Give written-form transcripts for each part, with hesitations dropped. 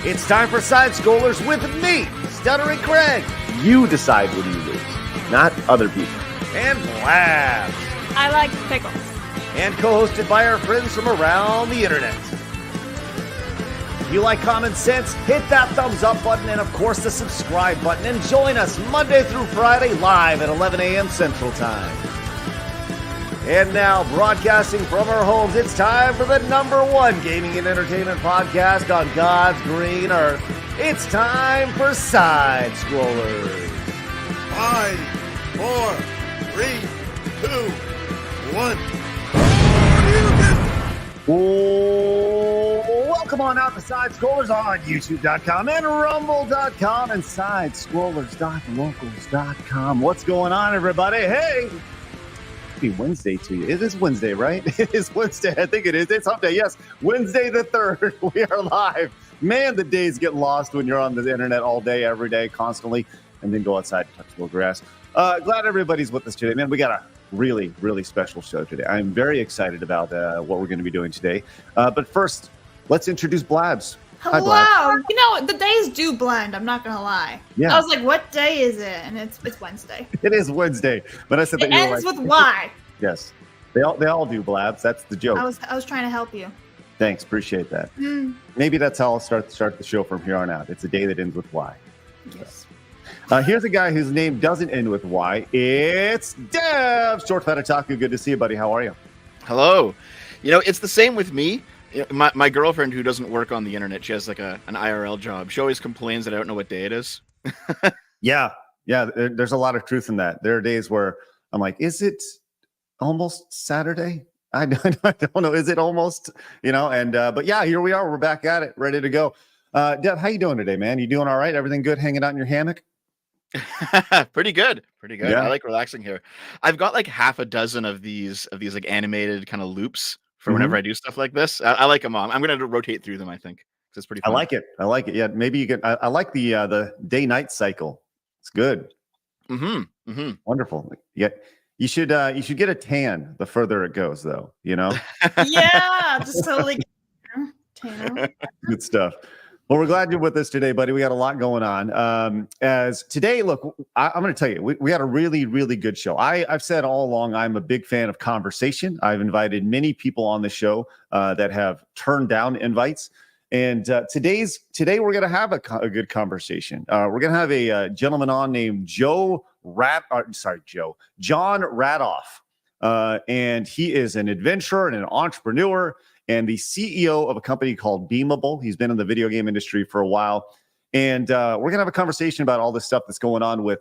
It's time for Side Scrollers with me, Stuttering Craig. You decide when you lose, not other people. And Blabs. I like pickles. And co-hosted by our friends from around the internet. If you like common sense, hit that thumbs up button and, of course, the subscribe button. And join us Monday through Friday live at 11 a.m. Central Time. And now, broadcasting from our homes, it's time for the #1 gaming and entertainment podcast on God's green earth. It's time for Side Scrollers. 5, 4, 3, 2, 1. Welcome on out to Side Scrollers on YouTube.com and Rumble.com and SideScrollers.locals.com. What's going on, everybody? Hey! Be Wednesday to you. It is Wednesday, right? It is Wednesday. I think it is. It's hump day. Yes, Wednesday the 3rd. We are live. Man, the days get lost when you're on the internet all day, every day, constantly, and then go outside and touch a little grass. Glad everybody's with us today. Man, we got a really, really special show today. I'm very excited about what we're going to be doing today. But first, let's introduce Blabs. Hello. Hi, Blabs. You know, the days do blend. I'm not going to lie. Yeah. I was like, what day is it? And it's Wednesday. It is Wednesday. But I said that It you were ends like, with Y. Yes. They all do, Blabs. That's the joke. I was trying to help you. Thanks. Appreciate that. Maybe that's how I'll start the show from here on out. It's a day that ends with Y. Yes. Here's a guy whose name doesn't end with Y. It's Dev. Short Fat Otaku. Good to see you, buddy. How are you? Hello. You know, it's the same with me. My girlfriend, who doesn't work on the internet, she has like an IRL job. She always complains that I don't know what day it is. Yeah. There's a lot of truth in that. There are days where I'm like, is it almost Saturday? I don't know. Is it almost? But yeah, here we are. We're back at it, ready to go. Dev, how you doing today, man? You doing all right? Everything good? Hanging out in your hammock? Pretty good. Yeah. I like relaxing here. I've got like half a dozen of these like animated kind of loops for whenever I do stuff like this. I like them all. I'm going to rotate through them, I think. It's pretty fun. I like it. Yeah, maybe you can. I like the day-night cycle. It's good. Wonderful. Yeah, you should get a tan the further it goes, though. Yeah, just totally. Good stuff. Well, we're glad you're with us today, buddy. We got a lot going on. As today, look, I'm going to tell you, we got a really, really good show. I've said all along, I'm a big fan of conversation. I've invited many people on the show that have turned down invites. And today we're going to have a good conversation. We're going to have a gentleman on named Jon Radoff. And he is an adventurer and an entrepreneur and the CEO of a company called Beamable. He's been in the video game industry for a while. And we're going to have a conversation about all this stuff that's going on with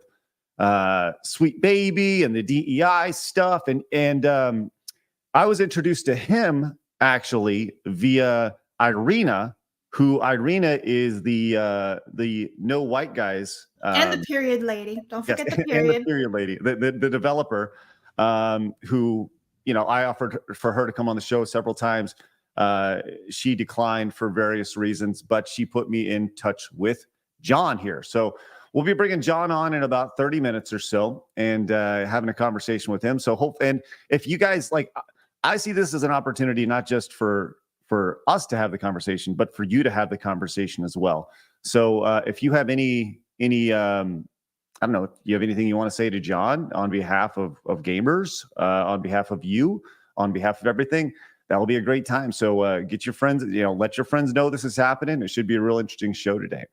Sweet Baby and the DEI stuff. And I was introduced to him, actually, via Irena, Irena is the no white guys. And the period lady. Don't forget the period. And the period lady, the developer who, I offered for her to come on the show several times. She declined for various reasons, but she put me in touch with Jon here. So we'll be bringing Jon on in about 30 minutes or so and having a conversation with him. So and if you guys I see this as an opportunity, not just for us to have the conversation, but for you to have the conversation as well. So if you have any I don't know, you have anything you want to say to Jon on behalf of gamers, on behalf of you, on behalf of everything, that'll be a great time. So get your friends, let your friends know this is happening. It should be a real interesting show today.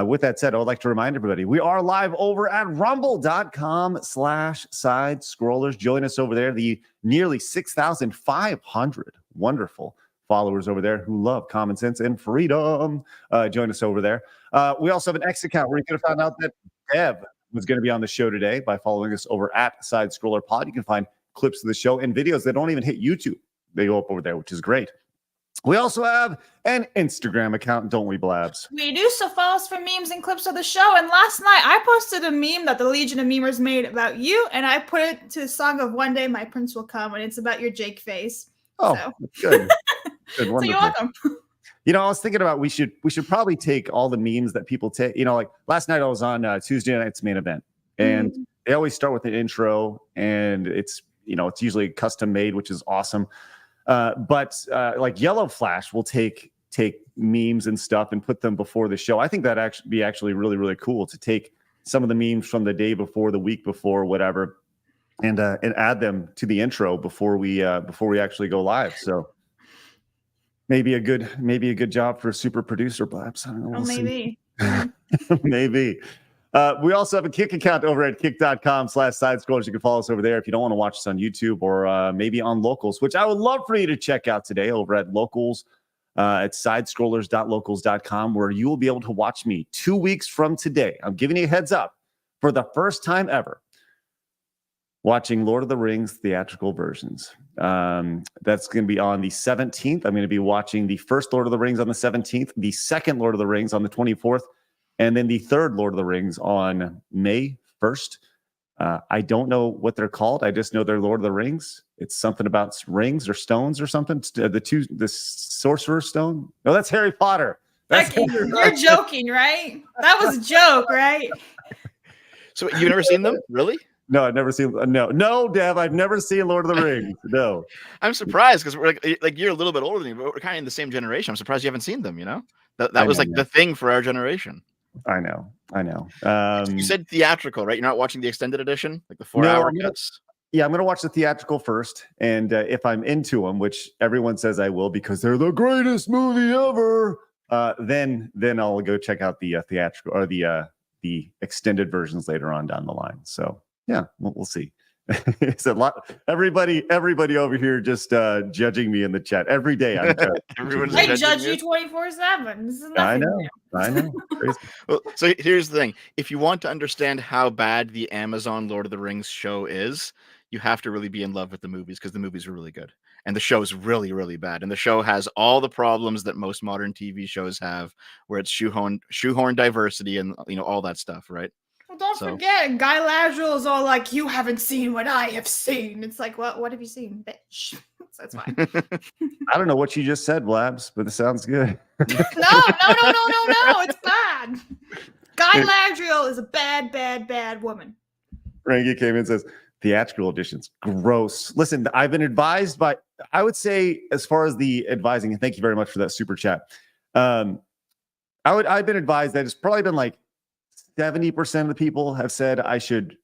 With that said, I would like to remind everybody, we are live over at rumble.com/side-scrollers. Join us over there. The nearly 6,500 wonderful followers over there who love common sense and freedom. Join us over there. We also have an X account where you could have found out that Dev was going to be on the show today by following us over at SideScroller Pod. You can find clips of the show and videos that don't even hit YouTube. They go up over there, which is great. We also have an Instagram account, don't we, Blabs? We do, so follow us for memes and clips of the show. And last night, I posted a meme that the Legion of Memers made about you, and I put it to the song of One Day My Prince Will Come, and it's about your Jake face. Oh, so. Good. Good, So you're welcome. I was thinking about we should probably take all the memes that people take. Like last night I was on Tuesday night's main event, and they always start with an intro, and it's it's usually custom made, which is awesome. But like Yellow Flash will take take memes and stuff and put them before the show. I think that actually really, really cool to take some of the memes from the day before, the week before, whatever, and add them to the intro before we actually go live. So maybe a good job for a super producer, Blabs. I don't know. Oh, maybe. Maybe. We also have a Kick account over at kick.com/sidescrollers. You can follow us over there if you don't want to watch us on YouTube or maybe on Locals, which I would love for you to check out today over at Locals at sidescrollers.locals.com, where you will be able to watch me 2 weeks from today. I'm giving you a heads up for the first time ever, watching Lord of the Rings theatrical versions. That's going to be on the 17th. I'm going to be watching the first Lord of the Rings on the 17th, the second Lord of the Rings on the 24th, and then the third Lord of the Rings on May 1st. I don't know what they're called. I just know they're Lord of the Rings. It's something about rings or stones or something. The Sorcerer's Stone. No, that's Harry Potter. That's You're joking, right? That was a joke, right? So you've never seen them, really? No, I've never seen. No, Dev, I've never seen Lord of the Rings. No, I'm surprised because we're like you're a little bit older than me, but we're kind of in the same generation. I'm surprised you haven't seen them. You know, that was like the thing for our generation. I know. You said theatrical, right? You're not watching the extended edition, like the 4-hour cuts. Yeah, I'm going to watch the theatrical first, and if I'm into them, which everyone says I will because they're the greatest movie ever, then I'll go check out the theatrical or the extended versions later on down the line. So yeah, we'll see. It's a lot. Everybody over here just judging me in the chat every day. I judge you 24/7. This is I nothing. know. Crazy. Well, so here's the thing: if you want to understand how bad the Amazon Lord of the Rings show is, you have to really be in love with the movies because the movies are really good, and the show is really, really bad. And the show has all the problems that most modern TV shows have, where it's shoehorn diversity and all that stuff, right? Well, don't forget, Guy Ladriel is all like, "You haven't seen what I have seen." It's like, what have you seen, bitch? That's fine. I don't know what you just said, Blabs, but it sounds good. No. It's bad. Guy Ladriel is a bad woman. Rangi came in and says, theatrical editions, gross. Listen, I've been advised by, I would say, as far as the advising, and thank you very much for that super chat. I've been advised that it's probably been like 70% of the people have said I should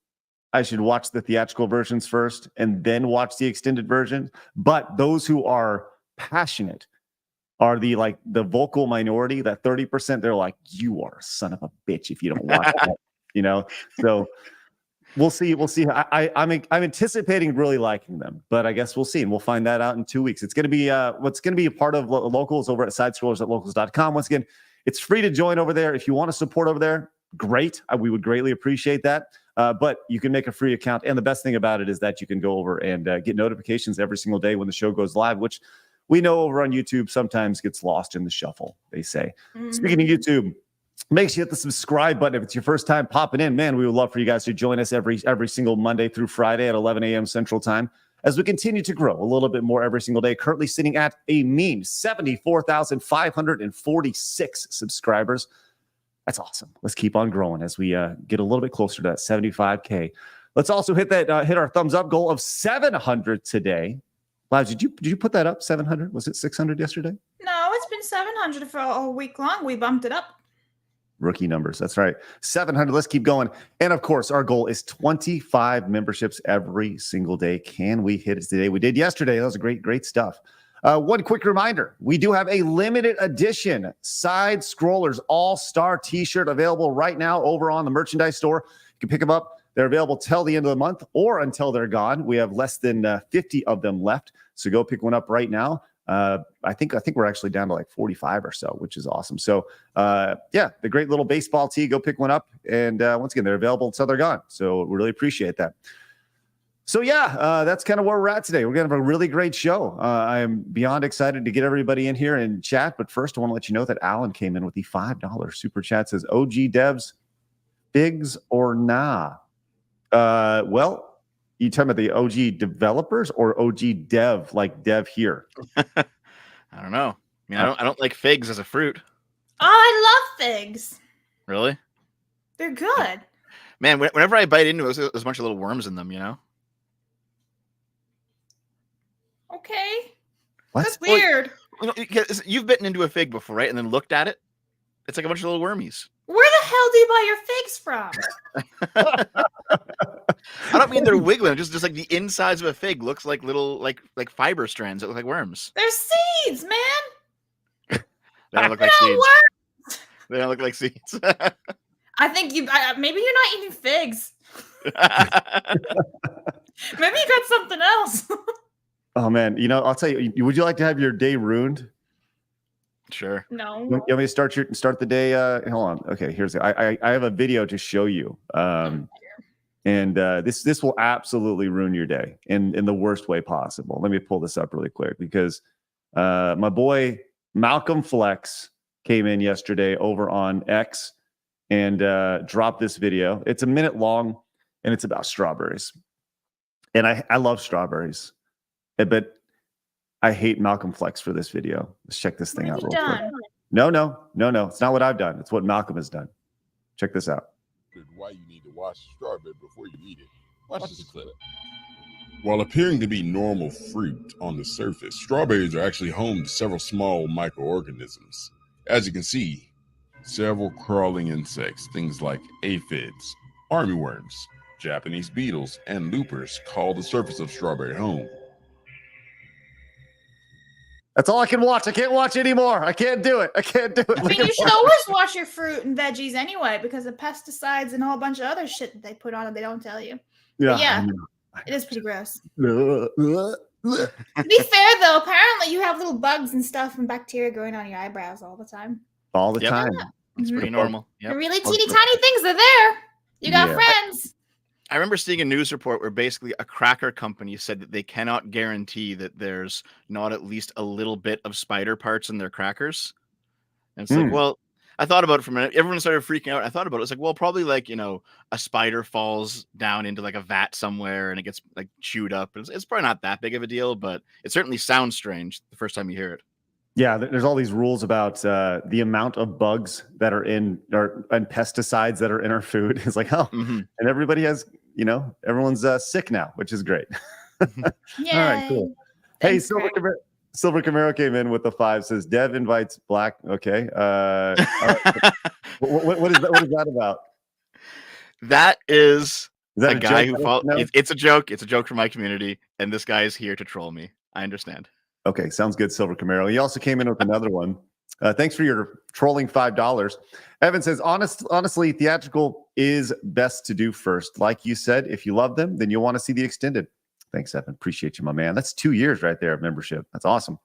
watch the theatrical versions first and then watch the extended version. But those who are passionate are the vocal minority, that 30%. They're like, you are a son of a bitch if you don't watch that, So we'll see. I'm anticipating really liking them, but I guess we'll see, and we'll find that out in 2 weeks. It's going to be what's going to be a part of Locals over at SideScrollers@locals.com. Once again, it's free to join over there. If you want to support over there, great. We would greatly appreciate that. But you can make a free account. And the best thing about it is that you can go over and get notifications every single day when the show goes live, which we know over on YouTube sometimes gets lost in the shuffle, they say. Mm-hmm. Speaking of YouTube, make sure you hit the subscribe button if it's your first time popping in. Man, we would love for you guys to join us every single Monday through Friday at 11 a.m. Central Time as we continue to grow a little bit more every single day. Currently sitting at a mean 74,546 subscribers. That's awesome. Let's keep on growing as we get a little bit closer to that 75K. Let's also hit our thumbs up goal of 700 today. Labs, did you put that up? 700? Was it 600 yesterday? No, it's been 700 for a week long. We bumped it up. Rookie numbers. That's right. 700. Let's keep going. And of course, our goal is 25 memberships every single day. Can we hit it today? We did yesterday. That was great stuff. One quick reminder, we do have a limited edition Side Scrollers All-Star t-shirt available right now over on the merchandise store. You can pick them up. They're available till the end of the month or until they're gone. We have less than 50 of them left. So go pick one up right now. I think we're actually down to like 45 or so, which is awesome. So the great little baseball tee, go pick one up. And once again, they're available until they're gone. So we really appreciate that. So that's kind of where we're at today. We're going to have a really great show. I am beyond excited to get everybody in here and chat. But first, I want to let you know that Alan came in with the $5 super chat. Says, OG devs, figs or nah? Well, you talking about the OG developers or OG dev, like dev here? I don't know. I mean, I don't like figs as a fruit. Oh, I love figs. Really? They're good. Man, whenever I bite into it, there's a bunch of little worms in them, Okay. What? That's weird. You've bitten into a fig before, right? And then looked at it. It's like a bunch of little wormies. Where the hell do you buy your figs from? I don't mean they're wiggling. Just like the insides of a fig looks like little like fiber strands that look like worms. They're seeds, man. They don't look like seeds. They don't look like seeds. I think maybe you're not eating figs. Maybe you got something else. Oh man, I'll tell you. Would you like to have your day ruined? Sure. No. You want me to start the day? Hold on. Okay, I have a video to show you. And this will absolutely ruin your day in the worst way possible. Let me pull this up really quick because my boy Malcolm Flex came in yesterday over on X and dropped this video. It's a minute long and it's about strawberries. And I love strawberries, but I hate Malcolm Flex for this video. Let's check this thing out real quick. No. It's not what I've done. It's what Malcolm has done. Check this out. Why you need to wash strawberry before you eat it. Watch this clip. While appearing to be normal fruit on the surface, strawberries are actually home to several small microorganisms. As you can see, several crawling insects, things like aphids, armyworms, Japanese beetles, and loopers call the surface of strawberry home. That's all I can watch. I can't watch anymore. I can't do it. I mean, you should always wash your fruit and veggies anyway because of pesticides and a whole bunch of other shit that they put on it they don't tell you. Yeah, it is pretty gross. To be fair, though, apparently you have little bugs and stuff and bacteria growing on your eyebrows all the time. All the time. It's pretty normal. Yep. The really teeny tiny things are there. You got friends. I remember seeing a news report where basically a cracker company said that they cannot guarantee that there's not at least a little bit of spider parts in their crackers. And it's like, well, I thought about it for a minute. Everyone started freaking out. I thought about it. It's like, well, probably like, a spider falls down into like a vat somewhere and it gets like chewed up. It's probably not that big of a deal, but it certainly sounds strange the first time you hear it. Yeah, there's all these rules about the amount of bugs that are and pesticides that are in our food. It's like, and everybody has, everyone's sick now, which is great. All right, cool. Thanks, hey, Silver Camaro came in with the 5. Says Dev invites Black. Okay. What is that about? That is that a guy who follows. It's a joke. It's a joke for my community, and this guy is here to troll me. I understand. Okay, sounds good, Silver Camaro. He also came in with another one. Thanks for your trolling $5. Evan says, honestly, theatrical is best to do first. Like you said, if you love them, then you'll want to see the extended. Thanks, Evan. Appreciate you, my man. That's 2 years right there of membership. That's awesome.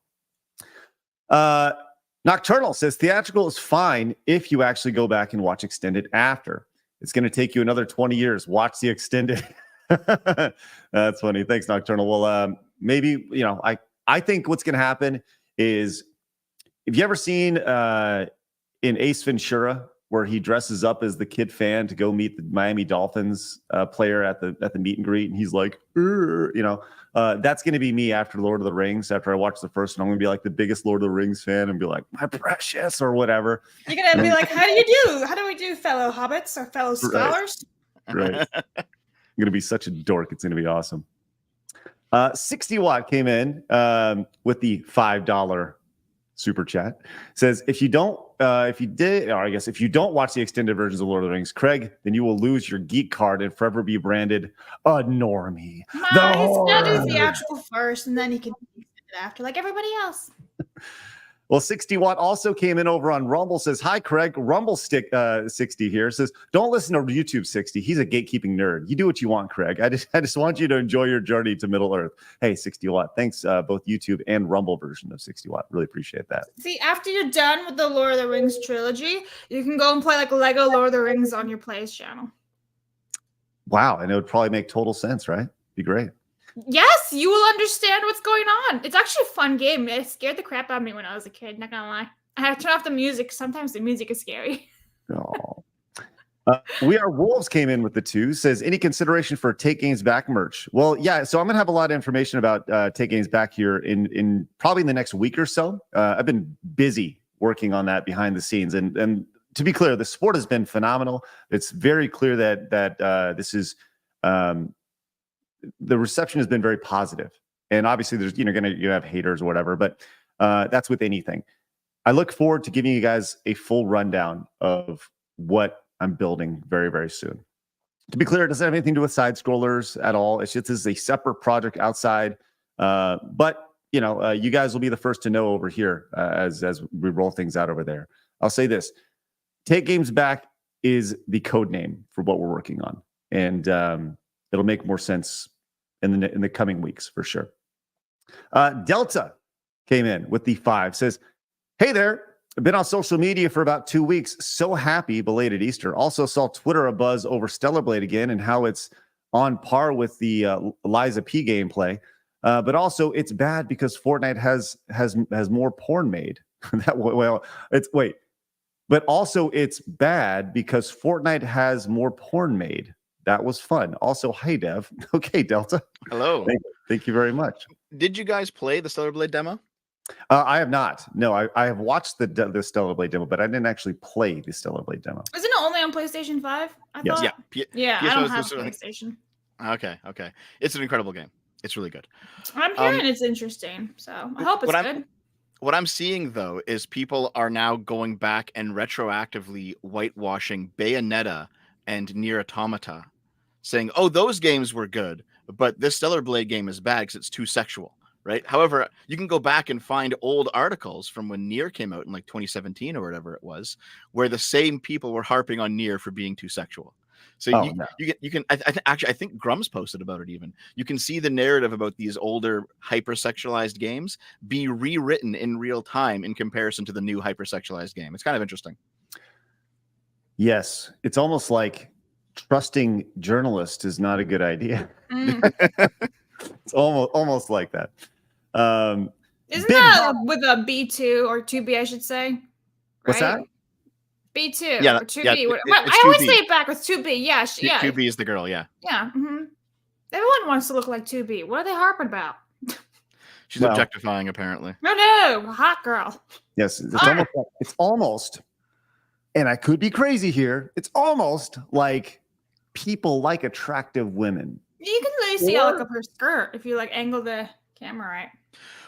Nocturnal says, theatrical is fine if you actually go back and watch extended after. It's going to take you another 20 years. Watch the extended. That's funny. Thanks, Nocturnal. Well, maybe, I think what's going to happen is, have you ever seen in Ace Ventura where he dresses up as the kid fan to go meet the Miami Dolphins player at the meet and greet, and he's like, that's going to be me after Lord of the Rings. After I watch the first one, I'm going to be like the biggest Lord of the Rings fan and be like, my precious, or whatever. You're going to be like, how do we do, fellow hobbits or fellow scholars? Right. I'm going to be such a dork. It's going to be awesome. 60 Watt came in with the $5 super chat. Says, if you don't watch the extended versions of Lord of the Rings, Craig, then you will lose your geek card and forever be branded a normie. He's gonna do theatrical first, and then he can do it after, like everybody else. Well, 60 Watt also came in over on Rumble. Says, hi, Craig. Rumble 60 here. Says, don't listen to YouTube 60. He's a gatekeeping nerd. You do what you want, Craig. I just want you to enjoy your journey to Middle Earth. Hey, 60 Watt. Thanks, both YouTube and Rumble version of 60 Watt. Really appreciate that. See, after you're done with the Lord of the Rings trilogy, you can go and play like Lego Lord of the Rings on your Plays channel. Wow. And it would probably make total sense, right? Be great. Yes, you will understand what's going on. It's actually a fun game. It scared the crap out of me when I was a kid, not gonna lie. I had to turn off the music. Sometimes the music is scary. Oh. We Are Wolves came in with the 2. Says, any consideration for Take Games Back merch? Well, yeah, so I'm gonna have a lot of information about Take Games Back here in probably in the next week or so. I've been busy working on that behind the scenes, and to be clear, the support has been phenomenal. It's very clear that this is the reception has been very positive, and obviously there's you have haters or whatever, but That's with anything. I look forward to giving you guys a full rundown of what I'm building very, very soon. To be clear, it doesn't have anything to do with side scrollers at all. It's just this is a separate project outside. But you know, you guys will be the first to know over here as we roll things out over there. I'll say this: Take Games Back is the code name for what we're working on, and it'll make more sense in the coming weeks for sure. Delta came in with the 5. Says, "Hey there. I've been on social media for about 2 weeks. So happy belated Easter. Also saw Twitter a buzz over Stellar Blade again and how it's on par with the Liza P gameplay. But also it's bad because Fortnite has more porn made. But also it's bad because Fortnite has more porn made. That was fun. Also, hi Dev. Okay, Delta. Hello. Thank you very much. Did you guys play the Stellar Blade demo? I have not. No, I have watched the Stellar Blade demo, but I didn't actually play the Stellar Blade demo. Isn't it only on PlayStation 5? Yes. Yeah. I don't have PlayStation. Okay. It's an incredible game. It's really good. I'm hearing it's interesting, so I hope it's good. What I'm seeing, though, is people are now going back and retroactively whitewashing Bayonetta and Nier Automata, saying, oh, those games were good, but this Stellar Blade game is bad because it's too sexual. Right. However, you can go back and find old articles from when Nier came out in like 2017 or whatever it was, where the same people were harping on Nier for being too sexual. So you can I think Grummz posted about it even. You can see the narrative about these older hypersexualized games be rewritten in real time in comparison to the new hypersexualized game. It's kind of interesting. Yes, it's almost like trusting journalists is not a good idea. It's almost like that. Isn't that with a B2 or 2B, I should say? Right? What's that? B2 yeah, or 2B. Yeah, I always say it backwards. 2B. Yeah. 2B is the girl. Yeah. Yeah. Mm-hmm. Everyone wants to look like 2B. What are they harping about? She's objectifying, apparently. No, hot girl. Yes, it's almost, and I could be crazy here. It's almost like people like attractive women. You can really see how like up her skirt if you like angle the camera right.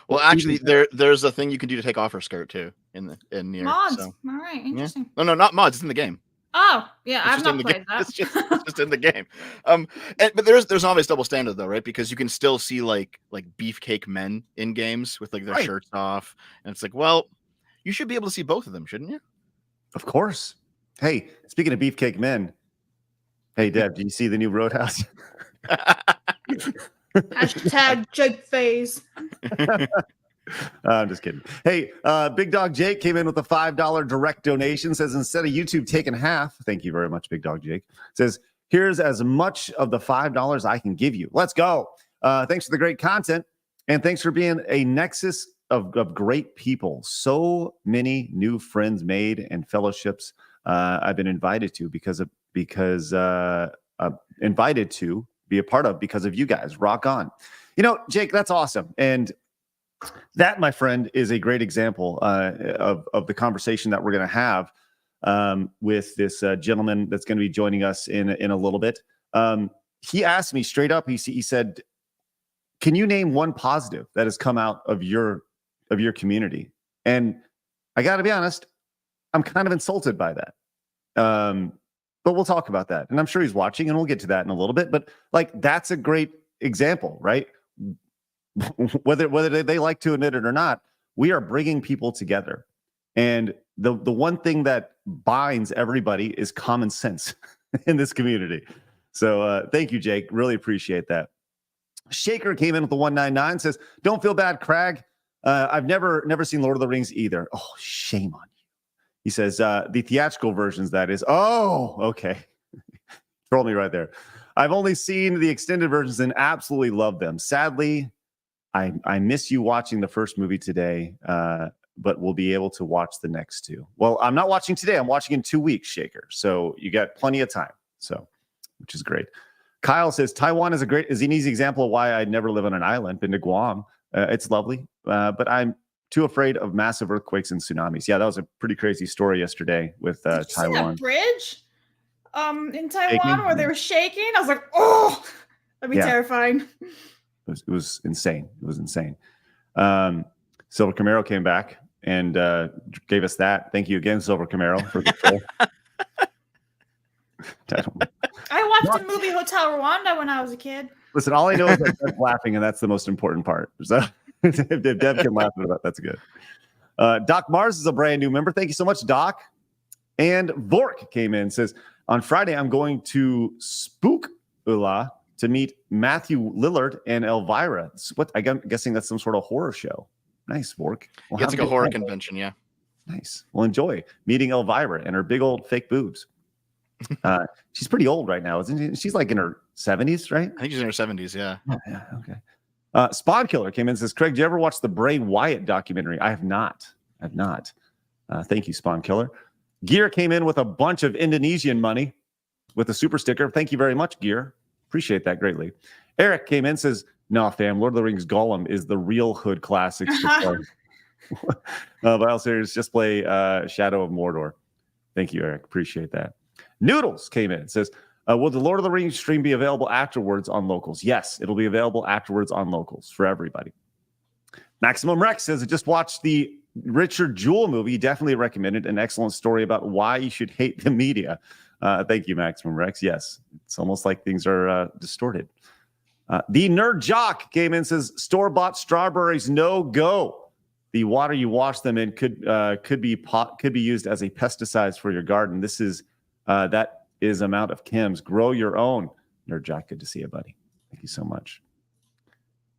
Well, actually, there's a thing you can do to take off her skirt too in Nier. Mods. So. All right, interesting. Yeah. No, not mods. It's in the game. Oh, yeah, I've not played that. It's just in the game. But there's an obvious double standard though, right? Because you can still see like beefcake men in games with like their shirts off, and it's like, well, you should be able to see both of them, shouldn't you? Of course. Hey, speaking of beefcake men, hey Deb, do you see the new Roadhouse? Hashtag Jake phase. I'm just kidding. Hey, Big Dog Jake came in with a $5 direct donation. Says instead of YouTube taking half, thank you very much, Big Dog Jake. Says here's as much of the $5 I can give you. Let's go. Thanks for the great content, and thanks for being a nexus of great people. So many new friends made and fellowships I've been invited to invited to be a part of because of you guys. Rock on. You know, Jake, that's awesome. And that, my friend, is a great example of the conversation that we're going to have with this gentleman that's going to be joining us in a little bit. He asked me straight up, he said, can you name one positive that has come out of your community? And I got to be honest, I'm kind of insulted by that. But we'll talk about that. And I'm sure he's watching, and we'll get to that in a little bit. But like, that's a great example, right? Whether they like to admit it or not, we are bringing people together. And the one thing that binds everybody is common sense in this community. So thank you, Jake. Really appreciate that. Shaker came in with the 199, says, don't feel bad, Crag. I've never seen Lord of the Rings either. Oh, shame on you. He says, the theatrical versions, that is. Oh, okay. Troll me right there. I've only seen the extended versions and absolutely love them. Sadly, I miss you watching the first movie today, but we'll be able to watch the next two. Well, I'm not watching today. I'm watching in 2 weeks, Shaker. So you got plenty of time. So, which is great. Kyle says, Taiwan is an easy example of why I'd never live on an island. Been to Guam. It's lovely, but I'm too afraid of massive earthquakes and tsunamis. Yeah, that was a pretty crazy story yesterday with Did you Taiwan. see that bridge in Taiwan where they were shaking? I was like, oh, that'd be terrifying. It was insane. It was insane. Silver Camaro came back and gave us that. Thank you again, Silver Camaro, for the troll. I watched the movie Hotel Rwanda when I was a kid. Listen, all I know is that Deb's laughing, and that's the most important part. So if Deb can laugh at that, that's good. Doc Mars is a brand new member. Thank you so much, Doc. And Vork came in, says, on Friday, I'm going to Spookula to meet Matthew Lillard and Elvira. I'm guessing that's some sort of horror show. Nice, Vork. Well, it's like a horror convention, yeah. Nice. Well, enjoy meeting Elvira and her big old fake boobs. She's pretty old right now, isn't she? She's like in her 70s, right? I think she's in her 70s, yeah. Oh, yeah, okay. Spawn Killer came in and says, Craig, did you ever watch the Bray Wyatt documentary? I have not. Thank you, Spawn Killer. Gear came in with a bunch of Indonesian money with a super sticker. Thank you very much, Gear. Appreciate that greatly. Eric came in and says, no, fam, Lord of the Rings Gollum is the real hood classics. But also, just play Shadow of Mordor. Thank you, Eric. Appreciate that. Noodles came in and says, will the Lord of the Rings stream be available afterwards on Locals? Yes, it'll be available afterwards on Locals for everybody. Maximum Rex says, I just watched the Richard Jewell movie. Definitely recommended. An excellent story about why you should hate the media. Thank you, Maximum Rex. Yes, it's almost like things are distorted. The Nerd Jock came in and says, store-bought strawberries, no go. The water you wash them in could be used as a pesticides for your garden. That is amount of chems. Grow your own. Nerd Jock, good to see you, buddy. Thank you so much.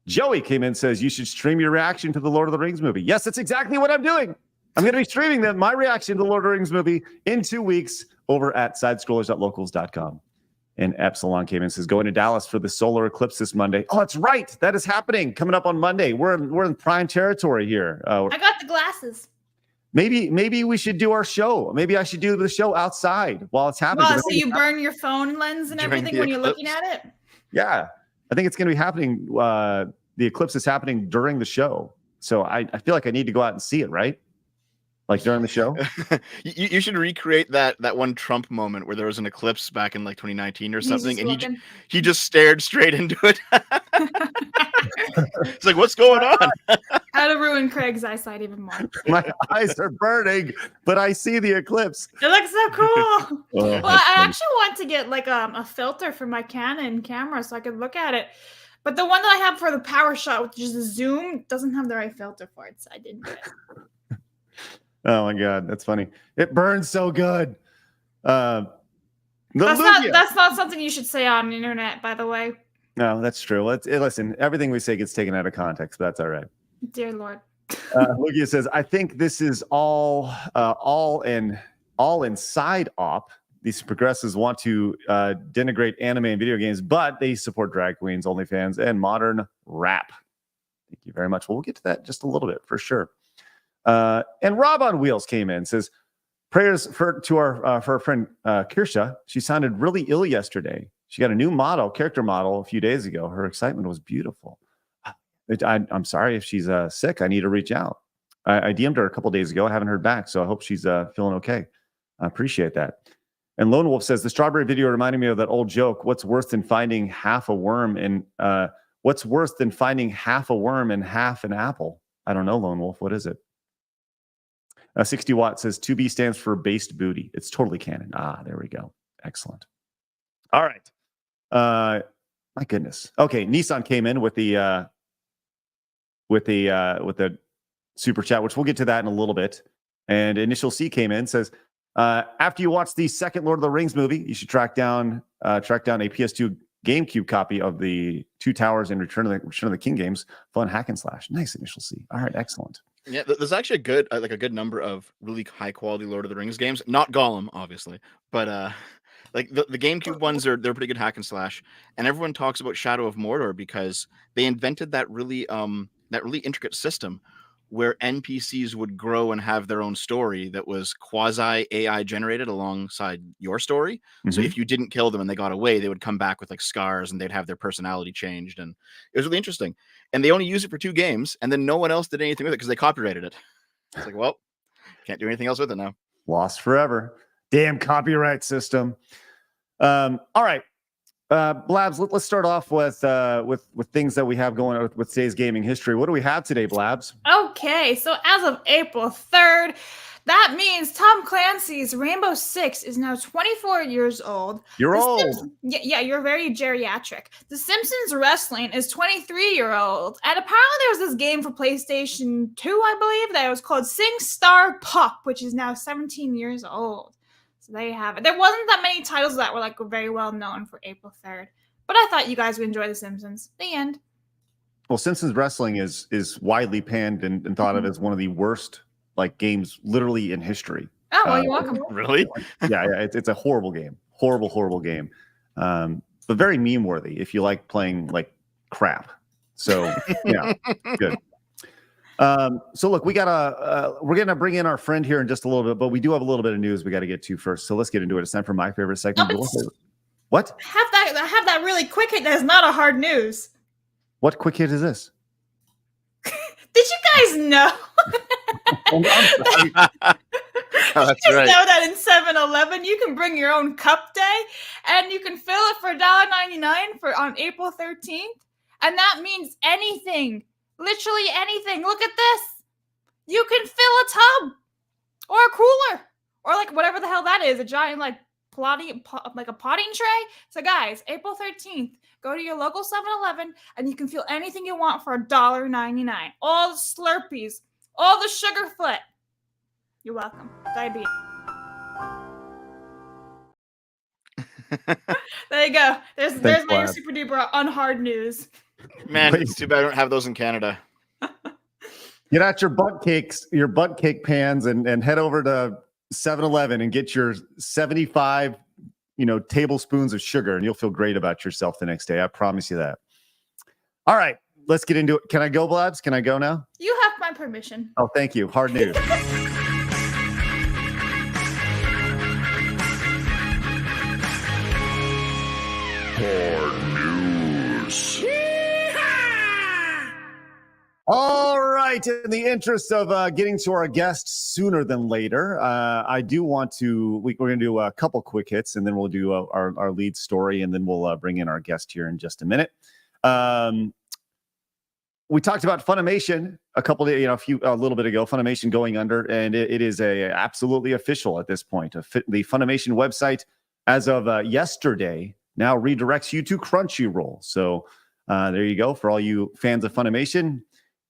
Joey came in and says, you should stream your reaction to the Lord of the Rings movie. Yes, that's exactly what I'm doing. I'm going to be streaming my reaction to the Lord of the Rings movie in 2 weeks over at sidescrollers.locals.com. And Epsilon came in and says, going to Dallas for the solar eclipse this Monday. Oh, that's right. That is happening. Coming up on Monday. We're in prime territory here. I got the glasses. Maybe we should do our show. Maybe I should do the show outside while it's happening. Well, so you burn your phone lens and everything when you're looking at it? Yeah. I think it's going to be happening. The eclipse is happening during the show. So I feel like I need to go out and see it, right? Like during the show? You should recreate that one Trump moment where there was an eclipse back in like 2019 or something, and he just stared straight into it. It's like, what's going on? How to ruin Craig's eyesight even more. My eyes are burning, but I see the eclipse. It looks so cool. Well, I actually want to get like a filter for my Canon camera so I could look at it. But the one that I have for the power shot, which is a zoom, doesn't have the right filter for it, so I didn't get it. Oh my God, that's funny. It burns so good. That's not something you should say on the internet, by the way. No, that's true. Listen, everything we say gets taken out of context, but that's all right. Dear Lord. Lugia says, I think this is all inside op. These progressives want to denigrate anime and video games, but they support drag queens, OnlyFans, and modern rap. Thank you very much. Well, we'll get to that just a little bit for sure. And Rob on Wheels came in and says, prayers for our friend Kirsha. She sounded really ill yesterday. She got a new character model a few days ago. Her excitement was beautiful. I'm sorry if she's sick. I need to reach out. I DM'd her a couple days ago. I haven't heard back, so I hope she's feeling okay. I appreciate that. And Lone Wolf says, the strawberry video reminded me of that old joke. What's worse than finding half a worm and half an apple? I don't know, Lone Wolf. What is it? 60 Watt says 2B stands for based booty. It's totally canon. There we go. Excellent. All right. My goodness. Okay, Nissan came in with the super chat, which we'll get to that in a little bit. And Initial C came in, says, after you watch the second Lord of the Rings movie, you should track down a PS2 GameCube copy of the Two Towers and Return of the King games. Fun hack and slash. Nice, Initial C. All right, excellent. Yeah, there's actually a good number of really high quality Lord of the Rings games. Not Gollum, obviously, but like the GameCube ones they're pretty good hack and slash. And everyone talks about Shadow of Mordor because they invented that really intricate system where NPCs would grow and have their own story that was quasi AI generated alongside your story. Mm-hmm. So if you didn't kill them and they got away, they would come back with like scars and they'd have their personality changed. And it was really interesting. And they only used it for 2 games, and then no one else did anything with it because they copyrighted it. It's like, well, can't do anything else with it now. Lost forever. Damn copyright system. All right. Blabs, let's start off with things that we have going on with today's gaming history. What do we have today, Blabs? Okay, so as of April 3rd, that means Tom Clancy's Rainbow Six is now 24 years old. You're old. Yeah, you're very geriatric. The Simpsons Wrestling is 23-year-old. And apparently there was this game for PlayStation 2, I believe, that was called Sing Star Pop, which is now 17 years old. So there you have it. There wasn't that many titles that were like very well known for April 3rd. But I thought you guys would enjoy The Simpsons. The end. Well, Simpsons Wrestling is widely panned and thought of as one of the worst games literally in history. Oh, well, you're welcome. Really? Yeah, it's a horrible game. Horrible game. But very meme worthy if you like playing crap. So yeah, good. So look, we're gonna bring in our friend here in just a little bit, but we do have a little bit of news we got to get to first. So let's get into it. It's time for my favorite segment. What? Have that really quick hit that is not a hard news. What quick hit is this? Did you guys know? Oh, that's you right. know that in 7-Eleven you can bring your own cup day and you can fill it for $1.99 on April 13th. And that means anything. Literally anything. Look at this. You can fill a tub or a cooler or whatever the hell that is. A giant a potting tray. So guys, April 13th, go to your local 7-Eleven and you can fill anything you want for $1.99. All the Slurpees, all the sugar foot. You're welcome. Diabetes. There you go. There's my super duper unhard news. Man, it's too bad I don't have those in Canada. Get out your butt cake pans and head over to 7-Eleven and get your 75 tablespoons of sugar, and you'll feel great about yourself the next day. I promise you that. All right, let's get into it. Can I go, Blabs? Can I go now? You have my permission. Oh, thank you. Hard news. All right. In the interest of getting to our guests sooner than later, I do want to. We're going to do a couple quick hits, and then we'll do our lead story, and then we'll bring in our guest here in just a minute. We talked about Funimation a little bit ago. Funimation going under, and it is absolutely official at this point. The Funimation website, as of yesterday, now redirects you to Crunchyroll. So there you go for all you fans of Funimation.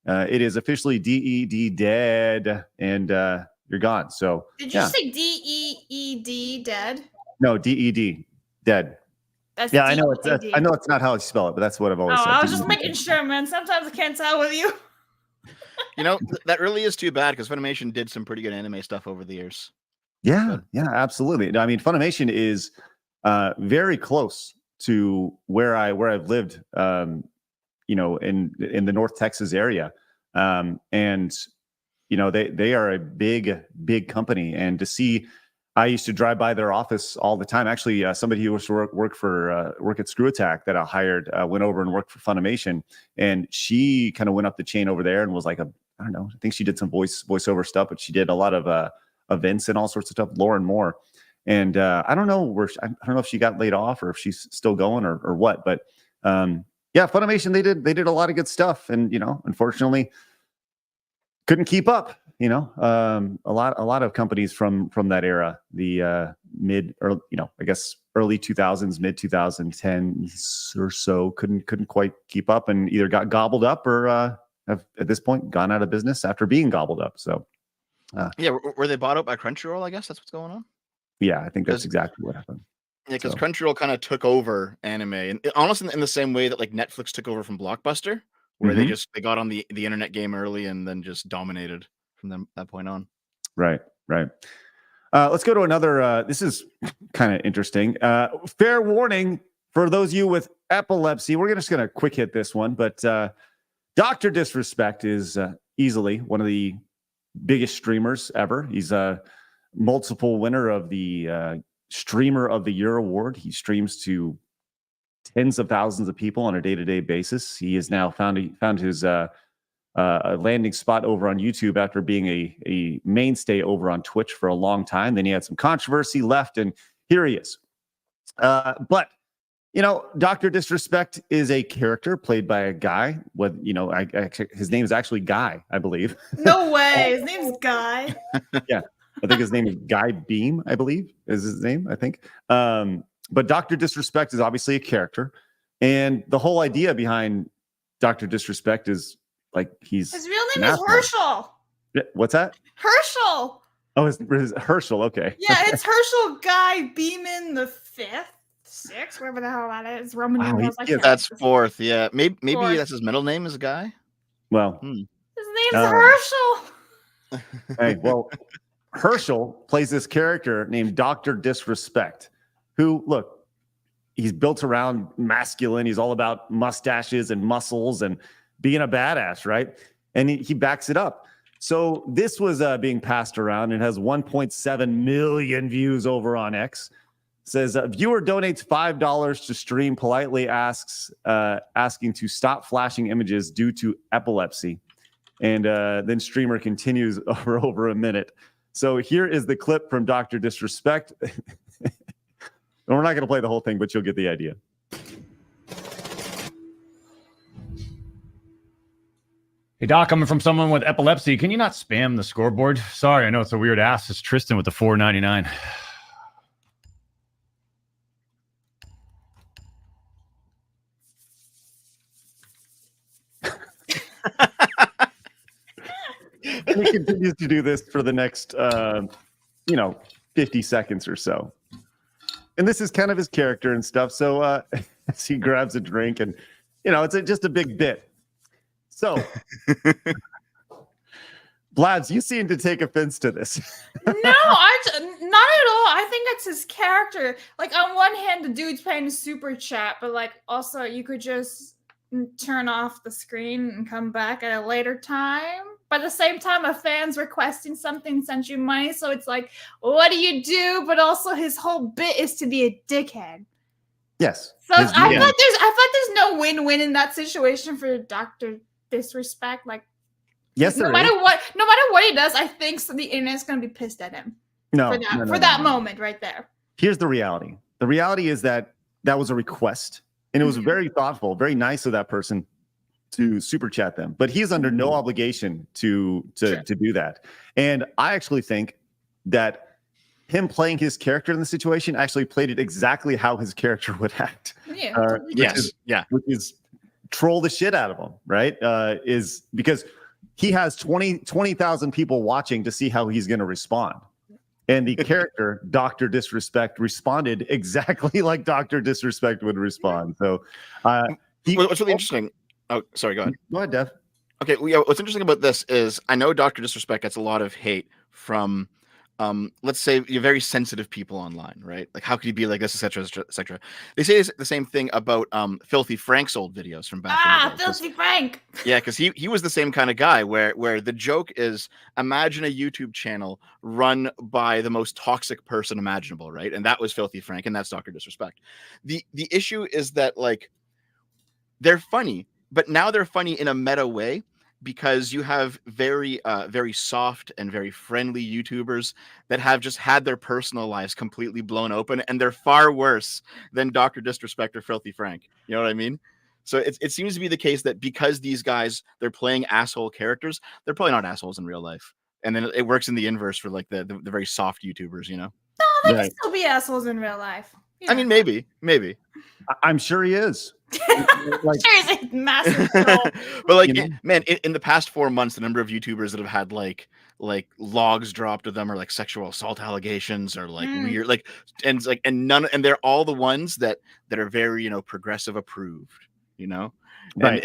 It is officially DED dead, and you're gone. So did you say DEED dead? No, DED dead. That's I know I know it's not how you spell it, but that's what I've always said. I was just making sure, man. Sometimes I can't tell with you. That really is too bad because Funimation did some pretty good anime stuff over the years. Yeah, absolutely. I mean, Funimation is very close to where I've lived. In the North Texas area. And they are a big company. And to see, I used to drive by their office all the time. Actually, somebody who used to work at Screw Attack that I hired went over and worked for Funimation. And she kind of went up the chain over there and was I don't know, I think she did some voiceover stuff, but she did a lot of events and all sorts of stuff, Lauren Moore. And I don't know if she got laid off or if she's still going or what, but yeah, Funimation, they did a lot of good stuff, and unfortunately couldn't keep up. A lot of companies from that era, the early 2000s, mid 2010s or so, couldn't quite keep up, and either got gobbled up or have at this point gone out of business after being gobbled up. So were they bought up by Crunchyroll? I guess that's what's going on. Yeah, I think that's exactly what happened. Yeah, because Crunchyroll kind of took over anime, and almost in the same way that Netflix took over from Blockbuster, where they got on the internet game early and then just dominated from that point on. Right. Let's go to another. This is kind of interesting. Fair warning for those of you with epilepsy. We're just going to quick hit this one, but Dr. Disrespect is easily one of the biggest streamers ever. He's a multiple winner of the Streamer of the Year award. He streams to tens of thousands of people on a day-to-day basis. He has now found his a landing spot over on YouTube after being a mainstay over on Twitch for a long time. Then he had some controversy left, and here he is. But Dr. Disrespect is a character played by a guy. His name is actually Guy, I believe. No way. His name's Guy. Yeah, I think his name is Guy Beam, I believe is his name, I think. But Dr. Disrespect is obviously a character. And the whole idea behind Dr. Disrespect is his real name is Herschel. What's that? Herschel. Oh, it's Herschel. Okay. Yeah, it's Herschel Guy Beeman the 5th, 6th, whatever the hell that is. Roman numerals. That's 4th. Yeah, maybe Fourth. that's his middle name is Guy. Well, his name's Herschel. Hey, well, Herschel plays this character named Dr. Disrespect, who, look, he's built around masculine. He's all about mustaches and muscles and being a badass, right? And he backs it up. So this was being passed around. It has 1.7 million views over on X. Says viewer donates $5 to stream, politely asking to stop flashing images due to epilepsy. And then streamer continues for over a minute. So here is the clip from Dr. Disrespect. We're not going to play the whole thing, but you'll get the idea. Hey, Doc, coming from someone with epilepsy, can you not spam the scoreboard? Sorry, I know it's a weird ask. It's Tristan with the $4.99. And he continues to do this for the next, 50 seconds or so. And this is kind of his character and stuff. So as he grabs a drink and, it's just a big bit. So, Blads, you seem to take offense to this. No, not at all. I think it's his character. On one hand, the dude's playing a super chat, but also you could just turn off the screen and come back at a later time. But at the same time, a fan's requesting something, sent you money, so it's what do you do? But also, his whole bit is to be a dickhead. Yes. So I thought there's no win-win in that situation for Dr. Disrespect. Yes, no matter what he does, I think the internet's gonna be pissed at him. No, for that moment right there. Here's the reality. The reality is that was a request, and it was very thoughtful, very nice of that person to super chat them. But he's under no obligation to do that. And I actually think that him playing his character in the situation actually played it exactly how his character would act. Yeah. Which is troll the shit out of him, right? Is because he has 20,000 people watching to see how he's going to respond. And the character, Dr. Disrespect, responded exactly like Dr. Disrespect would respond. So what's really interesting. Oh, sorry, go ahead. Go ahead, Dev. Okay, well, yeah, what's interesting about this is I know Dr. Disrespect gets a lot of hate from let's say you're very sensitive people online, right? How could you be like this, etc., etc. They say the same thing about Filthy Frank's old videos from back in the day. Filthy Frank. Yeah, because he was the same kind of guy where the joke is imagine a YouTube channel run by the most toxic person imaginable, right? And that was Filthy Frank, and that's Dr. Disrespect. The issue is that they're funny, but now they're funny in a meta way. Because you have very soft and very friendly YouTubers that have just had their personal lives completely blown open, and they're far worse than Dr. Disrespect or Filthy Frank. You know what I mean? So it seems to be the case that because these guys, they're playing asshole characters, they're probably not assholes in real life. And then it works in the inverse for the very soft YouTubers, No, they can still be assholes in real life. Yeah. I mean, maybe. I'm sure he is. Sure, he's a massive troll. But man, in the past 4 months, the number of YouTubers that have had like logs dropped of them or sexual assault allegations or weird and they're all the ones that are very progressive approved, Right. And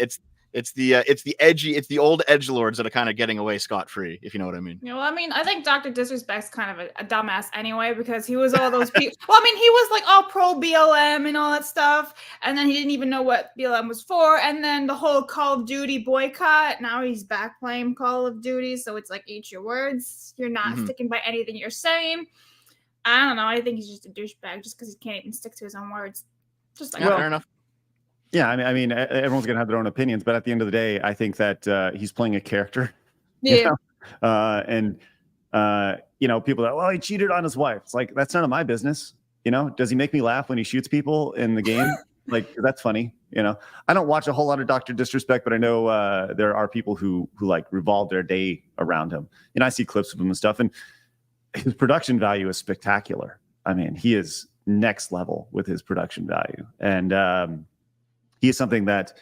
it's the old edgelords that are kind of getting away scot-free, if you know what I mean. I think Dr. Disrespect's kind of a dumbass anyway, because he was all those people. Well, he was all pro BLM and all that stuff, and then he didn't even know what BLM was for, and then the whole Call of Duty boycott. Now he's back playing Call of Duty, so it's eat your words. You're not sticking by anything you're saying. I don't know. I think he's just a douchebag just because he can't even stick to his own words. Just fair enough. Yeah, I mean, everyone's gonna have their own opinions, but at the end of the day, I think that he's playing a character. Yeah. People that he cheated on his wife. It's that's none of my business. Does he make me laugh when he shoots people in the game? like that's funny. I don't watch a whole lot of Dr. Disrespect, but I know there are people who like revolve their day around him. I see clips of him and stuff, and his production value is spectacular. I mean, he is next level with his production value, and he is something that,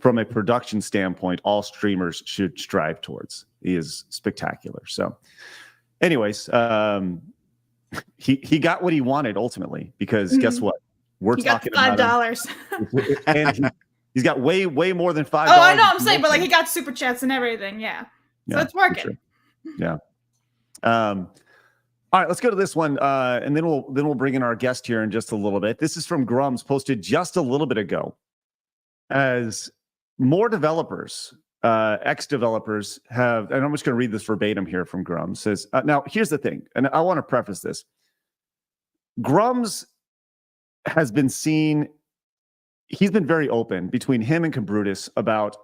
from a production standpoint, all streamers should strive towards. He is spectacular. So, anyways, he got what he wanted ultimately, because guess what? We're talking about $5, and he's got way more than $5. Oh, I know. I'm saying, but like he got super chats and everything. Yeah, so it's working. Sure. Yeah. All right, let's go to this one, and then we'll bring in our guest here in just a little bit. This is from Grummz, posted just a little bit ago. As more developers, ex-developers have, and I'm just going to read this verbatim here from Grummz. Says, now here's the thing, and I want to preface this. Grummz has been seen, he's been very open between him and Cabrutus about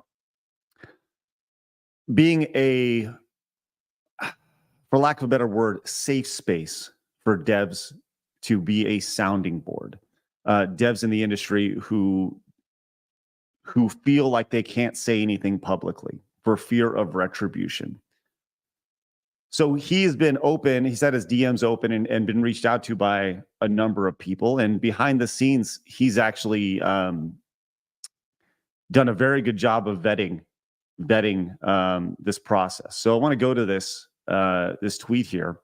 being a, for lack of a better word, safe space for devs to be a sounding board. Devs in the industry who feel like they can't say anything publicly for fear of retribution. So he has been open. He's had his DMs open and been reached out to by a number of people. And behind the scenes, he's actually done a very good job of vetting this process. So I want to go to this tweet here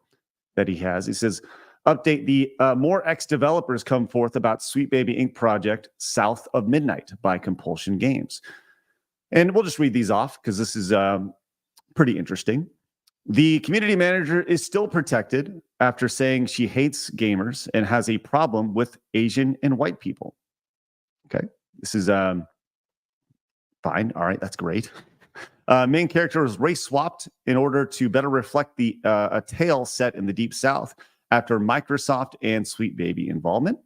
that he has. He says, update, the more ex-developers come forth about Sweet Baby Inc. project South of Midnight by Compulsion Games. And we'll just read these off because this is pretty interesting. The community manager is still protected after saying she hates gamers and has a problem with Asian and white people. Okay, this is fine. All right, that's great. Main character was race swapped in order to better reflect a tale set in the Deep South after Microsoft and Sweet Baby involvement.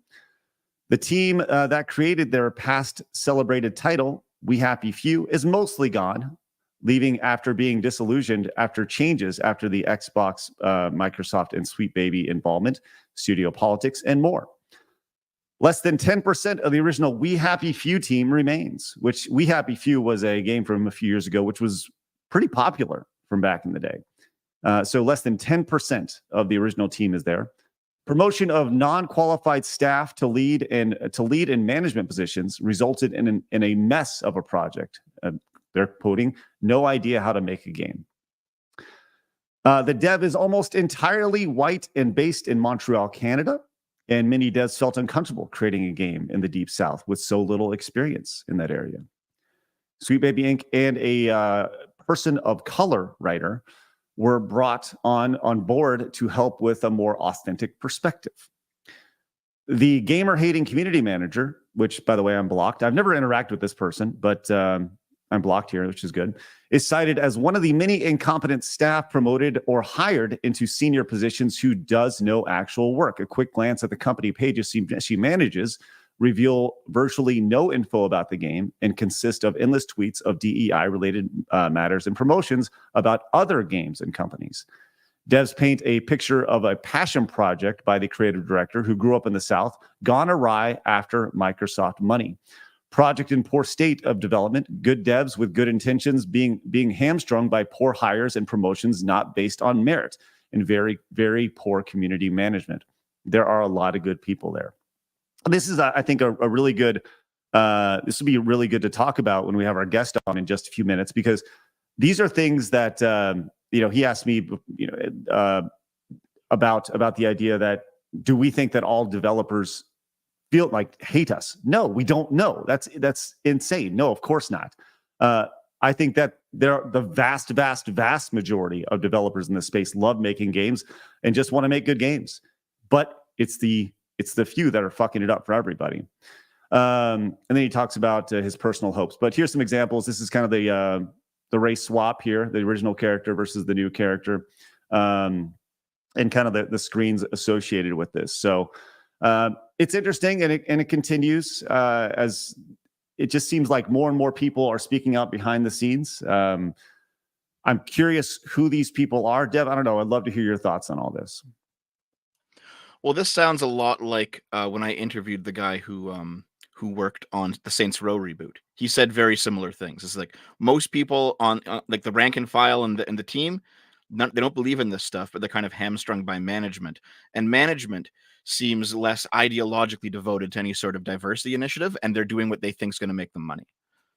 The team that created their past celebrated title, We Happy Few, is mostly gone, leaving after being disillusioned after changes after the Xbox, Microsoft, and Sweet Baby involvement, studio politics, and more. Less than 10% of the original We Happy Few team remains, which We Happy Few was a game from a few years ago, which was pretty popular from back in the day. So less than 10% of the original team is there. Promotion of non-qualified staff to lead in management positions resulted in a mess of a project. They're quoting, no idea how to make a game. The dev is almost entirely white and based in Montreal, Canada, and many devs felt uncomfortable creating a game in the Deep South with so little experience in that area. Sweet Baby Inc. and a person of color writer were brought on board to help with a more authentic perspective. The gamer-hating community manager, which, by the way, I'm blocked. I've never interacted with this person, but I'm blocked here, which is good, is cited as one of the many incompetent staff promoted or hired into senior positions who does no actual work. A quick glance at the company pages she manages reveal virtually no info about the game and consist of endless tweets of DEI-related matters and promotions about other games and companies. Devs paint a picture of a passion project by the creative director who grew up in the South, gone awry after Microsoft money. Project in poor state of development, good devs with good intentions being hamstrung by poor hires and promotions not based on merit, and very, very poor community management. There are a lot of good people there. This is, I think, a really good, this would be really good to talk about when we have our guest on in just a few minutes, because these are things that, he asked me, about the idea that, do we think that all developers feel like hate us? No, we don't know. That's insane. No, of course not. I think that the vast majority of developers in this space love making games and just want to make good games. But it's the few that are fucking it up for everybody. And then he talks about his personal hopes. But here's some examples. This is kind of the race swap here, the original character versus the new character, and kind of the screens associated with this. So it's interesting, and it continues as it just seems like more and more people are speaking out behind the scenes. I'm curious who these people are. Dev, I don't know. I'd love to hear your thoughts on all this. Well, this sounds a lot like when I interviewed the guy who who worked on the Saints Row reboot. He said very similar things. It's like most people on like the rank and file and the team, they don't believe in this stuff, but they're kind of hamstrung by management. And management seems less ideologically devoted to any sort of diversity initiative, and they're doing what they think is going to make them money.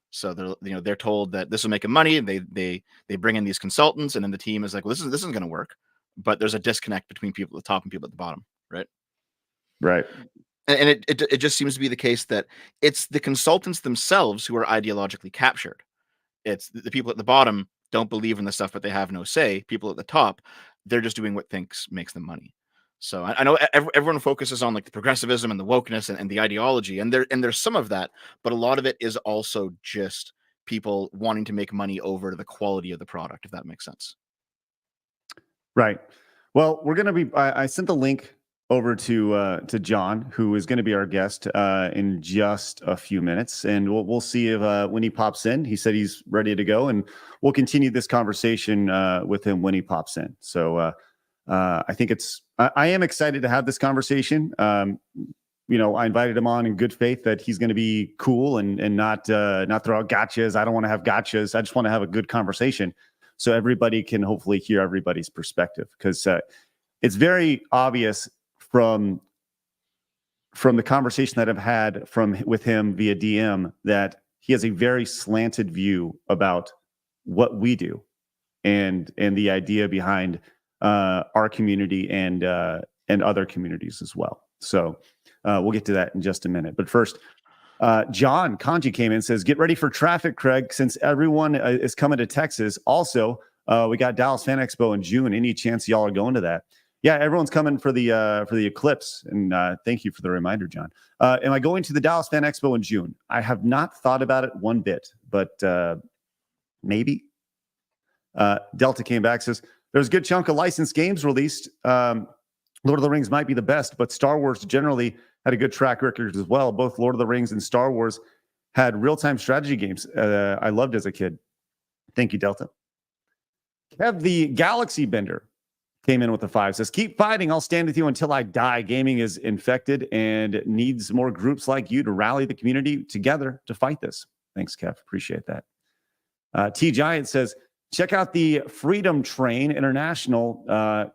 So they're told that this will make them money, and they bring in these consultants, and then the team is like, well, this isn't going to work. But there's a disconnect between people at the top and people at the bottom, right? Right. And it just seems to be the case that it's the consultants themselves who are ideologically captured. It's the people at the bottom don't believe in the stuff, but they have no say. People at the top, they're just doing what makes them money. So I know everyone focuses on like the progressivism and the wokeness and the ideology, and there's some of that, but a lot of it is also just people wanting to make money over the quality of the product, if that makes sense. Right. Well, we're going to be, I sent the link over to Jon, who is going to be our guest in just a few minutes. And we'll see if when he pops in. He said he's ready to go, and we'll continue this conversation with him when he pops in. So I think I am excited to have this conversation. You know, I invited him on in good faith that he's going to be cool and not throw out gotchas. I don't want to have gotchas. I just want to have a good conversation so everybody can hopefully hear everybody's perspective, because it's very obvious from the conversation that I've had with him via DM that he has a very slanted view about what we do and the idea behind our community and other communities as well. So we'll get to that in just a minute. But first, John Kanji came in and says, get ready for traffic, Craig, since everyone is coming to Texas. Also, we got Dallas Fan Expo in June. Any chance y'all are going to that? Yeah, everyone's coming for the eclipse. And thank you for the reminder, John. Am I going to the Dallas Fan Expo in June? I have not thought about it one bit, but maybe. Delta came back, says, there's a good chunk of licensed games released. Lord of the Rings might be the best, but Star Wars generally had a good track record as well. Both Lord of the Rings and Star Wars had real-time strategy games I loved as a kid. Thank you, Delta. Kev the Galaxy Bender came in with a 5. Says, keep fighting. I'll stand with you until I die. Gaming is infected and needs more groups like you to rally the community together to fight this. Thanks, Kev. Appreciate that. T Giant says, check out the Freedom Train International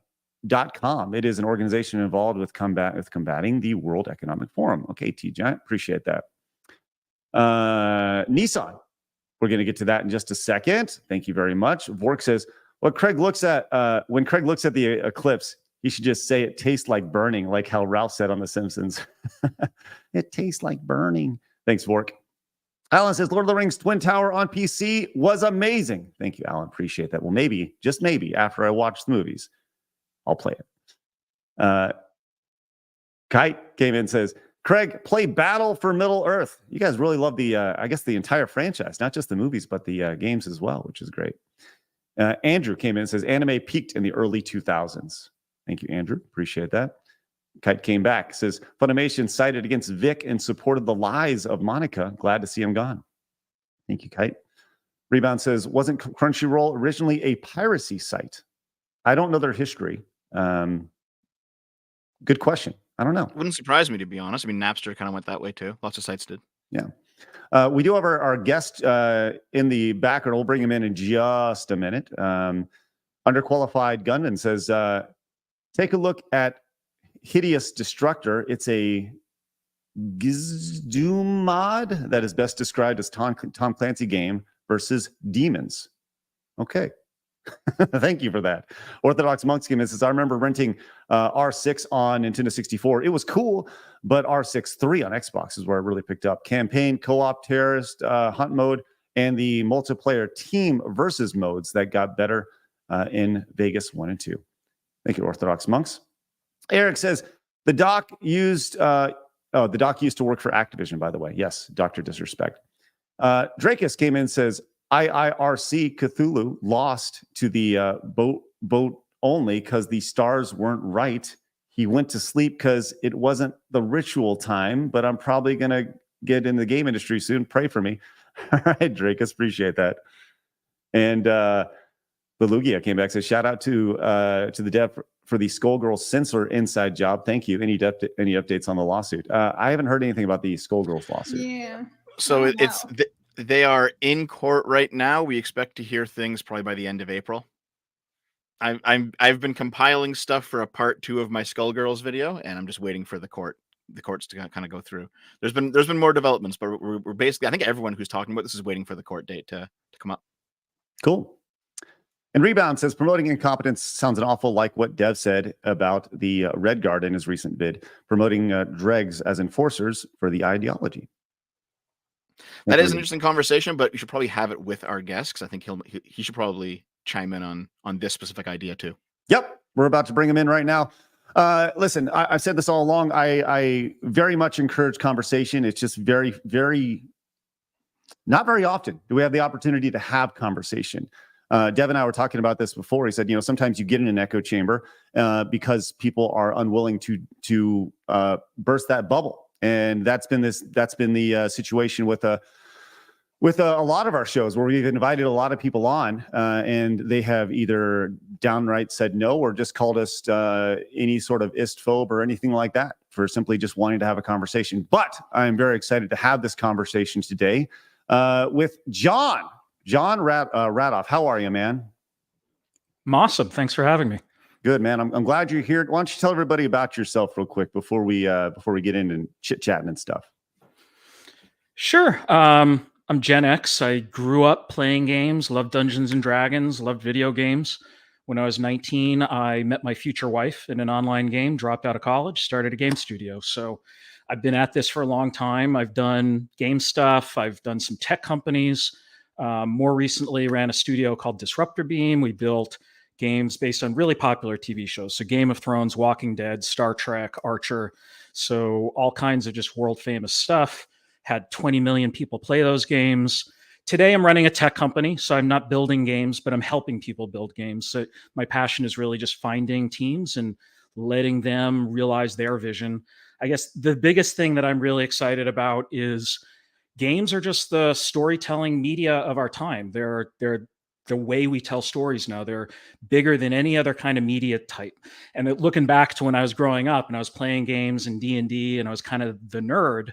.com. It is an organization involved with combating the World Economic Forum. Okay, T Giant, appreciate that. Nissan, we're going to get to that in just a second. Thank you very much. Vork says, when Craig looks at the eclipse, he should just say it tastes like burning, like how Ralph said on The Simpsons. It tastes like burning. Thanks, Vork. Alan says, Lord of the Rings Twin Tower on PC was amazing. Thank you, Alan. Appreciate that. Well, maybe, just maybe, after I watch the movies, I'll play it. Kite came in and says, Craig, play Battle for Middle Earth. You guys really love the entire franchise, not just the movies, but the games as well, which is great. Andrew came in and says, anime peaked in the early 2000s. Thank you, Andrew. Appreciate that. Kite came back, says, Funimation sided against Vic and supported the lies of Monica. Glad to see him gone. Thank you, Kite. Rebound says, wasn't Crunchyroll originally a piracy site? I don't know their history. Good question. I don't know. It wouldn't surprise me, to be honest. I mean, Napster kind of went that way too. Lots of sites did. Yeah. We do have our guest in the background. We'll bring him in just a minute. Underqualified Gunman says, take a look at Hideous Destructor. It's a Gizdoom mod that is best described as Tom Clancy game versus demons. Okay. Thank you for that. Orthodox Monks game says, I remember renting R6 on Nintendo 64. It was cool, but R6 3 on Xbox is where I really picked up. Campaign, co-op, terrorist, hunt mode, and the multiplayer team versus modes that got better in Vegas 1 and 2. Thank you, Orthodox Monks. Eric says, the doc used to work for Activision, by the way. Yes, Dr. Disrespect. Drakus came in and says, IIRC Cthulhu lost to the boat only because the stars weren't right. He went to sleep because it wasn't the ritual time, but I'm probably going to get in the game industry soon. Pray for me. All right, Drakus, appreciate that. And Belugia came back and said, shout out to the dev for the Skullgirls censor inside job. Thank you. Any updates on the lawsuit? I haven't heard anything about the Skullgirls lawsuit. Yeah. So Oh, it's wow. they are in court right now. We expect to hear things probably by the end of April. I've been compiling stuff for a part 2 of my Skullgirls video, and I'm just waiting for the courts to kind of go through. There's been more developments, but we're basically, I think everyone who's talking about this is waiting for the court date to come up. Cool. And Rebound says promoting incompetence sounds an awful like what Dev said about the Red Guard in his recent bid, promoting dregs as enforcers for the ideology. That is an interesting conversation, but you should probably have it with our guest, because I think he should probably chime in on this specific idea too. Yep, we're about to bring him in right now. Listen, I've said this all along. I very much encourage conversation. It's just very, very, not very often do we have the opportunity to have conversation. Dev and I were talking about this before. He said, sometimes you get in an echo chamber because people are unwilling to burst that bubble, and that's been the situation with a lot of our shows where we've invited a lot of people on, and they have either downright said no or just called us any sort of istphobe or anything like that for simply just wanting to have a conversation. But I'm very excited to have this conversation today with Jon Radoff. How are you, man? I'm awesome. Thanks for having me. Good, man. I'm glad you're here. Why don't you tell everybody about yourself real quick before we get into chit-chatting and stuff? Sure. I'm Gen X. I grew up playing games, loved Dungeons and Dragons, loved video games. When I was 19, I met my future wife in an online game, dropped out of college, started a game studio. So I've been at this for a long time. I've done game stuff. I've done some tech companies. More recently, ran a studio called Disruptor Beam. We built games based on really popular TV shows. So Game of Thrones, Walking Dead, Star Trek, Archer. So all kinds of just world famous stuff. Had 20 million people play those games. Today, I'm running a tech company, so I'm not building games, but I'm helping people build games. So my passion is really just finding teams and letting them realize their vision. I guess the biggest thing that I'm really excited about is games are just the storytelling media of our time. They're the way we tell stories now. They're bigger than any other kind of media type. And looking back to when I was growing up and I was playing games and D&D and I was kind of the nerd,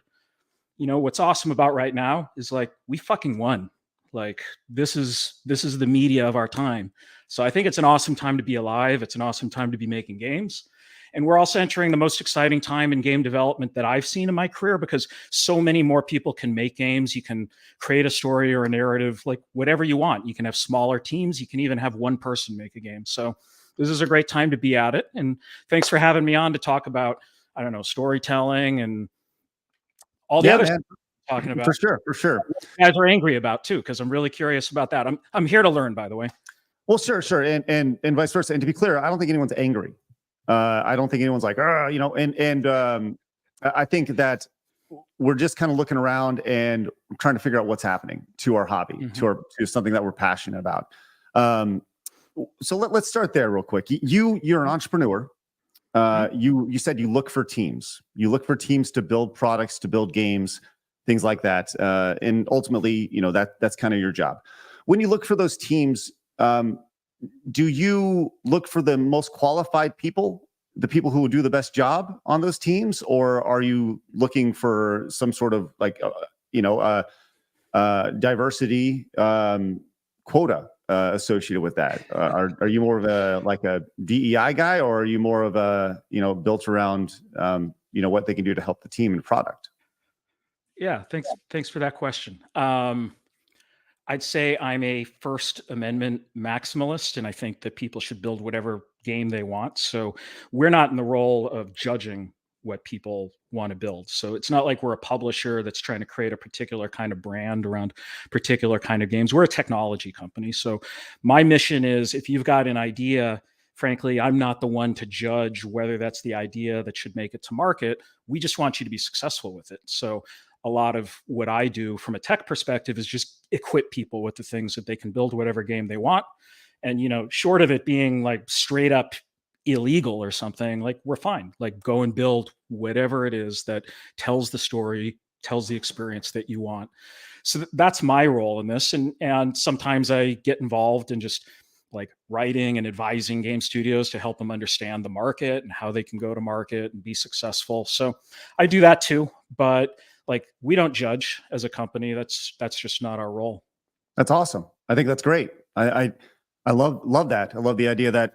what's awesome about right now is like, we fucking won. Like this is the media of our time. So I think it's an awesome time to be alive. It's an awesome time to be making games. And we're also entering the most exciting time in game development that I've seen in my career, because so many more people can make games. You can create a story or a narrative, like whatever you want. You can have smaller teams. You can even have one person make a game. So this is a great time to be at it. And thanks for having me on to talk about, storytelling and all the other stuff we're talking about. For sure. You guys are angry about too, because I'm really curious about that. I'm here to learn, by the way. Well, sure. And vice versa. And to be clear, I don't think anyone's angry. I don't think anyone's like, I think that we're just kind of looking around and trying to figure out what's happening to our hobby, to something that we're passionate about. So let's start there real quick. You're an entrepreneur. You said you look for teams. You look for teams to build products, to build games, things like that. And ultimately, that's kind of your job. When you look for those teams, do you look for the most qualified people, the people who will do the best job on those teams, or are you looking for some sort of diversity quota associated with that? Are you more of a DEI guy, or are you more of a built around what they can do to help the team and product? Yeah, thanks for that question. I'd say I'm a First Amendment maximalist, and I think that people should build whatever game they want. So we're not in the role of judging what people want to build. So it's not like we're a publisher that's trying to create a particular kind of brand around particular kind of games. We're a technology company. So my mission is, if you've got an idea, frankly, I'm not the one to judge whether that's the idea that should make it to market. We just want you to be successful with it. So a lot of what I do from a tech perspective is just equip people with the things that they can build whatever game they want. And, short of it being like straight up illegal or something, like we're fine. Like go and build whatever it is that tells the story, tells the experience that you want. So that's my role in this. And sometimes I get involved in just like writing and advising game studios to help them understand the market and how they can go to market and be successful. So I do that too, but like we don't judge as a company. That's just not our role. That's awesome. I think that's great. I love that. I love the idea that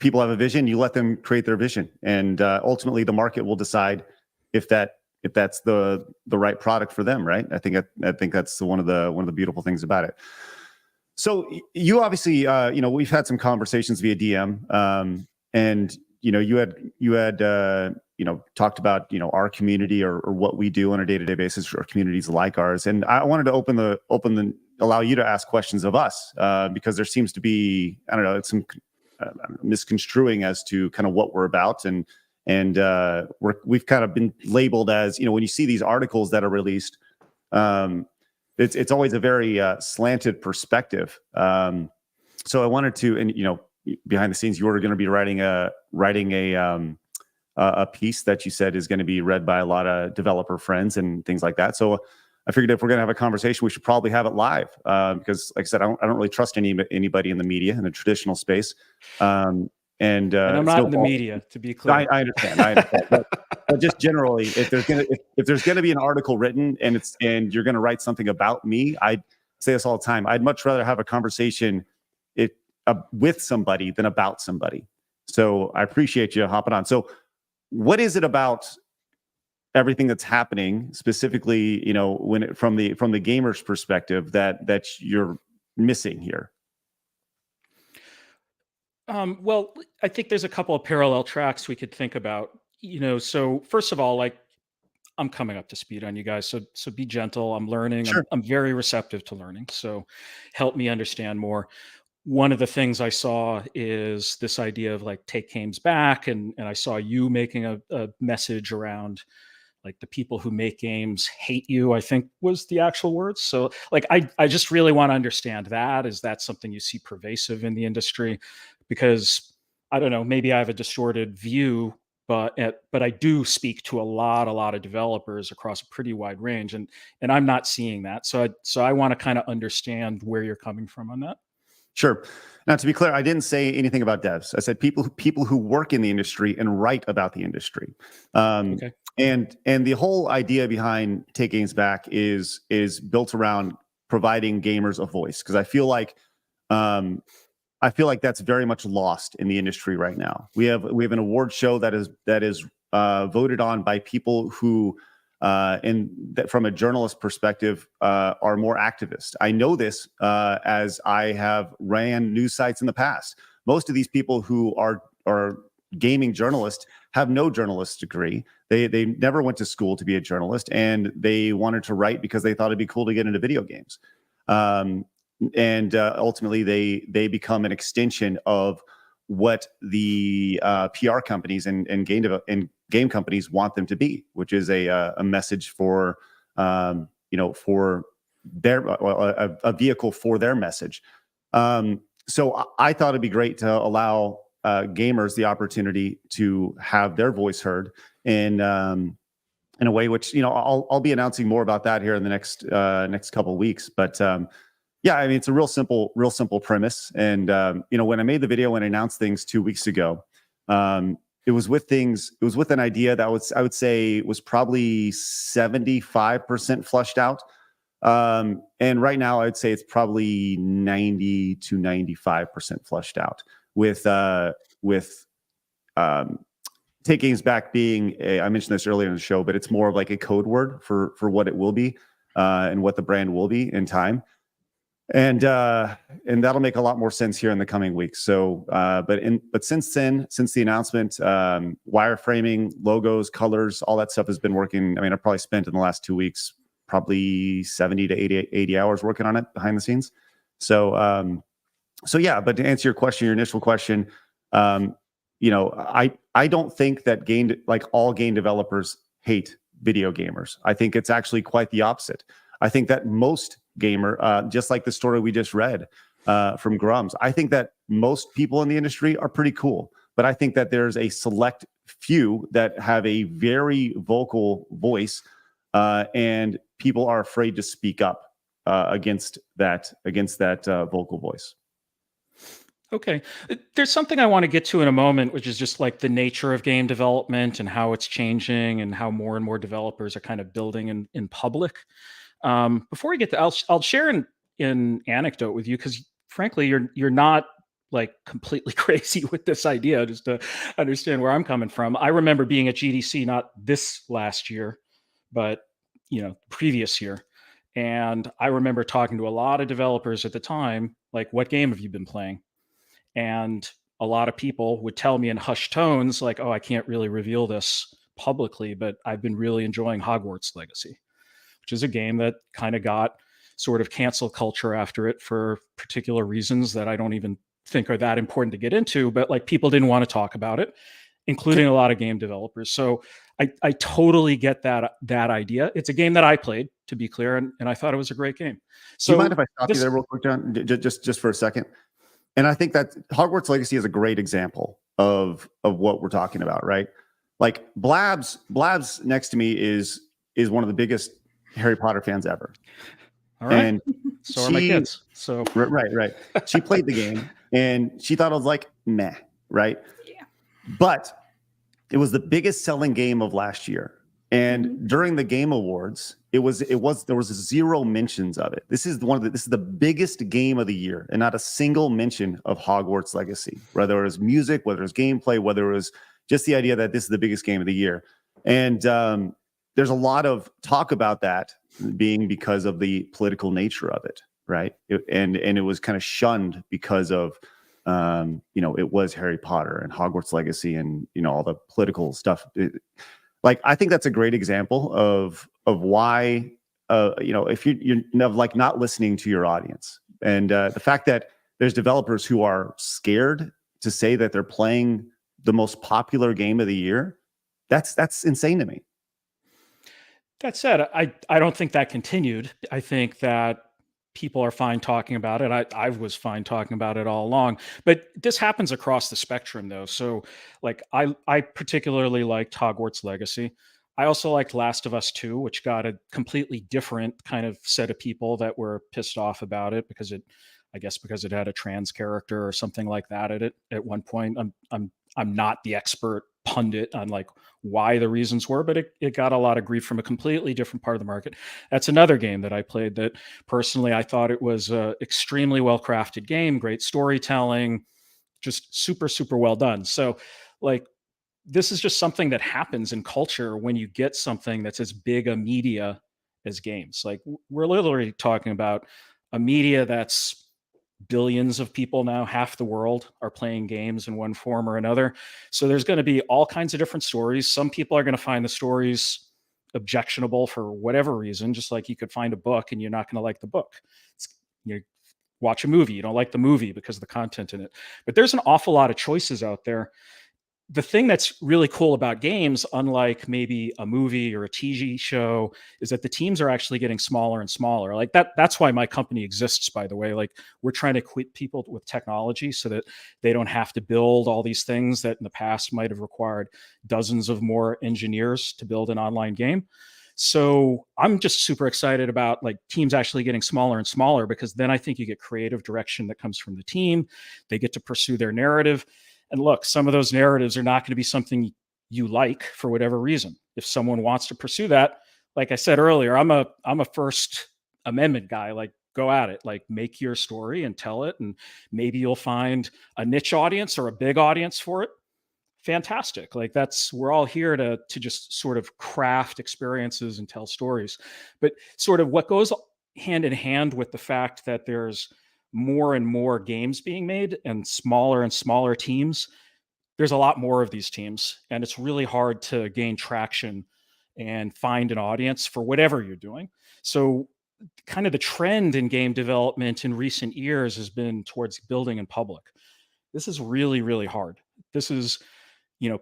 people have a vision. You let them create their vision, and ultimately the market will decide if that's the right product for them. Right. I think that's one of the beautiful things about it. So you obviously, we've had some conversations via DM, and you had talked about our community or what we do on a day-to-day basis, or communities like ours. And I wanted to allow you to ask questions of us because there seems to be, I don't know, some misconstruing as to kind of what we're about, and we've kind of been labeled as, when you see these articles that are released. It's always a very slanted perspective. So I wanted to, and behind the scenes, you were going to be writing a piece that you said is going to be read by a lot of developer friends and things like that. So I figured if we're going to have a conversation, we should probably have it live because, like I said, I don't really trust anybody in the media in the traditional space. And I'm not in the media, to be clear. I understand. But just generally, if there's gonna be an article written and you're gonna write something about me, I say this all the time. I'd much rather have a conversation with somebody than about somebody. So I appreciate you hopping on. So what is it about everything that's happening, specifically, from the gamer's perspective, that you're missing here? Well, I think there's a couple of parallel tracks we could think about. So first of all, like I'm coming up to speed on you guys, so be gentle. I'm learning. Sure. I'm very receptive to learning. So help me understand more. One of the things I saw is this idea of like take games back, and I saw you making a message around like the people who make games hate you, I think was the actual words. So like I just really want to understand that. Is that something you see pervasive in the industry? Because I don't know, maybe I have a distorted view, but I do speak to a lot of developers across a pretty wide range, and I'm not seeing that. So I want to kind of understand where you're coming from on that. Sure. Now, to be clear, I didn't say anything about devs. I said people who work in the industry and write about the industry. Okay. And the whole idea behind Take Games Back is built around providing gamers a voice, because I feel like that's very much lost in the industry right now. We have an award show that is voted on by people who, from a journalist perspective, are more activist. I know this as I have ran news sites in the past. Most of these people who are gaming journalists have no journalist degree. They never went to school to be a journalist, and they wanted to write because they thought it'd be cool to get into video games. And ultimately, they become an extension of what the PR companies and game companies want them to be, which is a message for for their a vehicle for their message. So I thought it'd be great to allow gamers the opportunity to have their voice heard in a way which I'll be announcing more about that here in the next couple of weeks. But yeah, I mean, it's a real simple premise. And when I made the video and announced things 2 weeks ago, it was with an idea that I would say was probably 75% flushed out. And right now I'd say it's probably 90 to 95% flushed out, with Take Games Back being I mentioned this earlier in the show, but it's more of like a code word for what it will be, and what the brand will be in time. And that'll make a lot more sense here in the coming weeks. So, but since then, since the announcement, wireframing, logos, colors, all that stuff has been working. I mean, I've probably spent in the last 2 weeks probably 70 to 80 hours working on it behind the scenes. So, yeah. But to answer your initial question, I don't think that all game developers hate video gamers. I think it's actually quite the opposite. I think that most gamer, just like the story we just read from Grummz, I think that most people in the industry are pretty cool. But I think that there's a select few that have a very vocal voice, and people are afraid to speak up against that vocal voice. Okay. There's something I want to get to in a moment, which is just like the nature of game development and how it's changing and how more and more developers are kind of building in public. Before we get to, I'll share an anecdote with you because frankly, you're not like completely crazy with this idea, just to understand where I'm coming from. I remember being at GDC, not this last year, but previous year. And I remember talking to a lot of developers at the time, like, what game have you been playing? And a lot of people would tell me in hushed tones, like, oh, I can't really reveal this publicly, but I've been really enjoying Hogwarts Legacy, which is a game that kind of got sort of cancel culture after it for particular reasons that I don't even think are that important to get into, but like people didn't want to talk about it, including a lot of game developers. So I totally get that idea. It's a game that I played, to be clear, and I thought it was a great game. So do you mind if I stop you there real quick, Jon? Just for a second. And I think that Hogwarts Legacy is a great example of what we're talking about, right? Like Blabs next to me is one of the biggest Harry Potter fans ever. All right. And so are my kids. So right. She played the game and she thought it was like meh, right? Yeah. But it was the biggest selling game of last year. And during the Game Awards, there was 0 mentions of it. This is the biggest game of the year, and not a single mention of Hogwarts Legacy, whether it was music, whether it was gameplay, whether it was just the idea that this is the biggest game of the year. And there's a lot of talk about that being because of the political nature of it, right? And it was kind of shunned because of it was Harry Potter and Hogwarts Legacy and all the political stuff. Like, I think that's a great example of why, if you're like not listening to your audience, and the fact that there's developers who are scared to say that they're playing the most popular game of the year, that's insane to me. That said, I don't think that continued. I think that people are fine talking about it. I was fine talking about it all along, but this happens across the spectrum though. So like I particularly liked Hogwarts Legacy. I also liked Last of Us 2, which got a completely different kind of set of people that were pissed off about it because it had a trans character or something like that at one point. I'm not the expert pundit on like why the reasons were, but it got a lot of grief from a completely different part of the market. That's another game that I played that personally I thought it was a extremely well crafted game, great storytelling, just super, super well done. So like, this is just something that happens in culture when you get something that's as big a media as games. Like, we're literally talking about a media that's billions of people now, half the world are playing games in one form or another. So there's going to be all kinds of different stories. Some people are going to find the stories objectionable for whatever reason, just like you could find a book and you're not going to like the book. You watch a movie, you don't like the movie because of the content in it. But there's an awful lot of choices out there. The thing that's really cool about games, unlike maybe a movie or a TV show, is that the teams are actually getting smaller and smaller. Like that's why my company exists, by the way. Like, we're trying to equip people with technology so that they don't have to build all these things that in the past might have required dozens of more engineers to build an online game. So I'm just super excited about like teams actually getting smaller and smaller, because then I think you get creative direction that comes from the team. They get to pursue their narrative. And look, some of those narratives are not going to be something you like for whatever reason. If someone wants to pursue that, like I said earlier, I'm a First Amendment guy. Like, go at it, like make your story and tell it. And maybe you'll find a niche audience or a big audience for it. Fantastic. Like, we're all here to just sort of craft experiences and tell stories. But sort of what goes hand in hand with the fact that there's more and more games being made and smaller teams, there's a lot more of these teams, and it's really hard to gain traction and find an audience for whatever you're doing. So kind of the trend in game development in recent years has been towards building in public. This is really, really hard. This is,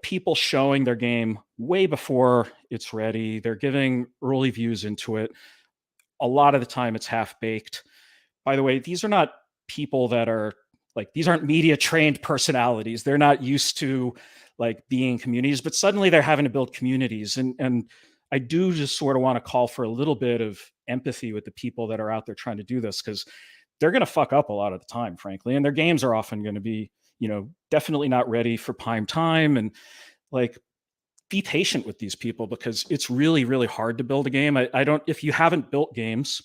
people showing their game way before it's ready. They're giving early views into it. A lot of the time it's half-baked. By the way, these are not people that are like, these aren't media trained personalities. They're not used to like being communities, but suddenly they're having to build communities. And I do just sort of want to call for a little bit of empathy with the people that are out there trying to do this, because they're going to fuck up a lot of the time, frankly. And their games are often going to be, definitely not ready for prime time. And like, be patient with these people, because it's really, really hard to build a game. If you haven't built games,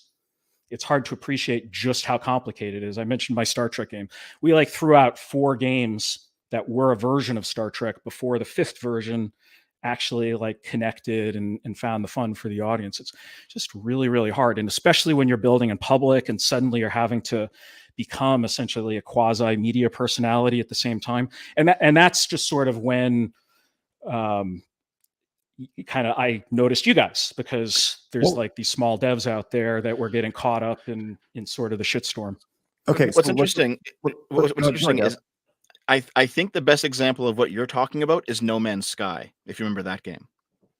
it's hard to appreciate just how complicated it is. I mentioned my Star Trek game. We like threw out 4 games that were a version of Star Trek before the 5th version actually like connected and found the fun for the audience. It's just really, really hard. And especially when you're building in public and suddenly you're having to become essentially a quasi media personality at the same time. And that's just sort of when I noticed you guys, because there's like these small devs out there that were getting caught up in sort of the shitstorm. Okay. What's interesting is I think the best example of what you're talking about is No Man's Sky, if you remember that game,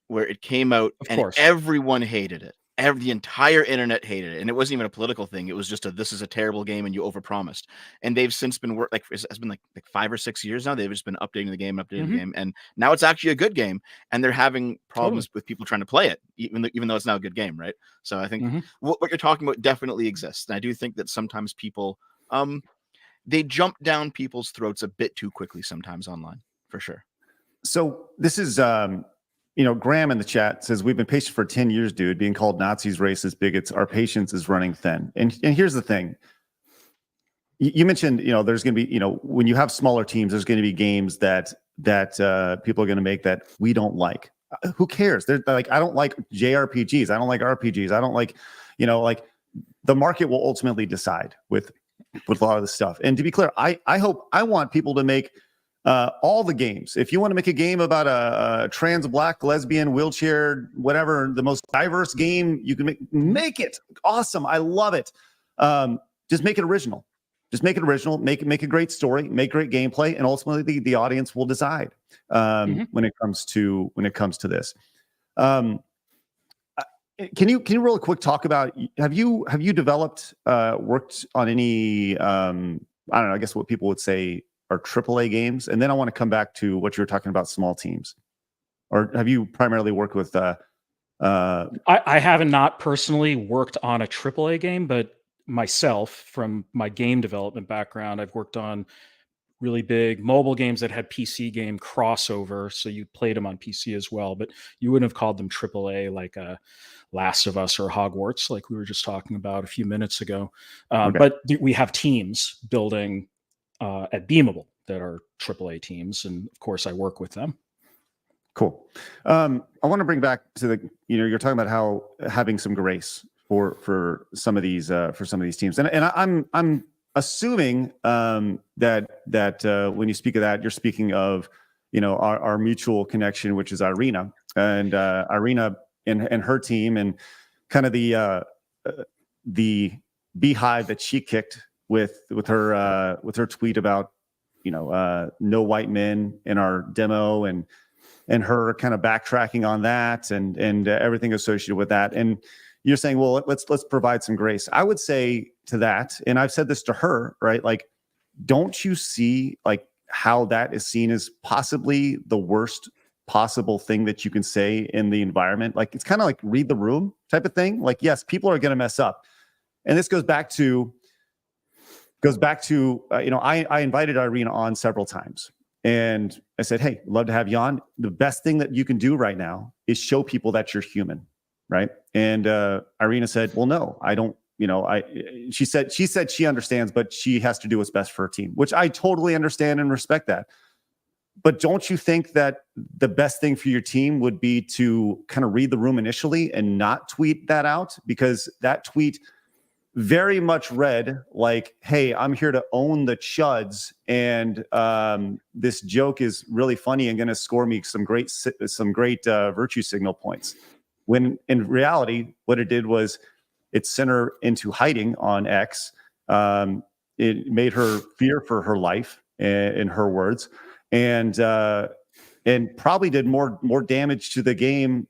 where it came out and everyone hated it. The entire internet hated it, and it wasn't even a political thing. It was just this is a terrible game, and you overpromised. And they've since been it's been like 5 or 6 years now. They've just been updating the game, and now it's actually a good game. And they're having problems with people trying to play it, even though it's now a good game, right? So I think what you're talking about definitely exists, and I do think that sometimes people they jump down people's throats a bit too quickly sometimes online, for sure. So this is, Graham in the chat says, we've been patient for 10 years, dude, being called Nazis, racists, bigots. Our patience is running thin. And here's the thing. You mentioned, there's going to be, when you have smaller teams, there's going to be games that people are going to make that we don't like. Who cares? They're like, I don't like JRPGs. I don't like RPGs. I don't like, the market will ultimately decide with a lot of this stuff. And to be clear, I want people to make all the games. If you want to make a game about a trans, black, lesbian, wheelchair, whatever, the most diverse game you can make it awesome. I love it. Just make it original. Make a great story, make great gameplay, and ultimately the audience will decide when it comes to this. Can you real quick talk about, have you developed, worked on any, I don't know, I guess what people would say are AAA games? And then I want to come back to what you were talking about, small teams. Or have you primarily worked with, I have not personally worked on a AAA game, but myself, from my game development background, I've worked on really big mobile games that had PC game crossover. So you played them on PC as well, but you wouldn't have called them AAA like Last of Us or Hogwarts, like we were just talking about a few minutes ago. But we have teams building at Beamable that are AAA teams. And of course I work with them. Cool. I want to bring back to you're talking about how having some grace for some of these teams. And I'm assuming that when you speak of that, you're speaking of, our mutual connection, which is Irena, and Irena and her team, and kind of the beehive that she kicked with her tweet about, no white men in our demo, and her kind of backtracking on that and everything associated with that. And you're saying, well, let's provide some grace. I would say to that, and I've said this to her, right? Like, don't you see like how that is seen as possibly the worst possible thing that you can say in the environment? Like, it's kind of like read the room type of thing. Like, yes, people are going to mess up. And this goes back to, I invited Irena on several times. And I said, hey, love to have you on. The best thing that you can do right now is show people that you're human, right? And Irena said, well, no, I don't, she said she understands, but she has to do what's best for her team, which I totally understand and respect that. But don't you think that the best thing for your team would be to kind of read the room initially and not tweet that out? Because that tweet very much read like, hey, I'm here to own the chuds, and this joke is really funny and going to score me some great virtue signal points. When in reality, what it did was it sent her into hiding on X. It made her fear for her life, in her words, and probably did more damage to the game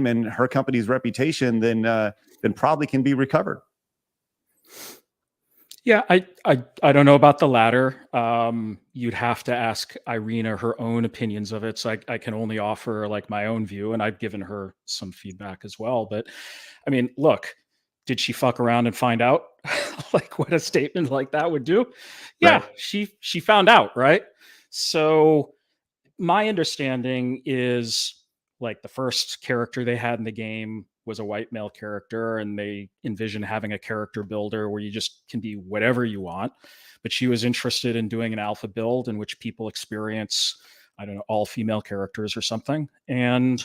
and her company's reputation than probably can be recovered. Yeah, I don't know about the latter. You'd have to ask Irena her own opinions of it. So I can only offer like my own view, and I've given her some feedback as well. But I mean, look, did she fuck around and find out like what a statement like that would do? Yeah, Right. she found out, right? So my understanding is like the first character they had in the game was a white male character, and they envision having a character builder where you just can be whatever you want. But she was interested in doing an alpha build in which people experience, I don't know, all female characters or something. And,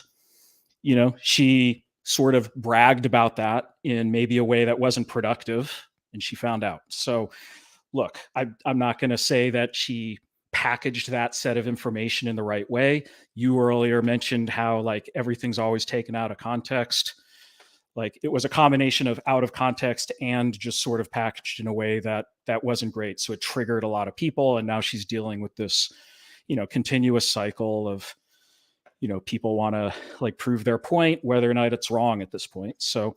you know, she sort of bragged about that in maybe a way that wasn't productive, and she found out. So look, I'm not going to say that she packaged that set of information in the right way. You earlier mentioned how like everything's always taken out of context. Like it was a combination of out of context and just sort of packaged in a way that wasn't great. So it triggered a lot of people. And now she's dealing with this, you know, continuous cycle of, you know, people want to like prove their point, whether or not it's wrong at this point. So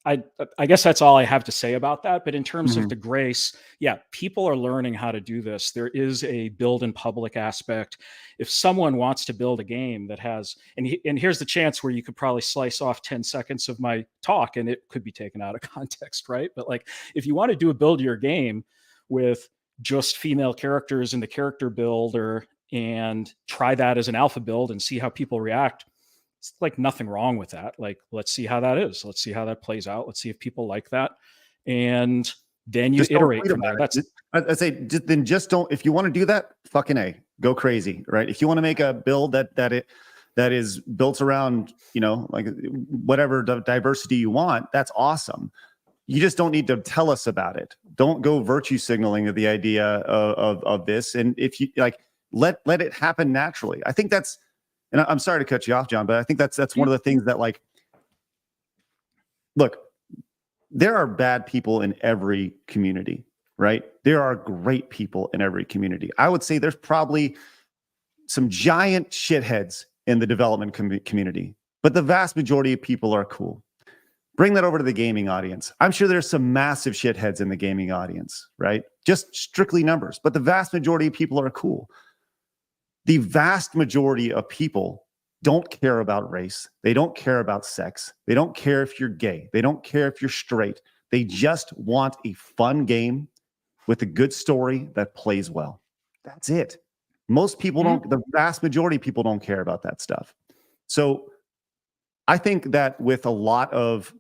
I guess that's all I have to say about that. But in terms of the grace, yeah, people are learning how to do this. There is a build in public aspect. If someone wants to build a game that has, and here's the chance where you could probably slice off 10 seconds of my talk and it could be taken out of context, right? But like, if you want to do a build your game with just female characters in the character builder and try that as an alpha build and see how people react, it's like nothing wrong with that. Like, let's see how that is. Let's see how that plays out. Let's see if people like that. And then you Just iterate from there. That's I say, then just don't, if you want to do that, fucking A, go crazy, right? If you want to make a build that is built around, you know, like whatever diversity you want, that's awesome. You just don't need to tell us about it. Don't go virtue signaling of the idea of this. And if you like, let it happen naturally. I think that's, and I'm sorry to cut you off, John, but I think that's one of the things that, like, look, there are bad people in every community, right? There are great people in every community. I would say there's probably some giant shitheads in the development community, but the vast majority of people are cool. Bring that over to the gaming audience. I'm sure there's some massive shitheads in the gaming audience, right? Just strictly numbers, but the vast majority of people are cool. The vast majority of people don't care about race. They don't care about sex. They don't care if you're gay. They don't care if you're straight. They just want a fun game with a good story that plays well. That's it. Most people don't, the vast majority of people don't care about that stuff. So I think that with a lot of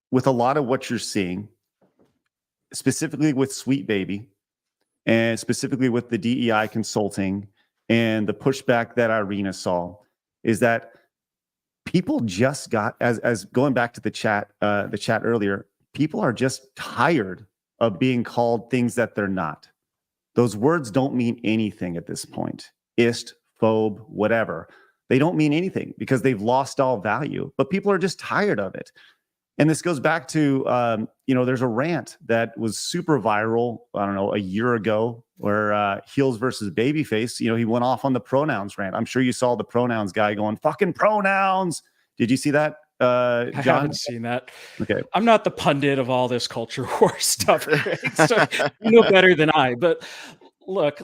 what you're seeing, specifically with Sweet Baby, and specifically with the DEI consulting and the pushback that Irena saw, is that people just got, as going back to the chat earlier, people are just tired of being called things that they're not. Those words don't mean anything at this point. Ist, phobe, whatever. They don't mean anything because they've lost all value, but people are just tired of it. And this goes back to, there's a rant that was super viral, I don't know, a year ago, where heels versus babyface, he went off on the pronouns rant. I'm sure you saw the pronouns guy going, fucking pronouns. Did you see that, John? I haven't seen that. Okay. I'm not the pundit of all this culture war stuff, right? So you know better than I. But look,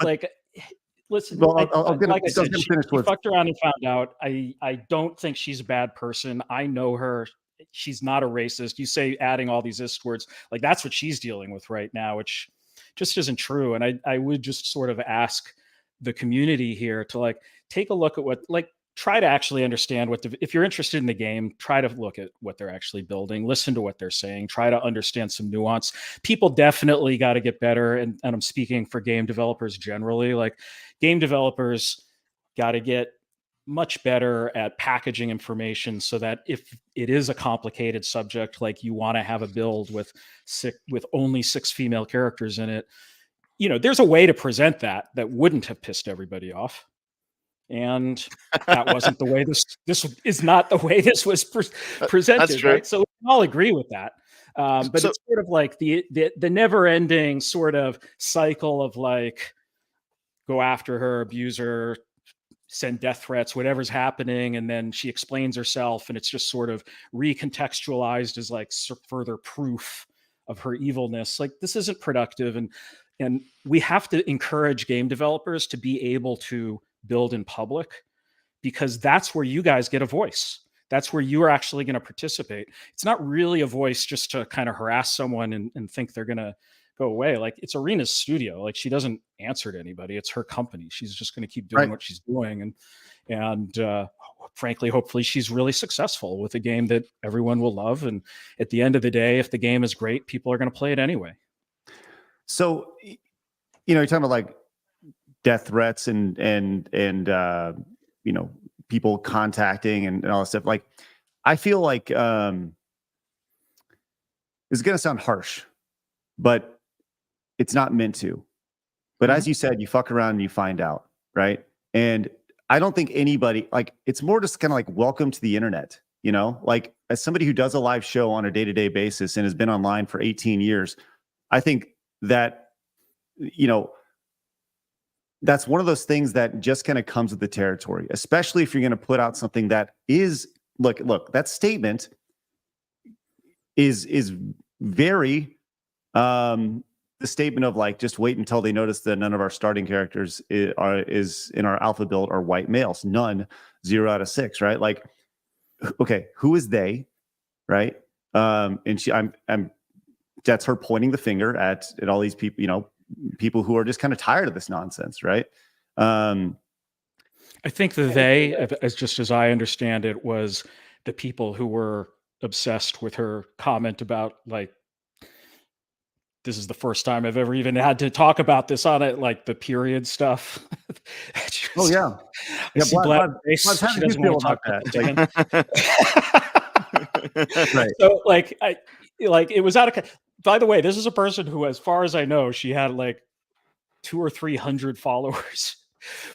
listen, well, like I said, she fucked around and found out. I don't think she's a bad person. I know her. She's not a racist. You say adding all these ist words, like that's what she's dealing with right now, which just isn't true. And I would just sort of ask the community here to take a look at try to actually understand if you're interested in the game, try to look at what they're actually building, listen to what they're saying, try to understand some nuance. People definitely got to get better. And I'm speaking for game developers generally, game developers got to get much better at packaging information so that if it is a complicated subject, like you want to have a build with only 6 female characters in it, there's a way to present that wouldn't have pissed everybody off. And that wasn't the way this is not the way this was presented. That's true. Right? So we can all agree with that. But it's sort of like the never ending sort of cycle of go after her, abuse her, send death threats, whatever's happening. And then she explains herself and it's just sort of recontextualized as further proof of her evilness. This isn't productive. And we have to encourage game developers to be able to build in public, because that's where you guys get a voice. That's where you are actually going to participate. It's not really a voice just to kind of harass someone and think they're going to go away. Like, it's Irena's studio. Like, she doesn't answer to anybody. It's her company. She's just going to keep doing what she's doing. And frankly, hopefully she's really successful with a game that everyone will love. And at the end of the day, if the game is great, people are going to play it anyway. So, you're talking about like death threats and people contacting and all that stuff. Like, I feel like it's going to sound harsh, but it's not meant to. But as you said, you fuck around and you find out, right? And I don't think anybody, like, it's more just kind of like, welcome to the internet, like, as somebody who does a live show on a day-to-day basis and has been online for 18 years, I think that, that's one of those things that just kind of comes with the territory, especially if you're going to put out something that is, look, that statement is very, the statement of like, just wait until they notice that none of our starting characters is in our alpha build are white males. None, 0 out of 6, right? Like, okay, who is they, right? And I'm that's her pointing the finger at all these people, people who are just kind of tired of this nonsense, right? I think they, as I understand it, was the people who were obsessed with her comment about, like, this is the first time I've ever even had to talk about this on it, like the period stuff. Oh yeah, She doesn't want to talk about that. Right. So like it was out of. By the way, this is a person who, as far as I know, she had like 200 or 300 followers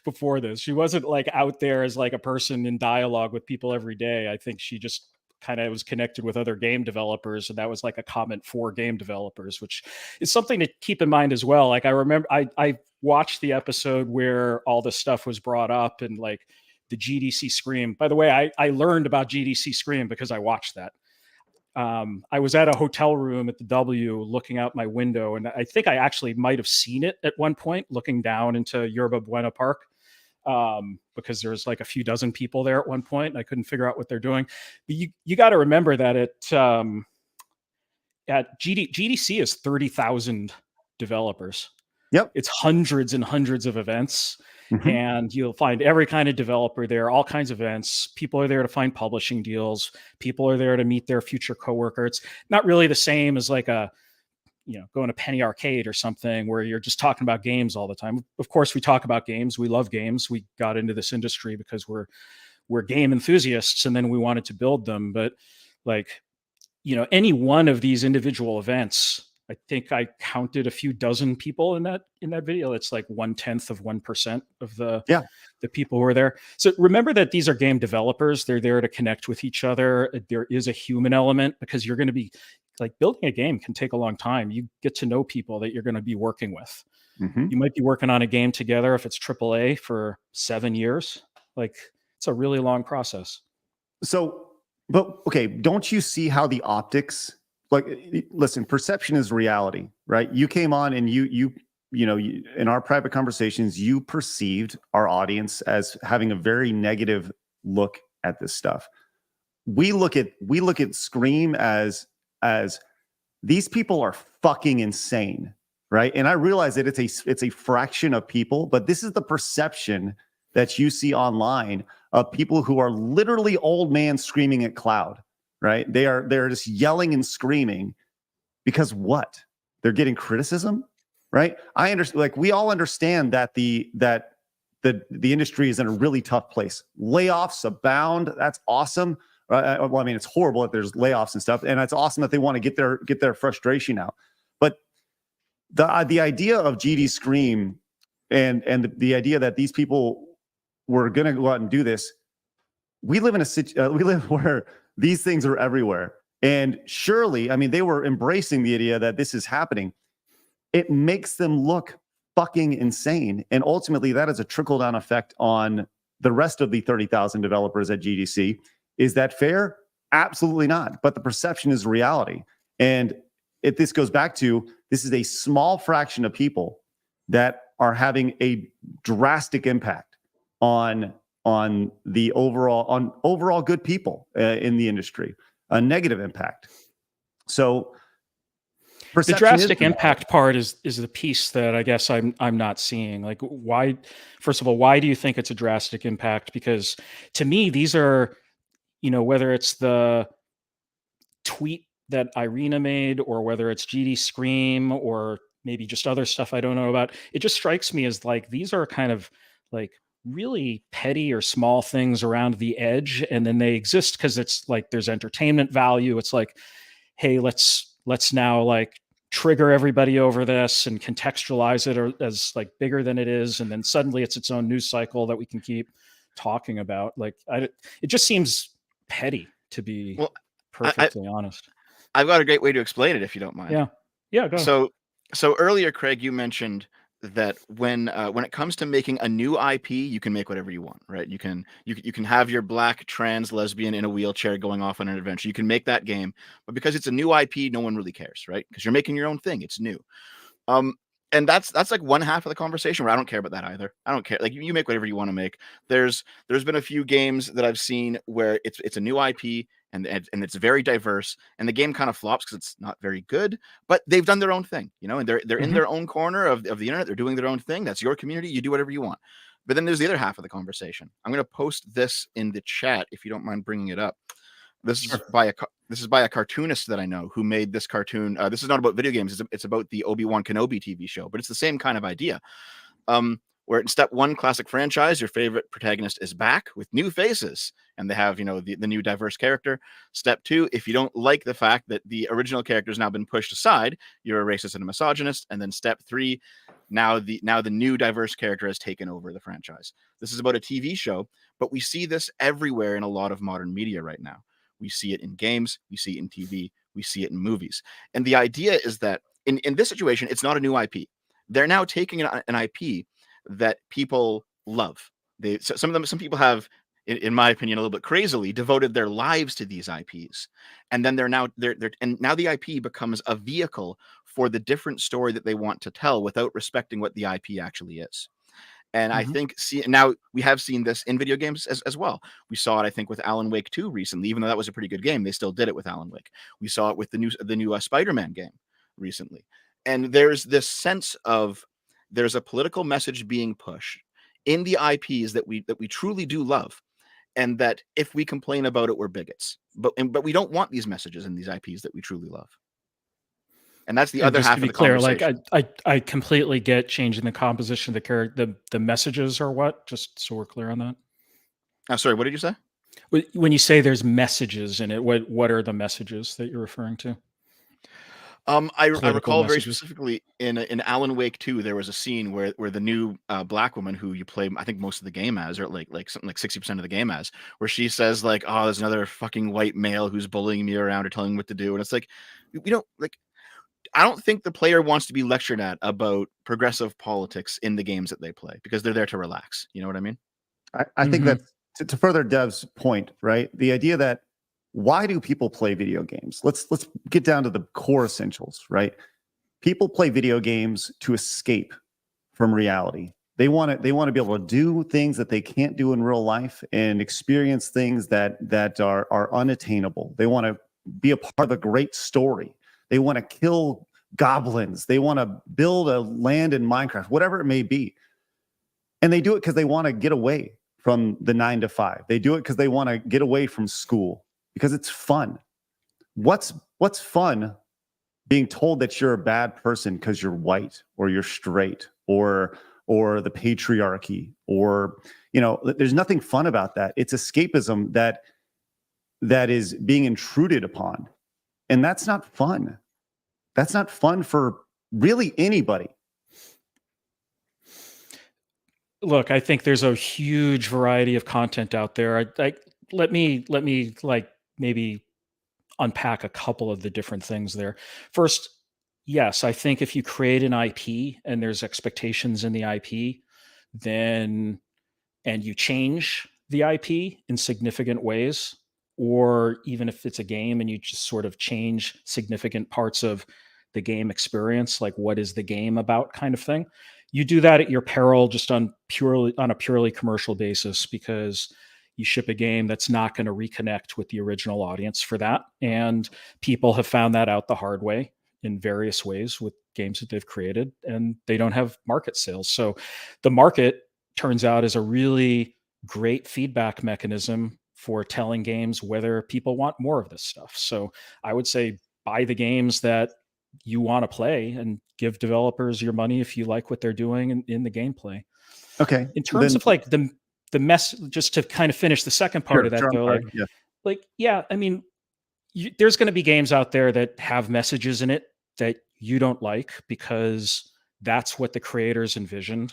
before this. She wasn't like out there as like a person in dialogue with people every day. I think she just kind of was connected with other game developers, and that was like a comment for game developers, which is something to keep in mind as well. Like, I remember I watched the episode where all this stuff was brought up, and like the GDC Scream. By the way, I learned about GDC Scream because I watched that. I was at a hotel room at the W looking out my window, and I think I actually might have seen it at one point looking down into Yerba Buena Park, because there's like a few dozen people there at one point, and I couldn't figure out what they're doing. But you got to remember that at GDC is 30,000 developers. Yep. It's hundreds and hundreds of events. And you'll find every kind of developer there, all kinds of events. People are there to find publishing deals. People are there to meet their future coworker. It's not really the same as like going to Penny Arcade or something where you're just talking about games all the time. Of course, we talk about games. We love games. We got into this industry because we're game enthusiasts, and then we wanted to build them. But like, any one of these individual events, I think I counted a few dozen people in that video. It's like 0.1% of the people who are there. So remember that these are game developers. They're there to connect with each other. There is a human element, because you're going to be like, building a game can take a long time. You get to know people that you're going to be working with. You might be working on a game together if it's AAA for 7 years. Like, it's a really long process. So, but okay, don't you see how the optics? Like, listen, perception is reality, right? You came on and you in our private conversations, you perceived our audience as having a very negative look at this stuff. We look at Scream as these people are fucking insane, right? And I realize that it's a fraction of people, but this is the perception that you see online of people who are literally old man screaming at cloud. Right? They're just yelling and screaming because what? They're getting criticism, right? I understand. Like, we all understand that the industry is in a really tough place. Layoffs abound. That's awesome. Well, I mean, it's horrible that there's layoffs and stuff, and it's awesome that they want to get their frustration out. But the idea of GD Scream and the idea that these people were going to go out and do this, we live where these things are everywhere. And surely, I mean, they were embracing the idea that this is happening. It makes them look fucking insane. And ultimately, that has a trickle-down effect on the rest of the 30,000 developers at GDC. Is that fair? Absolutely not. But the perception is reality. And this goes back to, this is a small fraction of people that are having a drastic impact on on the overall good people in the industry, a negative impact. So the drastic impact part is the piece that I guess I'm not seeing. Like, why? First of all, why do you think it's a drastic impact? Because to me, these are, whether it's the tweet that Irena made, or whether it's GD Scream, or maybe just other stuff I don't know about, it just strikes me as like these are kind of like really petty or small things around the edge, and then they exist because it's like there's entertainment value. It's like, hey, let's now like trigger everybody over this and contextualize it as like bigger than it is, and then suddenly it's its own news cycle that we can keep talking about. Like, it just seems petty, to be perfectly honest. I've got a great way to explain it, if you don't mind. Yeah, go. So earlier, Craig, you mentioned that when it comes to making a new IP, you can make whatever you want, right? You can have your black trans lesbian in a wheelchair going off on an adventure. You can make that game, but because it's a new IP, no one really cares, right? Because you're making your own thing. It's new. And that's like one half of the conversation where I don't care about that either. I don't care. Like, you make whatever you want to make. There's been a few games that I've seen where it's a new IP and it's very diverse, and the game kind of flops because it's not very good, but they've done their own thing, and they're in their own corner of the internet. They're doing their own thing. That's your community. You do whatever you want. But then there's the other half of the conversation. I'm going to post this in the chat if you don't mind bringing it up. This is by a cartoonist that I know who made this cartoon. This is not about video games. It's about the Obi-Wan Kenobi TV show, but it's the same kind of idea. Where in step one, classic franchise, your favorite protagonist is back with new faces, and they have, the new diverse character. Step two, if you don't like the fact that the original character has now been pushed aside, you're a racist and a misogynist. And then step three, now the new diverse character has taken over the franchise. This is about a TV show, but we see this everywhere in a lot of modern media right now. We see it in games, we see it in TV, we see it in movies. And the idea is that in this situation, it's not a new IP. They're now taking an IP that people love. Some people have, in my opinion, a little bit crazily devoted their lives to these IPs, and then now the IP becomes a vehicle for the different story that they want to tell without respecting what the IP actually is. And I think now we have seen this in video games as well. We saw it, I think, with Alan Wake 2 recently. Even though that was a pretty good game, they still did it with Alan Wake. We saw it with the new Spider-Man game recently. And there's this sense of there's a political message being pushed in the IPs that we truly do love, and that if we complain about it, we're bigots. But we don't want these messages in these IPs that we truly love. And that's the other half of the conversation. Like, I completely get changing the composition of the character. The messages are what? Just so we're clear on that. Sorry, what did you say? When you say there's messages in it, what are the messages that you're referring to? I recall very specifically in Alan Wake 2, there was a scene where the new black woman who you play, I think most of the game as, or like something like 60% of the game as, where she says like, "Oh, there's another fucking white male who's bullying me around or telling me what to do," and it's like, we don't like. I don't think the player wants to be lectured at about progressive politics in the games that they play, because they're there to relax. You know what I mean? I think that to further Dev's point, right? The idea that why do people play video games? Let's get down to the core essentials, right? People play video games to escape from reality. They want to be able to do things that they can't do in real life and experience things that are unattainable. They want to be a part of a great story. They want to kill goblins. They want to build a land in Minecraft, whatever it may be. And they do it because they want to get away from the 9 to 5. They do it because they want to get away from school, because it's fun. What's fun being told that you're a bad person because you're white or you're straight or the patriarchy, or, there's nothing fun about that. It's escapism that is being intruded upon. And that's not fun. That's not fun for really anybody. Look, I think there's a huge variety of content out there. Let me like maybe unpack a couple of the different things there. First, yes, I think if you create an IP and there's expectations in the IP, and you change the IP in significant ways, or even if it's a game and you just sort of change significant parts of the game experience, like what is the game about kind of thing, you do that at your peril, just on a purely commercial basis, because you ship a game that's not going to reconnect with the original audience for that. And people have found that out the hard way in various ways with games that they've created, and they don't have market sales. So the market turns out is a really great feedback mechanism for telling games whether people want more of this stuff. So I would say buy the games that you want to play and give developers your money if you like what they're doing in the gameplay. Okay. In terms of like the mess, just to kind of finish the second part of that, though, I mean, there's going to be games out there that have messages in it that you don't like because that's what the creators envisioned.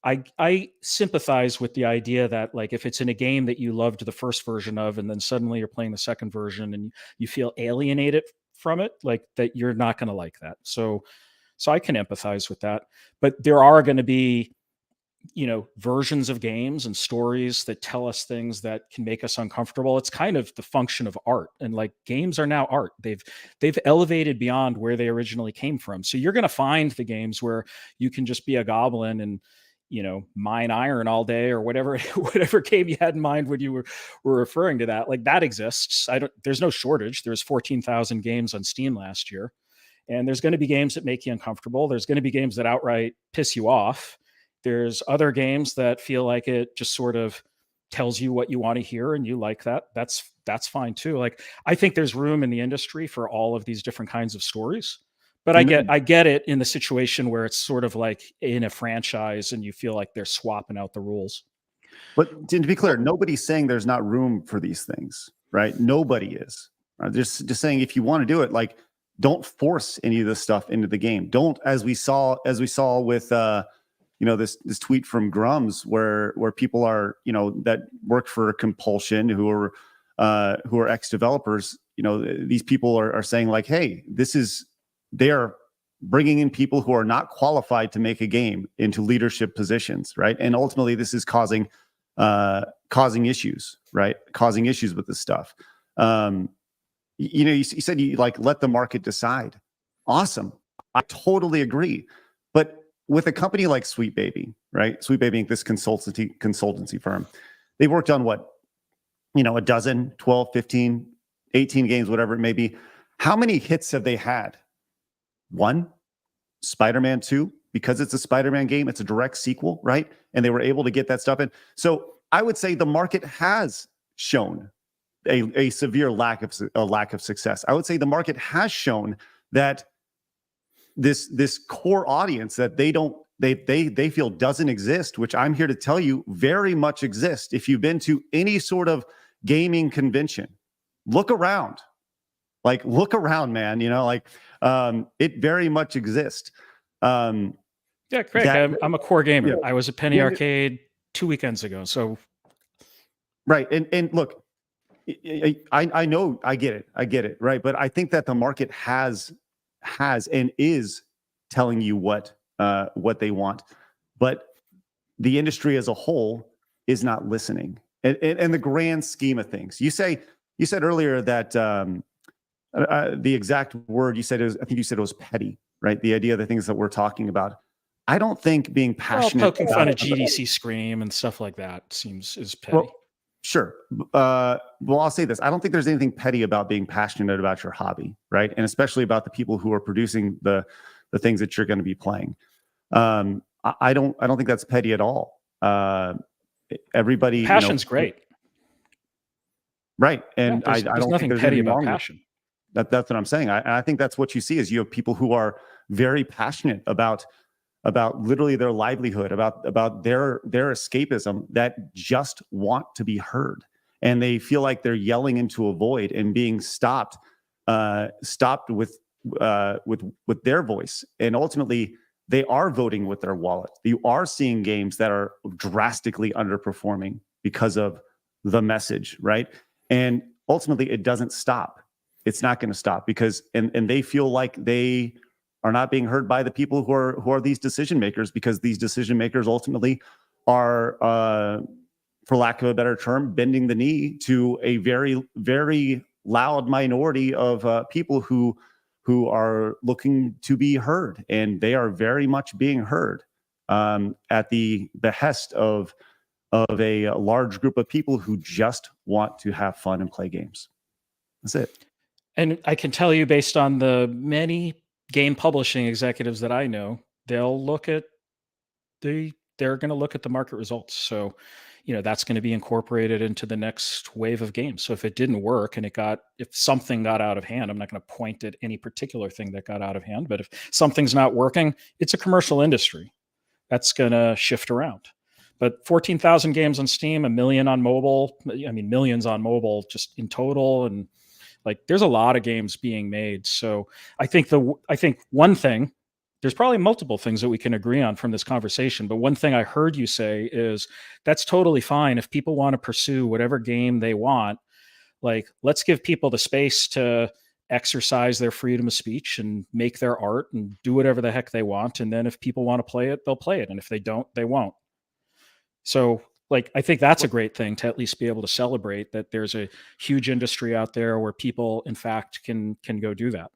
I sympathize with the idea that, like, if it's in a game that you loved the first version of, and then suddenly you're playing the second version and you feel alienated from it, like that, you're not going to like that. So I can empathize with that. But there are going to be, versions of games and stories that tell us things that can make us uncomfortable. It's kind of the function of art, and like games are now art. They've elevated beyond where they originally came from. So you're going to find the games where you can just be a goblin and mine iron all day, or whatever game you had in mind when you were referring to that. Like, that exists. There's no shortage. There's 14,000 games on Steam last year, and there's going to be games that make you uncomfortable. There's going to be games that outright piss you off. There's other games that feel like it just sort of tells you what you want to hear, and you like that. That's fine too. Like, I think there's room in the industry for all of these different kinds of stories. But I get it in the situation where it's sort of like in a franchise and you feel like they're swapping out the rules. But to be clear, nobody's saying there's not room for these things, right? Nobody is. Just saying, if you want to do it, like, don't force any of this stuff into the game. Don't, as we saw with this tweet from Grummz, where people are, that work for Compulsion, who are ex-developers, these people are saying, like, hey, they are bringing in people who are not qualified to make a game into leadership positions, right? And ultimately, this is causing issues, right? Causing issues with this stuff. You said you like let the market decide. Awesome, I totally agree. But with a company like Sweet Baby, right? Sweet Baby Inc., this consultancy firm, they've worked on what, a dozen, 12, 15, 18 games, whatever it may be. How many hits have they had? One, Spider-Man 2, because it's a Spider-Man game, it's a direct sequel, right? And they were able to get that stuff in. So I would say the market has shown a severe lack of success. I would say the market has shown that this core audience that they feel doesn't exist, which I'm here to tell you very much exists. If you've been to any sort of gaming convention, look around. Like, look around, man. It very much exists. Yeah, Craig, I'm a core gamer. Yeah. I was at Penny Arcade 2 weekends ago. So, right, and look, I know, I get it, right? But I think that the market has and is telling you what they want, but the industry as a whole is not listening. And the grand scheme of things, you said earlier that the exact word you said is, I think you said it was petty, right? The idea of the things that we're talking about. I don't think being passionate, poking fun at GDC Scream and stuff like that is petty. Well, sure. Well, I'll say this. I don't think there's anything petty about being passionate about your hobby, right? And especially about the people who are producing the things that you're going to be playing. I don't think that's petty at all. Everybody, passion's great, right? And yeah, I don't nothing think there's petty anything about wrong passion. That's what I'm saying. I think that's what you see is you have people who are very passionate about literally their livelihood, about their escapism, that just want to be heard, and they feel like they're yelling into a void and being stopped with their voice, and ultimately they are voting with their wallet. You are seeing games that are drastically underperforming because of the message, right? And ultimately, it doesn't stop. It's not going to stop because and they feel like they are not being heard by the people who are these decision makers, because these decision makers ultimately are, for lack of a better term, bending the knee to a very, very loud minority of people who are looking to be heard, and they are very much being heard. at the behest of a large group of people who just want to have fun and play games. That's it. And I can tell you, based on the many game publishing executives that I know, they'll look at they're going to look at the market results. So, that's going to be incorporated into the next wave of games. So if it didn't work and if something got out of hand, I'm not going to point at any particular thing that got out of hand, but if something's not working, it's a commercial industry. That's going to shift around. But 14,000 games on Steam, 1 million on mobile, millions on mobile just in total. And there's a lot of games being made. So I think one thing, there's probably multiple things that we can agree on from this conversation, but one thing I heard you say is that's totally fine if people want to pursue whatever game they want. Let's give people the space to exercise their freedom of speech and make their art and do whatever the heck they want. And then if people want to play it, they'll play it. And if they don't, they won't. So I think that's a great thing to at least be able to celebrate that there's a huge industry out there where people in fact can go do that.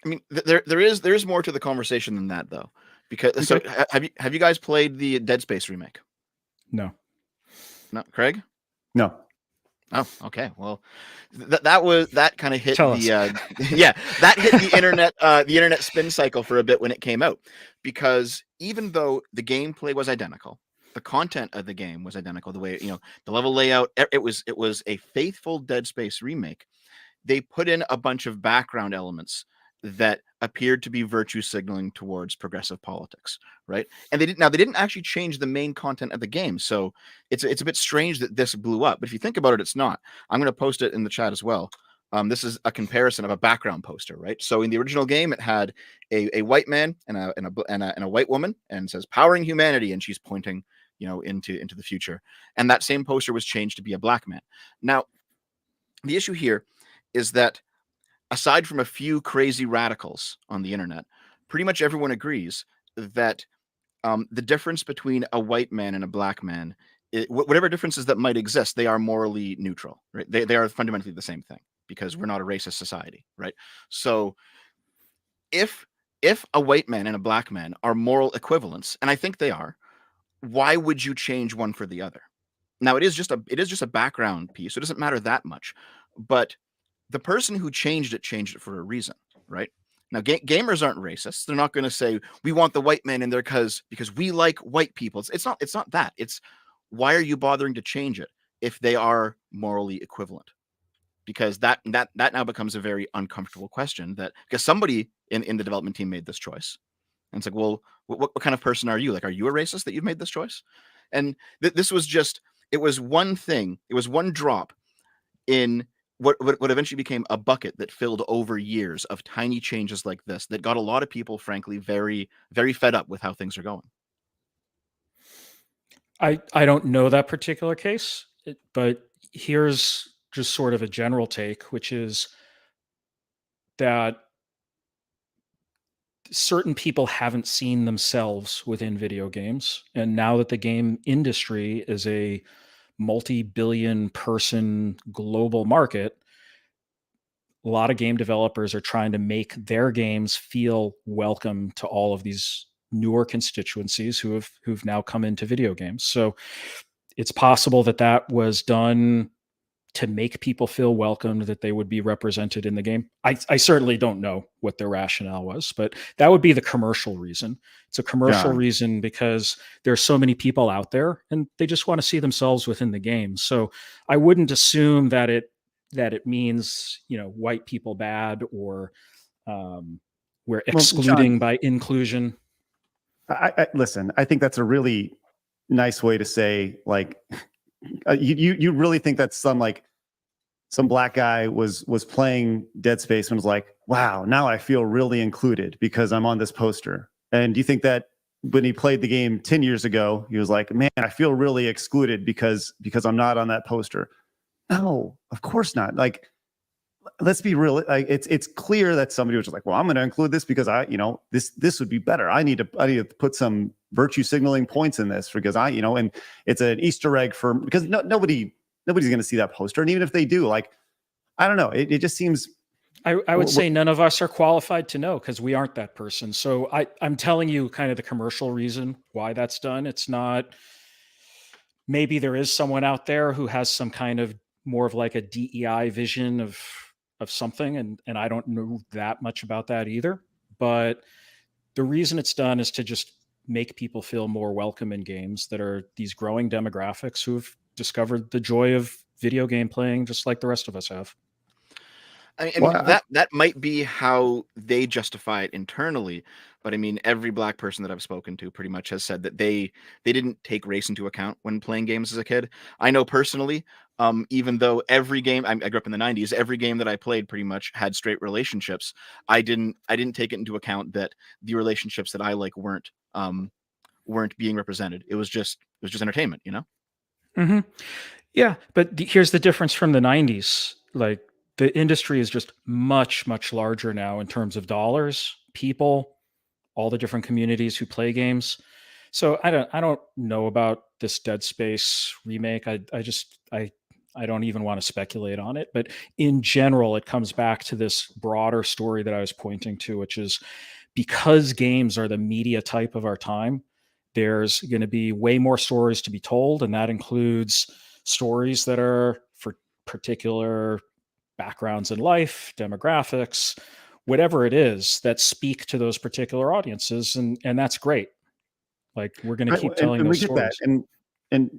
I mean, there is more to the conversation than that, though, because have you guys played the Dead Space remake? No, Craig? No. Oh, okay. Well, that kind of hit Tell that hit the internet spin cycle for a bit when it came out, because even though the gameplay was identical, the content of the game was identical, the way the level layout, it was a faithful Dead Space remake. They put in a bunch of background elements that appeared to be virtue signaling towards progressive politics, right? And they didn't actually change the main content of the game, so it's a bit strange that this blew up. But if you think about it, it's not. I'm going to post it in the chat as well. This is a comparison of a background poster, right? So in the original game, it had a white man and a white woman, and it says "Powering Humanity," and she's pointing, into the future. And that same poster was changed to be a black man. Now, the issue here is that, aside from a few crazy radicals on the internet, pretty much everyone agrees that the difference between a white man and a black man, whatever differences that might exist, they are morally neutral, right? They are fundamentally the same thing, because we're not a racist society, right? So if a white man and a black man are moral equivalents, and I think they are, why would you change one for the other? Now, it is just a background piece, so it doesn't matter that much, but the person who changed it for a reason, right? Now, gamers aren't racists. They're not going to say, we want the white man in there because we like white people. It's not that. It's, why are you bothering to change it if they are morally equivalent? Because that now becomes a very uncomfortable question, because somebody in the development team made this choice. And it's like, well, what kind of person are you? Are you a racist that you've made this choice? And this was just, it was one thing. It was one drop in what eventually became a bucket that filled over years of tiny changes like this that got a lot of people, frankly, very, very fed up with how things are going. I don't know that particular case, but here's just sort of a general take, which is that certain people haven't seen themselves within video games. And now that the game industry is a multi-billion person global market, a lot of game developers are trying to make their games feel welcome to all of these newer constituencies who've now come into video games. So it's possible that was done to make people feel welcomed, that they would be represented in the game. I certainly don't know what their rationale was, but that would be the commercial reason. It's a commercial reason because there's so many people out there and they just want to see themselves within the game. So I wouldn't assume that it means, white people bad, or we're excluding by inclusion. I listen, I think that's a really nice way to say, you really think that some black guy was playing Dead Space and was like, wow, now I feel really included because I'm on this poster. And do you think that when he played the game 10 years ago, he was like, man, I feel really excluded because I'm not on that poster? No, of course not. Let's be real. It's clear that somebody was just like, well, I'm going to include this because this would be better. I need to put some virtue signaling points in this because and it's an Easter egg because nobody's going to see that poster. And even if they do, I don't know, it just seems I would say none of us are qualified to know because we aren't that person. So I'm telling you kind of the commercial reason why that's done. It's not, maybe there is someone out there who has some kind of more of like a DEI vision of something. And I don't know that much about that either. But the reason it's done is to just make people feel more welcome in games that are these growing demographics who've discovered the joy of video game playing just like the rest of us have. I mean, that might be how they justify it internally, but I mean, every black person that I've spoken to pretty much has said that they didn't take race into account when playing games as a kid. I know personally, even though every game I grew up in the 90s, every game that I played pretty much had straight relationships. I didn't take it into account that the relationships that I like weren't being represented. It was just entertainment, you know? Mm-hmm. Yeah, but here's the difference from the 90s. Like, the industry is just much, much larger now in terms of dollars, people, all the different communities who play games. So I don't know about this Dead Space remake. I don't even want to speculate on it. But in general, it comes back to this broader story that I was pointing to, which is because games are the media type of our time, there's going to be way more stories to be told. And that includes stories that are for particular backgrounds in life, demographics, whatever it is that speak to those particular audiences. And that's great. Like, we're going to keep telling those stories. And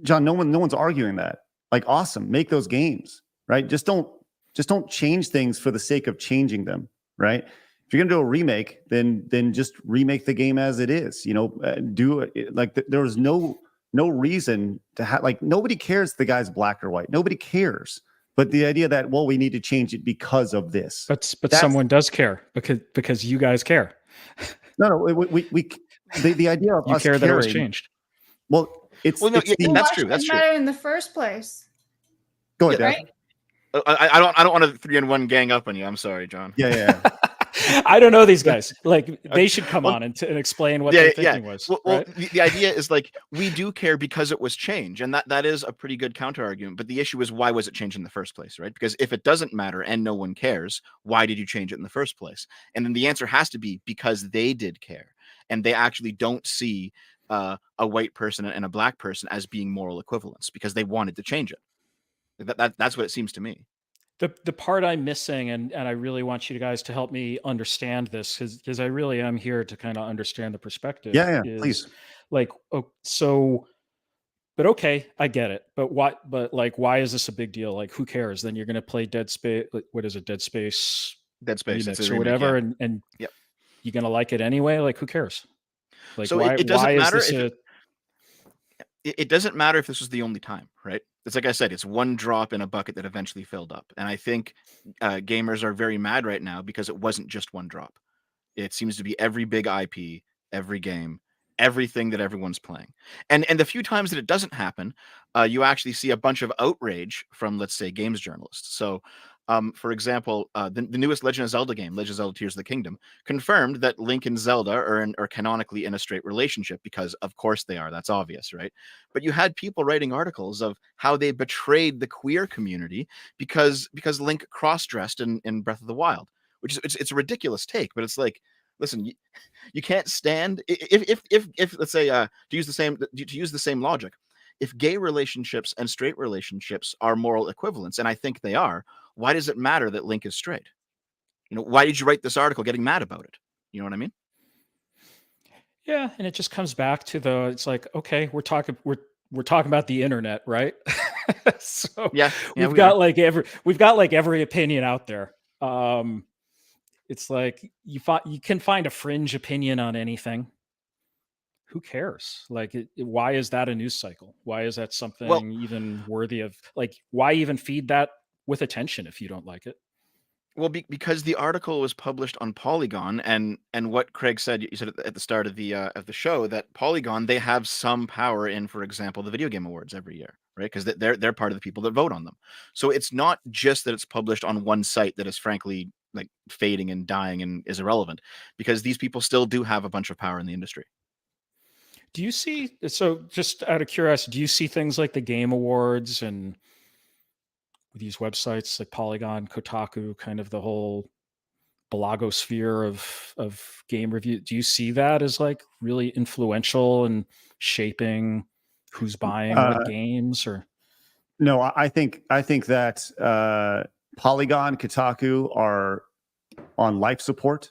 John, no one's arguing that. Like, awesome. Make those games, right? Just don't change things for the sake of changing them, right? If you're going to do a remake, then just remake the game as it is, you know, do it. Like, there was no reason to have, like, nobody cares if the guy's black or white. Nobody cares. But the idea that, well, we need to change it because of this. But someone does care because you guys care. No, the idea of you us care that it was caring, changed. well, that's true. That's true. In the first place. Go ahead, right? I don't want to 3-in-1 gang up on you. I'm sorry, John. Yeah. I don't know these guys. Like, they should come on and explain what their thinking was. Well, right? the idea is, like, we do care because it was change, and that is a pretty good counter argument. But the issue is, why was it changed in the first place, right? Because if it doesn't matter and no one cares, why did you change it in the first place? And then the answer has to be because they did care, and they actually don't see a white person and a black person as being moral equivalents because they wanted to change it. That's what it seems to me. The part I'm missing, and I really want you guys to help me understand this, because I really am here to kind of understand the perspective. Yeah, please. Like, but okay, I get it. But why is this a big deal? Like, who cares? Then you're going to play Dead Space. What is it? Dead Space remix or whatever, yeah. and yep. You're going to like it anyway. Like, who cares? Like, so why, it doesn't why matter. Is this it doesn't matter if this was the only time, right? It's like I said, it's one drop in a bucket that eventually filled up. And I think gamers are very mad right now because it wasn't just one drop. It seems to be every big IP, every game, everything that everyone's playing. And the few times that it doesn't happen, you actually see a bunch of outrage from, let's say, games journalists. So, for example, the newest Legend of Zelda game, Legend of Zelda Tears of the Kingdom, confirmed that Link and Zelda are canonically in a straight relationship because, of course, they are. That's obvious, right? But you had people writing articles of how they betrayed the queer community because Link cross-dressed in Breath of the Wild, which is it's a ridiculous take, but it's like, listen, you can't stand if let's say to use the same logic, if gay relationships and straight relationships are moral equivalents, and I think they are, why does it matter that Link is straight? You know, why did you write this article getting mad about it? You know what I mean? Yeah, and it just comes back to it's like, okay, we're talking about the internet, right? So we've got like every opinion out there. It's like you can find a fringe opinion on anything. Who cares? Like, why is that a news cycle? Why is that something even worthy of, like, why even feed that with attention if you don't like it? Well, because the article was published on Polygon, and what Craig said, you said at the start of the show that Polygon, they have some power in, for example, the Video Game Awards every year, right? Because they're part of the people that vote on them. So it's not just that it's published on one site that is frankly like fading and dying and is irrelevant, because these people still do have a bunch of power in the industry. Do you see, so just out of curiosity, do you see things like the Game Awards and these websites like Polygon, Kotaku, kind of the whole blogosphere of game review. Do you see that as like really influential and shaping who's buying what games? Or no, I think that Polygon, Kotaku are on life support,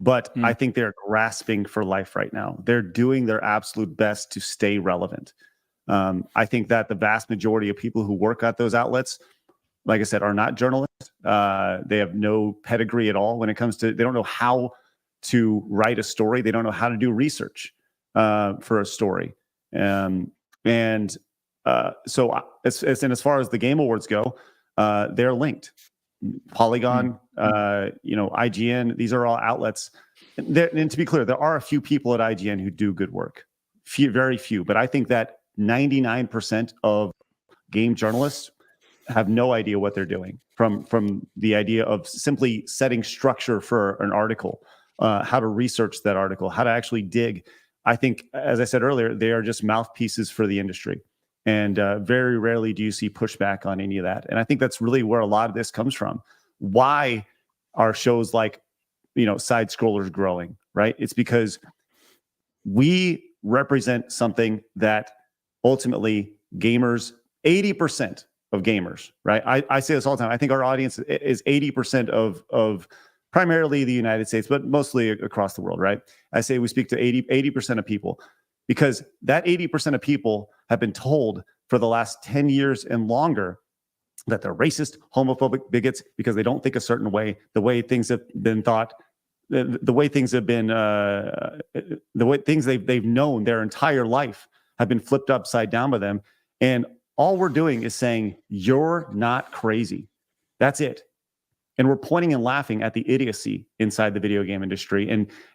but I think they're grasping for life right now. They're doing their absolute best to stay relevant. I think that the vast majority of people who work at those outlets, like I said, are not journalists. They have no pedigree at all when it comes to, they don't know how to write a story. They don't know how to do research for a story. So as far as the Game Awards go, they're linked. Polygon, IGN, these are all outlets. And to be clear, there are a few people at IGN who do good work. Very few. But I think that 99% of game journalists have no idea what they're doing, from the idea of simply setting structure for an article, how to research that article, how to actually dig. I think, as I said earlier, they are just mouthpieces for the industry. And very rarely do you see pushback on any of that. And I think that's really where a lot of this comes from. Why are shows like, SideScrollers growing, right? It's because we represent something that ultimately gamers, 80% of gamers, right? I say this all the time. I think our audience is 80% of primarily the United States, but mostly across the world, right? I say we speak to 80% of people, because that 80% of people have been told for the last 10 years and longer that they're racist, homophobic, bigots, because they don't think a certain way, the way things have been thought, the way things have been, the way things they've known their entire life have been flipped upside down by them. And all we're doing is saying, you're not crazy. That's it. And we're pointing and laughing at the idiocy inside the video game industry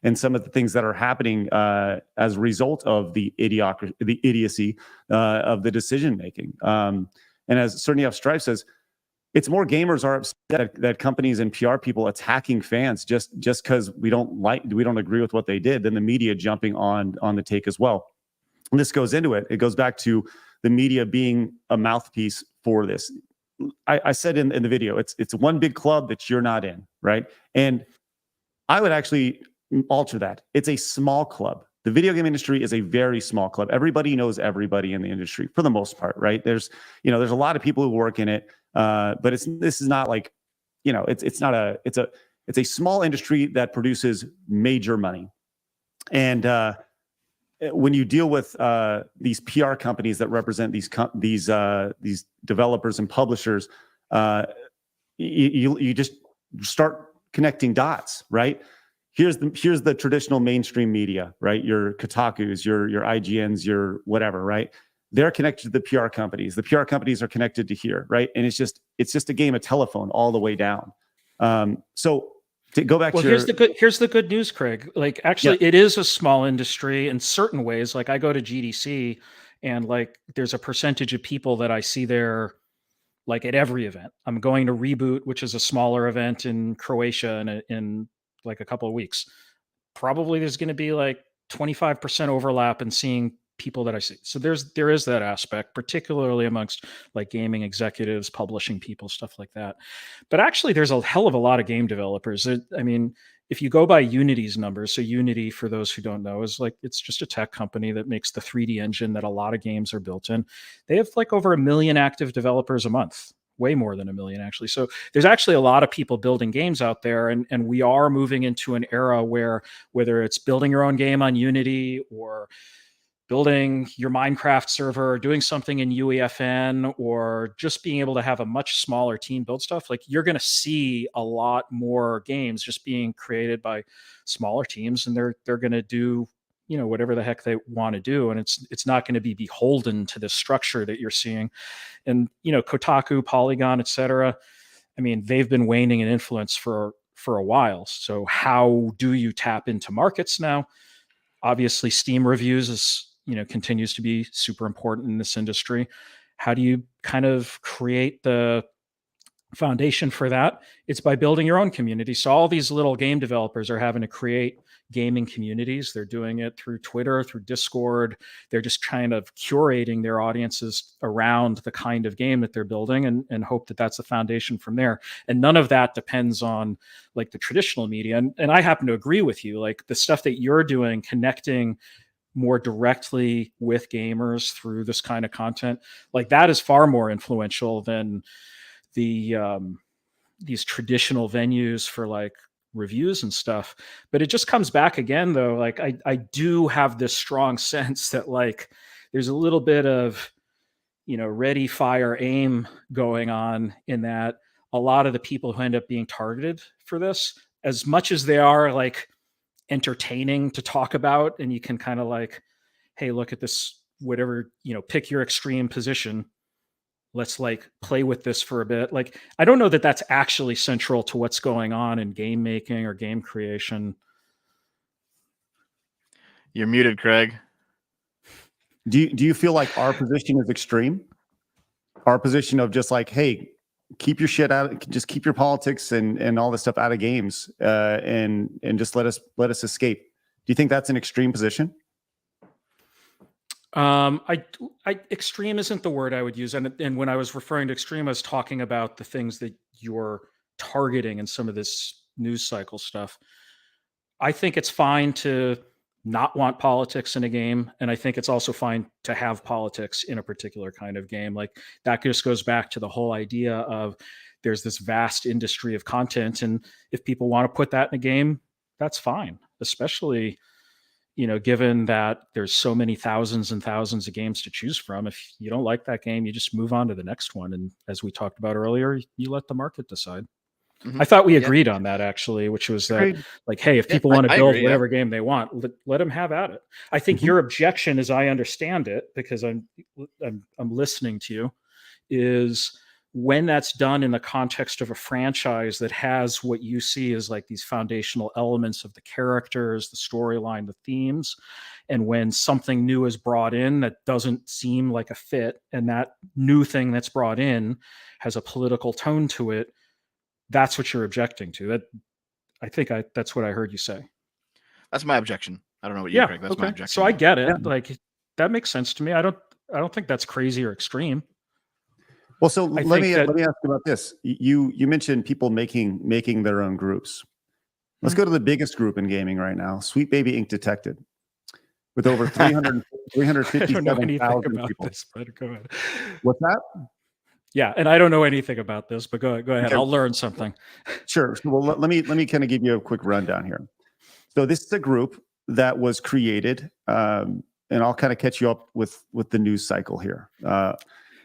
and some of the things that are happening as a result of the idiocy of the decision making. And as Cerny Strife says, it's more gamers are upset that companies and PR people attacking fans just because we don't agree with what they did, than the media jumping on the take as well. And this goes into it. It goes back to the media being a mouthpiece for this. I said in the video, it's one big club that you're not in, right? And I would actually alter that. It's a small club. The video game industry is a very small club. Everybody knows everybody in the industry for the most part, right? There's a lot of people who work in it, but this is not like, it's a small industry that produces major money. And when you deal with these PR companies that represent these developers and publishers, you just start connecting dots, right? Here's the traditional mainstream media, right? Your Kotakus, your IGNs, your whatever, right? They're connected to the PR companies. The PR companies are connected to here, right? And it's just a game of telephone all the way down. So to go back to here's the good news, Craig. Like, actually, It is a small industry in certain ways. Like, I go to GDC, and like there's a percentage of people that I see there, like at every event. I'm going to Reboot, which is a smaller event in Croatia in like a couple of weeks. Probably there's going to be like 25% overlap in seeing people that I see. So there is that aspect, particularly amongst like gaming executives, publishing people, stuff like that. But actually, there's a hell of a lot of game developers. I mean, if you go by Unity's numbers, so Unity, for those who don't know, is like, it's just a tech company that makes the 3D engine that a lot of games are built in. They have like over 1 million active developers a month. Way more than 1 million, actually. So there's actually a lot of people building games out there, and we are moving into an era where, whether it's building your own game on Unity or building your Minecraft server, or doing something in UEFN, or just being able to have a much smaller team build stuff, like you're going to see a lot more games just being created by smaller teams, and they're going to do whatever the heck they want to do, and it's not going to be beholden to this structure that you're seeing. And Kotaku, Polygon, etc. I mean, they've been waning in influence for a while. So how do you tap into markets now? Obviously, Steam reviews is continues to be super important in this industry. How do you kind of create the foundation for that, it's by building your own community. So all these little game developers are having to create gaming communities. They're doing it through Twitter, through Discord. They're just kind of curating their audiences around the kind of game that they're building, and hope that that's the foundation from there. And none of that depends on like the traditional media. And I happen to agree with you, like the stuff that you're doing, connecting more directly with gamers through this kind of content, like that is far more influential than the these traditional venues for like reviews and stuff. But it just comes back again though, like I do have this strong sense that like there's a little bit of, you know, ready, fire, aim going on, in that a lot of the people who end up being targeted for this, as much as they are like entertaining to talk about, and you can kind of like, hey, look at this, whatever, you know, pick your extreme position, let's like play with this for a bit. Like, I don't know that that's actually central to what's going on in game making or game creation. You're muted, Craig. Do you feel like our position is extreme? Our position of just like, hey, keep your shit out, just keep your politics and all this stuff out of games, and just let us escape. Do you think that's an extreme position? Extreme isn't the word I would use. And when I was referring to extreme, I was talking about the things that you're targeting in some of this news cycle stuff. I think it's fine to not want politics in a game. And I think it's also fine to have politics in a particular kind of game. Like that just goes back to the whole idea of there's this vast industry of content. And if people want to put that in a game, that's fine, especially, you know, given that there's so many thousands and thousands of games to choose from. If you don't like that game, you just move on to the next one. And as we talked about earlier, you let the market decide. Mm-hmm. I thought we agreed on that actually, which was that like, hey, if people want to build whatever game they want, let them have at it. I think your objection, as I understand it, because I'm listening to you, is when that's done in the context of a franchise that has what you see as like these foundational elements of the characters, the storyline, the themes, and when something new is brought in that doesn't seem like a fit, and that new thing that's brought in has a political tone to it, that's what you're objecting to. That I think that's what I heard you say. That's my objection. I don't know what you think. That's my objection. So I get it. Yeah. Like that makes sense to me. I don't think that's crazy or extreme. Well, so let me ask you about this. You mentioned people making their own groups. Let's go to the biggest group in gaming right now, Sweet Baby Inc. Detected, with over 357,000 people. This, but go ahead. What's that? Yeah, and I don't know anything about this, but go ahead. Okay. I'll learn something. Sure. Well, let me kind of give you a quick rundown here. So this is a group that was created, and I'll kind of catch you up with the news cycle here.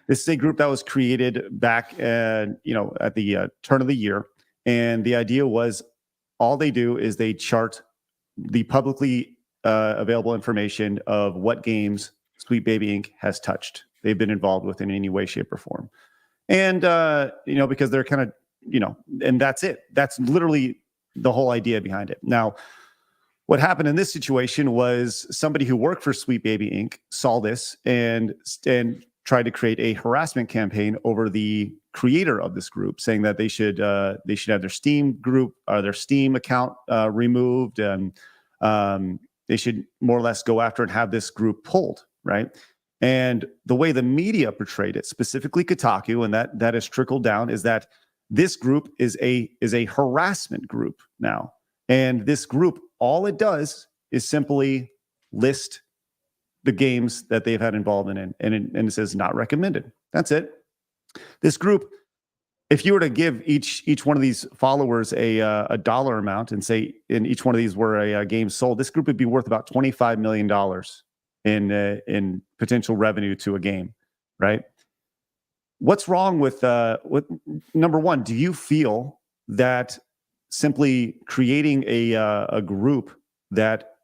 This is a group that was created back, at the turn of the year, and the idea was all they do is they chart the publicly available information of what games Sweet Baby Inc. has touched, they've been involved with in any way, shape, or form, and because they're kind of and that's it. That's literally the whole idea behind it. Now, what happened in this situation was somebody who worked for Sweet Baby Inc. saw this and tried to create a harassment campaign over the creator of this group, saying that they should have their Steam group or their Steam account removed, and they should more or less go after and have this group pulled, right? And the way the media portrayed it, specifically Kotaku, and that has trickled down, is that this group is a harassment group now, and this group, all it does is simply list the games that they've had involvement in, and it says not recommended. That's it. This group, if you were to give each one of these followers a dollar amount and say in each one of these were a game sold, this group would be worth about $25 million in potential revenue to a game, right? What's wrong with number one? Do you feel that simply creating a group that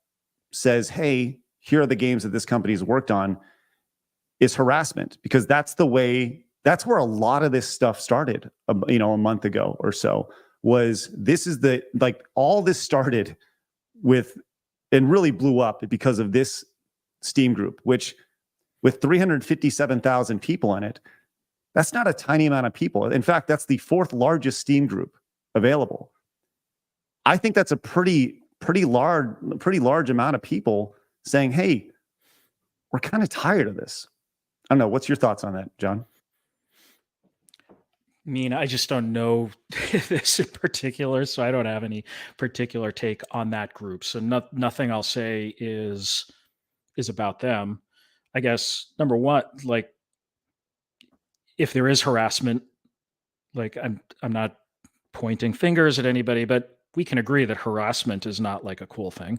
says, hey, here are the games that this company's worked on is harassment? Because that's where a lot of this stuff started, a month ago or so. All this started with and really blew up because of this Steam group, which with 357,000 people in it, That's not a tiny amount of people. In fact, that's the 4th largest Steam group available. I think that's a pretty large amount of people saying, hey, we're kind of tired of this. I don't know. What's your thoughts on that, John? I mean, I just don't know this in particular, so I don't have any particular take on that group. So nothing I'll say is about them. I guess number one, like, if there is harassment, like I'm not pointing fingers at anybody, but we can agree that harassment is not like a cool thing.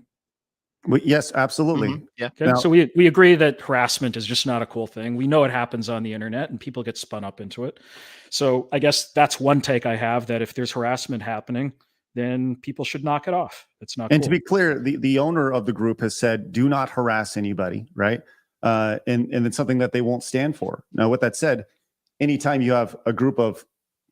Yes, absolutely. Mhm. Yeah. Okay? Now- So we agree that harassment is just not a cool thing. We know it happens on the internet and people get spun up into it. So I guess that's one take I have, that if there's harassment happening, then people should knock it off. It's not And cool. to be clear, the owner of the group has said, do not harass anybody, right? And it's something that they won't stand for. Now, with that said, anytime you have a group of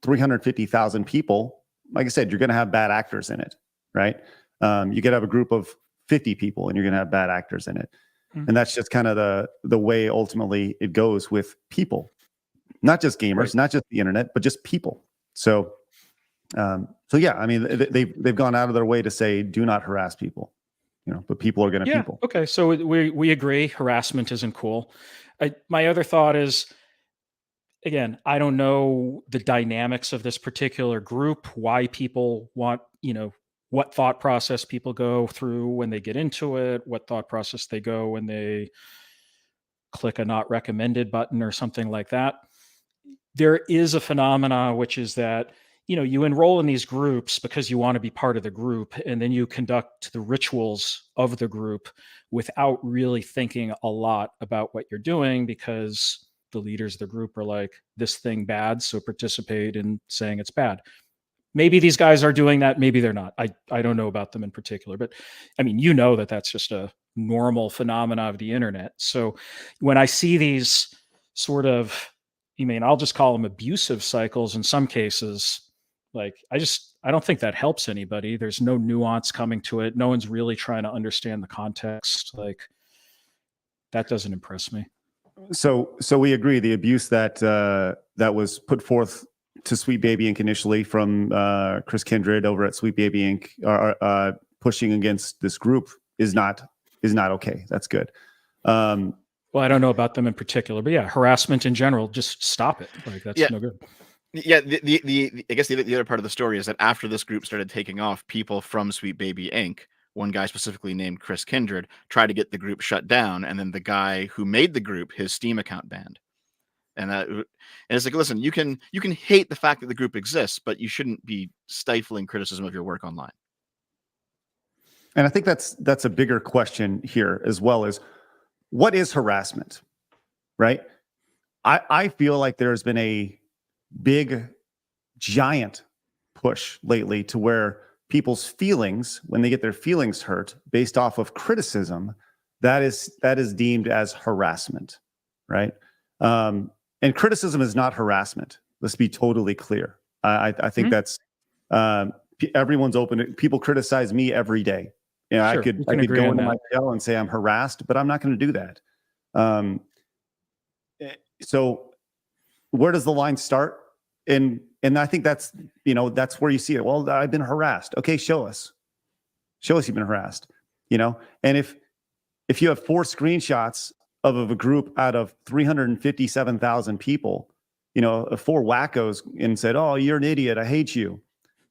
350,000 people, like I said, you're going to have bad actors in it, right? You could have a group of 50 people and you're going to have bad actors in it. Mhm. And that's just kind of the way ultimately it goes with people, not just gamers, Right. not just the internet, but just people. So yeah, I mean, they've gone out of their way to say, do not harass people, but people are going to people. Okay, so we agree harassment isn't cool. My other thought is, again, I don't know the dynamics of this particular group, why people want, what thought process people go through when they get into it, what thought process they go when they click a not recommended button or something like that. There is a phenomena, which is that, you enroll in these groups because you want to be part of the group, and then you conduct the rituals of the group without really thinking a lot about what you're doing, because the leaders of the group are like, this thing bad, so participate in saying it's bad. Maybe these guys are doing that, maybe they're not. I don't know about them in particular, but I mean, that's just a normal phenomena of the internet. So when I see these sort of, I'll just call them abusive cycles in some cases, like, I don't think that helps anybody. There's no nuance coming to it. No one's really trying to understand the context. Like, that doesn't impress me. So we agree, the abuse that was put forth to Sweet Baby Inc. initially from Chris Kindred over at Sweet Baby Inc. Pushing against this group is not okay. That's good. Well, I don't know about them in particular, but yeah, harassment in general, just stop it. Like, that's no good. Yeah, I guess the other part of the story is that after this group started taking off, people from Sweet Baby Inc., one guy specifically named Chris Kindred, tried to get the group shut down, and then the guy who made the group, his Steam account banned. And it's like, listen, you can hate the fact that the group exists, but you shouldn't be stifling criticism of your work online. And I think that's a bigger question here as well, is what is harassment, right? I feel like there's been a big, giant push lately to where people's feelings, when they get their feelings hurt based off of criticism, that is deemed as harassment, right? And criticism is not harassment. Let's be totally clear. I think that's everyone's open. People criticize me every day. Sure, I could go into my cell and say I'm harassed, but I'm not going to do that. So where does the line start? And I think that's where you see it. Well, I've been harassed. Okay, show us you've been harassed. And if you have 4 screenshots of a group out of 357,000 people, 4 wackos, and said, "Oh, you're an idiot. I hate you."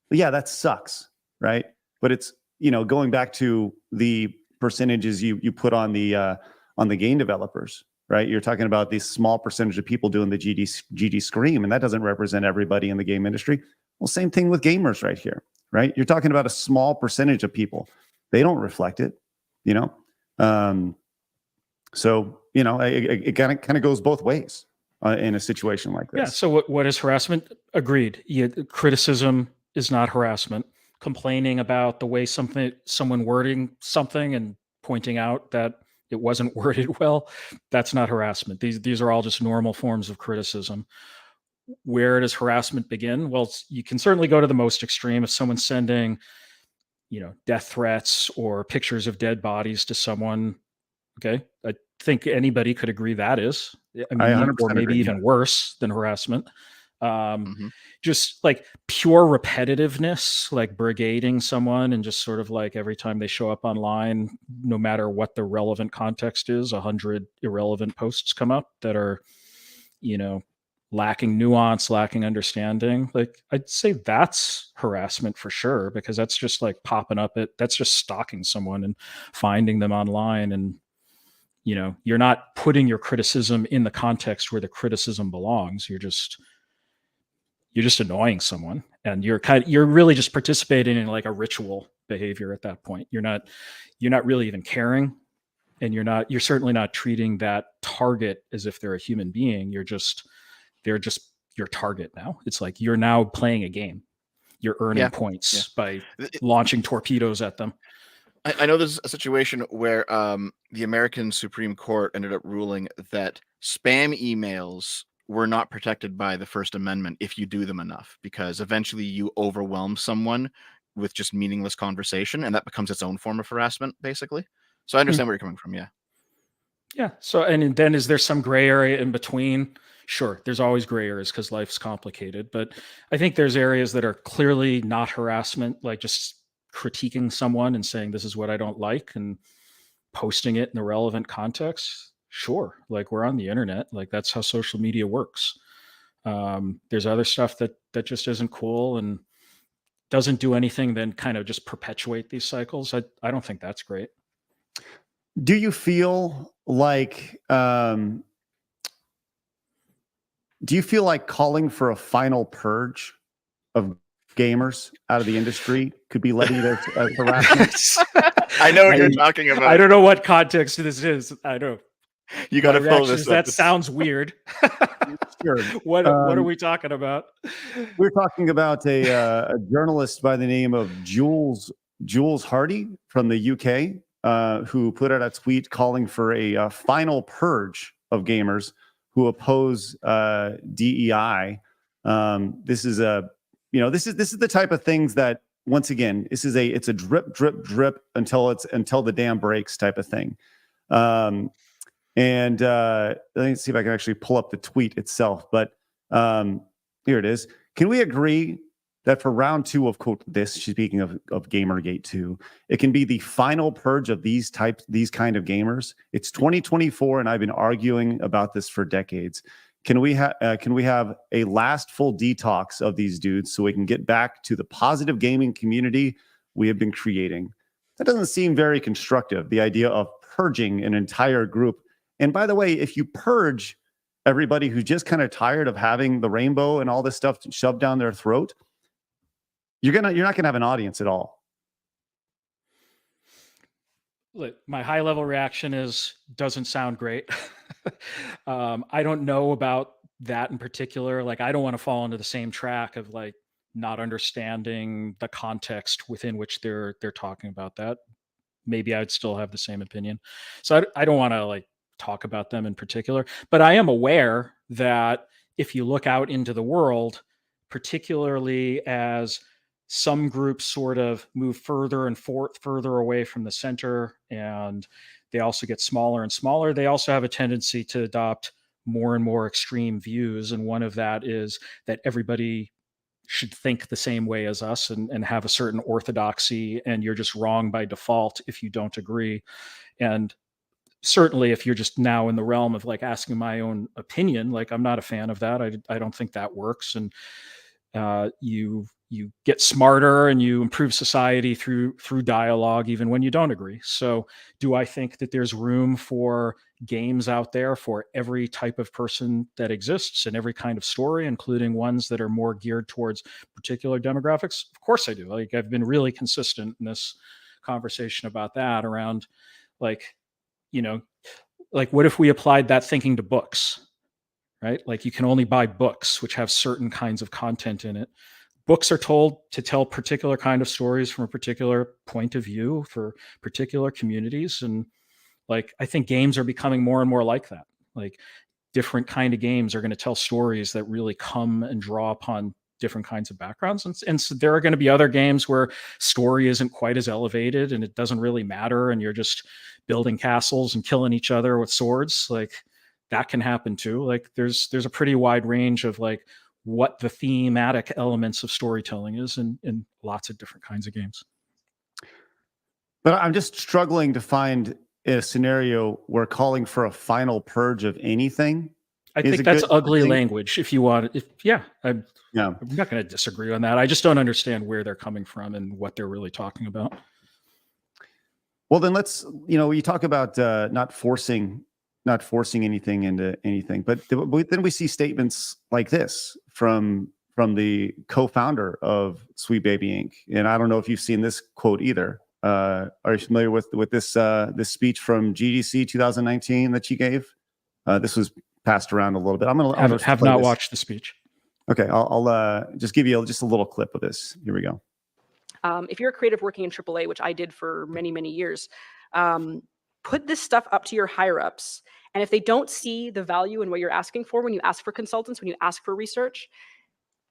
But yeah, that sucks, right? But it's going back to the percentages you put on the game developers, right? You're talking about this small percentage of people doing the GD scream, and that doesn't represent everybody in the game industry. Well, same thing with gamers right here, right? You're talking about a small percentage of people. They don't reflect it, So, it kind of goes both ways in a situation like this. Yeah. So what is harassment? Agreed. Criticism is not harassment. Complaining about the way someone wording something and pointing out that it wasn't worded well, that's not harassment. These are all just normal forms of criticism. Where does harassment begin? Well, you can certainly go to the most extreme. If someone's sending, death threats or pictures of dead bodies to someone, Okay. I think anybody could agree that is. I I mean, 100% or maybe agree, even worse than harassment. Mhm. Just like pure repetitiveness, like brigading someone and just sort of like every time they show up online, no matter what the relevant context is, 100 irrelevant posts come up that are, you know, lacking nuance, lacking understanding. Like I'd say that's harassment for sure, because that's just like popping up that's just stalking someone and finding them online. And, you know, you're not putting your criticism in the context where the criticism belongs. You're just annoying someone, and you're really just participating in like a ritual behavior at that point. You're not really even caring, and you're certainly not treating that target as if they're a human being. They're just your target now. It's like you're now playing a game. You're earning points by launching torpedoes at them. I know there's a situation where the American Supreme Court ended up ruling that spam emails were not protected by the First Amendment if you do them enough, because eventually you overwhelm someone with just meaningless conversation, and that becomes its own form of harassment, basically. So I understand where you're coming from. Yeah. Yeah. So, and then is there some gray area in between? Sure. There's always gray areas because life's complicated, but I think there's areas that are clearly not harassment, like just critiquing someone and saying, this is what I don't like, and posting it in the relevant context. Sure. Like we're on the internet. Like that's how social media works. There's other stuff that just isn't cool and doesn't do anything than kind of just perpetuate these cycles. I don't think that's great. Do you feel like calling for a final purge of gamers out of the industry could be levied as harassment? I know what you're talking about. I don't know what context this is. I know. You got to pull this up. That sounds weird. Sure. What are we talking about? We're talking about a journalist by the name of Jules Hardy from the UK, who put out a tweet calling for a final purge of gamers who oppose DEI. This is the type of things that, once again, it's a drip until the dam breaks type of thing. And let me see if I can actually pull up the tweet itself. But here it is. Can we agree that for round 2 of quote this, speaking of Gamergate 2, it can be the final purge of these kind of gamers? It's 2024, and I've been arguing about this for decades. Can we have a last full detox of these dudes so we can get back to the positive gaming community we have been creating? That doesn't seem very constructive, the idea of purging an entire group. And by the way, if you purge everybody who's just kind of tired of having the rainbow and all this stuff shoved down their throat, you're not gonna have an audience at all. Look, my high level reaction is doesn't sound great. I don't know about that in particular. Like, I don't want to fall into the same track of like not understanding the context within which they're talking about that. Maybe I'd still have the same opinion. So I don't want to like talk about them in particular, but I am aware that if you look out into the world, particularly as some groups sort of move further and further away from the center, and they also get smaller and smaller, they also have a tendency to adopt more and more extreme views. And one of that is that everybody should think the same way as us and have a certain orthodoxy, and you're just wrong by default if you don't agree. And certainly if you're just now in the realm of like asking my own opinion, like I'm not a fan of that. I don't think that works. And you get smarter and you improve society through dialogue, even when you don't agree. So do I think that there's room for games out there for every type of person that exists and every kind of story, including ones that are more geared towards particular demographics? Of course I do. Like, I've been really consistent in this conversation about that around like, you know, like what if we applied that thinking to books, right? Like you can only buy books which have certain kinds of content in it. Books are told to tell particular kind of stories from a particular point of view for particular communities. And like, I think games are becoming more and more like that. Like different kind of games are going to tell stories that really come and draw upon different kinds of backgrounds. And so there are going to be other games where story isn't quite as elevated and it doesn't really matter. And you're just building castles and killing each other with swords. Like that can happen too. Like there's a pretty wide range of like what the thematic elements of storytelling is in lots of different kinds of games. But I'm just struggling to find a scenario where calling for a final purge of anything. I think that's ugly language. If you want, I'm not going to disagree on that. I just don't understand where they're coming from and what they're really talking about. Well, then let's, you talk about not forcing anything into anything, but then we see statements like this from the co-founder of Sweet Baby Inc. And I don't know if you've seen this quote either. Are you familiar with this speech from GDC 2019 that she gave? This was passed around a little bit. I have not watched the speech. Okay, I'll just give you just a little clip of this. Here we go. If you're a creative working in AAA, which I did for many, many years, put this stuff up to your higher ups. And if they don't see the value in what you're asking for, when you ask for consultants, when you ask for research,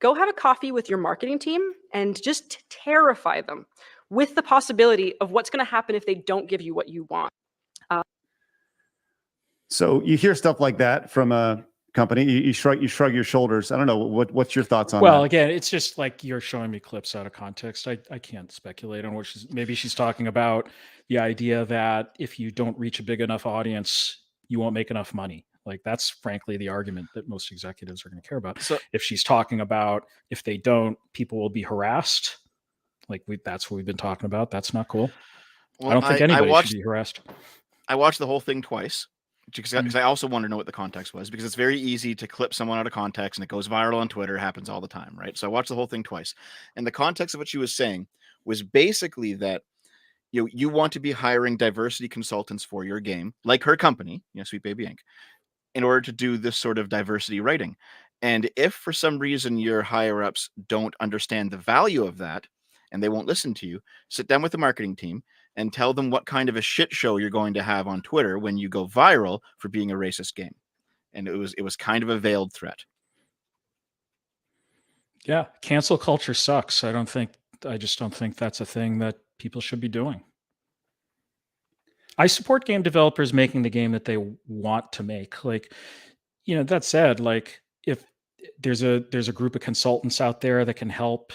go have a coffee with your marketing team and just terrify them with the possibility of what's going to happen if they don't give you what you want. So you hear stuff like that from a company, you shrug your shoulders. I don't know what's your thoughts on that? Well, again, it's just like you're showing me clips out of context. I can't speculate on what maybe she's talking about the idea that if you don't reach a big enough audience, you won't make enough money. Like that's frankly the argument that most executives are going to care about. So if she's talking about if they don't, people will be harassed. Like that's what we've been talking about. That's not cool. Well, I don't think anybody should be harassed. I watched the whole thing twice because I also want to know what the context was, because it's very easy to clip someone out of context and it goes viral on Twitter. It happens all the time, right? So I watched the whole thing twice, and the context of what she was saying was basically that you want to be hiring diversity consultants for your game, like her company, Sweet Baby Inc., in order to do this sort of diversity writing. And if for some reason your higher ups don't understand the value of that and they won't listen to you, sit down with the marketing team and tell them what kind of a shit show you're going to have on Twitter when you go viral for being a racist game. And it was kind of a veiled threat. Yeah, cancel culture sucks. I just don't think that's a thing that people should be doing. I support game developers making the game that they want to make. Like, that said, like if there's a group of consultants out there that can help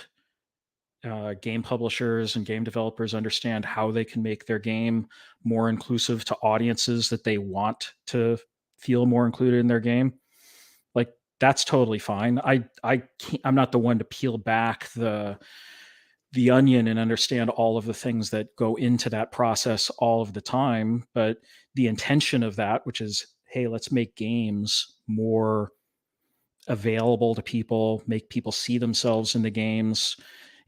game publishers and game developers understand how they can make their game more inclusive to audiences that they want to feel more included in their game, like that's totally fine. I'm not the one to peel back the onion and understand all of the things that go into that process all of the time, but the intention of that, which is, hey, let's make games more available to people, make people see themselves in the games.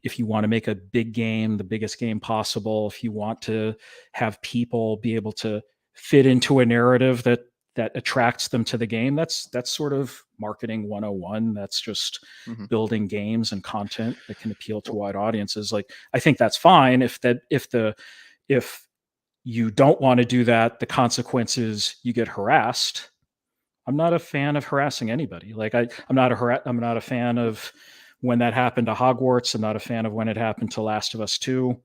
If you want to make a big game, the biggest game possible, if you want to have people be able to fit into a narrative that attracts them to the game, that's sort of marketing 101. That's just building games and content that can appeal to wide audiences. Like, I think that's fine if you don't want to do that, the consequence is you get harassed. I'm not a fan of harassing anybody. Like I'm not a fan of when that happened to Hogwarts. I'm not a fan of when it happened to Last of Us 2.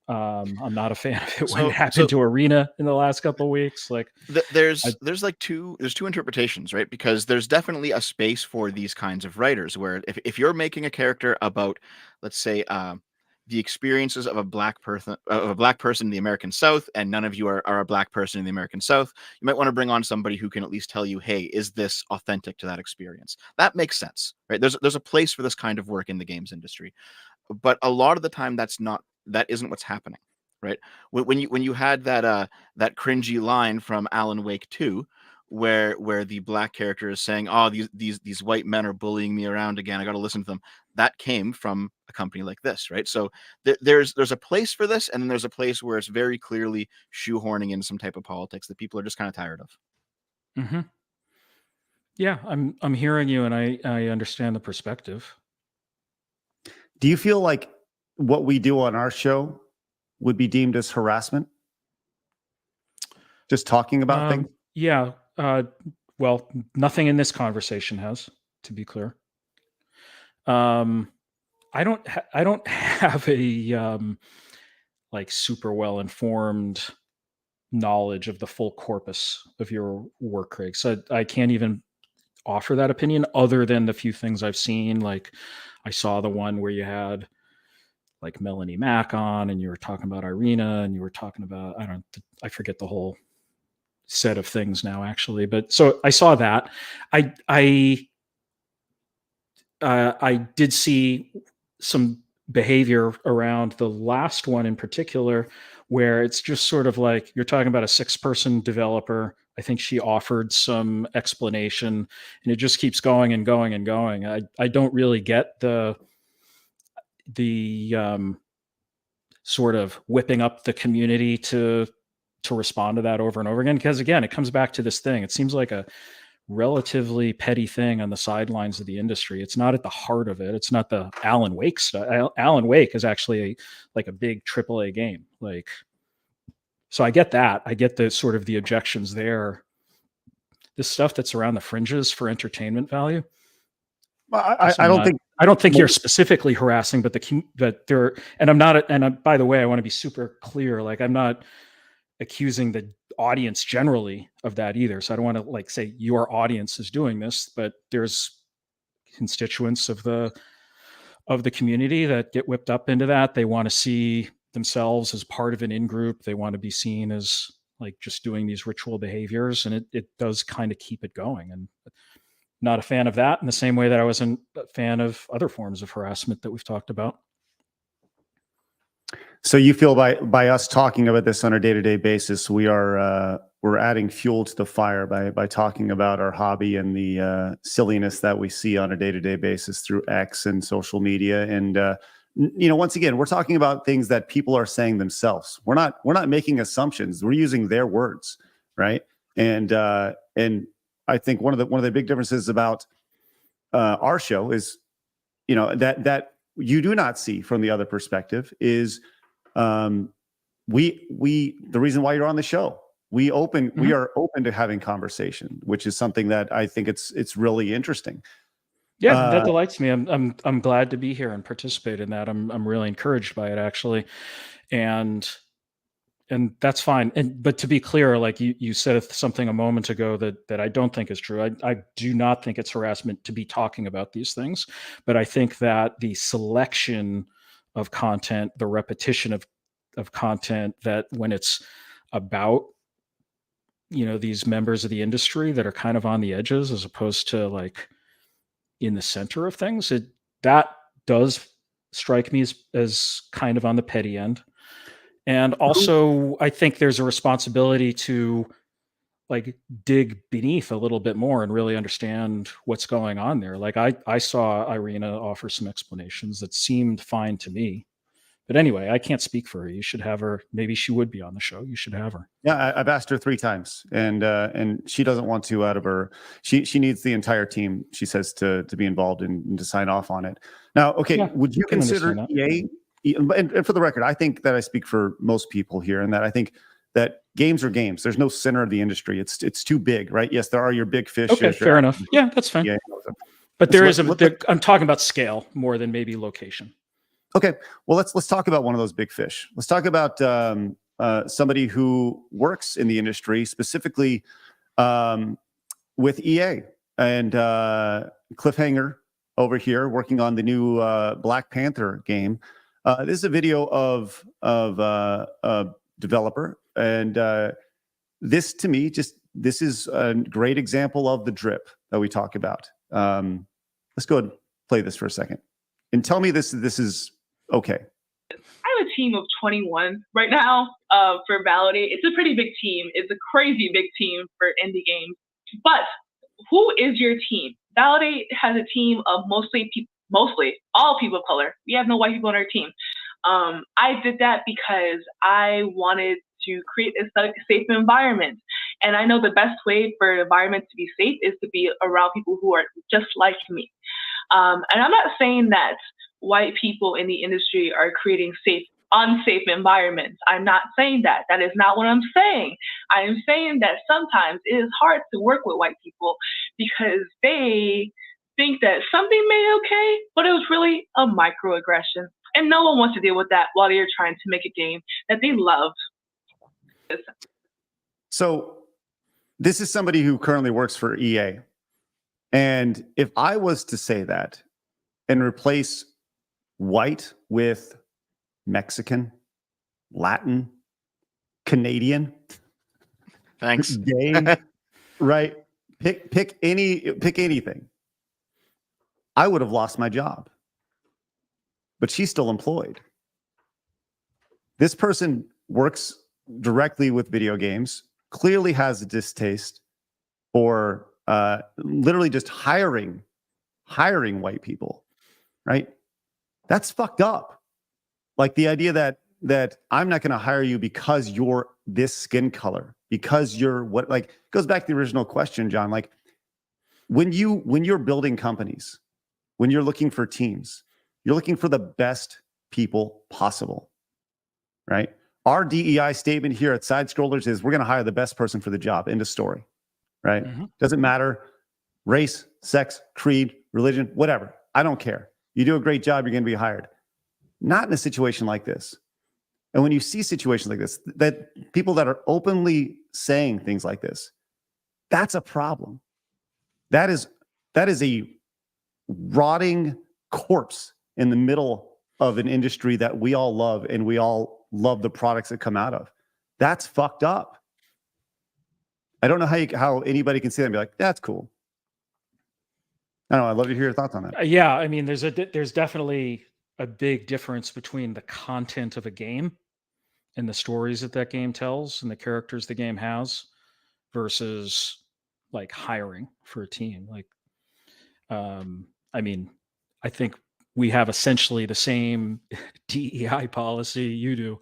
I'm not a fan of it when it happened to Irena in the last couple of weeks. Like there's two interpretations, right? Because there's definitely a space for these kinds of writers where if you're making a character about, let's say, the experiences of a black person in the American South, and none of you are a black person in the American South, you might want to bring on somebody who can at least tell you, hey, is this authentic to that experience? That makes sense, right? There's a place for this kind of work in the games industry, but a lot of the time that isn't what's happening, right? When you had that cringy line from Alan Wake 2, where the black character is saying, oh, these white men are bullying me around again, I got to listen to them. That came from a company like this, right? So there's a place for this, and then there's a place where it's very clearly shoehorning in some type of politics that people are just kind of tired of. Mm-hmm. Yeah, I'm hearing you, and I understand the perspective. Do you feel like what we do on our show would be deemed as harassment? Just talking about things? Yeah. Well, nothing in this conversation has, to be clear. I don't have a like super well informed knowledge of the full corpus of your work, Craig. So I can't even offer that opinion other than the few things I've seen. Like I saw the one where you had like Melanie Mack on, and you were talking about Irena, and you were talking about I forget the whole set of things now actually, but so I saw that. I did see some behavior around the last one in particular, where it's just sort of like you're talking about a 6-person developer. I think she offered some explanation, and it just keeps going and going and going. I don't really get the sort of whipping up the community to respond to that over and over again, because again, it comes back to this thing. It seems like a relatively petty thing on the sidelines of the industry. It's not at the heart of it. It's not the Alan Wake stuff. Alan Wake is actually like a big AAA game. Like, so I get that. I get the sort of the objections there. This stuff that's around the fringes for entertainment value. Well, I don't think you're specifically harassing, but there. And I'm not. And by the way, I want to be super clear. Like, I'm not accusing the audience generally of that either. So I don't want to like say your audience is doing this, but there's constituents of the community that get whipped up into that. They want to see themselves as part of an in-group. They want to be seen as like just doing these ritual behaviors, and it does kind of keep it going. And not a fan of that in the same way that I wasn't a fan of other forms of harassment that we've talked about. So you feel by us talking about this on a day-to-day basis, we're adding fuel to the fire by talking about our hobby and the silliness that we see on a day-to-day basis through X and social media. And once again, we're talking about things that people are saying themselves. We're not making assumptions. We're using their words, right? And I think one of the big differences about our show is, that you do not see from the other perspective is. The reason why you're on the show, we are open to having conversation, which is something that I think it's really interesting. Yeah, that delights me. I'm glad to be here and participate in that. I'm really encouraged by it actually, and that's fine. But to be clear, like you said something a moment ago that I don't think is true. I do not think it's harassment to be talking about these things, but I think that the selection of content, the repetition of content, that when it's about, these members of the industry that are kind of on the edges as opposed to like in the center of things, that does strike me as kind of on the petty end. And also I think there's a responsibility to like dig beneath a little bit more and really understand what's going on there. Like I saw Irena offer some explanations that seemed fine to me, but anyway, I can't speak for her. You should have her. Maybe she would be on the show. You should have her. Yeah, I've asked her 3 times, and she doesn't want to out of her. She needs the entire team, she says, to be involved and to sign off on it. Now, okay, yeah, would you consider EA? And for the record, I think that I speak for most people here, and that I think that games are games. There's no center of the industry. It's too big, right? Yes, there are your big fish. Okay, fair enough. Yeah, that's fine. Yeah. But I'm talking about scale more than maybe location. Okay, well let's talk about one of those big fish. Let's talk about somebody who works in the industry, specifically with EA and Cliffhanger over here, working on the new Black Panther game. This is a video of a developer, and this to me this is a great example of the drip that we talk about. Let's go ahead and play this for a second and tell me this is okay. I have a team of 21 right now for Validate. It's a pretty big team. It's a crazy big team for indie games. But who is your team? Validate has a team of mostly all people of color. We have no white people on our team. I did that because I wanted to create a safe environment. And I know the best way for an environment to be safe is to be around people who are just like me. And I'm not saying that white people in the industry are creating unsafe environments. I'm not saying that. That is not what I'm saying. I am saying that sometimes it is hard to work with white people because they think that something made okay, but it was really a microaggression. And no one wants to deal with that while you're trying to make a game that they love. So this is somebody who currently works for EA. And if I was to say that and replace white with Mexican, Latin, Canadian, Thanks. gay, right? Pick anything. I would have lost my job. But she's still employed. This person works directly with video games, clearly has a distaste for literally just hiring white people, right? That's fucked up. Like the idea that I'm not going to hire you because you're this skin color, because you're what, like, goes back to the original question, John. Like when you're building companies, when you're looking for teams, you're looking for the best people possible, right? Our DEI statement here at SideScrollers is we're going to hire the best person for the job. End of story, right? Doesn't matter race, sex, creed, religion, whatever. I don't care. You do a great job, you're going to be hired. Not in a situation like this. And when you see situations like this, that people that are openly saying things like this, that's a problem. That is a rotting corpse in the middle of an industry that we all love, and we all love the products that come out of. That's fucked up. I don't know how anybody can say that and be like, that's cool. I don't know. I'd love to hear your thoughts on that. Yeah, I mean, there's definitely a big difference between the content of a game and the stories that game tells and the characters the game has versus like hiring for a team. Like, I mean, I think we have essentially the same DEI policy you do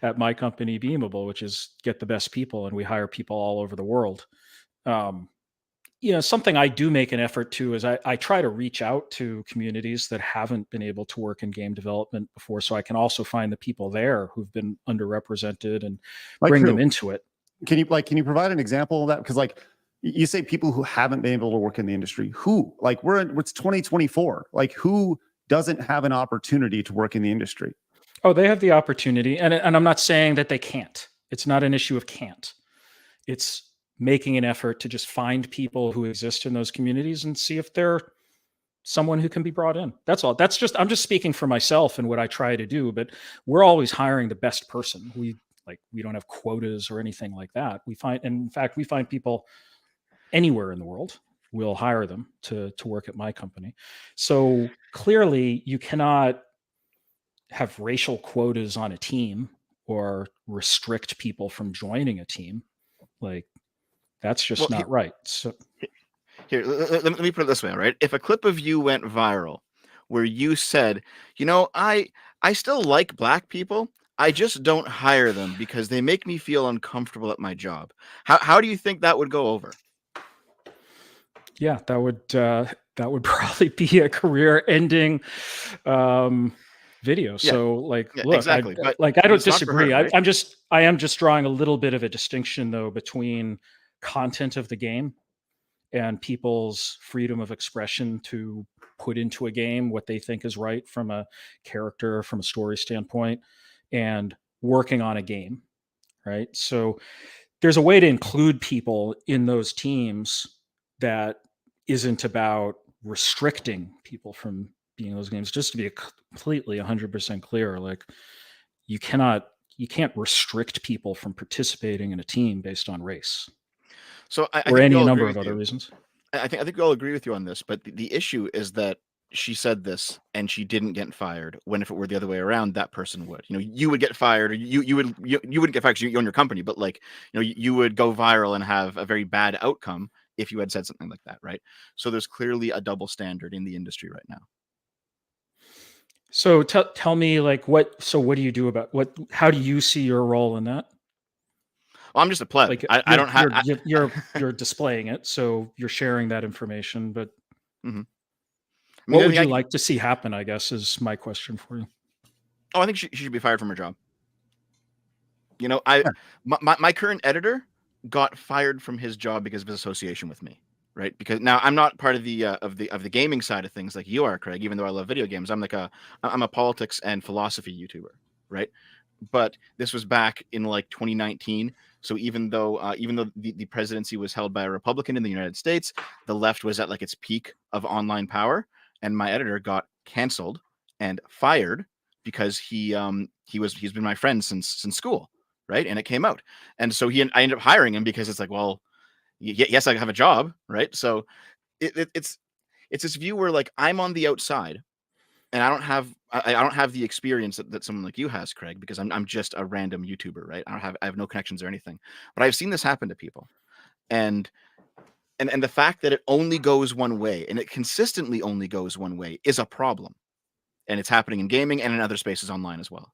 at my company, Beamable, which is get the best people, and we hire people all over the world. Something I do make an effort to is I try to reach out to communities that haven't been able to work in game development before, so I can also find the people there who've been underrepresented and bring them into it. Can you provide an example of that? Because like you say, people who haven't been able to work in the industry, who, like, it's 2024, like who doesn't have an opportunity to work in the industry? Oh, they have the opportunity, and I'm not saying that they can't. It's not an issue of can't. It's making an effort to just find people who exist in those communities and see if they're someone who can be brought in. That's all. I'm just speaking for myself and what I try to do, but we're always hiring the best person. We don't have quotas or anything like that. We find people anywhere in the world. We'll hire them to work at my company. So clearly you cannot have racial quotas on a team or restrict people from joining a team. Like, that's just not right. So here, let me put it this way, all right? If a clip of you went viral where you said, I still like black people, I just don't hire them because they make me feel uncomfortable at my job. How do you think that would go over? Yeah, that would probably be a career-ending video. So, look, exactly. I don't disagree. Her, right? I am just drawing a little bit of a distinction, though, between content of the game and people's freedom of expression to put into a game what they think is right from a character, from a story standpoint, and working on a game, right? So there's a way to include people in those teams that isn't about restricting people from being in those games. Just to be completely 100% clear, like you can't restrict people from participating in a team based on race. So or any number of other reasons. I think we all agree with you on this, but the issue is that she said this and she didn't get fired, when if it were the other way around, that person would. You would get fired, or you wouldn't get fired because you own your company, but you would go viral and have a very bad outcome if you had said something like that, right? So there's clearly a double standard in the industry right now. So tell me, what do you do about how do you see your role in that? Well, I'm just a pleb. I don't have. You're displaying it, so you're sharing that information. But what would you like to see happen? I guess is my question for you. Oh, I think she should be fired from her job. My current editor got fired from his job because of his association with me. right? Because now I'm not part of the gaming side of things like you are, Craig. Even though I love video games, I'm a politics and philosophy YouTuber, right? But this was back in like 2019. So even though the presidency was held by a Republican in the United States, the left was at like its peak of online power, and my editor got canceled and fired because he's been my friend since school, right? And it came out, and so I ended up hiring him because it's like, well, yes, I have a job, right? So it's this view where like I'm on the outside, and I don't have the experience that someone like you has, Craig, because I'm just a random YouTuber, right? I have no connections or anything, but I've seen this happen to people, and the fact that it only goes one way and it consistently only goes one way is a problem, and it's happening in gaming and in other spaces online as well.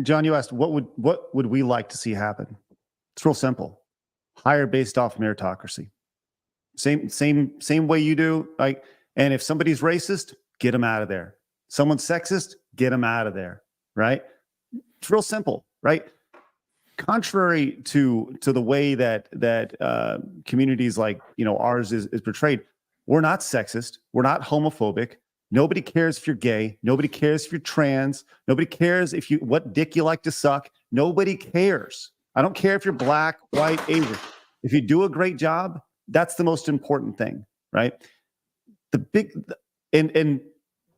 John, you asked what would we like to see happen? It's real simple. Hire based off meritocracy. Same way you do. Like, and if somebody's racist, get them out of there. Someone's sexist, get them out of there. Right? It's real simple, right? Contrary to the way that communities like ours is portrayed, we're not sexist. We're not homophobic. Nobody cares if you're gay. Nobody cares if you're trans. Nobody cares what dick you like to suck. Nobody cares. I don't care if you're black, white, Asian. If you do a great job, that's the most important thing, right? And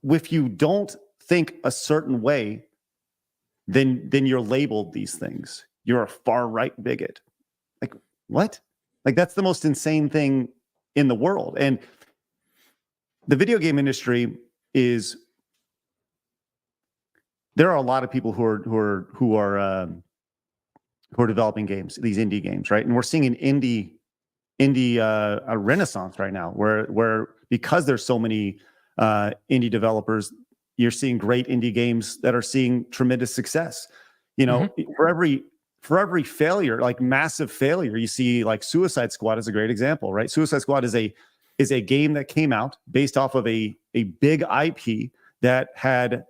if you don't think a certain way, then you're labeled these things. You're a far right bigot. Like, what? Like, that's the most insane thing in the world. And the video game industry there are a lot of people who are developing games, these indie games, right? And we're seeing an indie a renaissance right now, where because there's so many indie developers, you're seeing great indie games that are seeing tremendous success. For every failure, like massive failure, you see like Suicide Squad is a great example, right? Suicide Squad is a game that came out based off of a big IP that had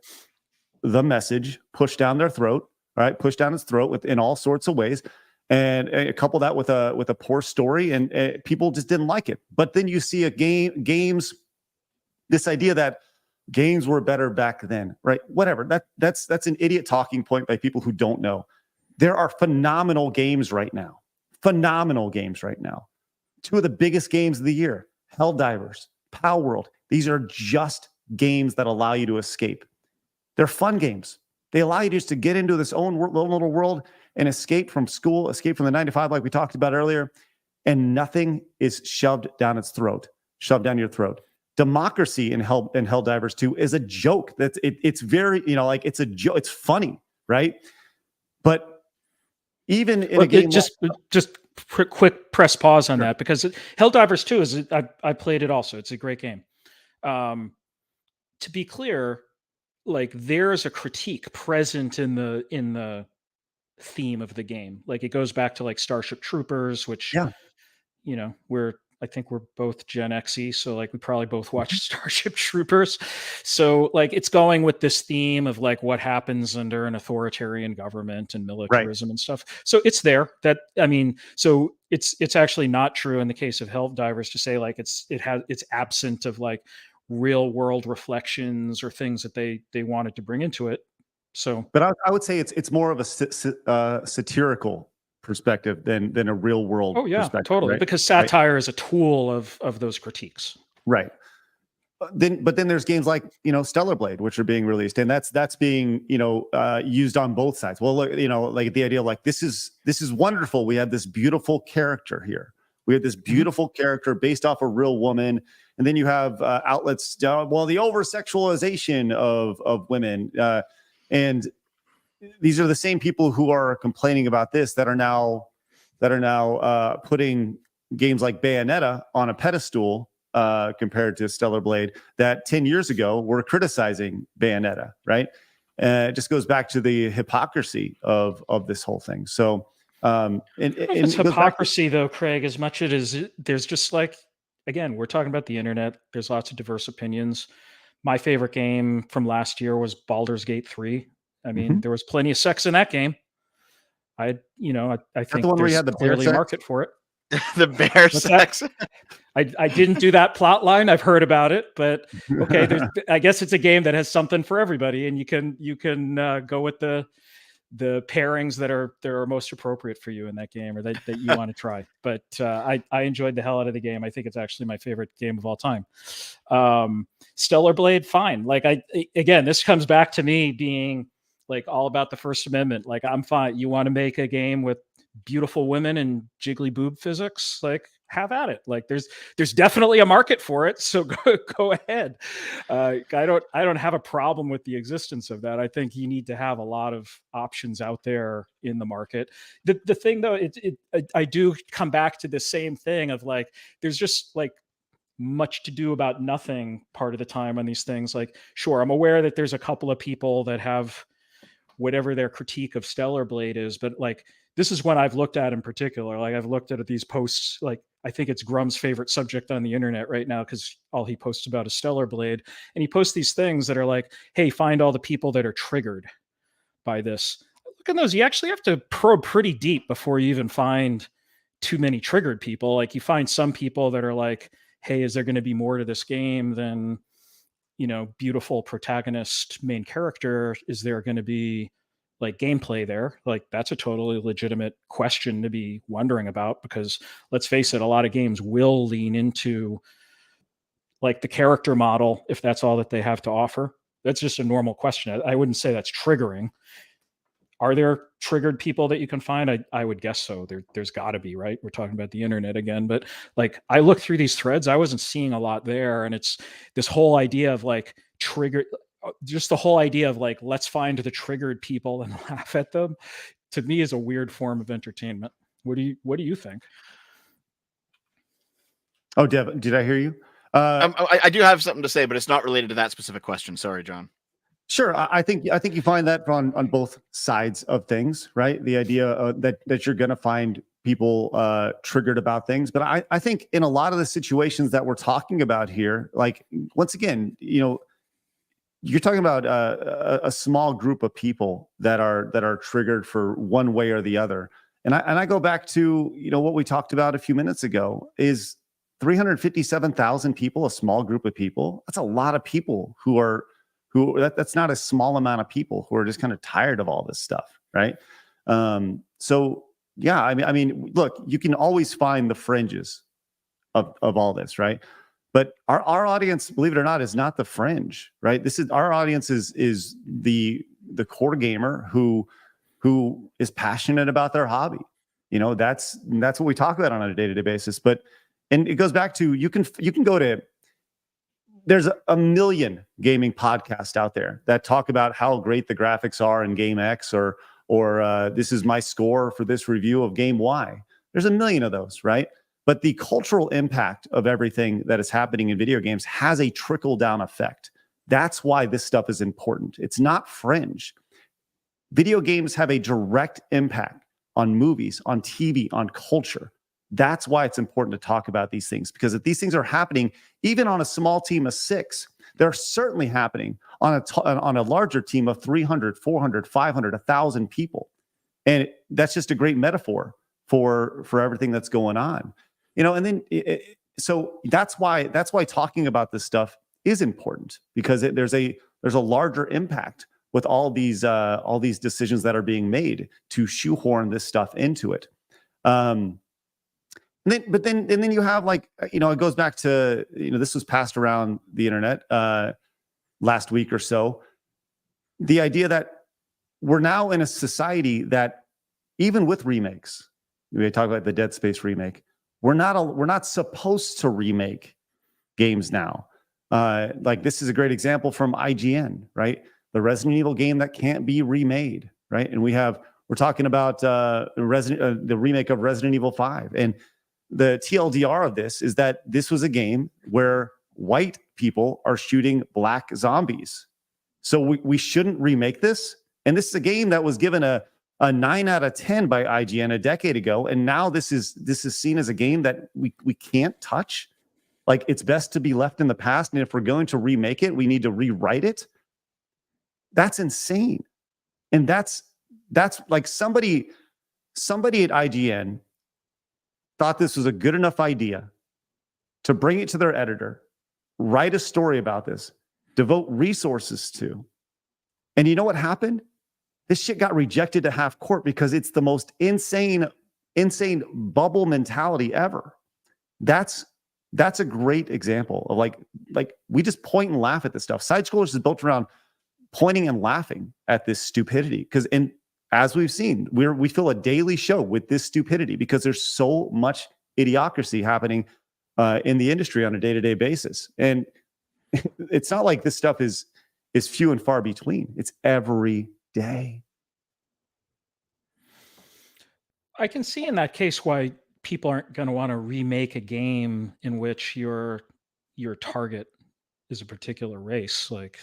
the message pushed down their throat, right? Pushed down its throat in all sorts of ways, and couple that with a poor story, and people just didn't like it. But then you see this idea that games were better back then, right? Whatever. That's an idiot talking point by people who don't know. There are phenomenal games right now. Two of the biggest games of the year: Helldivers, Power World. These are just games that allow you to escape. They're fun games. They allow you just to get into this own little world and escape from school, escape from the 9 to 5 like we talked about earlier, and nothing is shoved down your throat. Democracy in Helldivers 2 is a joke. It's very, it's a joke. It's funny, right? But even in a game, just quick press pause on that, because Helldivers 2 I played it also. It's a great game. To be clear, like, there's a critique present in the theme of the game. Like, it goes back to like Starship Troopers, which I think we're both Gen Xy, so like we probably both watched Starship Troopers. So like it's going with this theme of like what happens under an authoritarian government and militarism and stuff. So it's there. So it's actually not true in the case of Helldivers to say like it's absent of like real world reflections or things that they wanted to bring into it. So, but I would say it's more of a satirical perspective than a real world. Oh yeah, perspective, totally. right? Because satire is a tool of those critiques. Right. But then there's games like Stellar Blade, which are being released, and that's being used on both sides. Well, look, like the idea of like this is wonderful. We have this beautiful character here. We have this beautiful character based off a real woman, and then you have outlets. The over sexualization of women, and these are the same people who are complaining about this that are now putting games like Bayonetta on a pedestal compared to Stellar Blade that 10 years ago were criticizing Bayonetta, right? It just goes back to the hypocrisy of this whole thing. So it's hypocrisy though, Craig, as much as there's just like, again, we're talking about the internet. There's lots of diverse opinions. My favorite game from last year was Baldur's Gate 3. I mean, there was plenty of sex in that game. I think the one where you had the clearly a market for it. The bear sex. I didn't do that plot line. I've heard about it, but okay. I guess it's a game that has something for everybody, and you can go with the pairings that are most appropriate for you in that game, or that you want to try. But I enjoyed the hell out of the game. I think it's actually my favorite game of all time. Stellar Blade, fine. Like again, this comes back to me being like all about the First Amendment. Like I'm fine. You want to make a game with beautiful women and jiggly boob physics? Like have at it. Like there's definitely a market for it. So go ahead. I don't have a problem with the existence of that. I think you need to have a lot of options out there in the market. The thing though, I do come back to the same thing of like, there's just like much to do about nothing part of the time on these things. Like, sure, I'm aware that there's a couple of people that have whatever their critique of Stellar Blade is, but like, this is one I've looked at in particular. Like I've looked at these posts, like I think it's Grumm's favorite subject on the internet right now, because all he posts about is Stellar Blade. And he posts these things that are like, hey, find all the people that are triggered by this. Look at those. You actually have to probe pretty deep before you even find too many triggered people. Like you find some people that are like, hey, is there going to be more to this game than, you know, beautiful protagonist main character? Is there going to be like gameplay there? Like that's a totally legitimate question to be wondering about, because let's face it, a lot of games will lean into like the character model if that's all that they have to offer. That's just a normal question. I wouldn't say that's triggering. Are there triggered people that you can find? I would guess so. There's got to be, right? We're talking about the internet again, but like I looked through these threads, I wasn't seeing a lot there. And it's this whole idea of like just the whole idea of like, let's find the triggered people and laugh at them, to me is a weird form of entertainment. What do you think? Oh, Deb, did I hear you? I do have something to say, but it's not related to that specific question. Sorry, John. Sure, I think you find that on both sides of things, right? The idea that you're going to find people triggered about things, but I think in a lot of the situations that we're talking about here, like once again, you know, you're talking about a small group of people that are triggered for one way or the other, and I go back to, you know, what we talked about a few minutes ago is 357,000 people, a small group of people. That's a lot of people that's not a small amount of people who are just kind of tired of all this stuff, right? So yeah, I mean, look, you can always find the fringes of all this, right? But our audience, believe it or not, is not the fringe, right? Our audience is the core gamer who is passionate about their hobby. You know, that's what we talk about on a day-to-day basis. And it goes back to you can go to. There's a million gaming podcasts out there that talk about how great the graphics are in game X, or this is my score for this review of game Y. There's a million of those, right? But the cultural impact of everything that is happening in video games has a trickle-down effect. That's why this stuff is important. It's not fringe. Video games have a direct impact on movies, on TV, on culture. That's why it's important to talk about these things, because if these things are happening, even on a small team of 6, they're certainly happening on a larger team of 300, 400, 500, 1,000 people. And that's just a great metaphor for everything that's going on, you know. And then so that's why talking about this stuff is important, because there's a larger impact with all these decisions that are being made to shoehorn this stuff into it. But then you have, like, you know, it goes back to, you know, this was passed around the internet last week or so. The idea that we're now in a society that even with remakes, we talk about the Dead Space remake, we're not supposed to remake games now. Like this is a great example from IGN, right? The Resident Evil game that can't be remade, right? And we're talking about the remake of Resident Evil 5, and the TLDR of this is that this was a game where white people are shooting black zombies. So we shouldn't remake this. And this is a game that was given a 9 out of 10 by IGN a decade ago. And now this is seen as a game that we can't touch. Like, it's best to be left in the past. And if we're going to remake it, we need to rewrite it. That's insane. And that's like somebody at IGN thought this was a good enough idea to bring it to their editor, write a story about this, devote resources to. And you know what happened? This shit got rejected to half court because it's the most insane bubble mentality ever. That's a great example of like we just point and laugh at this stuff. SideScrollers is built around pointing and laughing at this stupidity because as we've seen, we fill a daily show with this stupidity because there's so much idiocracy happening in the industry on a day-to-day basis. And it's not like this stuff is few and far between. It's every day. I can see in that case why people aren't going to want to remake a game in which your target is a particular race. Like,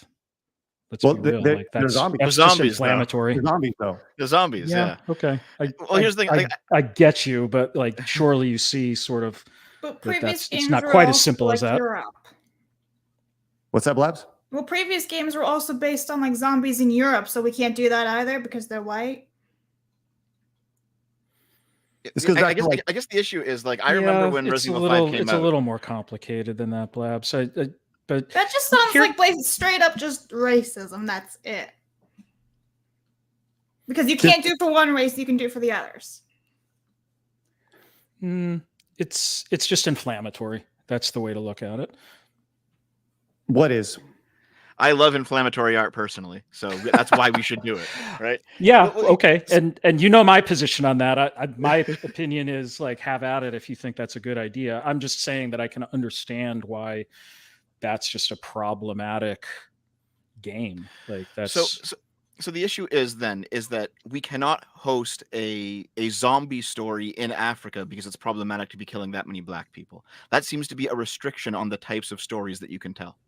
let's be real. Like, that's zombies. just inflammatory. They're zombies, though. The zombies, yeah. Okay. Here's the thing. I get you, but like, surely you see sort of. But previous games it's not were quite as also simple like as that. Europe. What's that, Blabs? Well, previous games were also based on like zombies in Europe, so we can't do that either because they're white. I guess the issue is like I remember when Resident Evil 5 came out. It's a little more complicated than that, Blab. So, but that just sounds like straight up just racism. That's it. Because you can't do it for one race, you can do it for the others. It's just inflammatory. That's the way to look at it. What is? I love inflammatory art personally, so that's why we should do it, right? Yeah, okay. And you know my position on that. My opinion is like, have at it if you think that's a good idea. I'm just saying that I can understand why that's just a problematic game. Like that's so the issue is that we cannot host a zombie story in Africa because it's problematic to be killing that many black people. That seems to be a restriction on the types of stories that you can tell.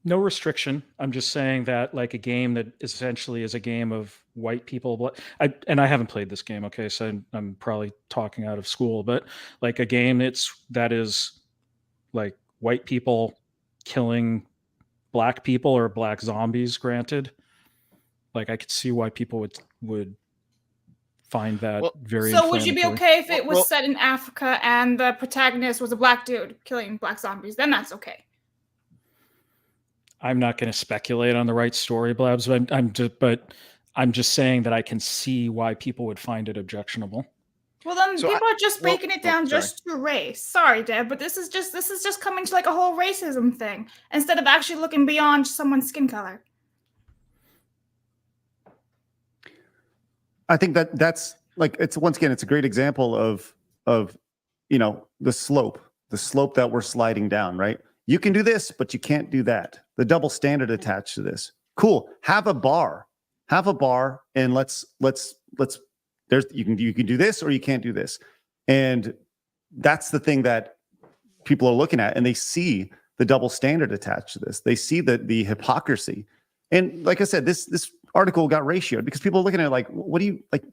No restriction. I'm just saying that like a game that essentially is a game of white people. I haven't played this game. Okay. So I'm probably talking out of school, but like a game that is like white people killing black people or black zombies, granted. Like I could see why people would find that very So would you be okay if it was set in Africa and the protagonist was a black dude killing black zombies? Then that's okay. I'm not going to speculate on the right story, Blabs, but I'm just saying that I can see why people would find it objectionable. Well, then people are just breaking it down just to race. Sorry, Deb, but this is just coming to like a whole racism thing instead of actually looking beyond someone's skin color. I think that's like it's a great example of the slope that we're sliding down, right? You can do this, but you can't do that. The double standard attached to this. Cool. Have a bar, and let's. You can do this or you can't do this, and that's the thing that people are looking at, and they see the double standard attached to this. They see the hypocrisy, and like I said, this article got ratioed because people are looking at it like, what do you like?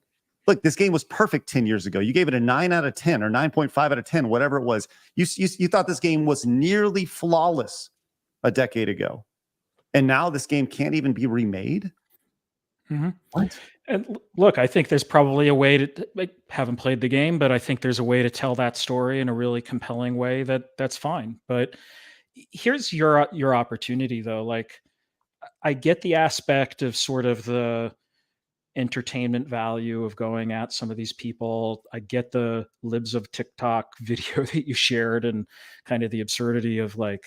Look, this game was perfect 10 years ago. You gave it a 9 out of 10 or 9.5 out of 10, whatever it was. You thought this game was nearly flawless a decade ago. And now this game can't even be remade? Mm-hmm. What? And look, I think there's probably a way to, I haven't played the game, but I think there's a way to tell that story in a really compelling way that's fine. But here's your opportunity, though. Like, I get the aspect of sort of the entertainment value of going at some of these people. I get the libs of TikTok video that you shared and kind of the absurdity of like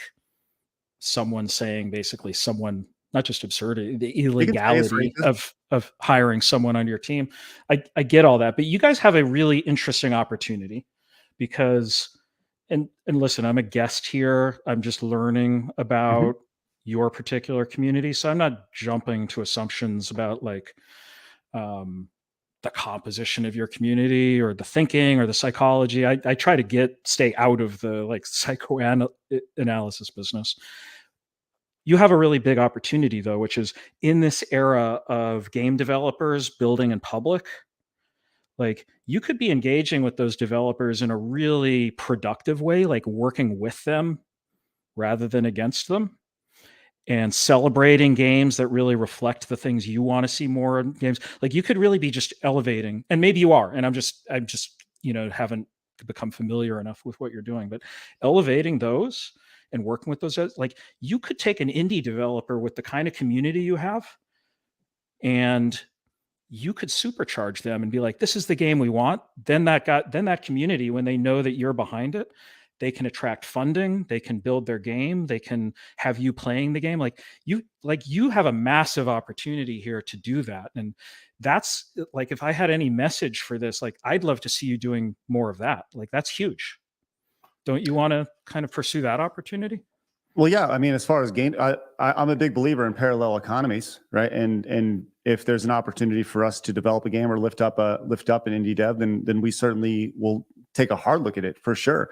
someone saying basically not just absurdity, the illegality of hiring someone on your team. I get all that, but you guys have a really interesting opportunity because, and listen, I'm a guest here. I'm just learning about your particular community. So I'm not jumping to assumptions about like, the composition of your community or the thinking or the psychology. I try to stay out of the like psychoanalysis business. You have a really big opportunity though, which is in this era of game developers building in public. Like you could be engaging with those developers in a really productive way, like working with them rather than against them. And celebrating games that really reflect the things you want to see more in games. Like you could really be just elevating, and maybe you are. And I'm just haven't become familiar enough with what you're doing. But elevating those and working with those, like you could take an indie developer with the kind of community you have, and you could supercharge them and be like, this is the game we want. Then that community, when they know that you're behind it, they can attract funding, they can build their game, they can have you playing the game. Like you have a massive opportunity here to do that. And that's like, if I had any message for this, like I'd love to see you doing more of that. Like that's huge. Don't you want to kind of pursue that opportunity? Well, yeah. I mean, as far as game, I'm a big believer in parallel economies, right? And if there's an opportunity for us to develop a game or lift up an indie dev, then we certainly will take a hard look at it for sure.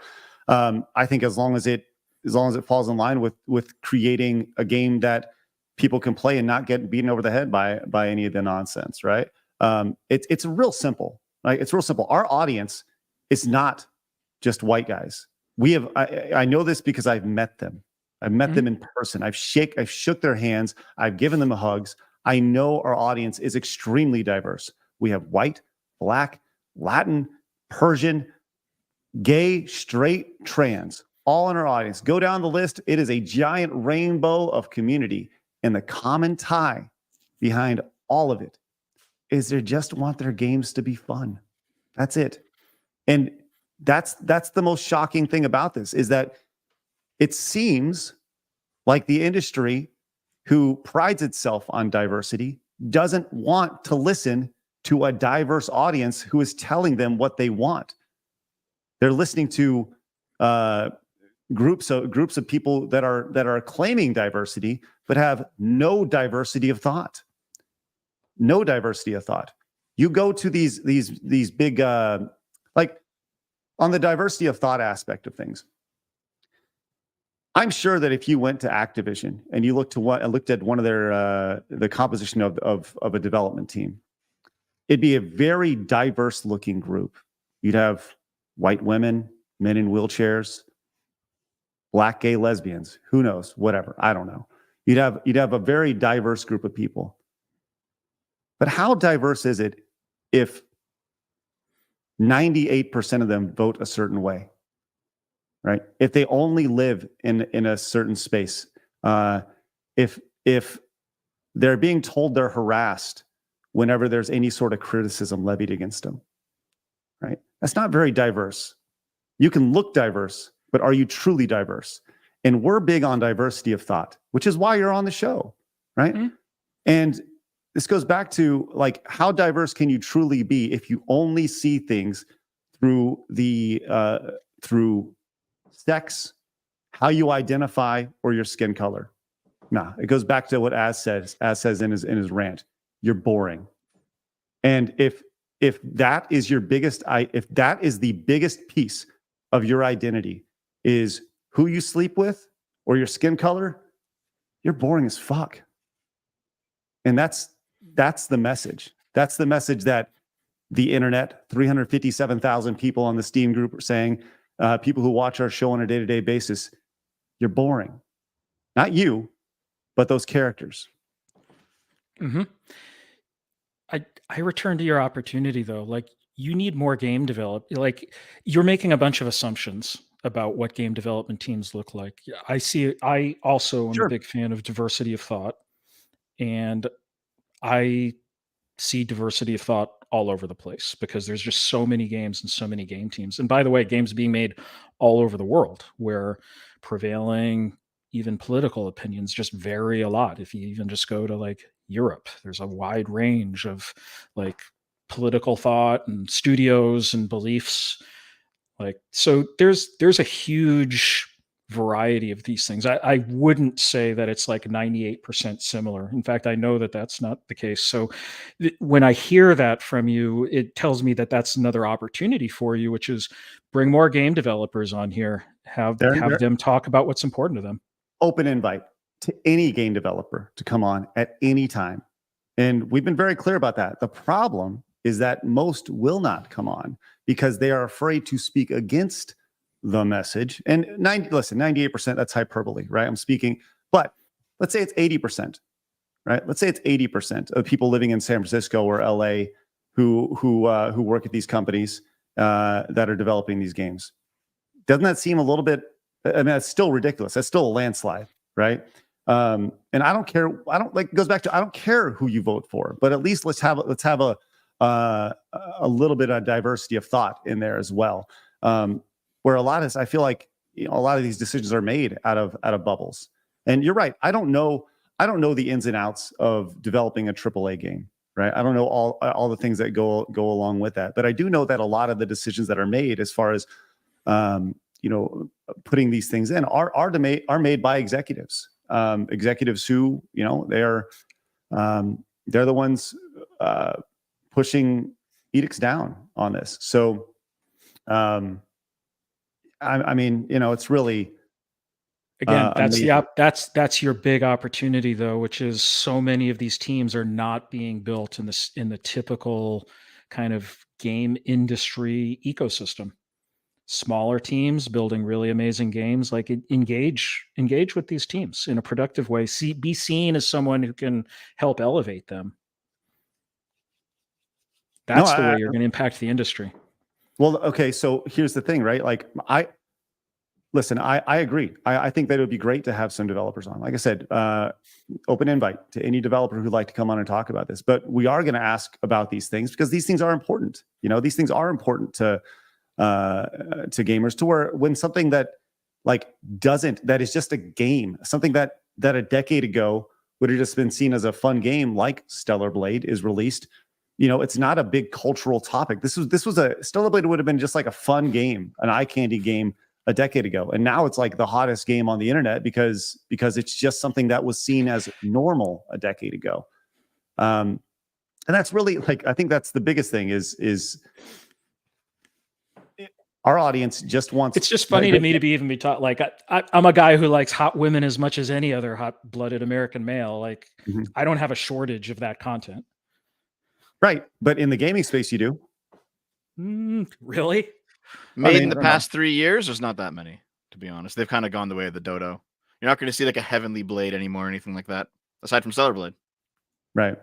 I think as long as it falls in line with creating a game that people can play and not get beaten over the head by any of the nonsense, right? It's real simple, right? It's real simple. Our audience is not just white guys. I know this because I've met them. I've met them in person. I've shook their hands. I've given them hugs. I know our audience is extremely diverse. We have white, black, Latin, Persian, gay, straight, trans, all in our audience. Go down the list. It is a giant rainbow of community. And the common tie behind all of it is they just want their games to be fun. That's it. And that's the most shocking thing about this, is that it seems like the industry, who prides itself on diversity, doesn't want to listen to a diverse audience who is telling them what they want. They're listening to groups of people that are claiming diversity, but have no diversity of thought. No diversity of thought. You go to these big like on the diversity of thought aspect of things. I'm sure that if you went to Activision and you looked at one of their the composition of a development team, it'd be a very diverse looking group. You'd have white women, men in wheelchairs, black gay lesbians, who knows, whatever, I don't know. You'd have a very diverse group of people. But how diverse is it if 98% of them vote a certain way? Right? If they only live in a certain space, if they're being told they're harassed whenever there's any sort of criticism levied against them, right? That's not very diverse. You can look diverse, but are you truly diverse? And we're big on diversity of thought, which is why you're on the show, right? Mm-hmm. And this goes back to like, how diverse can you truly be if you only see things through through sex, how you identify, or your skin color? Nah, it goes back to what Az says in his rant. You're boring. And if that is your biggest, if that is the biggest piece of your identity, is who you sleep with or your skin color, you're boring as fuck. And that's the message. That's the message that the internet, 357,000 people on the Steam group are saying. People who watch our show on a day-to-day basis, you're boring. Not you, but those characters. Mm-hmm. I return to your opportunity though. Like, you need more game development. Like, you're making a bunch of assumptions about what game development teams look like. I also am a big fan of diversity of thought, and I see diversity of thought all over the place because there's just so many games and so many game teams. And by the way, games being made all over the world where prevailing, even political opinions just vary a lot. If you even just go to like Europe, there's a wide range of like political thought and studios and beliefs. Like, so there's a huge variety of these things. I wouldn't say that it's like 98% similar. In fact, I know that that's not the case. So when I hear that from you, it tells me that that's another opportunity for you, which is bring more game developers on here, have them talk about what's important to them. Open invite to any game developer to come on at any time. And we've been very clear about that. The problem is that most will not come on because they are afraid to speak against the message. And 98%, that's hyperbole, right? I'm speaking, but let's say it's 80%, right? Let's say it's 80% of people living in San Francisco or LA who work at these companies that are developing these games. Doesn't that seem a little bit? I mean, that's still ridiculous. That's still a landslide, right? And I don't care. I don't like. It goes back to I don't care who you vote for, but at least let's have a little bit of diversity of thought in there as well. Where a lot of I feel like a lot of these decisions are made out of bubbles. And you're right. I don't know the ins and outs of developing a AAA game, right? I don't know all the things that go along with that, but I do know that a lot of the decisions that are made as far as putting these things in are made by executives. Executives who they're the ones pushing edicts down on this. So I mean, it's really again that's your big opportunity though, which is so many of these teams are not being built in the typical kind of game industry ecosystem. Smaller teams building really amazing games, like engage with these teams in a productive way. Be seen as someone who can help elevate them. That's the way you're going to impact the industry. Well, okay, so here's the thing, right? Like I agree. I think that it would be great to have some developers on. Like I said, open invite to any developer who'd like to come on and talk about this. But we are going to ask about these things because these things are important. These things are important to gamers, to where when something that is just a game, something that a decade ago would have just been seen as a fun game like Stellar Blade is released, it's not a big cultural topic. This was a Stellar Blade would have been just like a fun game, an eye candy game a decade ago. And now it's like the hottest game on the internet because it's just something that was seen as normal a decade ago. And that's really I think that's the biggest thing is our audience just wants. It's just funny to me to be taught. Like I'm a guy who likes hot women as much as any other hot-blooded American male. Like I don't have a shortage of that content. Right, but in the gaming space, you do. Really? Made in the past 3 years, there's not that many, to be honest. They've kind of gone the way of the dodo. You're not going to see like a Heavenly Blade anymore or anything like that, aside from Stellar Blade. Right.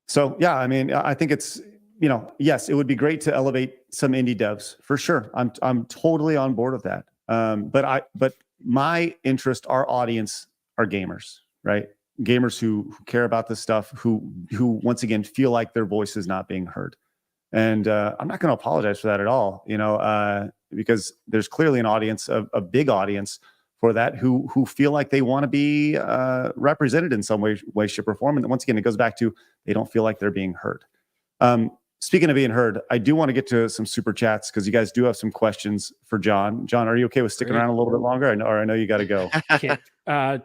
So yeah, I mean, I think it's yes, it would be great to elevate some indie devs for sure. I'm totally on board with that. But my interest, our audience, are gamers, right? Gamers who care about this stuff, who once again feel like their voice is not being heard. And I'm not going to apologize for that at all, because there's clearly an audience, a big audience for that, who feel like they want to be represented in some way, shape, or form. And once again, it goes back to they don't feel like they're being heard. Speaking of being heard, I do want to get to some super chats because you guys do have some questions for Jon. Jon, are you okay with sticking around a little bit longer? I know you got to go. I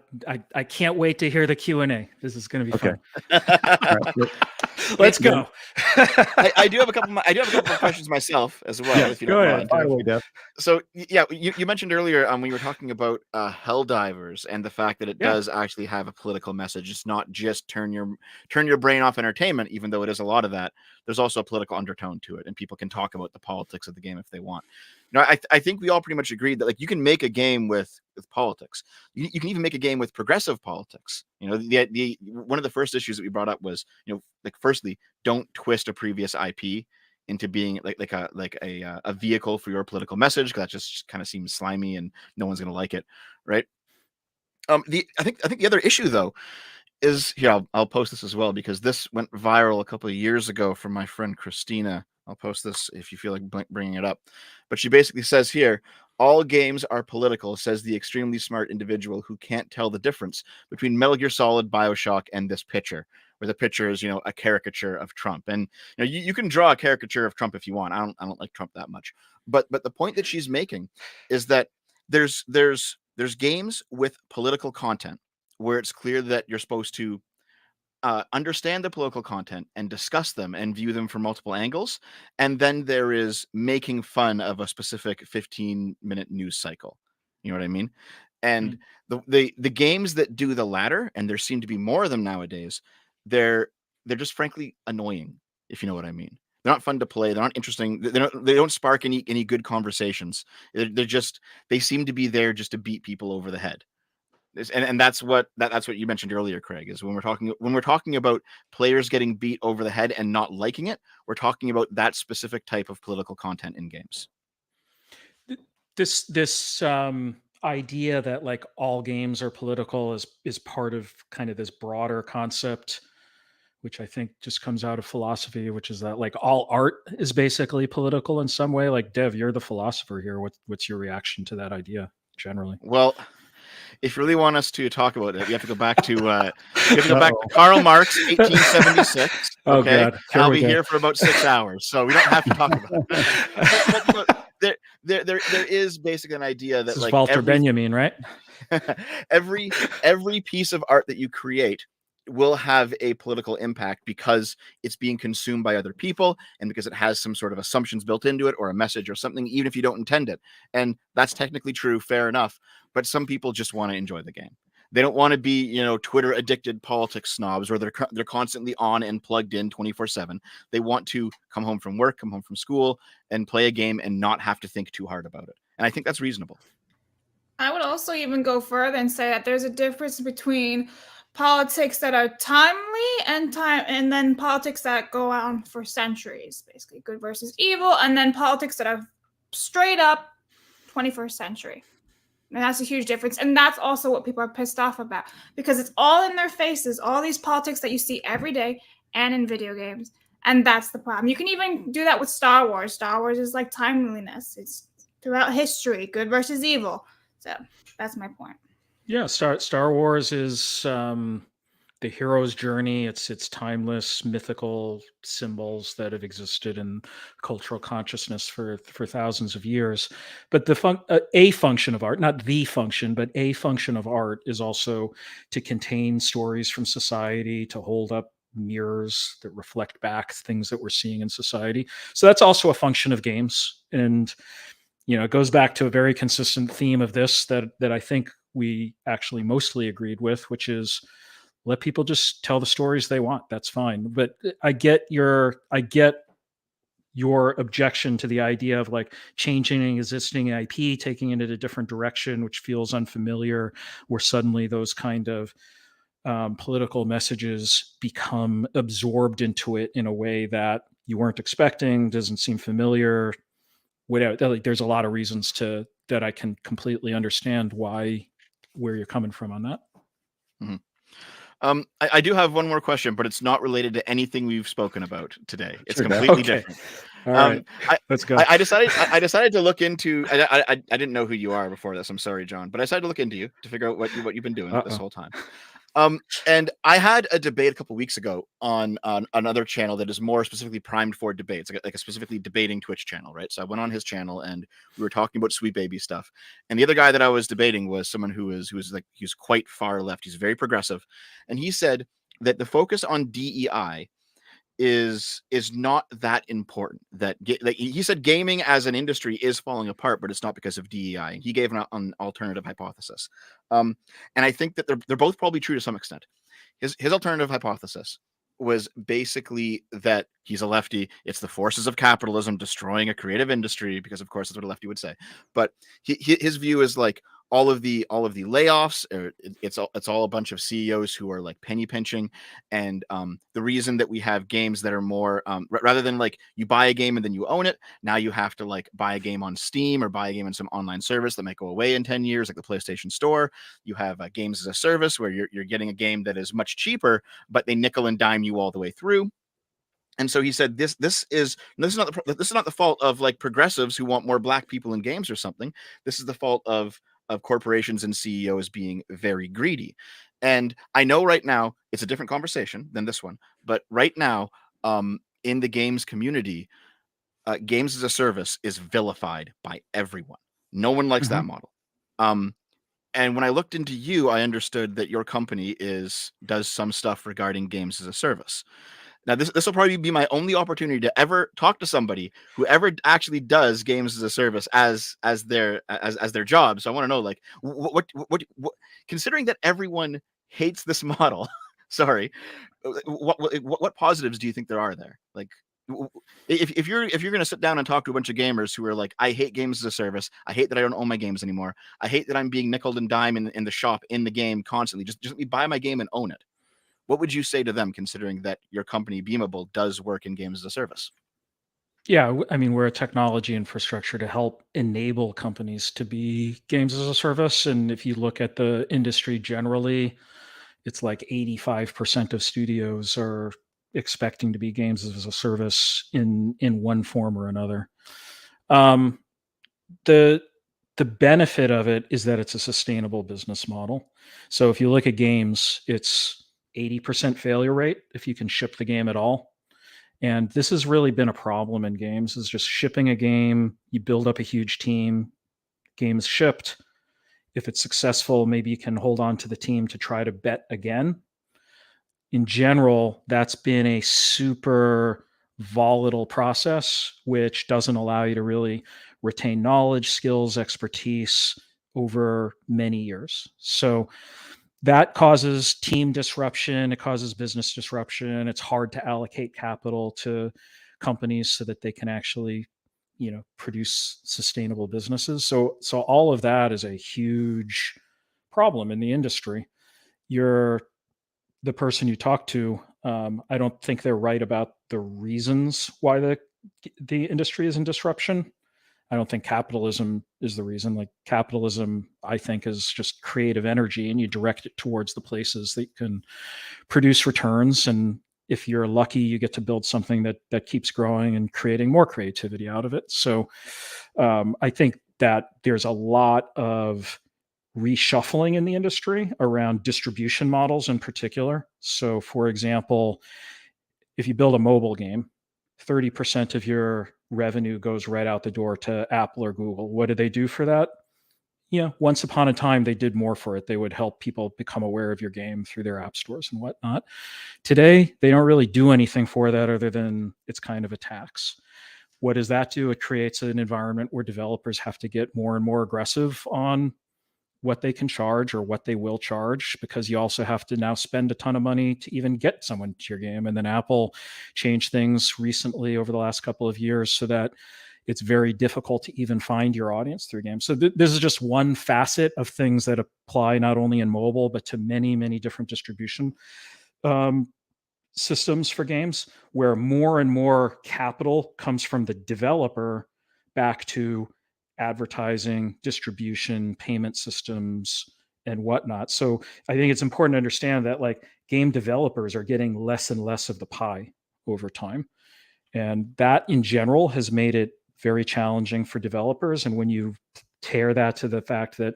can't wait to hear the Q&A. This is going to be fun. Right. Let's go. I do have a couple of questions myself as well. Yeah, if you go don't ahead. mind. By the way, Dev. So yeah, you mentioned earlier when you were talking about Helldivers and the fact that it does actually have a political message. It's not just turn your brain off entertainment, even though it is a lot of that. There's also a political undertone to it, and people can talk about the politics of the game if they want. I think we all pretty much agreed that you can make a game with politics. You can even make a game with progressive politics. The one of the first issues that we brought up was firstly, don't twist a previous IP into being like a vehicle for your political message, because that just kind of seems slimy and no one's going to like it, right? I think the other issue though is here. I'll post this as well because this went viral a couple of years ago from my friend Christina. I'll post this if you feel like bringing it up. But she basically says here, all games are political, says the extremely smart individual who can't tell the difference between Metal Gear Solid, BioShock, and this picture, where the picture is, a caricature of Trump. And you can draw a caricature of Trump if you want. I don't like Trump that much. But the point that she's making is that there's games with political content where it's clear that you're supposed to understand the political content and discuss them and view them from multiple angles. And then there is making fun of a specific 15-minute news cycle. You know what I mean? And the games that do the latter, and there seem to be more of them nowadays, they're just frankly annoying, if you know what I mean. They're not fun to play. They're not interesting. They don't spark any good conversations. They seem to be there just to beat people over the head. And that's what you mentioned earlier, Craig, is when we're talking about players getting beat over the head and not liking it, we're talking about that specific type of political content in games. This idea that like all games are political is part of kind of this broader concept, which I think just comes out of philosophy, which is that like all art is basically political in some way. Like Dev, you're the philosopher here. What's your reaction to that idea generally? Well, if you really want us to talk about it, you have to go back to Karl Marx, 1876. Okay, God. I'll be here for about 6 hours, so we don't have to talk about it. But there is basically an idea that This is like Walter Benjamin, right? every piece of art that you create will have a political impact because it's being consumed by other people and because it has some sort of assumptions built into it or a message or something, even if you don't intend it. And that's technically true, fair enough. But some people just want to enjoy the game. They don't want to be, Twitter addicted politics snobs, or they're constantly on and plugged in 24/7. They want to come home from work, come home from school, and play a game and not have to think too hard about it. And I think that's reasonable. I would also even go further and say that there's a difference between politics that are timely and then politics that go on for centuries, basically good versus evil, and then politics that are straight up 21st century. And that's a huge difference. And that's also what people are pissed off about, because it's all in their faces, all these politics that you see every day and in video games. And that's the problem. You can even do that with Star Wars. Star Wars is like timeliness. It's throughout history, good versus evil. So that's my point. Yeah, Star Wars is the hero's journey. It's timeless, mythical symbols that have existed in cultural consciousness for thousands of years. But a function of art, not the function, but a function of art is also to contain stories from society, to hold up mirrors that reflect back things that we're seeing in society. So that's also a function of games. And it goes back to a very consistent theme of this that I think we actually mostly agreed with, which is let people just tell the stories they want. That's fine. But I get your objection to the idea of like changing an existing IP, taking it in a different direction, which feels unfamiliar, where suddenly those kind of political messages become absorbed into it in a way that you weren't expecting, doesn't seem familiar. There's a lot of reasons that I can completely understand where you're coming from on that. Mm-hmm. I do have one more question, but it's not related to anything we've spoken about today. It's completely different. All right, let's go. I decided to look into. I didn't know who you are before this. I'm sorry, John, but I decided to look into you to figure out what you've been doing this whole time. And I had a debate a couple weeks ago on another channel that is more specifically primed for debates, like a specifically debating Twitch channel, right? So I went on his channel and we were talking about Sweet Baby stuff. And the other guy that I was debating was someone he's quite far left. He's very progressive, and he said that the focus on DEI is not that important. That he said gaming as an industry is falling apart, but it's not because of DEI. He gave an alternative hypothesis, and I think that they're both probably true to some extent. His alternative hypothesis was basically that he's a lefty. It's the forces of capitalism destroying a creative industry, because of course that's what a lefty would say. But his view is like all of the layoffs, it's all a bunch of CEOs who are like penny pinching, and the reason that we have games that are more rather than like you buy a game and then you own it, now you have to like buy a game on Steam or buy a game in some online service that might go away in 10 years, like the PlayStation Store. You have games as a service where you're getting a game that is much cheaper, but they nickel and dime you all the way through. And so he said, this is not the fault of like progressives who want more black people in games or something. This is the fault of corporations and CEOs being very greedy. And I know right now it's a different conversation than this one, but right now in the games community, games as a service is vilified by everyone. No one likes that model. And when I looked into you, I understood that your company does some stuff regarding games as a service. Now, this will probably be my only opportunity to ever talk to somebody who ever actually does games as a service as their job. So I want to know, like, what considering that everyone hates this model, sorry, what positives do you think there are there? Like, if you're going to sit down and talk to a bunch of gamers who are like, I hate games as a service, I hate that I don't own my games anymore, I hate that I'm being nickeled and dimed in the shop in the game constantly, just let me buy my game and own it. What would you say to them, considering that your company Beamable does work in games as a service? Yeah, I mean, we're a technology infrastructure to help enable companies to be games as a service. And if you look at the industry generally, it's like 85% of studios are expecting to be games as a service in one form or another. The benefit of it is that it's a sustainable business model. So if you look at games, it's 80% failure rate if you can ship the game at all. And this has really been a problem in games, is just shipping a game. You build up a huge team, game's shipped. If it's successful, maybe you can hold on to the team to try to bet again. In general, that's been a super volatile process, which doesn't allow you to really retain knowledge, skills, expertise over many years. So that causes team disruption. It causes business disruption. It's hard to allocate capital to companies so that they can actually, produce sustainable businesses. So all of that is a huge problem in the industry. You're the person you talk to. I don't think they're right about the reasons why the industry is in disruption. I don't think capitalism is the reason. Like, capitalism, I think, is just creative energy, and you direct it towards the places that can produce returns. And if you're lucky, you get to build something that keeps growing and creating more creativity out of it. So I think that there's a lot of reshuffling in the industry around distribution models in particular. So, for example, if you build a mobile game, 30% of your revenue goes right out the door to Apple or Google. What do they do for that? Once upon a time, they did more for it. They would help people become aware of your game through their app stores and whatnot. Today, they don't really do anything for that other than it's kind of a tax. What does that do? It creates an environment where developers have to get more and more aggressive on what they can charge or what they will charge, because you also have to now spend a ton of money to even get someone to your game. And then Apple changed things recently over the last couple of years so that it's very difficult to even find your audience through games. So this is just one facet of things that apply not only in mobile, but to many, many different distribution systems for games, where more and more capital comes from the developer back to advertising, distribution, payment systems, and whatnot. So I think it's important to understand that, like, game developers are getting less and less of the pie over time. And that in general has made it very challenging for developers. And when you tear that to the fact that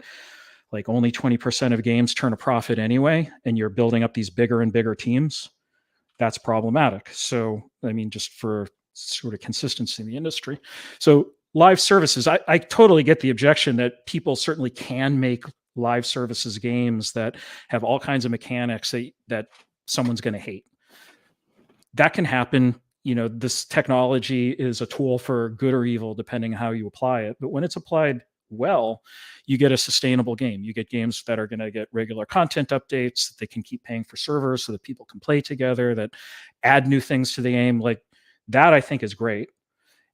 like only 20% of games turn a profit anyway, and you're building up these bigger and bigger teams, that's problematic. So, I mean, just for sort of consistency in the industry. So live services, I totally get the objection that people certainly can make live services games that have all kinds of mechanics that someone's going to hate. That can happen. This technology is a tool for good or evil, depending on how you apply it. But when it's applied well, you get a sustainable game. You get games that are going to get regular content updates, that they can keep paying for servers so that people can play together, that add new things to the game. Like that, I think, is great.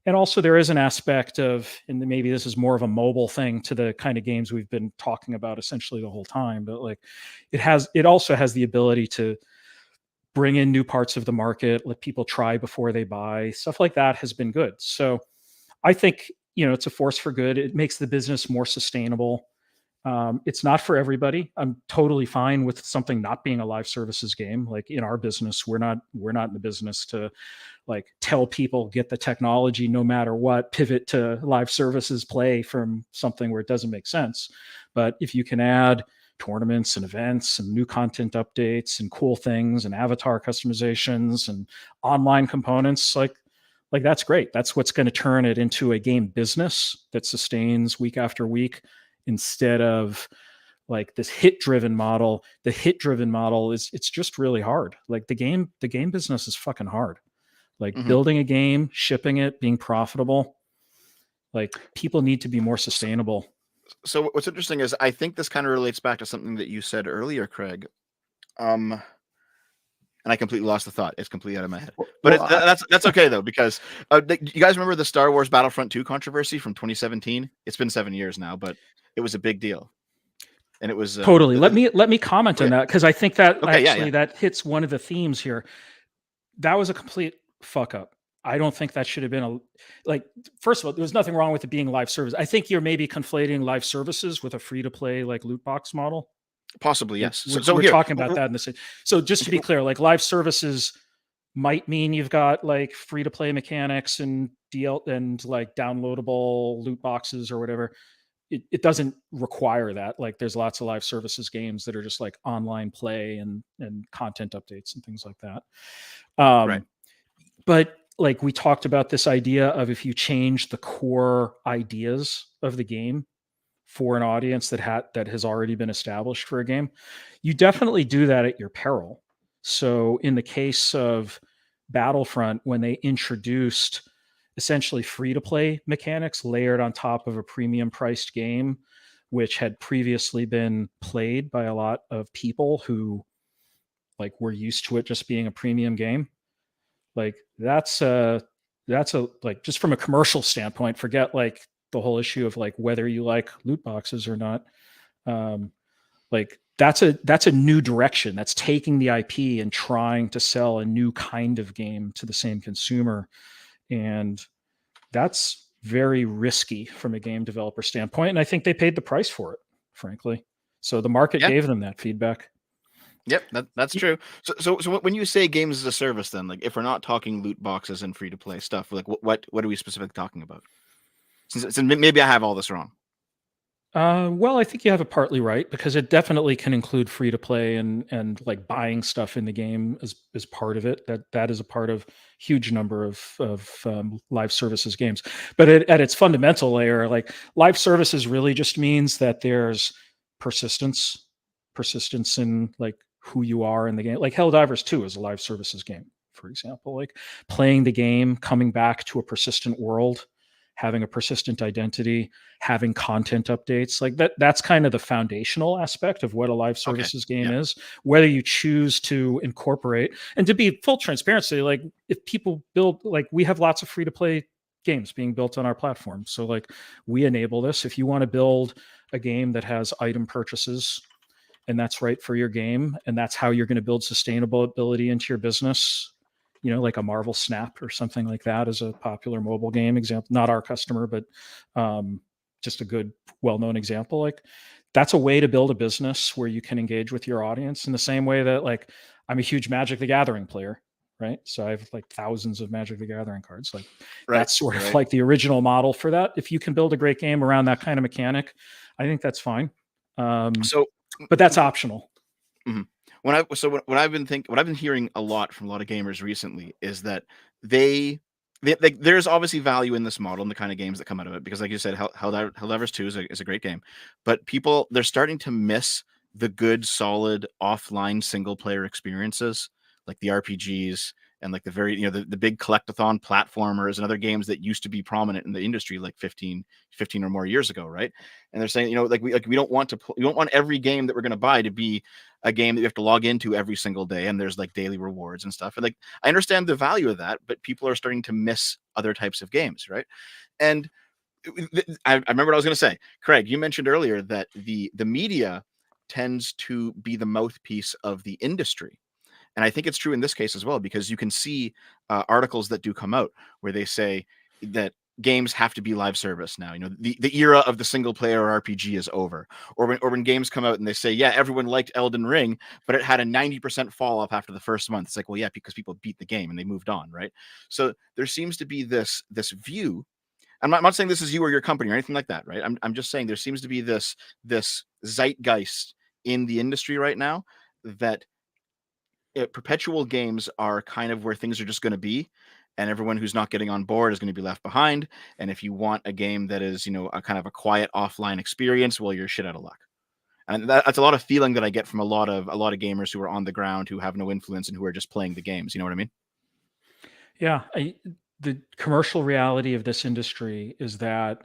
And also there is an aspect of, and maybe this is more of a mobile thing to the kind of games we've been talking about essentially the whole time, but like it also has the ability to bring in new parts of the market, let people try before they buy. Stuff like that has been good. So I think, it's a force for good. It makes the business more sustainable. It's not for everybody. I'm totally fine with something not being a live services game. Like in our business, we're not in the business to like tell people get the technology no matter what, pivot to live services, play from something where it doesn't make sense. But if you can add tournaments and events and new content updates and cool things and avatar customizations and online components, like that's great. That's what's going to turn it into a game business that sustains week after week, instead of like this hit-driven model. The hit-driven model it's just really hard. Like the game business is fucking hard. Like building a game, shipping it, being profitable. Like people need to be more sustainable. So what's interesting is I think this kind of relates back to something that you said earlier, Craig. and I completely lost the thought. It's completely out of my head. But that's okay though, because you guys remember the Star Wars Battlefront 2 controversy from 2017? It's been 7 years now, but it was a big deal, and it was totally. Let me comment on that, because I think that that hits one of the themes here. That was a complete fuck up. I don't think that should have been first of all, there's nothing wrong with it being live service. I think you're maybe conflating live services with a free to play like loot box model. Possibly, yes. So we're talking about that in this. So just to be clear, like live services might mean you've got like free to play mechanics and and like downloadable loot boxes or whatever. It doesn't require that. Like there's lots of live services games that are just like online play and content updates and things like that. Right. But like we talked about this idea of if you change the core ideas of the game for an audience that has already been established for a game, you definitely do that at your peril. So in the case of Battlefront, when they introduced essentially free-to-play mechanics layered on top of a premium priced game, which had previously been played by a lot of people who like were used to it just being a premium game, like that's a like, just from a commercial standpoint, forget like the whole issue of like whether you like loot boxes or not. Like that's a new direction. That's taking the IP and trying to sell a new kind of game to the same consumer. And that's very risky from a game developer standpoint. And I think they paid the price for it, frankly. So the market gave them that feedback. Yep, that's true. So when you say games as a service, then like if we're not talking loot boxes and free to play stuff, like what are we specifically talking about? Since maybe I have all this wrong. Well, I think you have it partly right, because it definitely can include free to play and like buying stuff in the game as part of it. That is a part of huge number of live services games. But at its fundamental layer, like live services really just means that there's persistence in like who you are in the game. Like Helldivers 2 is a live services game, for example. Like playing the game, coming back to a persistent world, having a persistent identity, having content updates, like that's kind of the foundational aspect of what a live services game is. Whether you choose to incorporate, and to be full transparency, like if people build, like we have lots of free to play games being built on our platform. So like we enable this. If you want to build a game that has item purchases and that's right for your game, and that's how you're going to build sustainability into your business, you know, like a Marvel Snap or something like that is a popular mobile game example, not our customer, but just a good, well-known example. Like that's a way to build a business where you can engage with your audience in the same way that like I'm a huge Magic the Gathering player, right? So I have like thousands of Magic the Gathering cards. Like that's sort of like the original model for that. If you can build a great game around that kind of mechanic, I think that's fine. But that's optional. Mm-hmm. What I've been hearing a lot from a lot of gamers recently is that there's obviously value in this model and the kind of games that come out of it, because like you said, Helldivers 2 is a great game, but they're starting to miss the good, solid offline single player experiences, like the RPGs and like the very, the big collectathon platformers and other games that used to be prominent in the industry like 15 or more years ago, right? And they're saying, we don't want every game that we're going to buy to be a game that you have to log into every single day and there's like daily rewards and stuff. And like I understand the value of that, but people are starting to miss other types of games, right? And I remember what I was going to say. Craig, you mentioned earlier that the media tends to be the mouthpiece of the industry. And I think it's true in this case as well, because you can see articles that do come out where they say that games have to be live service now. The era of the single player RPG is over. Or when games come out and they say, yeah, everyone liked Elden Ring, but it had a 90% fall off after the first month. It's like, well, yeah, because people beat the game and they moved on, right? So there seems to be this view. I'm not saying this is you or your company or anything like that, right? I'm just saying there seems to be this zeitgeist in the industry right now that perpetual games are kind of where things are just going to be, and everyone who's not getting on board is going to be left behind. And if you want a game that is, a kind of a quiet offline experience, well, you're shit out of luck. And that's a lot of feeling that I get from a lot of gamers who are on the ground, who have no influence and who are just playing the games. You know what I mean? Yeah. The commercial reality of this industry is that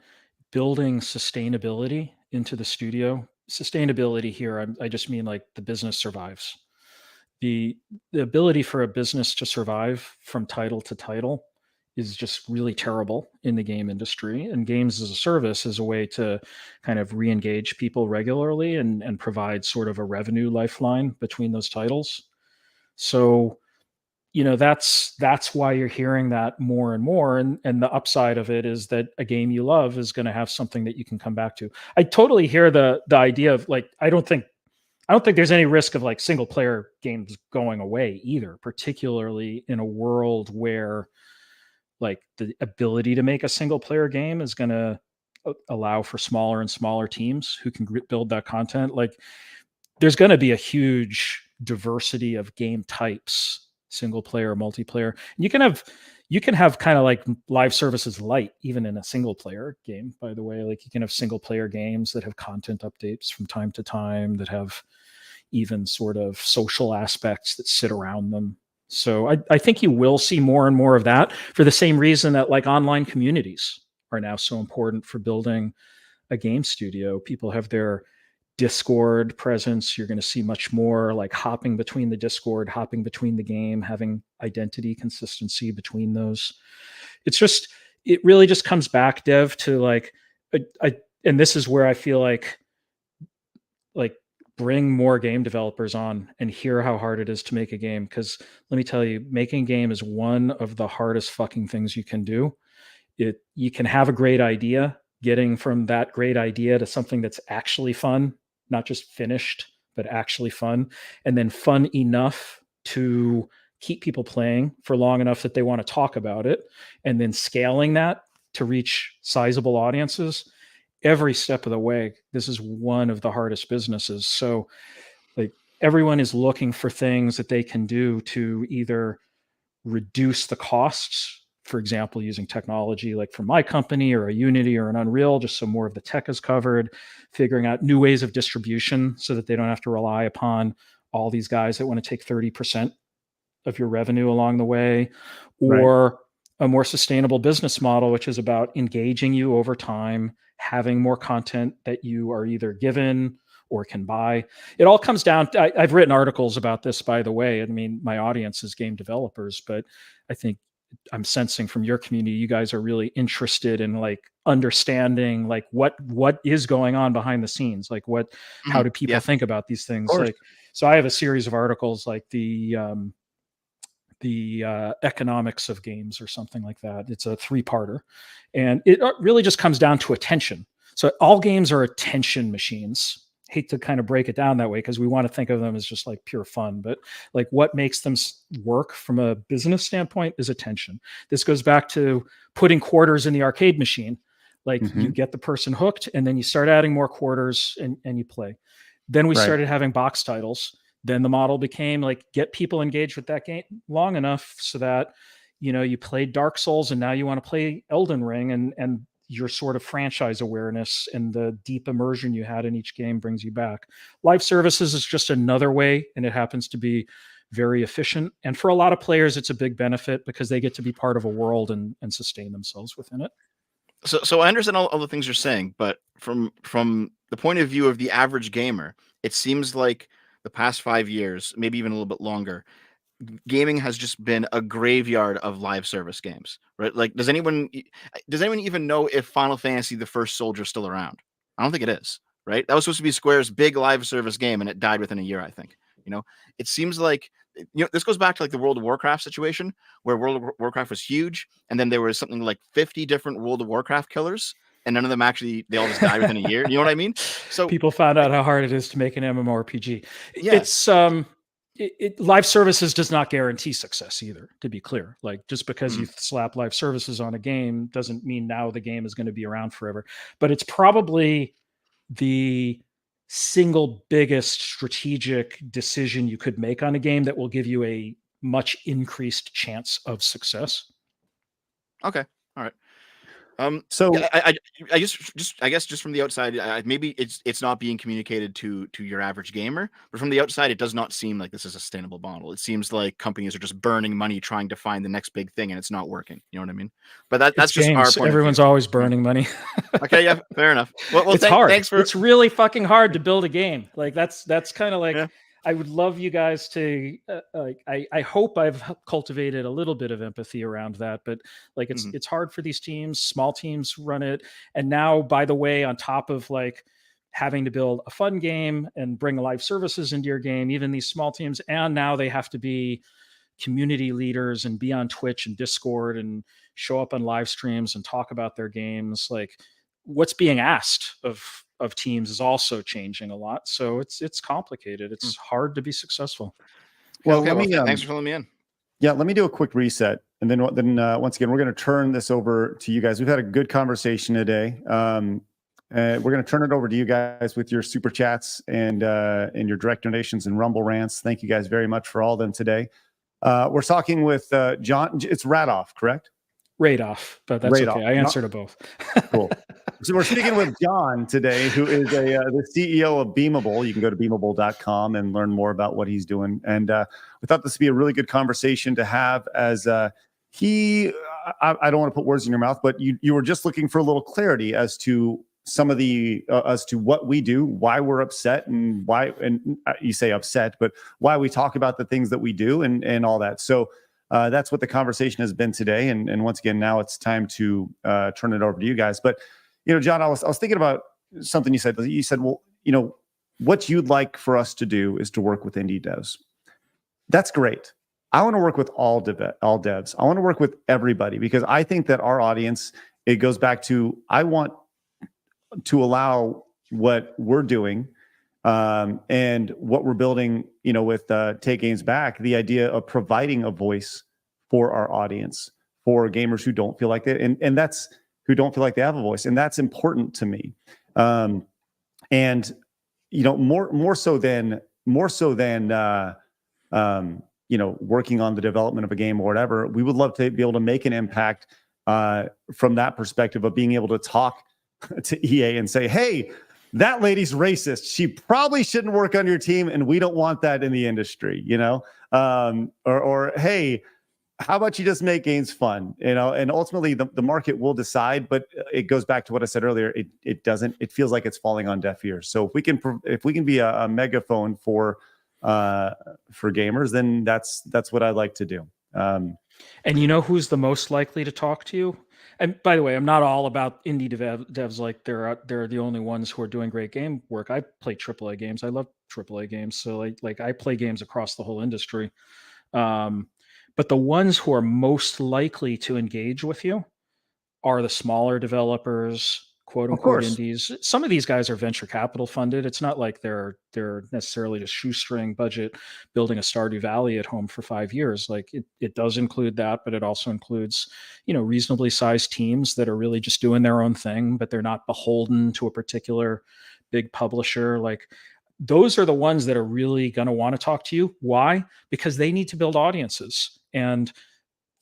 building sustainability into the studio, sustainability here, I just mean like the business survives. the ability for a business to survive from title to title is just really terrible in the game industry. And games as a service is a way to kind of re-engage people regularly and provide sort of a revenue lifeline between those titles. So, that's why you're hearing that more and more. And the upside of it is that a game you love is going to have something that you can come back to. I totally hear the idea of like, I don't think there's any risk of like single player games going away either, particularly in a world where like the ability to make a single player game is going to allow for smaller and smaller teams who can build that content. Like there's going to be a huge diversity of game types, single player, multiplayer. And you can have kind of like live services light, even in a single player game, by the way. Like you can have single player games that have content updates from time to time, that have even sort of social aspects that sit around them. So I think you will see more and more of that, for the same reason that like online communities are now so important for building a game studio. People have their Discord presence. You're going to see much more like hopping between the Discord, hopping between the game, having identity consistency between those. It really just comes back, Dev, to like, and this is where I feel like bring more game developers on and hear how hard it is to make a game. Because let me tell you, making a game is one of the hardest fucking things you can do. You can have a great idea, getting from that great idea to something that's actually fun, not just finished, but actually fun, and then fun enough to keep people playing for long enough that they want to talk about it, and then scaling that to reach sizable audiences. Every step of the way, this is one of the hardest businesses. So like everyone is looking for things that they can do to either reduce the costs, for example, using technology like from my company or a Unity or an Unreal, just so more of the tech is covered, figuring out new ways of distribution so that they don't have to rely upon all these guys that want to take 30% of your revenue along the way, or a more sustainable business model, which is about engaging you over time, having more content that you are either given or can buy. It all comes down to, I've written articles about this, by the way. I mean, my audience is game developers, but I think I'm sensing from your community, you guys are really interested in like understanding like what is going on behind the scenes. Like how do people think about these things? Like, so I have a series of articles like the economics of games or something like that. It's a 3-parter, and it really just comes down to attention. So all games are attention machines. Hate to kind of break it down that way because we want to think of them as just like pure fun, but like what makes them work from a business standpoint is attention. This goes back to putting quarters in the arcade machine. Like you get the person hooked, and then you start adding more quarters and you play. Then we started having box titles. Then the model became like, get people engaged with that game long enough so that, you played Dark Souls and now you want to play Elden Ring, and your sort of franchise awareness and the deep immersion you had in each game brings you back. Live services is just another way, and it happens to be very efficient. And for a lot of players, it's a big benefit because they get to be part of a world and sustain themselves within it. So I understand all the things you're saying, but from the point of view of the average gamer, it seems like the past 5 years, maybe even a little bit longer, gaming has just been a graveyard of live service games, right? Like, does anyone even know if Final Fantasy the First Soldier is still around? I don't think it is, right? That was supposed to be Square's big live service game, and it died within a year, I think. It seems like, this goes back to like the World of Warcraft situation, where World of Warcraft was huge, and then there was something like 50 different World of Warcraft killers, and none of them they all just died within a year. You know what I mean? So people found out how hard it is to make an MMORPG. Yeah. It's live services does not guarantee success either, to be clear. Like, just because you slap live services on a game doesn't mean now the game is going to be around forever. But it's probably the single biggest strategic decision you could make on a game that will give you a much increased chance of success. Okay. All right. So I guess just from the outside, maybe it's not being communicated to your average gamer, but from the outside, it does not seem like this is a sustainable model. It seems like companies are just burning money trying to find the next big thing, and it's not working. You know what I mean? But that's just our point. Everyone's always burning money. Okay, yeah, fair enough. Well, it's hard. It's really fucking hard to build a game. Like that's kind of like, I would love you guys to I hope I've cultivated a little bit of empathy around that, but like it's hard for these teams. Small teams run it, and now, by the way, on top of like having to build a fun game and bring live services into your game, even these small teams, and now they have to be community leaders and be on Twitch and Discord and show up on live streams and talk about their games. Like what's being asked of teams is also changing a lot. So it's complicated. It's hard to be successful. Well, okay, let me, thanks for filling me in. Yeah, let me do a quick reset. And then once again, we're going to turn this over to you guys. We've had a good conversation today. We're going to turn it over to you guys with your super chats and your direct donations and Rumble rants. Thank you guys very much for all of them today. We're talking with Jon. It's Radoff, correct? Radoff, but that's Radoff. Okay. I answered to both. Cool. So we're speaking with Jon today, who is the CEO of Beamable. You can go to beamable.com and learn more about what he's doing. And we thought this would be a really good conversation to have as I don't want to put words in your mouth, but you were just looking for a little clarity as to some of the as to what we do, why we're upset, and why, and you say upset, but why we talk about the things that we do and all that. So that's what the conversation has been today. And once again, now it's time to turn it over to you guys. But Jon, I was thinking about something you said. You said, well, what you'd like for us to do is to work with indie devs. That's great. I want to work with all devs. I want to work with everybody because I think that our audience, it goes back to, I want to allow what we're doing and what we're building, with Take Games Back, the idea of providing a voice for our audience, for gamers who don't feel like that, and that's who don't feel like they have a voice, and that's important to me. And more so than working on the development of a game or whatever, we would love to be able to make an impact from that perspective of being able to talk to EA and say, hey, that lady's racist. She probably shouldn't work on your team, and we don't want that in the industry, or hey, how about you just make games fun, and ultimately the market will decide, but it goes back to what I said earlier. It feels like it's falling on deaf ears. So if we can be a megaphone for gamers, then that's what I'd like to do. And who's the most likely to talk to you? And by the way, I'm not all about indie devs like they're the only ones who are doing great game work. I play AAA games. I love AAA games. So like I play games across the whole industry. But the ones who are most likely to engage with you are the smaller developers, quote unquote indies. Some of these guys are venture capital funded. It's not like they're necessarily just shoestring budget building a Stardew Valley at home for 5 years. Like it does include that, but it also includes, reasonably sized teams that are really just doing their own thing, but they're not beholden to a particular big publisher. Like those are the ones that are really going to want to talk to you. Why? Because they need to build audiences. And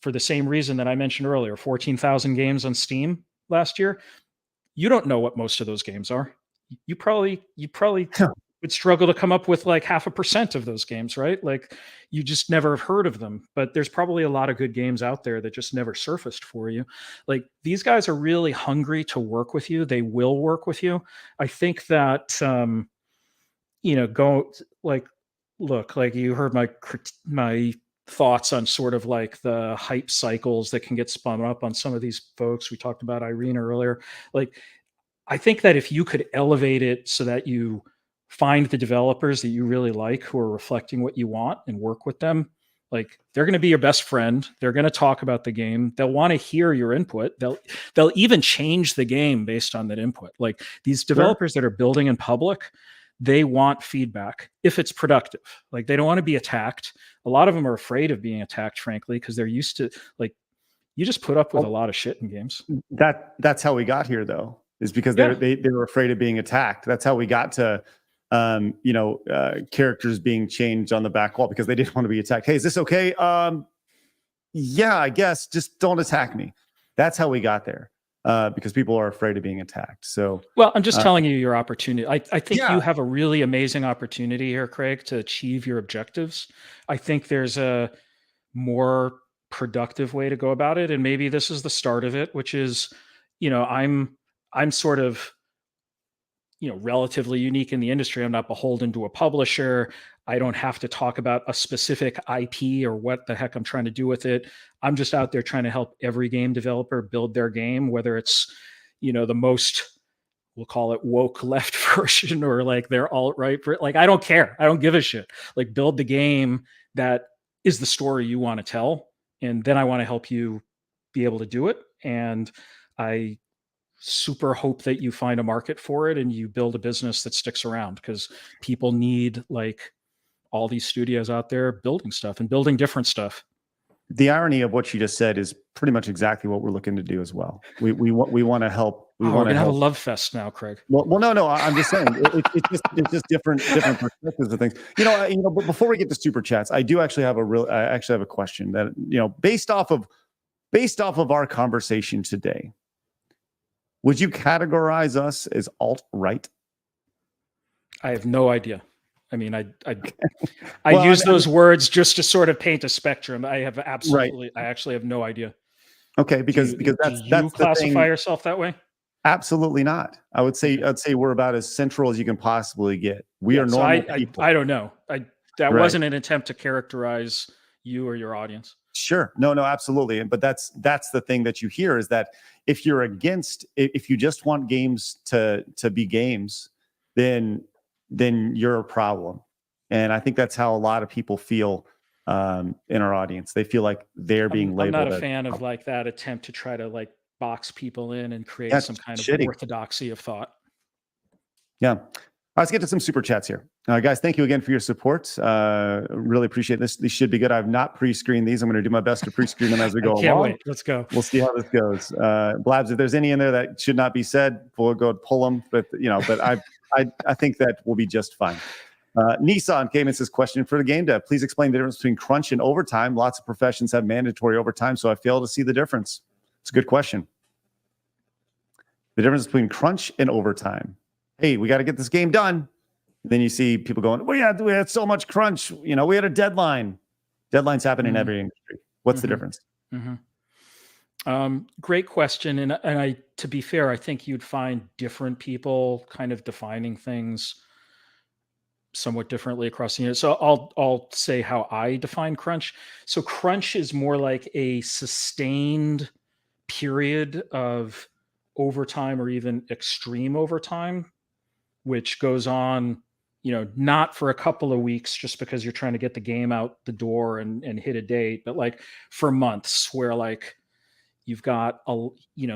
for the same reason that I mentioned earlier, 14,000 games on Steam last year, you don't know what most of those games are. You probably would struggle to come up with like 0.5% of those games, right? Like you just never have heard of them, but there's probably a lot of good games out there that just never surfaced for you. Like these guys are really hungry to work with you. They will work with you. I think that, look, like you heard my thoughts on sort of like the hype cycles that can get spun up on some of these folks. We talked about Irena earlier. Like, I think that if you could elevate it so that you find the developers that you really like who are reflecting what you want and work with them, like they're going to be your best friend. They're going to talk about the game. They'll want to hear your input. They'll even change the game based on that input. Like these developers that are building in public, they want feedback if it's productive. Like they don't want to be attacked. A lot of them are afraid of being attacked, frankly, because they're used to, like, you just put up with a lot of shit in games. That's how we got here, though, is because they were afraid of being attacked. That's how we got to characters being changed on the back wall because they didn't want to be attacked. Hey, is this okay? Yeah, I guess. Just don't attack me. That's how we got there. Because people are afraid of being attacked. So, well, I'm just telling you your opportunity. I think you have a really amazing opportunity here, Craig, to achieve your objectives. I think there's a more productive way to go about it, and maybe this is the start of it, which is, I'm sort of, relatively unique in the industry. I'm not beholden to a publisher. I don't have to talk about a specific IP or what the heck I'm trying to do with it. I'm just out there trying to help every game developer build their game, whether it's, the most, we'll call it woke left version or like their alt-right. Like, I don't care. I don't give a shit. Like, build the game that is the story you want to tell. And then I want to help you be able to do it. And I super hope that you find a market for it and you build a business that sticks around, because people need like all these studios out there building stuff and building different stuff. The irony of what you just said is pretty much exactly what we're looking to do as well. We want to help. We're gonna have a love fest now, Craig. Well, no. I'm just saying it's just different perspectives of things. But before we get to super chats, I do actually have a question that based off of our conversation today, would you categorize us as alt-right? I have no idea. I mean, I use those words just to sort of paint a spectrum. I have absolutely, I actually have no idea. Okay, because do you classify yourself that way? Absolutely not. I'd say we're about as central as you can possibly get. We are normal people. I don't know. That wasn't an attempt to characterize you or your audience. Sure. No, absolutely. But that's the thing that you hear, is that if you just want games to be games, then you're a problem. And I think that's how a lot of people feel in our audience. They feel like they're being labeled. I'm not a fan of like that attempt to try to like box people in and create some kind of orthodoxy of thought. Yeah. Let's get to some super chats here. Guys, thank you again for your support. Really appreciate this. These should be good. I've not pre-screened these. I'm going to do my best to pre-screen them as we go along. Can't wait. Let's go. We'll see how this goes. Blabs, if there's any in there that should not be said, we'll go pull them. But I think that will be just fine. Nissan came in and says, question for the game dev. Please explain the difference between crunch and overtime. Lots of professions have mandatory overtime, so I fail to see the difference. It's a good question. The difference between crunch and overtime. Hey, we got to get this game done. Then you see people going, we had so much crunch. We had a deadline. Deadlines happen in every industry. What's the difference? Great question. And I, to be fair, I think you'd find different people kind of defining things somewhat differently across the unit. So I'll say how I define crunch. So crunch is more like a sustained period of overtime or even extreme overtime, which goes on, not for a couple of weeks just because you're trying to get the game out the door and hit a date, but like for months, where like you've got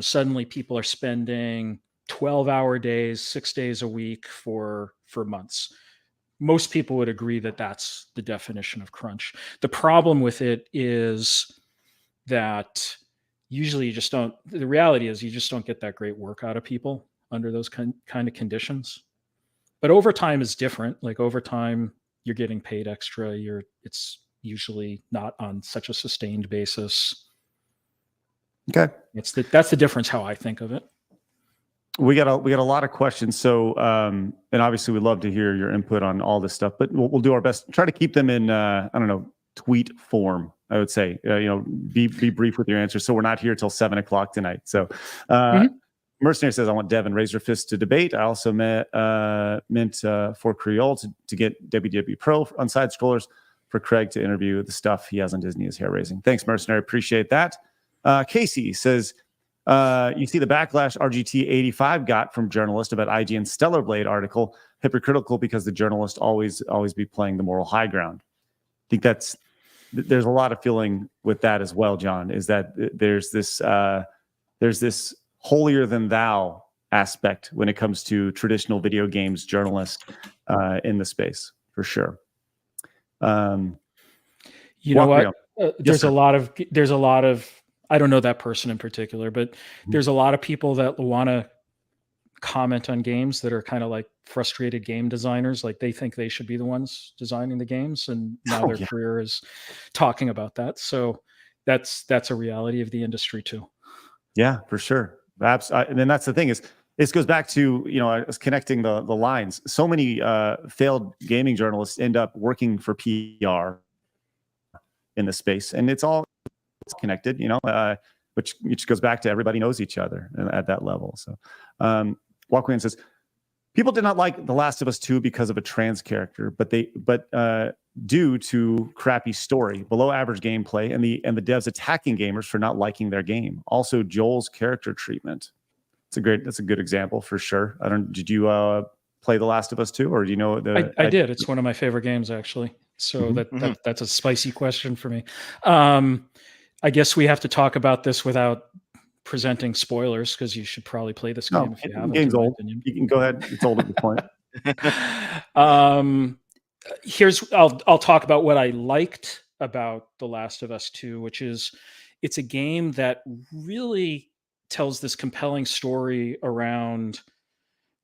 suddenly people are spending 12-hour days, 6 days a week for months. Most people would agree that that's the definition of crunch. The problem with it is that usually the reality is you just don't get that great work out of people under those kind of conditions. But overtime is different. Like overtime, you're getting paid extra. It's usually not on such a sustained basis. Okay. That's the difference how I think of it. We got a lot of questions. So, and obviously we'd love to hear your input on all this stuff, but we'll do our best. Try to keep them in, tweet form, I would say. Be brief with your answers, so we're not here till 7 o'clock tonight. So, Mercenary says, I want Devin raise your fist to debate. I also meant for Creole to get WW Pro on SideScrollers, for Craig to interview the stuff he has on Disney is hair raising. Thanks, Mercenary. Appreciate that. Casey says, you see the backlash RGT 85 got from journalist about IGN's Stellar Blade article, hypocritical because the journalist always be playing the moral high ground. I think there's a lot of feeling with that as well, John, is that there's this holier than thou aspect when it comes to traditional video games journalists in the space, for sure. You know what? There's a lot of, I don't know that person in particular, but there's a lot of people that want to comment on games that are kind of like frustrated game designers. Like they think they should be the ones designing the games, and now their career is talking about that. So that's a reality of the industry too. Yeah, for sure. And then that's the thing is, this goes back to, connecting the lines. So many failed gaming journalists end up working for PR in the space, and it's connected, which goes back to everybody knows each other at that level. So, Walkman says, People did not like The Last of Us 2 because of a trans character, but due to crappy story, below average gameplay, and the devs attacking gamers for not liking their game. Also, Joel's character treatment. That's a good example for sure. Did you play The Last of Us 2, or do you know I did. It's one of my favorite games, actually. So that's a spicy question for me. I guess we have to talk about this without presenting spoilers, because you should probably play this game if you haven't. The game's old. You can go ahead. It's old at the point. I'll talk about what I liked about The Last of Us 2, which is it's a game that really tells this compelling story around,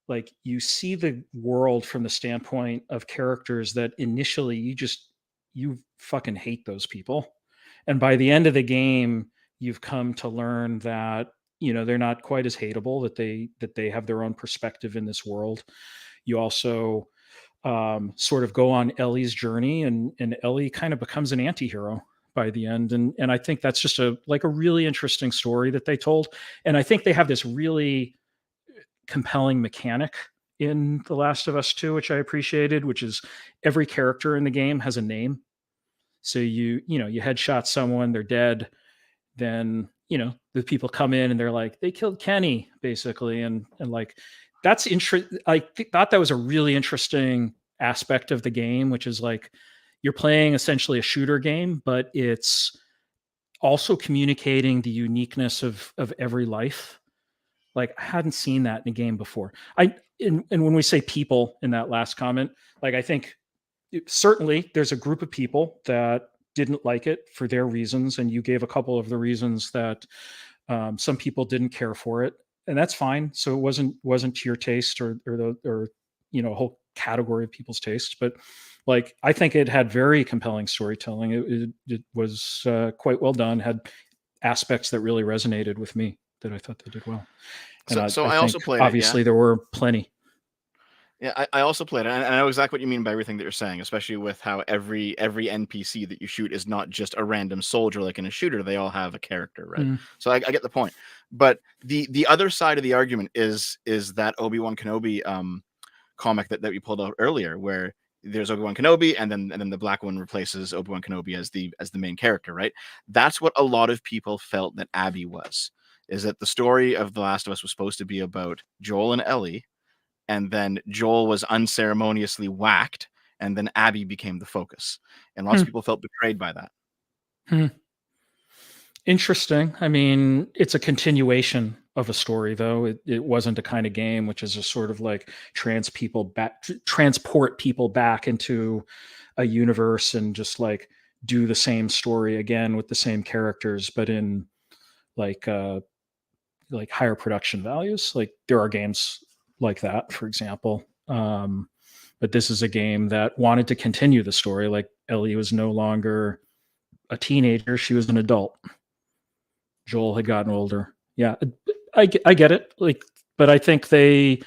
like, you see the world from the standpoint of characters that initially you fucking hate those people. And by the end of the game, you've come to learn that, they're not quite as hateable, that they have their own perspective in this world. You also sort of go on Ellie's journey, and Ellie kind of becomes an anti-hero by the end. And I think that's just a really interesting story that they told. And I think they have this really compelling mechanic in The Last of Us 2, which I appreciated, which is every character in the game has a name. So you headshot someone, they're dead. Then, the people come in and they're like, they killed Kenny, basically. And like, that's I thought that was a really interesting aspect of the game, which is like, you're playing essentially a shooter game, but it's also communicating the uniqueness of every life. Like, I hadn't seen that in a game before. And when we say people in that last comment, like, I think certainly there's a group of people that didn't like it for their reasons, and you gave a couple of the reasons that some people didn't care for it, and that's fine. So it wasn't to your taste or a whole category of people's taste, but like, I think it had very compelling storytelling. It was quite well done, had aspects that really resonated with me that I thought they did well. And I also played it. Obviously, there were plenty. Yeah, I also played it, and I know exactly what you mean by everything that you're saying, especially with how every NPC that you shoot is not just a random soldier like in a shooter. They all have a character, right? So I get the point. But the other side of the argument is that Obi-Wan Kenobi comic that we pulled out earlier, where there's Obi-Wan Kenobi, and then the black one replaces Obi-Wan Kenobi as the main character, right? That's what a lot of people felt that Abby was. Is that the story of The Last of Us was supposed to be about Joel and Ellie, and then Joel was unceremoniously whacked, and then Abby became the focus. And lots of people felt betrayed by that. Interesting. I mean, it's a continuation of a story, though. It wasn't a kind of game which is just sort of like transport people back into a universe and just like do the same story again with the same characters, but in like higher production values. Like, there are games like that, for example. But this is a game that wanted to continue the story. Like, Ellie was no longer a teenager. She was an adult. Joel had gotten older. Yeah, I get it. Like, but I think they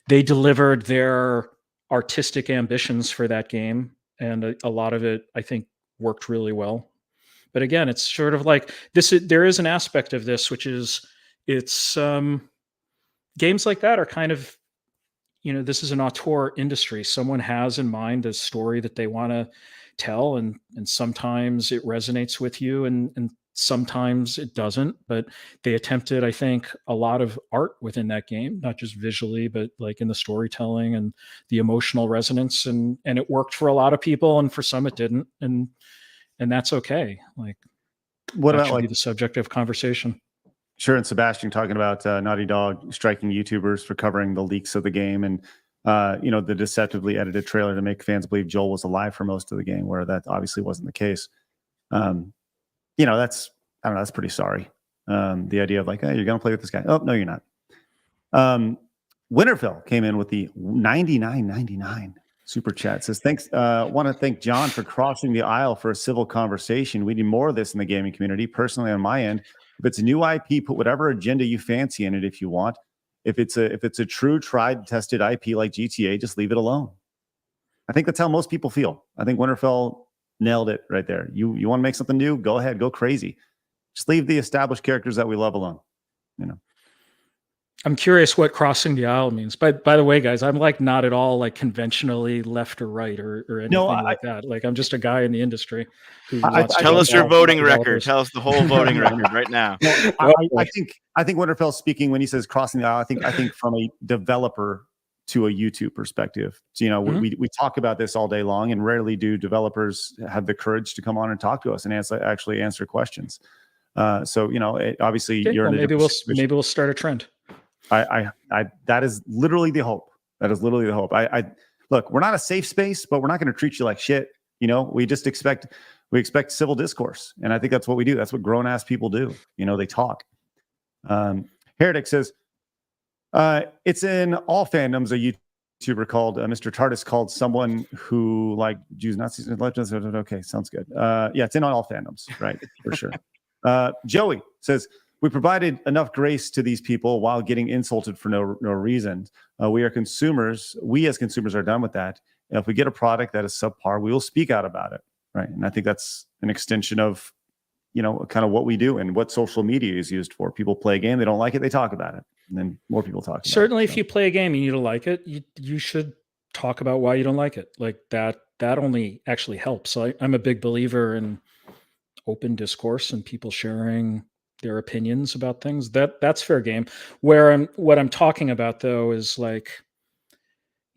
delivered their artistic ambitions for that game. And a lot of it, I think, worked really well. But again, it's sort of like this. There is an aspect of this, which is it's games like that are kind of, this is an auteur industry. Someone has in mind a story that they want to tell, and sometimes it resonates with you, and sometimes it doesn't. But they attempted, I think, a lot of art within that game, not just visually, but like in the storytelling and the emotional resonance, and it worked for a lot of people, and for some it didn't, and that's okay. Like, what that about should like be the subject of conversation? Sure, and Sebastian talking about Naughty Dog striking YouTubers for covering the leaks of the game, and the deceptively edited trailer to make fans believe Joel was alive for most of the game, where that obviously wasn't the case. That's pretty sorry. The idea of like, hey, you're gonna play with this guy. Oh, no, you're not. Winterfell came in with the $99.99 super chat. Says, thanks. Want to thank John for crossing the aisle for a civil conversation. We need more of this in the gaming community. Personally, on my end, if it's a new IP, put whatever agenda you fancy in it if you want. If it's a true, tried, tested IP like GTA, just leave it alone. I think that's how most people feel. I think Winterfell nailed it right there. You want to make something new? Go ahead, go crazy. Just leave the established characters that we love alone. I'm curious what crossing the aisle means. By the way, guys, I'm like not at all like conventionally left or right or anything like that. Like I'm just a guy in the industry who wants to tell us your voting record. developers. Tell us the whole voting record right now. I think Winterfell's speaking when he says crossing the aisle. I think from a developer to a YouTube perspective. So, you know, we talk about this all day long, and rarely do developers have the courage to come on and talk to us and actually answer questions. So, you know, obviously you're in maybe we'll start a trend. That is literally the hope. That is literally the hope. I look, we're not a safe space, but we're not going to treat you like shit. You know, we expect civil discourse. And I think that's what we do. That's what grown ass people do. You know, they talk. Heretic says, it's in all fandoms. A YouTuber called Mr. Tardis called someone who like Jews, Nazis, and legends. Okay, sounds good. Yeah, it's in all fandoms, right? For sure. Joey says, we provided enough grace to these people while getting insulted for no reason. We as consumers are done with that. And if we get a product that is subpar, we will speak out about it, right? And I think that's an extension of, you know, kind of what we do and what social media is used for. People play a game, they don't like it, they talk about it, and then more people talk about Certainly, it. if you play a game and you don't like it, you should talk about why you don't like it. Like that only actually helps. So I'm a big believer in open discourse and people sharing their opinions about things. That's fair game. What I'm talking about though is like,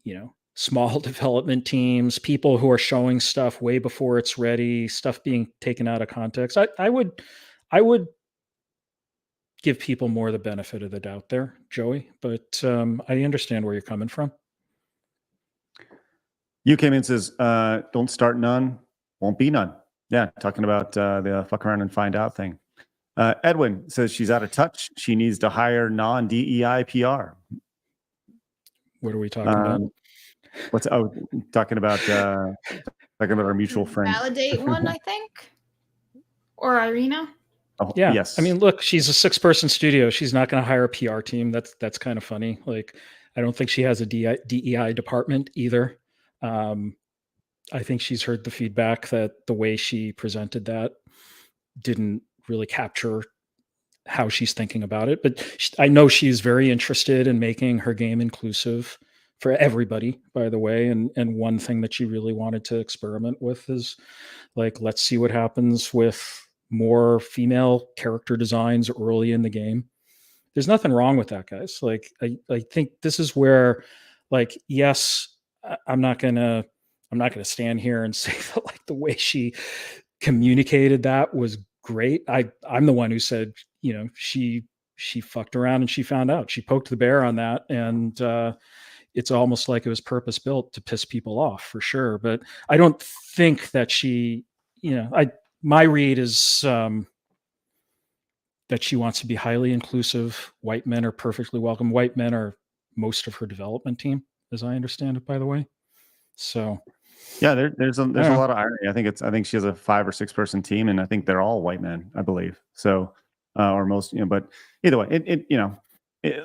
you know, small development teams, people who are showing stuff way before it's ready, stuff being taken out of context. I would give people more the benefit of the doubt there, Joey, but I understand where you're coming from. You came in and says, don't start none, won't be none. Yeah, talking about the fuck around and find out thing. Edwin says she's out of touch. She needs to hire non-DEI PR. What are we talking about? Talking about our mutual friend. Validate one, I think, or Irena. Oh, yeah. Yes. I mean, look, she's a 6-person studio. She's not going to hire a PR team. That's kind of funny. Like, I don't think she has a DEI department either. I think she's heard the feedback that the way she presented that didn't really capture how she's thinking about it. But I know she's very interested in making her game inclusive for everybody, by the way. And one thing that she really wanted to experiment with is like, let's see what happens with more female character designs early in the game. There's nothing wrong with that, guys. Like, I think this is where, like, yes, I'm not gonna stand here and say that like the way she communicated that was great. I'm the one who said, you know, she fucked around and she found out. She poked the bear on that, and it's almost like it was purpose built to piss people off for sure. But I don't think that she, you know, my read is that she wants to be highly inclusive. White men are perfectly welcome. White men are most of her development team, as I understand it, by the way. So yeah, there's a lot of irony. I think she has a 5 or 6 person team, and I think they're all white men, I believe. So or most, you know, but either way,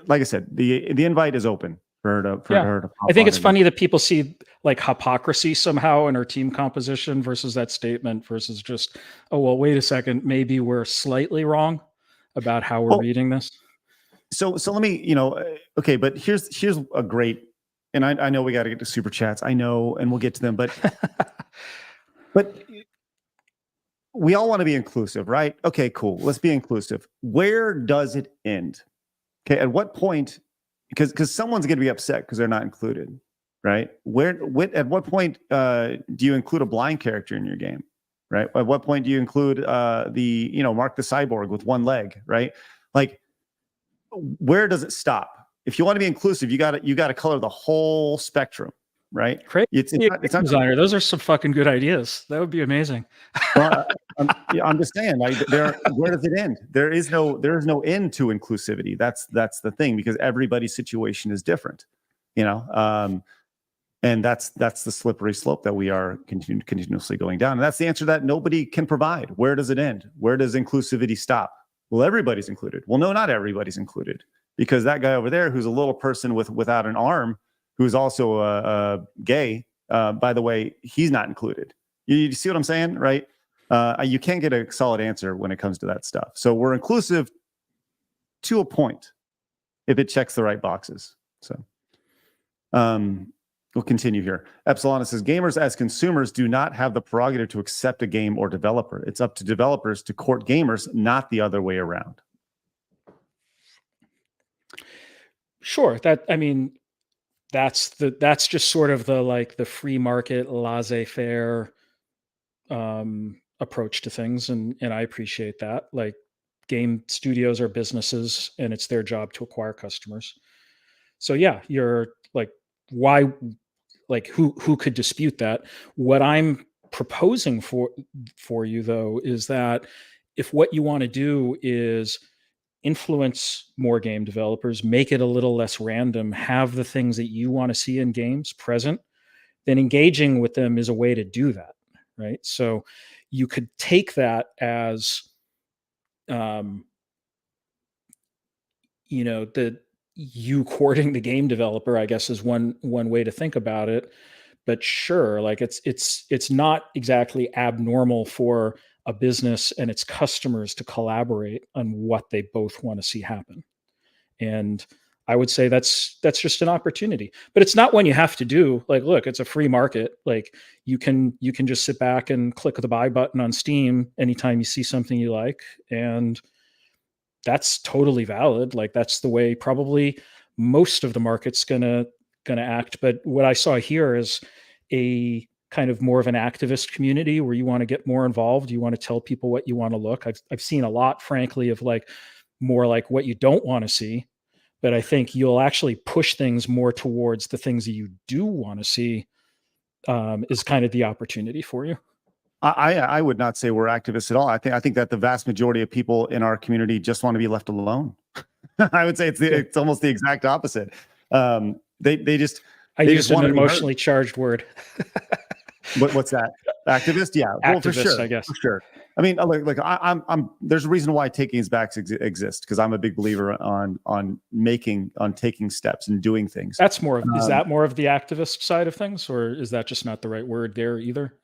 like I said, the invite is open for her to I think it's funny that people see like hypocrisy somehow in her team composition versus that statement versus just, oh, well, wait a second, maybe we're slightly wrong about how we're reading this. So let me, you know, okay, but here's a great, and I know we got to get to super chats. I know, and we'll get to them, but we all want to be inclusive, right? Okay, cool. Let's be inclusive. Where does it end? Okay, at what point? Because someone's going to be upset because they're not included, right? At what point do you include a blind character in your game, right? At what point do you include Mark the Cyborg with one leg, right? Like, where does it stop? If you want to be inclusive, you got to color the whole spectrum, right? It's not designer. Those are some fucking good ideas. That would be amazing. Well, I'm just saying, like, where does it end? There is no end to inclusivity. That's the thing, because everybody's situation is different, you know. And that's the slippery slope that we are continuously going down. And that's the answer that nobody can provide. Where does it end? Where does inclusivity stop? Well, everybody's included. Well, no, not everybody's included, because that guy over there who's a little person without an arm, who's also gay, by the way, he's not included. You see what I'm saying, right? You can't get a solid answer when it comes to that stuff. So we're inclusive to a point, if it checks the right boxes. So we'll continue here. Epsilon says, gamers as consumers do not have the prerogative to accept a game or developer. It's up to developers to court gamers, not the other way around. Sure. That's just sort of the free market, laissez-faire approach to things, and I appreciate that. Like, game studios are businesses, and it's their job to acquire customers. So yeah, you're like, why? Like, who could dispute that? What I'm proposing for you though is that if what you want to do is influence more game developers, make it a little less random, have the things that you want to see in games present, then engaging with them is a way to do that, right? So you could take that as, you courting the game developer, I guess, is one way to think about it. But sure, like it's not exactly abnormal for a business and its customers to collaborate on what they both want to see happen. And I would say that's just an opportunity, but it's not one you have to do. Like, look, it's a free market. Like, you can just sit back and click the buy button on Steam anytime you see something you like, and that's totally valid. Like, that's the way probably most of the market's gonna act. But what I saw here is a kind of more of an activist community where you want to get more involved. You want to tell people what you want to look. I've seen a lot, frankly, of like more like what you don't want to see. But I think you'll actually push things more towards the things that you do want to see, is kind of the opportunity for you. I would not say we're activists at all. I think that the vast majority of people in our community just want to be left alone. I would say it's almost the exact opposite. They just used an emotionally charged word. What's that? Activist? Yeah, well, for Activist, sure. I guess. For sure. I mean, like I'm. There's a reason why Taking His Back exists, because I'm a big believer on taking steps and doing things. That's more of, is that more of the activist side of things, or is that just not the right word there either?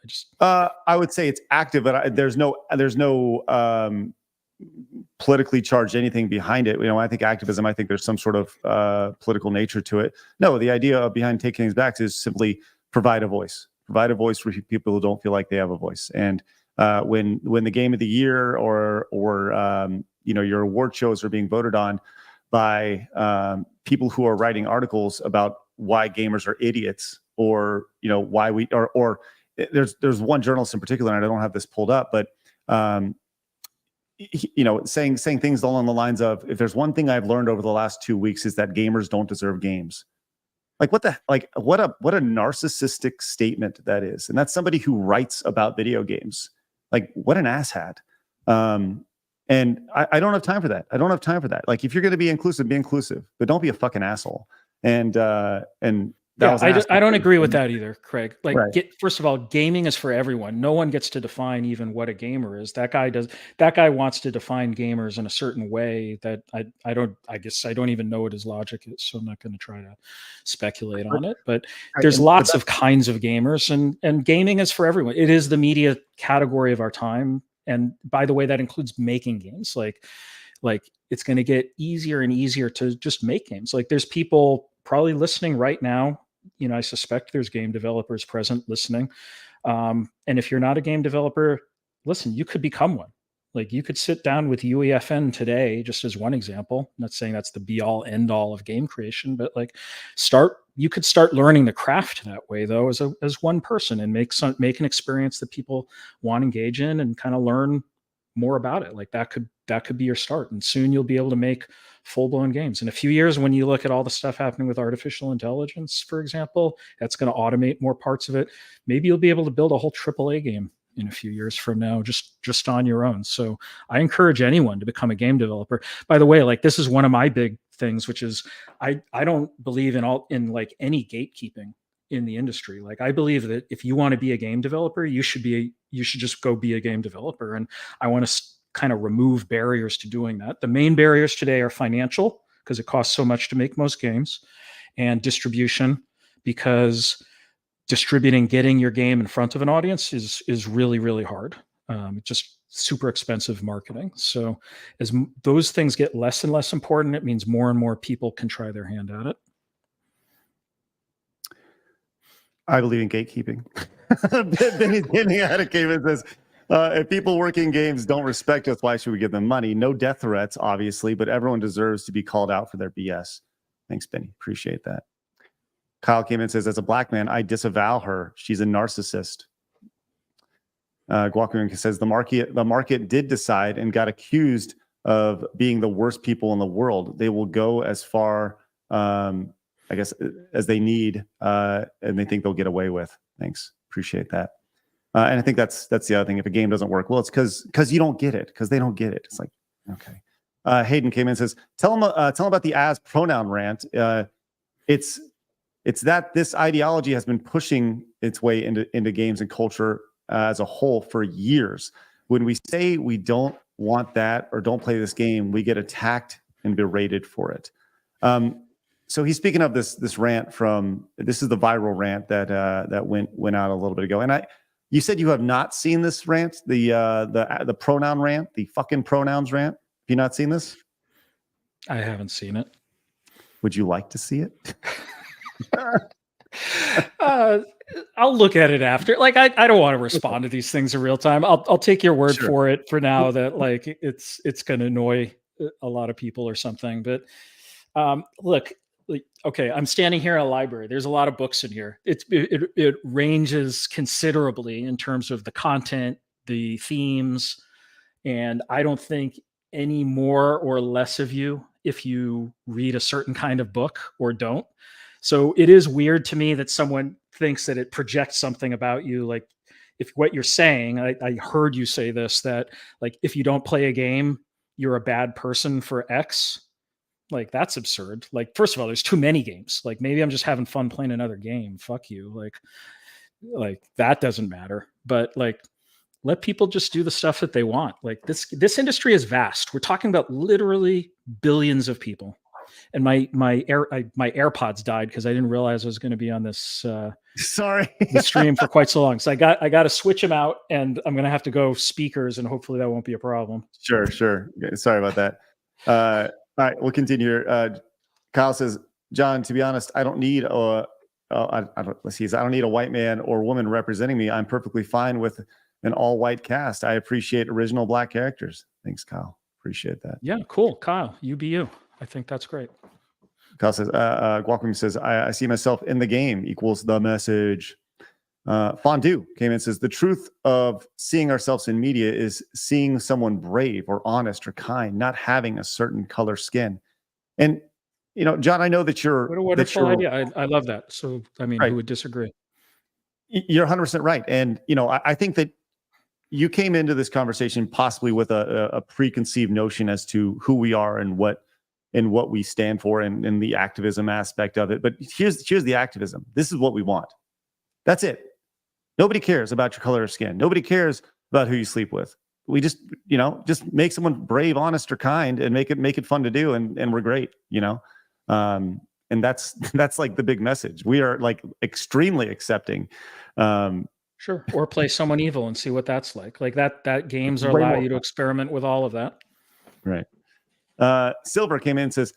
I would say it's active, but there's no politically charged anything behind it. I think activism, I think there's some sort of political nature to it. No, the idea behind Taking His Back is simply provide a voice for people who don't feel like they have a voice. And when the game of the year or your award shows are being voted on by people who are writing articles about why gamers are idiots, or why we or there's one journalist in particular, and I don't have this pulled up, but saying things along the lines of, if there's one thing I've learned over the last 2 weeks is that gamers don't deserve games. What a narcissistic statement that is. And that's somebody who writes about video games. Like, what an asshat. And I don't have time for that. I don't have time for that. Like, if you're going to be inclusive, but don't be a fucking asshole. And I don't agree with that either, Craig. Like, right. First of all, gaming is for everyone. No one gets to define even what a gamer is. That guy wants to define gamers in a certain way that I guess I don't even know what his logic is, so I'm not going to try to speculate on it. But there's lots of kinds of gamers, and gaming is for everyone. It is the media category of our time. And by the way, that includes making games. Like it's going to get easier and easier to just make games. Like, there's people probably listening right now. I suspect there's game developers present listening. And if you're not a game developer, listen, you could become one. Like, you could sit down with UEFN today, just as one example. I'm not saying that's the be all end all of game creation, but like, you could start learning the craft that way though, as one person, and make an experience that people want to engage in and kind of learn more about it. Like, that could be your start. And soon you'll be able to make full-blown games. In a few years, when you look at all the stuff happening with artificial intelligence, for example, that's going to automate more parts of it. Maybe you'll be able to build a whole AAA game in a few years from now, just on your own. So I encourage anyone to become a game developer. By the way, like, this is one of my big things, which is I don't believe in like any gatekeeping in the industry. Like, I believe that if you want to be a game developer, you should just go be a game developer. And I want to kind of remove barriers to doing that. The main barriers today are financial, because it costs so much to make most games, and distribution, because getting your game in front of an audience is really, really hard. Just super expensive marketing. So as those things get less and less important, it means more and more people can try their hand at it. I believe in gatekeeping. Benny's getting out of came and says, if people working games don't respect us, why should we give them money? No death threats, obviously, but everyone deserves to be called out for their BS. Thanks, Benny. Appreciate that. Kyle came in and says, as a black man, I disavow her. She's a narcissist. Guacamoon says, the market did decide and got accused of being the worst people in the world. They will go as far, I guess, as they need, and they think they'll get away with. Thanks. Appreciate that. And I think that's the other thing. If a game doesn't work, well, it's because you don't get it, because they don't get it. It's like, okay. Hayden came in and says, tell them about the as pronoun rant. It's that this ideology has been pushing its way into games and culture as a whole for years. When we say we don't want that or don't play this game, we get attacked and berated for it. So he's speaking of this rant from, this is the viral rant that went out a little bit ago. And you said you have not seen this rant, the pronoun rant, the fucking pronouns rant. Have you not seen this? I haven't seen it. Would you like to see it? I'll look at it after. Like, I don't want to respond to these things in real time. I'll take your word for it for now that like it's going to annoy a lot of people or something. But look, okay, I'm standing here in a library. There's a lot of books in here. It ranges considerably in terms of the content, the themes, and I don't think any more or less of you if you read a certain kind of book or don't. So it is weird to me that someone thinks that it projects something about you. Like if what you're saying, I heard you say this, that like, if you don't play a game, you're a bad person for X. Like that's absurd. Like, first of all, there's too many games. Like maybe I'm just having fun playing another game. Fuck you. Like that doesn't matter. But like, let people just do the stuff that they want. Like this industry is vast. We're talking about literally billions of people. And my AirPods died because I didn't realize I was going to be on this the stream for quite so long. So I got to switch them out, and I'm going to have to go speakers, and hopefully that won't be a problem. Sure. Sorry about that. All right, we'll continue here. Kyle says, John, to be honest, I don't need I don't need a white man or woman representing me. I'm perfectly fine with an all-white cast. I appreciate original black characters. Thanks, Kyle. Appreciate that. Yeah, cool. Kyle, you be you. I think that's great. Kyle says, Guacamole says, I see myself in the game equals the message. Fondue came in and says, the truth of seeing ourselves in media is seeing someone brave or honest or kind, not having a certain color skin. And, you know, John, I know that you're... What a wonderful idea. I love that. So, I mean, who would disagree? You're 100% right. And, you know, I think that you came into this conversation possibly with a preconceived notion as to who we are and what we stand for and the activism aspect of it. But here's the activism. This is what we want. That's it. Nobody cares about your color of skin. Nobody cares about who you sleep with. We just, you know, just make someone brave, honest, or kind, and make it fun to do, and we're great, you know. And that's like the big message. We are like extremely accepting. Sure. Or play someone evil and see what that's like. Like that games allow you to experiment with all of that. Right. Silver came in and says,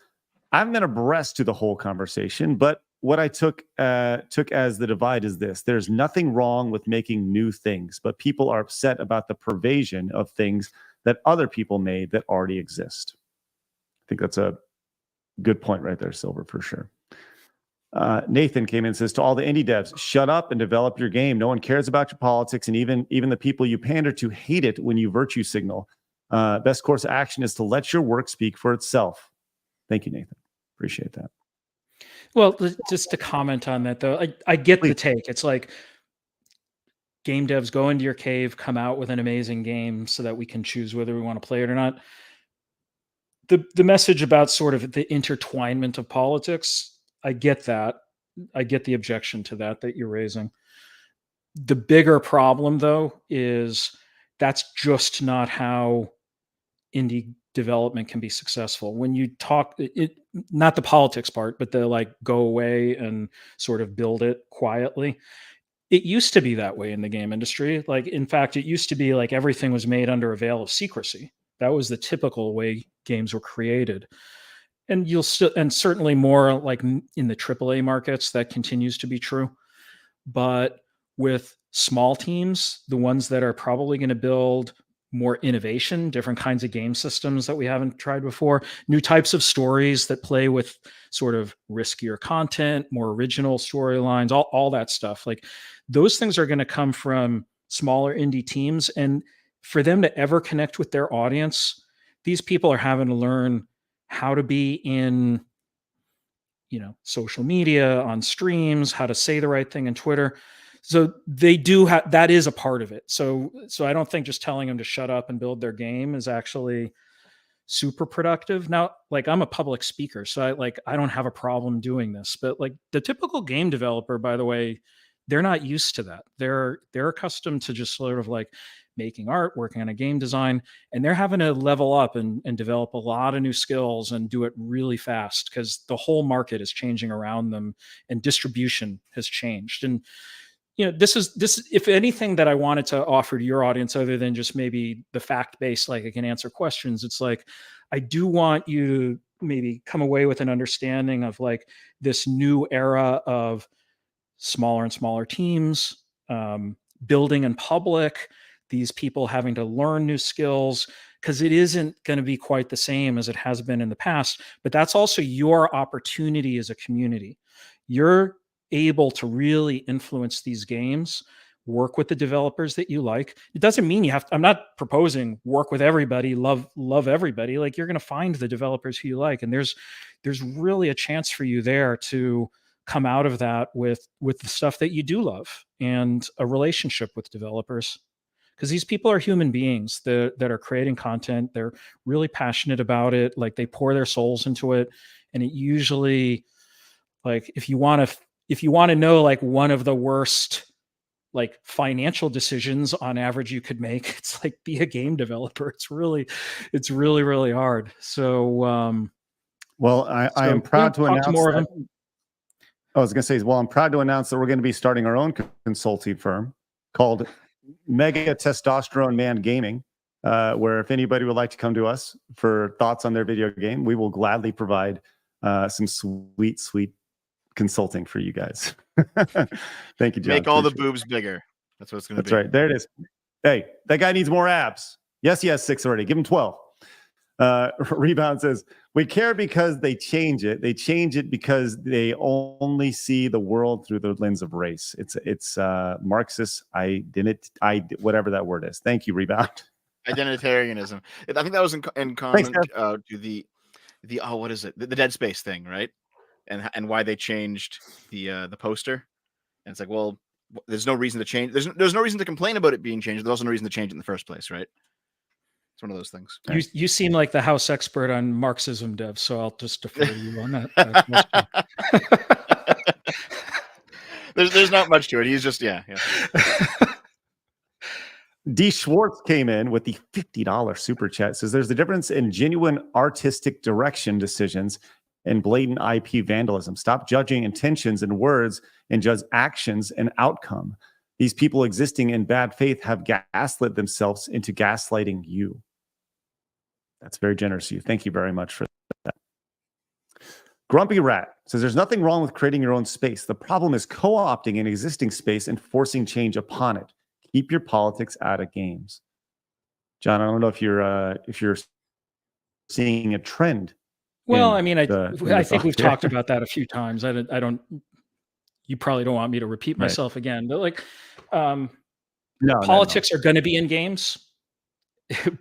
I've been abreast to the whole conversation, but what I took as the divide is this: there's nothing wrong with making new things, but people are upset about the pervasion of things that other people made that already exist. I think that's a good point right there, Silver, for sure. Nathan came in and says, to all the indie devs, shut up and develop your game. No one cares about your politics, and even the people you pander to hate it when you virtue signal. Best course of action is to let your work speak for itself. Thank you, Nathan. Appreciate that. Well, just to comment on that, though, I get the take. It's like game devs go into your cave, come out with an amazing game so that we can choose whether we want to play it or not. The message about sort of the intertwinement of politics, I get that. I get the objection to that you're raising. The bigger problem, though, is that's just not how indie development can be successful. When you talk, not the politics part, but the like go away and sort of build it quietly. it used to be that way in the game industry. Like, in fact, it used to be like everything was made under a veil of secrecy. That was the typical way games were created. And you'll still, and certainly more like in the AAA markets, that continues to be true. But with small teams, the ones that are probably going to build more innovation, different kinds of game systems that we haven't tried before, new types of stories that play with sort of riskier content, more original storylines, all that stuff. Like, those things are going to come from smaller indie teams. And for them to ever connect with their audience, these people are having to learn how to be in, social media, on streams, how to say the right thing in Twitter. So they do have, that is a part of it. So I don't think just telling them to shut up and build their game is actually super productive. Now, like, I'm a public speaker, so I don't have a problem doing this, but like the typical game developer, by the way, they're not used to that. They're accustomed to just sort of like making art, working on a game design, and they're having to level up and develop a lot of new skills and do it really fast because the whole market is changing around them and distribution has changed. And this is if anything that I wanted to offer to your audience, other than just maybe the fact-based, like I can answer questions, it's like, I do want you to maybe come away with an understanding of like this new era of smaller and smaller teams, building in public, these people having to learn new skills, because it isn't going to be quite the same as it has been in the past. But that's also your opportunity as a community. You're able to really influence these games, work with the developers that you like. It doesn't mean you have to, I'm not proposing work with everybody, love everybody. Like, you're going to find the developers who you like, and there's really a chance for you there to come out of that with the stuff that you do love and a relationship with developers, because these people are human beings that are creating content. They're really passionate about it. Like, they pour their souls into it. And it usually, like, if you want to know like one of the worst like financial decisions on average you could make, it's like, be a game developer. It's really, really hard. So, well, I am proud to announce more of that, them. I was going to say, well, I'm proud to announce that we're going to be starting our own consulting firm called Mega Testosterone Man Gaming, where if anybody would like to come to us for thoughts on their video game, we will gladly provide some sweet consulting for you guys. Thank you, John. Make all the boobs bigger. That's what it's going to be. That's right. There it is. Hey, that guy needs more abs. Yes, he has 6 already. Give him 12. Rebound says, we care because they change it. They change it because they only see the world through the lens of race. It's Marxist whatever that word is. Thank you, Rebound. Identitarianism. I think that was in comment to the what is it? The Dead Space thing, right? And why they changed the poster. And it's like, well, there's no reason to change. There's no reason to complain about it being changed. There's also no reason to change it in the first place, right? It's one of those things. You seem like the house expert on Marxism, Dev, so I'll just defer to you on that. There's not much to it. He's just yeah. D. Schwartz came in with the $50 super chat. Says there's a difference in genuine artistic direction decisions and blatant IP vandalism. Stop judging intentions and words and judge actions and outcome. These people existing in bad faith have gaslit themselves into gaslighting you. That's very generous of you. Thank you very much for that. Grumpy Rat says there's nothing wrong with creating your own space. The problem is co-opting an existing space and forcing change upon it. Keep your politics out of games. John, I don't know if you're seeing a trend. Well, I mean, I think we've talked about that a few times. I don't. You probably don't want me to repeat myself again, but like, politics are going to be in games.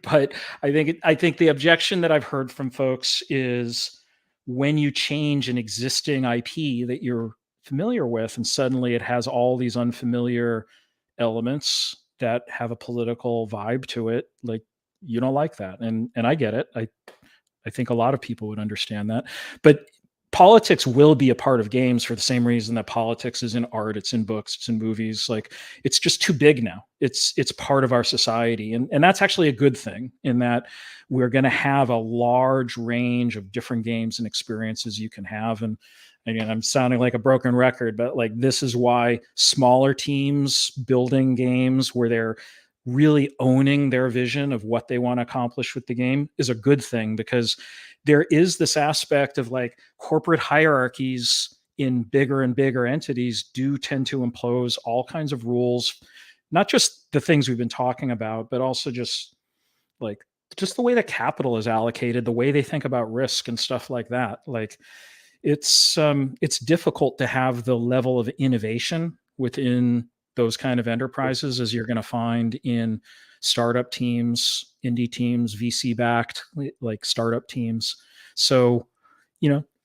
But I think the objection that I've heard from folks is when you change an existing IP that you're familiar with, and suddenly it has all these unfamiliar elements that have a political vibe to it, like, you don't like that, and I get it. I think a lot of people would understand that, but politics will be a part of games for the same reason that politics is in art, it's in books, it's in movies. Like, it's just too big now. It's part of our society. And that's actually a good thing, in that we're going to have a large range of different games and experiences you can have. And again, I'm sounding like a broken record, but like, this is why smaller teams building games where they're really owning their vision of what they want to accomplish with the game is a good thing, because there is this aspect of like corporate hierarchies in bigger and bigger entities do tend to impose all kinds of rules, not just the things we've been talking about, but also just the way that capital is allocated, the way they think about risk and stuff like that. Like, it's difficult to have the level of innovation within those kind of enterprises as you're going to find in startup teams, indie teams, VC backed, like startup teams. So,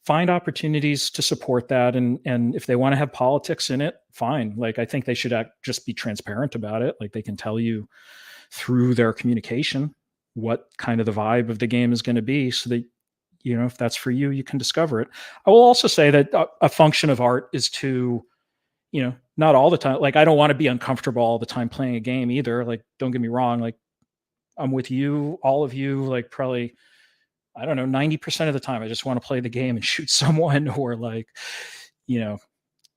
find opportunities to support that. And if they want to have politics in it, fine. Like, I think they should just be transparent about it. Like, they can tell you through their communication what kind of the vibe of the game is going to be, so that, if that's for you, you can discover it. I will also say that a function of art is to, not all the time. Like, I don't want to be uncomfortable all the time playing a game either. Like, don't get me wrong. Like, I'm with you, all of you, like probably, I don't know, 90% of the time, I just want to play the game and shoot someone, or like,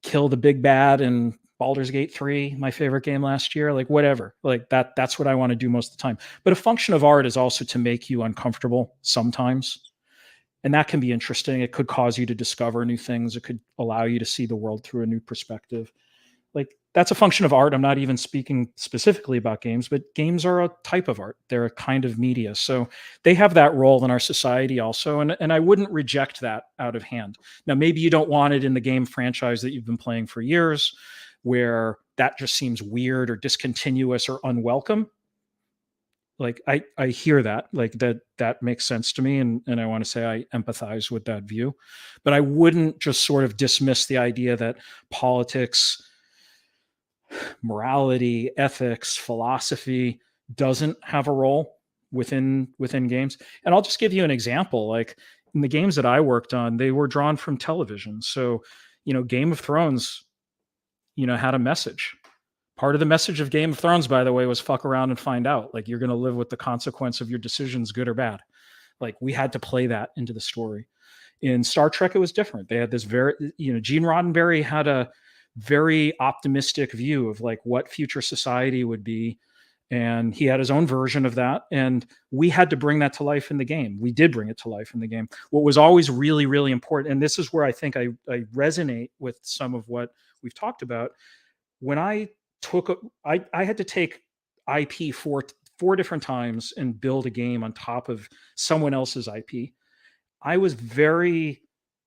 kill the big bad in Baldur's Gate 3, my favorite game last year, like whatever, like that's what I want to do most of the time. But a function of art is also to make you uncomfortable sometimes. And that can be interesting. It could cause you to discover new things. It could allow you to see the world through a new perspective. Like, that's a function of art. I'm not even speaking specifically about games, but games are a type of art. They're a kind of media. So they have that role in our society also. And I wouldn't reject that out of hand. Now, maybe you don't want it in the game franchise that you've been playing for years, where that just seems weird or discontinuous or unwelcome. Like, I hear that, like that makes sense to me. And I want to say I empathize with that view, but I wouldn't just sort of dismiss the idea that politics, morality, ethics, philosophy doesn't have a role within games. And I'll just give you an example. Like, in the games that I worked on, they were drawn from television. So, Game of Thrones, had a message. Part of the message of Game of Thrones, by the way, was fuck around and find out. Like, you're going to live with the consequence of your decisions, good or bad. Like, we had to play that into the story. In Star Trek, it was different. They had this very, Gene Roddenberry had a very optimistic view of like what future society would be. And he had his own version of that. And we had to bring that to life in the game. We did bring it to life in the game. What was always really, really important, and this is where I think I resonate with some of what we've talked about. When I had to take IP four different times and build a game on top of someone else's IP. I was very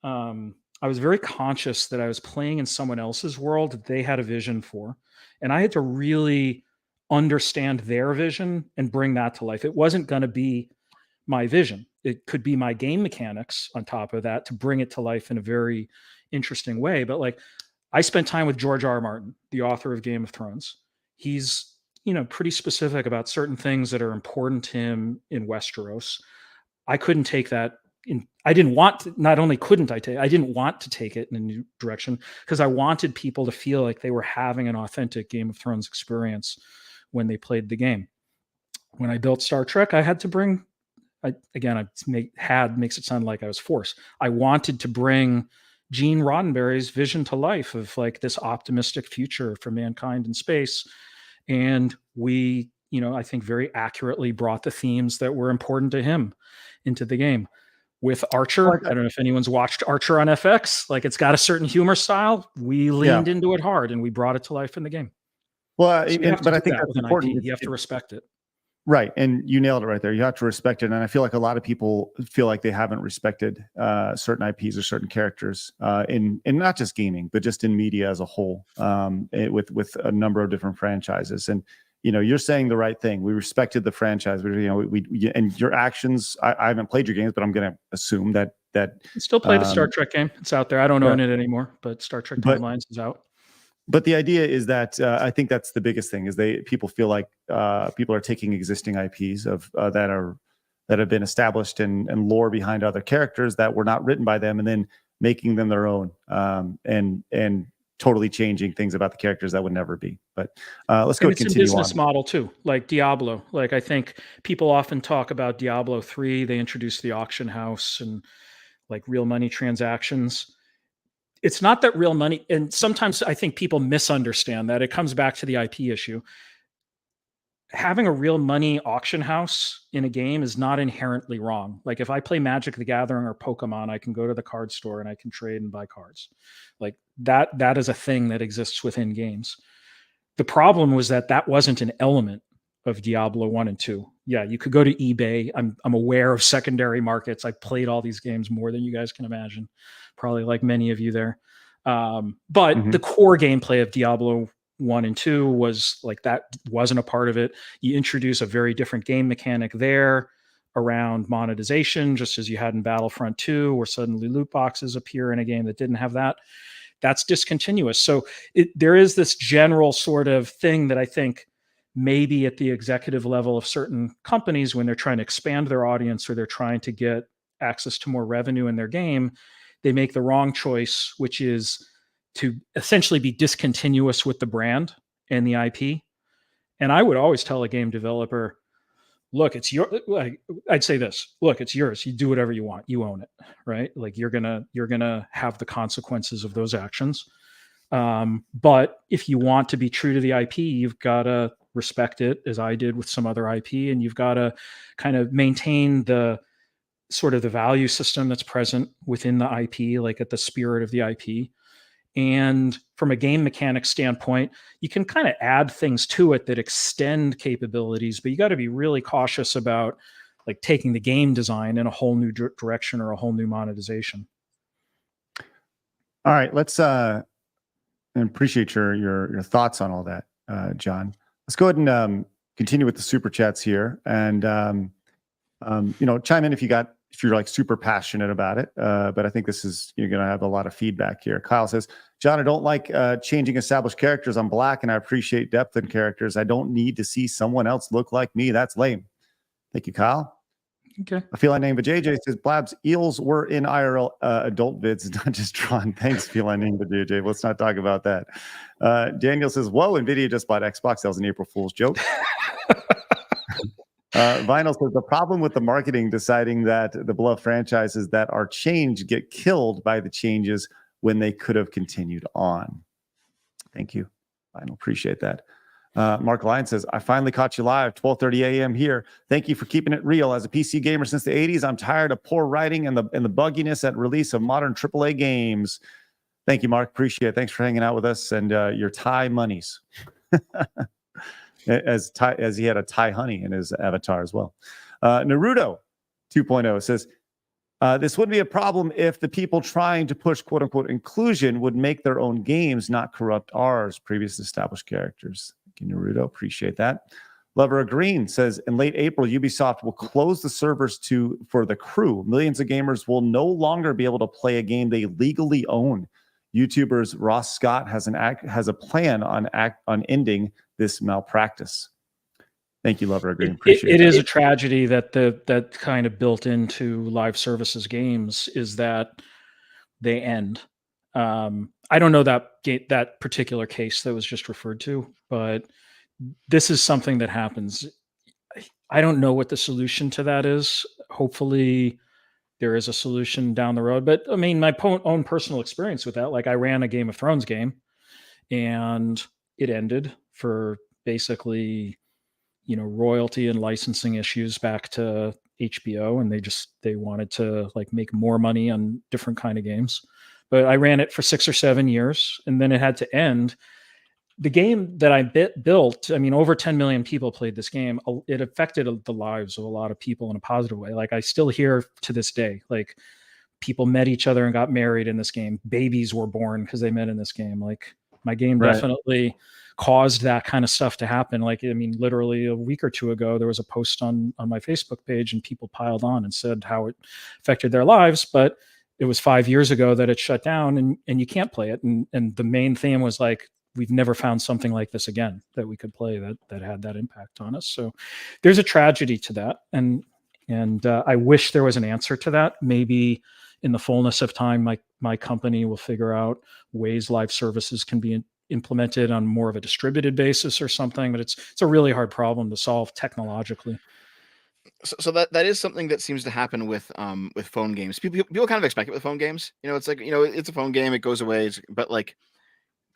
conscious that I was playing in someone else's world that they had a vision for. And I had to really understand their vision and bring that to life. It wasn't going to be my vision. It could be my game mechanics on top of that to bring it to life in a very interesting way. But like, I spent time with George R. R. Martin, the author of Game of Thrones. He's, pretty specific about certain things that are important to him in Westeros. I couldn't take that I didn't want to, not only couldn't I didn't want to take it in a new direction, because I wanted people to feel like they were having an authentic Game of Thrones experience when they played the game. When I built Star Trek, I had to bring, makes it sound like I was forced. I wanted to bring Gene Roddenberry's vision to life of like this optimistic future for mankind in space. And we, I think very accurately brought the themes that were important to him into the game. With Archer, I don't know if anyone's watched Archer on FX. Like, it's got a certain humor style. We leaned into it hard and we brought it to life in the game. Well, but I think that's important. You have to respect it. Right. And you nailed it right there. You have to respect it. And I feel like a lot of people feel like they haven't respected certain IPs or certain characters in not just gaming, but just in media as a whole, with a number of different franchises. And, you're saying the right thing. We respected the franchise. We and your actions, I haven't played your games, but I'm going to assume that still play the Star Trek game. It's out there. I don't own it anymore, but Star Trek Timelines is out. But the idea is that I think that's the biggest thing is people feel like people are taking existing IPs that have been established and lore behind other characters that were not written by them, and then making them their own, and totally changing things about the characters that would never be. But let's go and it's continue a business on. model too, like Diablo. Like I think people often talk about Diablo 3. They introduced the auction house and like real money transactions. It's not that real money, and sometimes I think people misunderstand that. It comes back to the IP issue. Having a real money auction house in a game is not inherently wrong. Like if I play Magic the Gathering or Pokemon, I can go to the card store and I can trade and buy cards. Like that is a thing that exists within games. The problem was that wasn't an element of Diablo 1 and 2. Yeah, you could go to eBay. I'm aware of secondary markets. I played all these games more than you guys can imagine, probably like many of you there. But the core gameplay of Diablo 1 and 2 was like that wasn't a part of it. You introduce a very different game mechanic there around monetization, just as you had in Battlefront 2, where suddenly loot boxes appear in a game that didn't have that. That's discontinuous. So there is this general sort of thing that I think maybe at the executive level of certain companies, when they're trying to expand their audience or they're trying to get access to more revenue in their game, they make the wrong choice, which is to essentially be discontinuous with the brand and the IP. And I would always tell a game developer, look, it's your, like, I'd say this, look, it's yours. You do whatever you want. You own it, right? Like you're going to have the consequences of those actions. But if you want to be true to the IP, you've got to respect it, as I did with some other IP, and you've got to kind of maintain the sort of the value system that's present within the IP, like at the spirit of the IP. And from a game mechanic standpoint, you can kind of add things to it that extend capabilities, but you got to be really cautious about like taking the game design in a whole new direction or a whole new monetization. All right, let's and appreciate your thoughts on all that, John. Let's go ahead and continue with the super chats here, and chime in if you're like super passionate about it. But I think you're going to have a lot of feedback here. Kyle says, John, I don't like changing established characters. I'm black and I appreciate depth in characters. I don't need to see someone else look like me. That's lame. Thank you, Kyle. Okay. I feel I named, but JJ says, Blabs, eels were in IRL adult vids, not just drawn. Thanks, feel I named, but JJ. Let's not talk about that. Daniel says, whoa, NVIDIA just bought Xbox. That was an April Fool's joke. Vinyl says, the problem with the marketing deciding that the beloved franchises that are changed get killed by the changes when they could have continued on. Thank you, Vinyl. Appreciate that. Mark Lyon says, I finally caught you live, 12:30 a.m. here. Thank you for keeping it real. As a PC gamer since the 80s, I'm tired of poor writing and the bugginess at release of modern AAA games. Thank you, Mark. Appreciate it. Thanks for hanging out with us and your Thai monies. As he had a Thai honey in his avatar as well. Naruto 2.0 says, this wouldn't be a problem if the people trying to push quote-unquote inclusion would make their own games, not corrupt ours, previous established characters. Thank you, Naruto. Appreciate that. Lover of Green says, in late April, Ubisoft will close the servers for the crew. Millions of gamers will no longer be able to play a game they legally own. YouTubers Ross Scott has a plan on ending this malpractice. Thank you, Lover of Green. Appreciate it. It is a tragedy that kind of built into live services games is that they end. I don't know that particular case that was just referred to, but this is something that happens. I don't know what the solution to that is. Hopefully there is a solution down the road. But I mean, my own personal experience with that, like I ran a Game of Thrones game and it ended for basically, royalty and licensing issues back to HBO. And they wanted to like make more money on different kind of games. But I ran it for 6 or 7 years and then it had to end. The game that I built, I mean, over 10 million people played this game. It affected the lives of a lot of people in a positive way. Like I still hear to this day, like people met each other and got married in this game. Babies were born because they met in this game. Like my game definitely caused that kind of stuff to happen. Like, I mean, literally a week or two ago, there was a post on my Facebook page and people piled on and said how it affected their lives. But it was 5 years ago that it shut down and you can't play it. And the main theme was like, we've never found something like this again that we could play that had that impact on us. So there's a tragedy to that. And I wish there was an answer to that. Maybe in the fullness of time, my company will figure out ways live services can be implemented on more of a distributed basis or something. But it's a really hard problem to solve technologically. So that is something that seems to happen with phone games. People kind of expect it with phone games. It's like, it's a phone game, it goes away, but like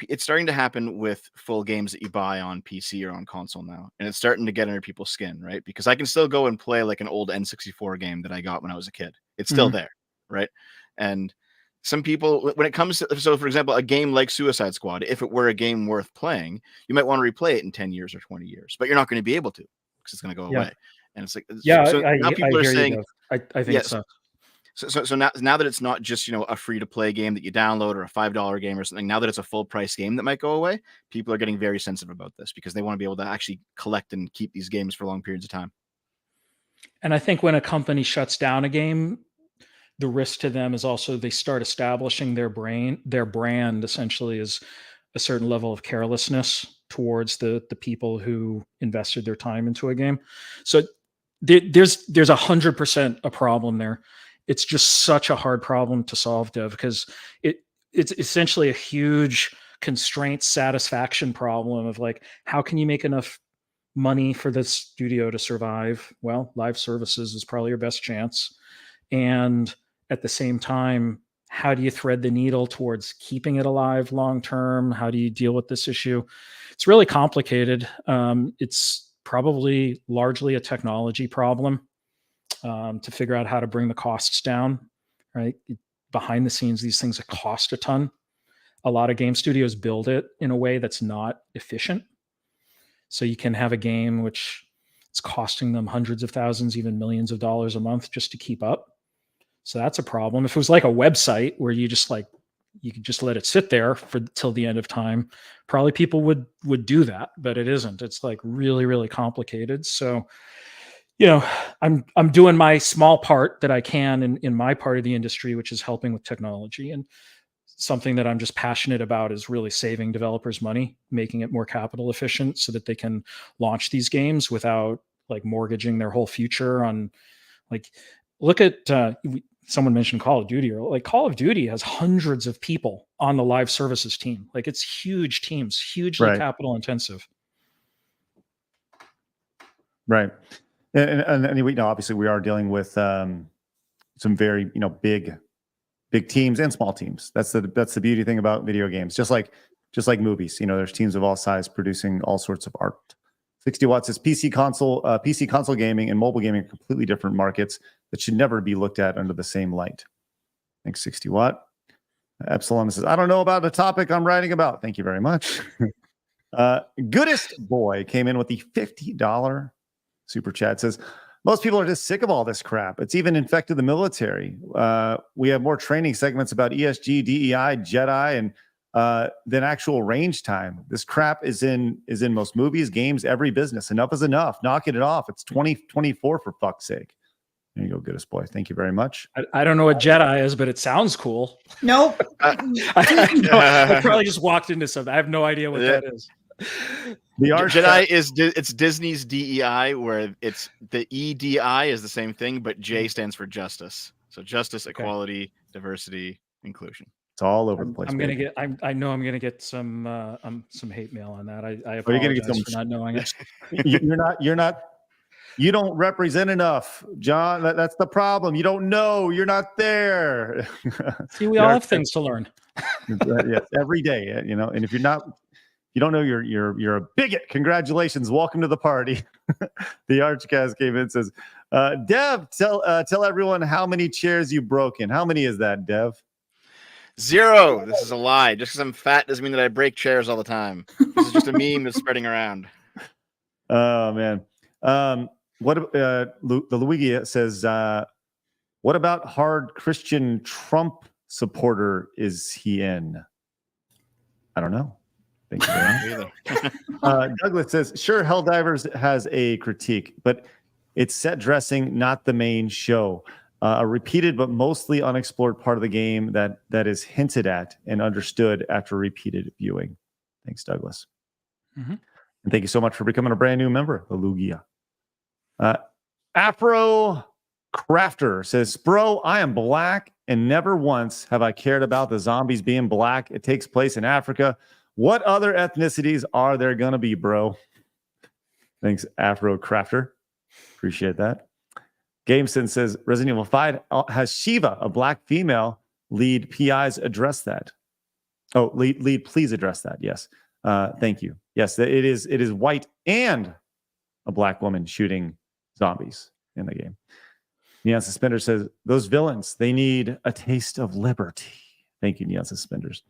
it's starting to happen with full games that you buy on PC or on console now, and it's starting to get under people's skin, right? Because I can still go and play like an old N64 game that I got when I was a kid. It's still there, right? And some people, when it comes to, so for example, a game like Suicide Squad, if it were a game worth playing, you might want to replay it in 10 years or 20 years, but you're not going to be able to because it's going to go away. And it's like, so now people are saying, I think so. So now that it's not just, a free to play game that you download or a $5 game or something, now that it's a full price game that might go away, people are getting very sensitive about this because they want to be able to actually collect and keep these games for long periods of time. And I think when a company shuts down a game, the risk to them is also they start establishing their brand essentially as a certain level of carelessness towards the people who invested their time into a game. So there's 100% a problem there. It's just such a hard problem to solve, Dev, because it's essentially a huge constraint satisfaction problem of like, how can you make enough money for the studio to survive? Well, live services is probably your best chance. And at the same time, how do you thread the needle towards keeping it alive long term? How do you deal with this issue? It's really complicated. It's probably largely a technology problem to figure out how to bring the costs down, right? Behind the scenes, these things cost a ton. A lot of game studios build it in a way that's not efficient. So you can have a game which it's costing them hundreds of thousands, even millions of dollars a month just to keep up. So that's a problem. If it was like a website where you could just let it sit there till the end of time, probably people would do that, but it isn't. It's like really, really complicated. So, I'm doing my small part that I can in my part of the industry, which is helping with technology. And something that I'm just passionate about is really saving developers money, making it more capital efficient so that they can launch these games without like mortgaging their whole future on like, look at, someone mentioned Call of Duty, or like Call of Duty has hundreds of people on the live services team. Like it's huge teams, hugely capital intensive. Right. And obviously we are dealing with some very, big teams and small teams. That's the beauty thing about video games. Just like movies, there's teams of all size producing all sorts of art. 60 Watts says PC console gaming and mobile gaming are completely different markets that should never be looked at under the same light. Thanks, 60 Watt. Epsilon says, I don't know about the topic I'm writing about. Thank you very much. Goodest Boy came in with the $50 super chat. Says, most people are just sick of all this crap. It's even infected the military. We have more training segments about ESG, DEI, Jedi, and than actual range time. This crap is in most movies, games, every business. Enough is enough. Knocking it off. It's 2024 for fuck's sake. There you go, Goodest Boy. Thank you very much. I don't know what Jedi is, but it sounds cool. Nope. I probably just walked into something. I have no idea what that is. The Jedi it's Disney's DEI, where it's the EDI is the same thing, but J stands for justice. So justice, equality, diversity, inclusion. It's all over the place. I know I'm gonna get some hate mail on that. I apologize for not knowing it. You're not. You don't represent enough, John. That's the problem. You don't know. You're not there. See, we all have things to learn. Yes, every day. And if you don't know you're a bigot. Congratulations. Welcome to the party. The Archcast came in and says, Dev, tell everyone how many chairs you've broken. How many is that, Dev? 0. This is a lie. Just because I'm fat doesn't mean that I break chairs all the time. This is just a meme that's spreading around. Oh man. The Luigi says, what about hard Christian Trump supporter is he in? I don't know. Thank you very much. Douglas says, sure, Helldivers has a critique, but it's set dressing, not the main show. A repeated but mostly unexplored part of the game that is hinted at and understood after repeated viewing. Thanks, Douglas. Mm-hmm. And thank you so much for becoming a brand new member, the Lugia. Afro Crafter says, bro, I am black and never once have I cared about the zombies being black. It takes place in Africa. What other ethnicities are there going to be, bro? Thanks, Afro Crafter. Appreciate that. Gameson says Resident Evil 5 has Shiva, a black female lead. PIs address that. Oh, lead, please address that. Yes. Thank you. Yes, it is white and a black woman shooting zombies in the game. Neon Suspender says those villains, they need a taste of liberty. Thank you, Neon Suspenders.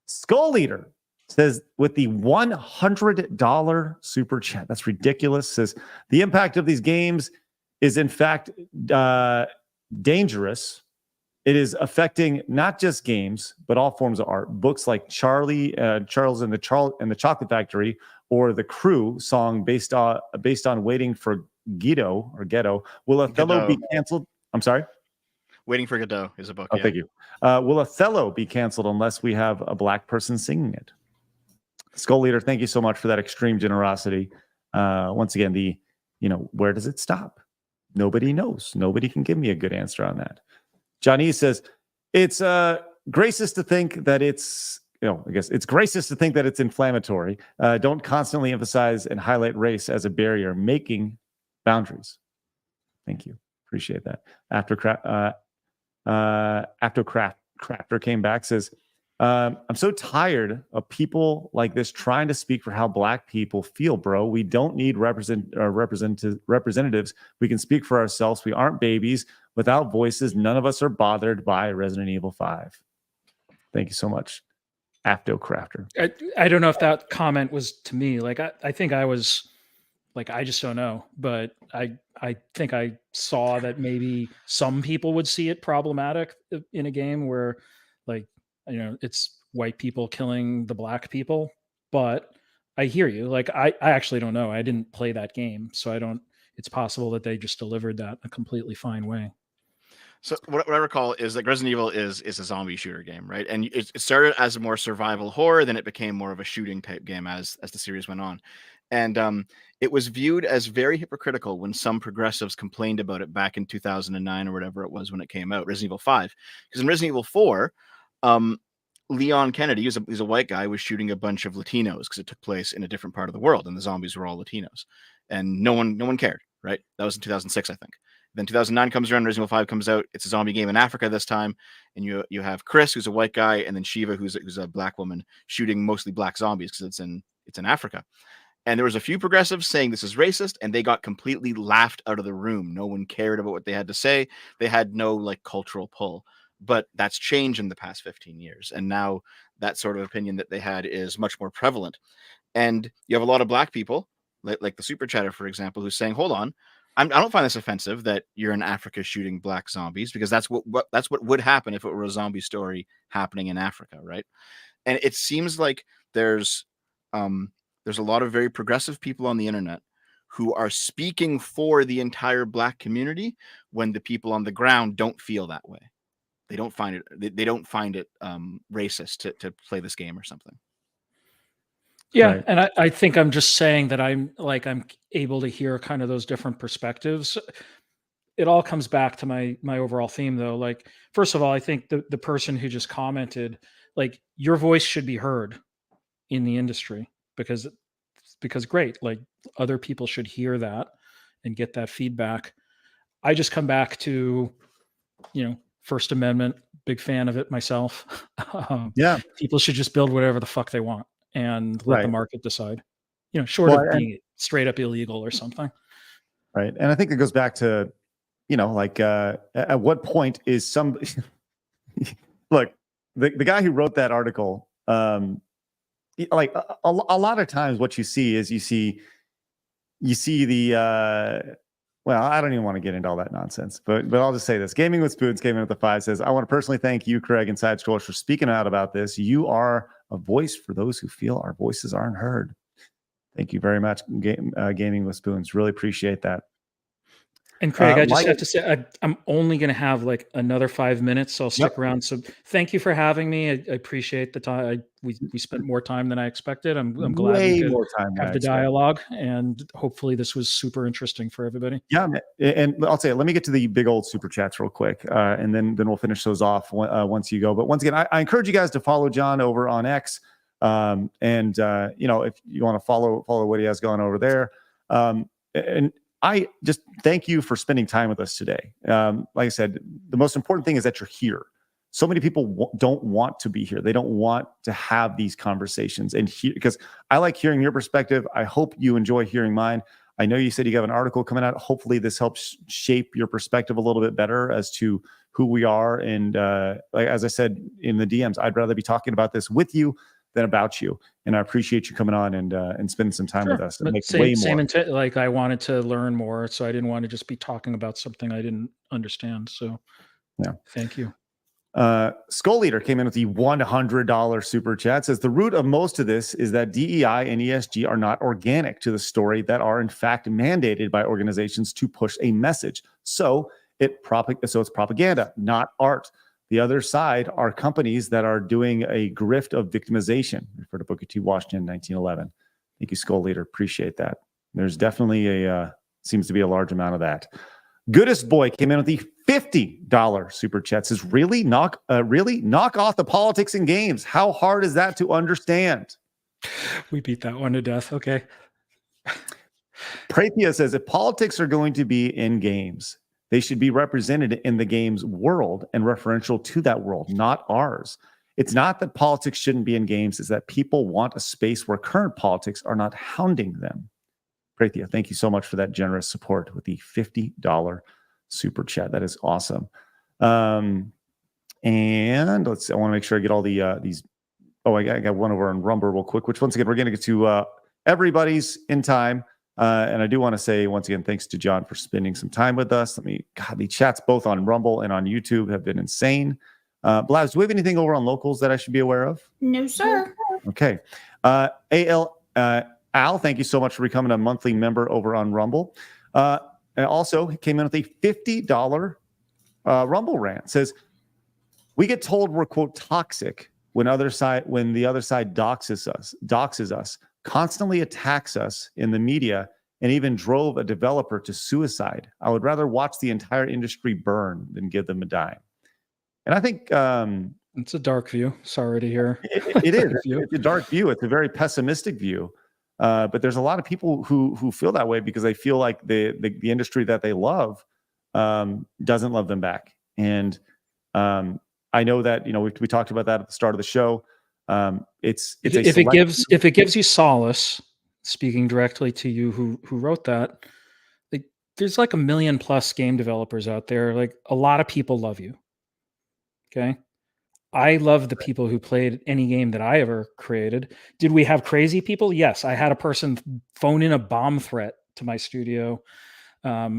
Skull Eater says with the $100 super chat, that's ridiculous. Says the impact of these games is in fact dangerous. It is affecting not just games, but all forms of art. Books like Charles and the Chocolate Factory, or The Crew song based on Waiting for Ghetto. Will Othello be canceled? I'm sorry? Waiting for Godot is a book. Oh, thank you. Will Othello be canceled unless we have a black person singing it? Skull Leader, thank you so much for that extreme generosity. Once again, where does it stop? Nobody knows. Nobody can give me a good answer on that. Johnny says, it's gracious to think that it's, I guess it's gracious to think that it's inflammatory. Don't constantly emphasize and highlight race as a barrier, making boundaries. Thank you. Appreciate that. Crafter came back, says, I'm so tired of people like this trying to speak for how black people feel, bro. We don't need representatives. We can speak for ourselves. We aren't babies without voices. None of us are bothered by Resident Evil 5. Thank you so much, Crafter. I don't know if that comment was to me. Like, I think I was like, I just don't know. But I think I saw that maybe some people would see it problematic in a game where, like, it's white people killing the black people. But I hear you. Like, I actually don't know. I didn't play that game, so I don't. It's possible that they just delivered that in a completely fine way. So what I recall is that Resident Evil is a zombie shooter game, right? And it started as a more survival horror, then it became more of a shooting type game as the series went on. And it was viewed as very hypocritical when some progressives complained about it back in 2009 or whatever it was when it came out, Resident Evil 5. Because in Resident Evil 4, Leon Kennedy, he's a white guy, was shooting a bunch of Latinos because it took place in a different part of the world, and the zombies were all Latinos. And no one cared, right? That was in 2006, I think. Then 2009 comes around, Resident Evil 5 comes out. It's a zombie game in Africa this time, and you have Chris, who's a white guy, and then Shiva, who's a black woman, shooting mostly black zombies because it's in Africa. And there was a few progressives saying this is racist, and they got completely laughed out of the room. No one cared about what they had to say. They had no cultural pull. But that's changed in the past 15 years, and now that sort of opinion that they had is much more prevalent. And you have a lot of black people, like the super chatter, for example, who's saying, "Hold on, I don't find this offensive that you're in Africa shooting black zombies, because that's what would happen if it were a zombie story happening in Africa, right?" And it seems like there's a lot of very progressive people on the internet who are speaking for the entire black community when the people on the ground don't feel that way. They don't find it racist to play this game or something. Yeah, Right. and I think I'm just saying that I'm able to hear kind of those different perspectives. It all comes back to my overall theme, though. Like, first of all, I think the person who just commented, like, your voice should be heard in the industry because great, like, other people should hear that and get that feedback. I just come back to, First Amendment, big fan of it myself. Yeah. People should just build whatever the fuck they want and let the market decide, short Well, of being straight up illegal or something. Right. And I think it goes back to, at what point is some, look, the guy who wrote that article, a lot of times what you see is you see the, well, I don't even want to get into all that nonsense, but I'll just say this. Gaming with Spoons came in at the 5, says, I want to personally thank you, Craig, and SideScrollers for speaking out about this. You are a voice for those who feel our voices aren't heard. Thank you very much, Gaming with Spoons. Really appreciate that. And Craig, I just have to say, I'm only going to have like another 5 minutes, so I'll stick around. So thank you for having me. I appreciate the time. We spent more time than I expected. I'm glad we could have the dialogue, and hopefully this was super interesting for everybody. Yeah, and I'll say, let me get to the big old super chats real quick, and then we'll finish those off once you go. But once again, I encourage you guys to follow Jon over on X, and you know, if you want to follow what he has going over there, and I just thank you for spending time with us today. Like I said, the most important thing is that you're here. So many people don't want to be here. They don't want to have these conversations, and because I like hearing your perspective. I hope you enjoy hearing mine. I know you said you have an article coming out. Hopefully this helps shape your perspective a little bit better as to who we are. And like, as I said in the DMs, I'd rather be talking about this with you than about you. And I appreciate you coming on and spending some time with us. Like I wanted to learn more, so I didn't want to just be talking about something I didn't understand. So yeah, thank you. Skull Eater came in with the $100 super chat. Says the root of most of this is that DEI and ESG are not organic to the story, that are in fact mandated by organizations to push a message. So it's propaganda, not art. The other side are companies that are doing a grift of victimization. Refer to Booker T. Washington, 1911. Thank you, Skull Leader. Appreciate that. There's definitely seems to be a large amount of that. Goodest Boy came in with the $50 super chat. Says, really knock off the politics in games. How hard is that to understand? We beat that one to death. Okay. Prairie says, if politics are going to be in games, they should be represented in the game's world and referential to that world, not ours. It's not that politics shouldn't be in games, it's that people want a space where current politics are not hounding them. Prathia, thank you so much for that generous support with the $50 super chat. That is awesome. And let's see, I want to make sure I get all the these. Oh, I got one over on Rumble real quick, which once again, we're going to get to everybody's in time. And I do want to say once again, thanks to Jon for spending some time with us. God, the chats both on Rumble and on YouTube have been insane. Blaz, do we have anything over on locals that I should be aware of? No, sir. Okay. Al, thank you so much for becoming a monthly member over on Rumble. And also, he came in with a $50 Rumble rant. Says, we get told we're, quote, toxic when the other side doxes us, constantly attacks us in the media, and even drove a developer to suicide. I would rather watch the entire industry burn than give them a dime. And I think it's a dark view. Sorry to hear. It is. It's a dark view. It's a very pessimistic view. But there's a lot of people who feel that way because they feel like the industry that they love doesn't love them back. And I know that, you know, we talked about that at the start of the show. If it gives you solace, speaking directly to you who wrote that, like, there's like 1 million+ game developers out there. Like, a lot of people love you. Okay. I love the people who played any game that I ever created. Did we have crazy people? Yes. I had a person phone in a bomb threat to my studio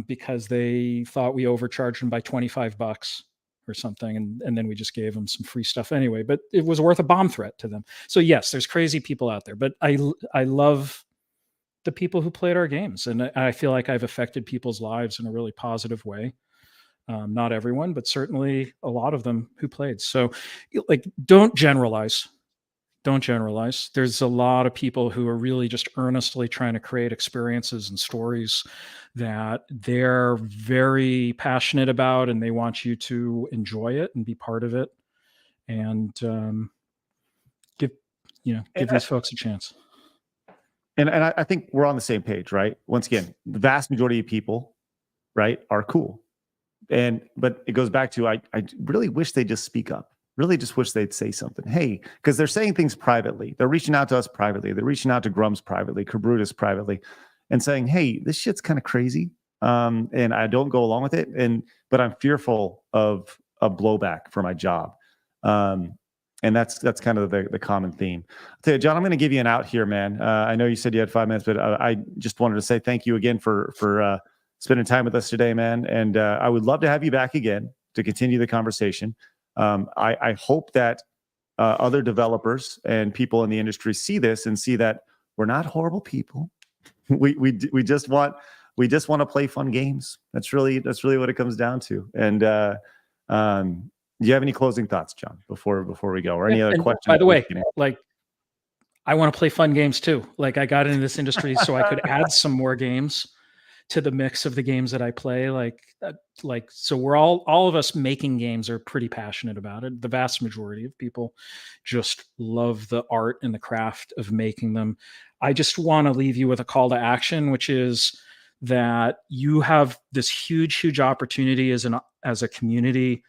because they thought we overcharged them by $25 or something. And then we just gave them some free stuff anyway, but it was worth a bomb threat to them. So yes, there's crazy people out there, but I love the people who played our games. And I feel like I've affected people's lives in a really positive way. Not everyone, but certainly a lot of them who played. So, like, don't generalize. Don't generalize. There's a lot of people who are really just earnestly trying to create experiences and stories that they're very passionate about, and they want you to enjoy it and be part of it. And give these folks a chance. And I think we're on the same page, right? Once again, the vast majority of people, right, are cool. But it goes back to I really wish they'd just speak up. Really just wish they'd say something. Hey, because they're saying things privately. They're reaching out to us privately. They're reaching out to Grummz privately, Cabrutus privately, and saying, hey, this shit's kind of crazy. And I don't go along with it. But I'm fearful of a blowback for my job. And that's kind of the common theme. I'll tell you, Jon, I'm going to give you an out here, man. I know you said you had 5 minutes, but I just wanted to say thank you again for spending time with us today, man. And I would love to have you back again to continue the conversation. I hope that other developers and people in the industry see this and see that we're not horrible people. We just want we just want to play fun games. That's really what it comes down to. And do you have any closing thoughts, Jon, before we go, or any other questions? By the way, like, I want to play fun games too. Like, I got into this industry so I could add some more games to the mix of the games that I play. So we're all of us making games are pretty passionate about it. The vast majority of people just love the art and the craft of making them. I just want to leave you with a call to action, which is that you have this huge opportunity as a community,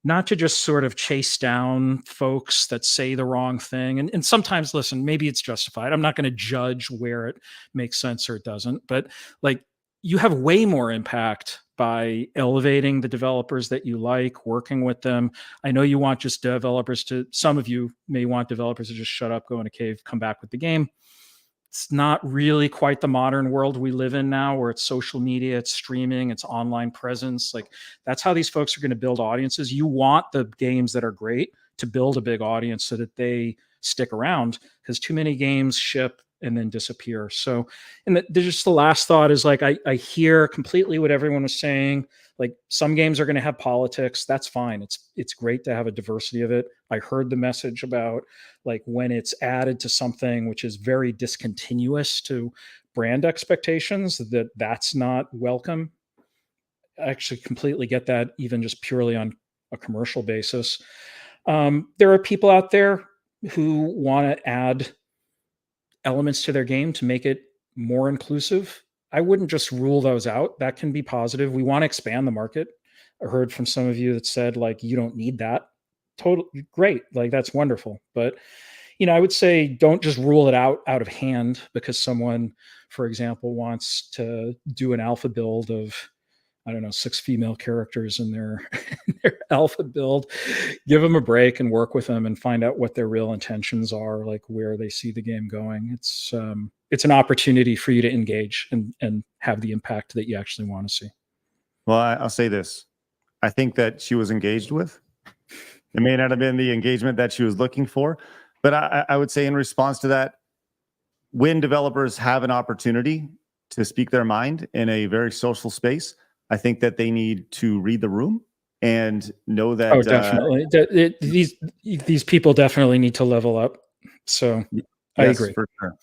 not to just sort of chase down folks that say the wrong thing. And sometimes, listen, maybe it's justified. I'm not going to judge where it makes sense or it doesn't, but like, you have way more impact by elevating the developers that you like, working with them. I know you want just developers some of you may want developers to just shut up, go in a cave, come back with the game. It's not really quite the modern world we live in now, where it's social media, it's streaming, it's online presence. Like, that's how these folks are going to build audiences. You want the games that are great to build a big audience so that they stick around, because too many games ship and then disappear. So, and just the last thought is, like, I hear completely what everyone was saying. Like, some games are going to have politics. That's fine. It's great to have a diversity of it. I heard the message about, like, when it's added to something which is very discontinuous to brand expectations, that's not welcome. I actually completely get that, even just purely on a commercial basis. There are people out there who want to add elements to their game to make it more inclusive. I wouldn't just rule those out. That can be positive. We want to expand the market. I heard from some of you that said, like, you don't need that. Totally great. Like, that's wonderful. But, I would say don't just rule it out of hand because someone, for example, wants to do an alpha build of, I don't know, 6 female characters in their alpha build. Give them a break and work with them and find out what their real intentions are, like where they see the game going. It's an opportunity for you to engage and have the impact that you actually want to see. Well, I'll say this. I think that she was engaged with. It may not have been the engagement that she was looking for, but I would say in response to that, when developers have an opportunity to speak their mind in a very social space, I think that they need to read the room and know that. Oh, definitely. These people definitely need to level up. So I agree. For sure.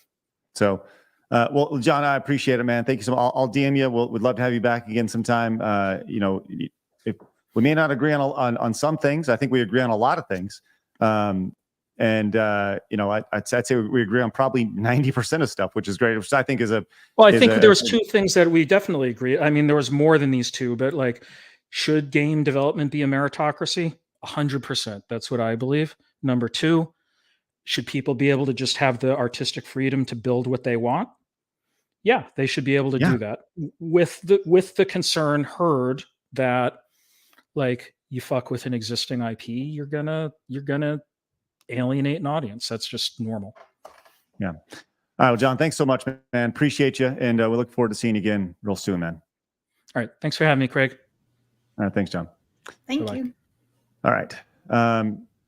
So, well, Jon, I appreciate it, man. Thank you so much. I'll DM you. We'd love to have you back again sometime. If we may not agree on some things, I think we agree on a lot of things. I'd say we agree on probably 90% of stuff, which is great, which I think is a. Well, I think there was 2 things that we definitely agree. I mean, there was more than these 2, but like, should game development be a meritocracy? 100%. That's what I believe. Number 2, should people be able to just have the artistic freedom to build what they want? Yeah, they should be able to do that with the concern heard that, like, you fuck with an existing IP, you're gonna alienate an audience. That's just normal. Yeah. All right, well, Jon, thanks so much, man. Appreciate you, and we look forward to seeing you again real soon, man. All right, thanks for having me, Craig. All right, thanks, Jon. Thank you. All right.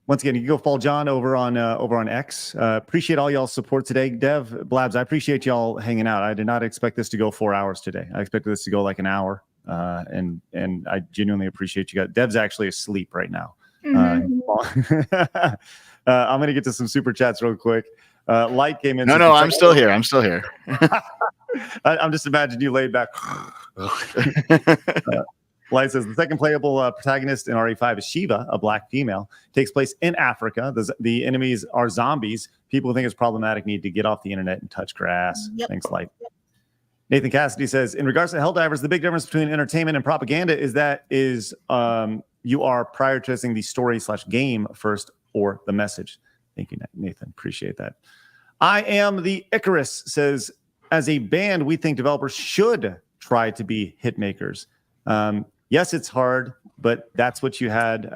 Once again, you can go follow Jon over on X. Appreciate all y'all's support today. Dev, Blabs, I appreciate y'all hanging out. I did not expect this to go 4 hours today. I expected this to go like an hour, and I genuinely appreciate you guys. Dev's actually asleep right now. I'm going to get to some super chats real quick. Light came in. No, I'm still here. I'm still here. I'm just imagining you laid back. Light says the second playable protagonist in RE5 is Shiva, a black female. Takes place in Africa. The enemies are zombies. People who think it's problematic need to get off the internet and touch grass. Yep. Thanks, Light. Nathan Cassidy says, in regards to Helldivers, the big difference between entertainment and propaganda is you are prioritizing the story/game first or the message. Thank you, Nathan. Appreciate that. I am the Icarus says, as a band, we think developers should try to be hit makers. Yes, it's hard, but that's what you had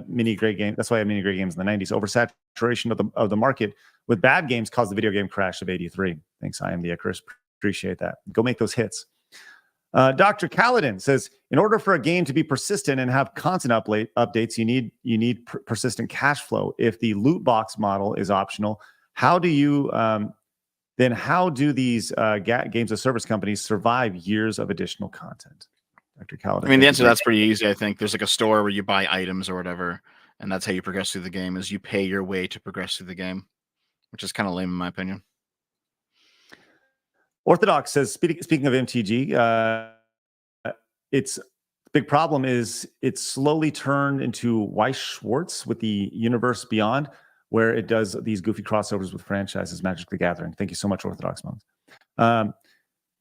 mini great games. That's why I had mini great games in the 90s. Oversaturation of the market with bad games caused the video game crash of 83. Thanks, I am the Icarus. Appreciate that. Go make those hits. Dr. Kaladin says, in order for a game to be persistent and have constant updates, you need persistent cash flow. If the loot box model is optional, how do you then how do these games of service companies survive years of additional content? Dr. Calvin. I mean, the answer to that's pretty easy. I think there's like a store where you buy items or whatever, and that's how you progress through the game. Is you pay your way to progress through the game, which is kind of lame in my opinion. Orthodox says, speaking of MTG, its big problem is it's slowly turned into Weiss Schwartz with the Universe Beyond, where it does these goofy crossovers with franchises, Magic the Gathering. Thank you so much, Orthodox Monks.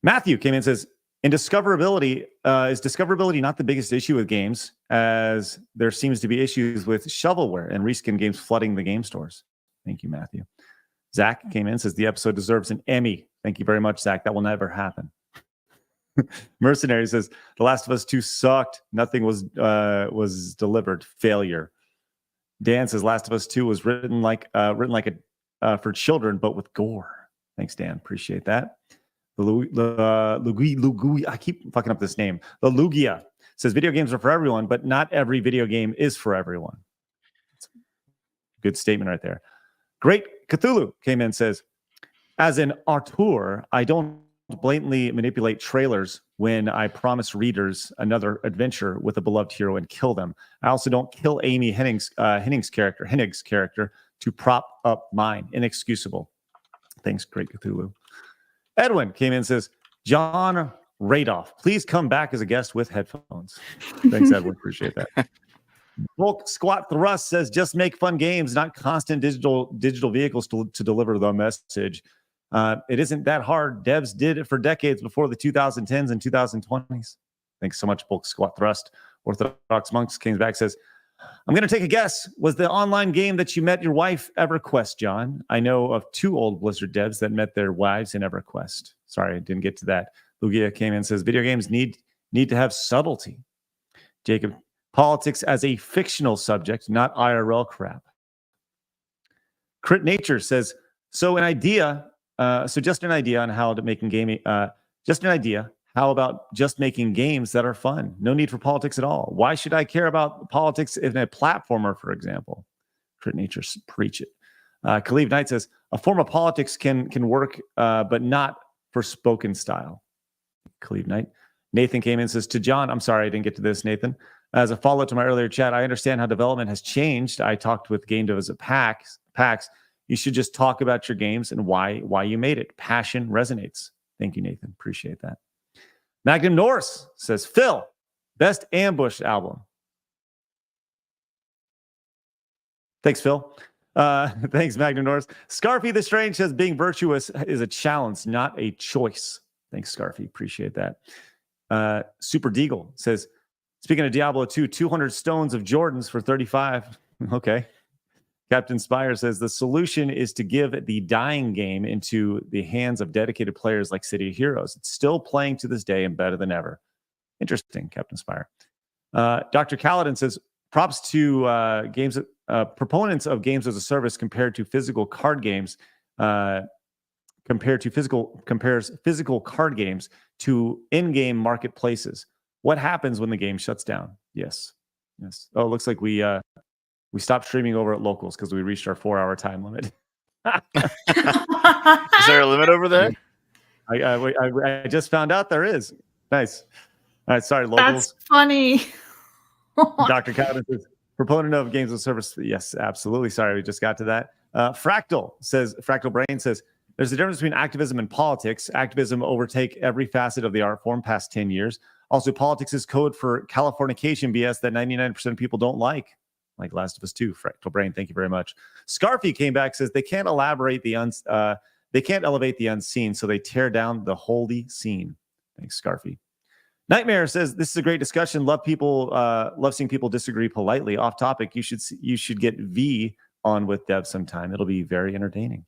Matthew came in and says, in discoverability, is discoverability not the biggest issue with games, as there seems to be issues with shovelware and reskin games flooding the game stores? Thank you, Matthew. Zach came in and says, the episode deserves an Emmy. Thank you very much, Zach. That will never happen. Mercenary says, The Last of Us 2 sucked. Nothing was delivered. Failure. Dan says, Last of Us 2 was written like for children, but with gore. Thanks, Dan. Appreciate that. I keep fucking up this name. The Lugia says, video games are for everyone, but not every video game is for everyone. Good statement right there. Great Cthulhu came in and says, as an auteur, I don't blatantly manipulate trailers when I promise readers another adventure with a beloved hero and kill them. I also don't kill Amy Hennig's character to prop up mine. Inexcusable. Thanks, Great Cthulhu. Edwin came in and says, John Radoff, please come back as a guest with headphones. Thanks, Edwin. Appreciate that. Bulk Squat Thrust says, just make fun games, not constant digital vehicles to deliver the message. It isn't that hard. Devs did it for decades before the 2010s and 2020s. Thanks so much, Bulk Squat Thrust. Orthodox Monks came back, says, I'm going to take a guess. Was the online game that you met your wife EverQuest, John? I know of 2 old Blizzard devs that met their wives in EverQuest. Sorry, I didn't get to that. Lugia came in and says, video games need to have subtlety. Jacob, politics as a fictional subject, not IRL crap. Crit Nature says, just an idea on how to making gaming, just an idea. How about just making games that are fun? No need for politics at all. Why should I care about politics in a platformer, for example? Crit Nature, preach it. Khalif Knight says, a form of politics can work, but not for spoken style. Khalif Knight. Nathan came in and says, to John, I'm sorry I didn't get to this, Nathan. As a follow-up to my earlier chat, I understand how development has changed. I talked with game devs at PAX. You should just talk about your games and why you made it. Passion resonates. Thank you, Nathan. Appreciate that. Magnum Norris says, Phil, best Ambush album. Thanks, Phil. Thanks, Magnum Norris. Scarfy the Strange says, being virtuous is a challenge, not a choice. Thanks, Scarfy. Appreciate that. Super Deagle says, speaking of Diablo 2, 200 stones of Jordans for 35. Okay. Captain Spire says, the solution is to give the dying game into the hands of dedicated players like City of Heroes. It's still playing to this day and better than ever. Interesting, Captain Spire. Dr. Kaladin says, props to proponents of games as a service compared to physical card games, compares physical card games to in-game marketplaces. What happens when the game shuts down? Yes. Oh, it looks like we stopped streaming over at Locals because we reached our 4-hour time limit. Is there a limit over there? I just found out there is. Nice. All right, sorry, Locals. That's funny. Dr. Cowden says, proponent of games of service. Yes, absolutely. Sorry, we just got to that. Fractal Brain says, there's a difference between activism and politics. Activism overtake every facet of the art form past 10 years. Also, politics is code for Californication BS that 99% of people don't like Last of Us 2. Fractal Brain, thank you very much. Scarfy came back, says they can't elevate the unseen, so they tear down the holy scene. Thanks, Scarfy. Nightmare says this is a great discussion. Love seeing people disagree politely. Off topic, you should get V on with Dev sometime. It'll be very entertaining.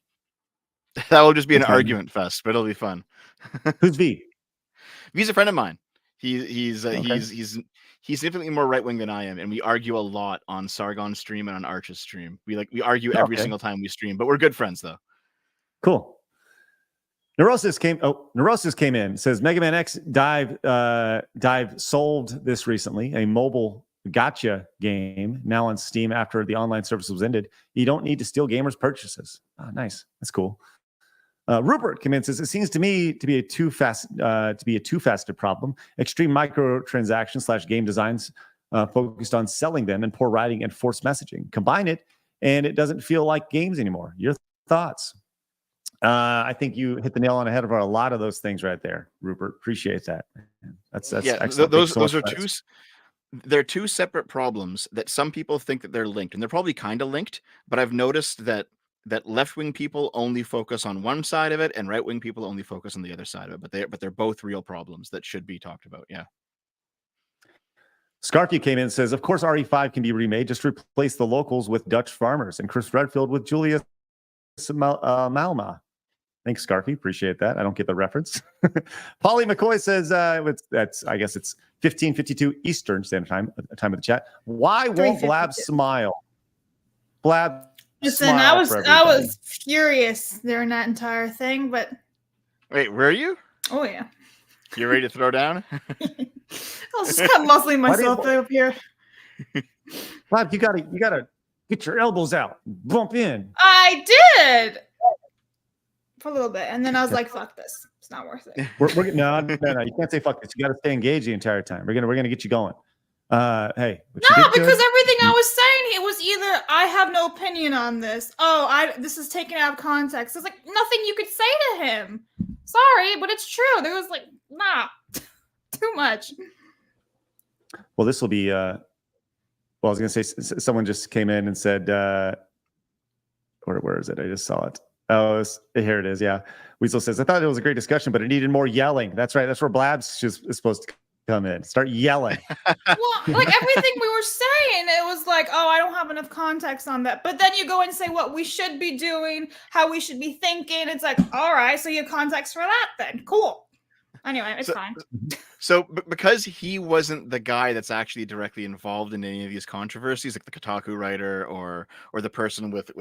That will just be an argument fest, but it'll be fun. Who's V? V's a friend of mine. He's significantly more right wing than I am, and we argue a lot on Sargon's stream and on Arch's stream. We argue every single time we stream, but we're good friends though. Cool. Neurosis came in, says Mega Man X Dive solved this recently, a mobile gotcha game now on Steam after the online service was ended. You don't need to steal gamers' purchases. Oh, nice. That's cool. Rupert came in and says, it seems to me to be a two-faceted problem. Extreme microtransactions / game designs focused on selling them, and poor writing and forced messaging. Combine it, and it doesn't feel like games anymore. Your thoughts? I think you hit the nail on the head of a lot of those things right there, Rupert. Appreciate that. That's Yeah, excellent. those are they're two separate problems that some people think that they're linked, and they're probably kind of linked. But I've noticed that left-wing people only focus on one side of it, and right-wing people only focus on the other side of it. But they're both real problems that should be talked about. Yeah. Scarky came in and says, of course, RE5 can be remade. Just replace the locals with Dutch farmers and Chris Redfield with Julia Malma. Thanks, Scarfy. Appreciate that. I don't get the reference. Polly McCoy says, I guess it's 15:52 Eastern Standard Time of the chat. Why won't Blab smile? Blab Listen, smile I was furious during that entire thing, but wait, were you? Oh yeah. You ready to throw down? I was just kind of muscling myself up here. Blab, you gotta get your elbows out, bump in. I did. For a little bit, and then I was like, "Fuck this! It's not worth it." No, you can't say fuck this. You got to stay engaged the entire time. We're gonna get you going. Hey, no, because everything I was saying, it was either I have no opinion on this. Oh, this is taken out of context. It's like nothing you could say to him. Sorry, but it's true. There was like, nah, too much. Well, this will be. Well, I was gonna say someone just came in and said, where is it? I just saw it. Oh, here it is. Yeah. Weasel says, I thought it was a great discussion, but it needed more yelling. That's right. That's where Blabs is supposed to come in. Start yelling. Well, like everything we were saying, it was like, oh, I don't have enough context on that. But then you go and say what we should be doing, how we should be thinking. It's like, all right, so you have context for that then. Cool. Anyway, it's fine. So because he wasn't the guy that's actually directly involved in any of these controversies, like the Kotaku writer or the person with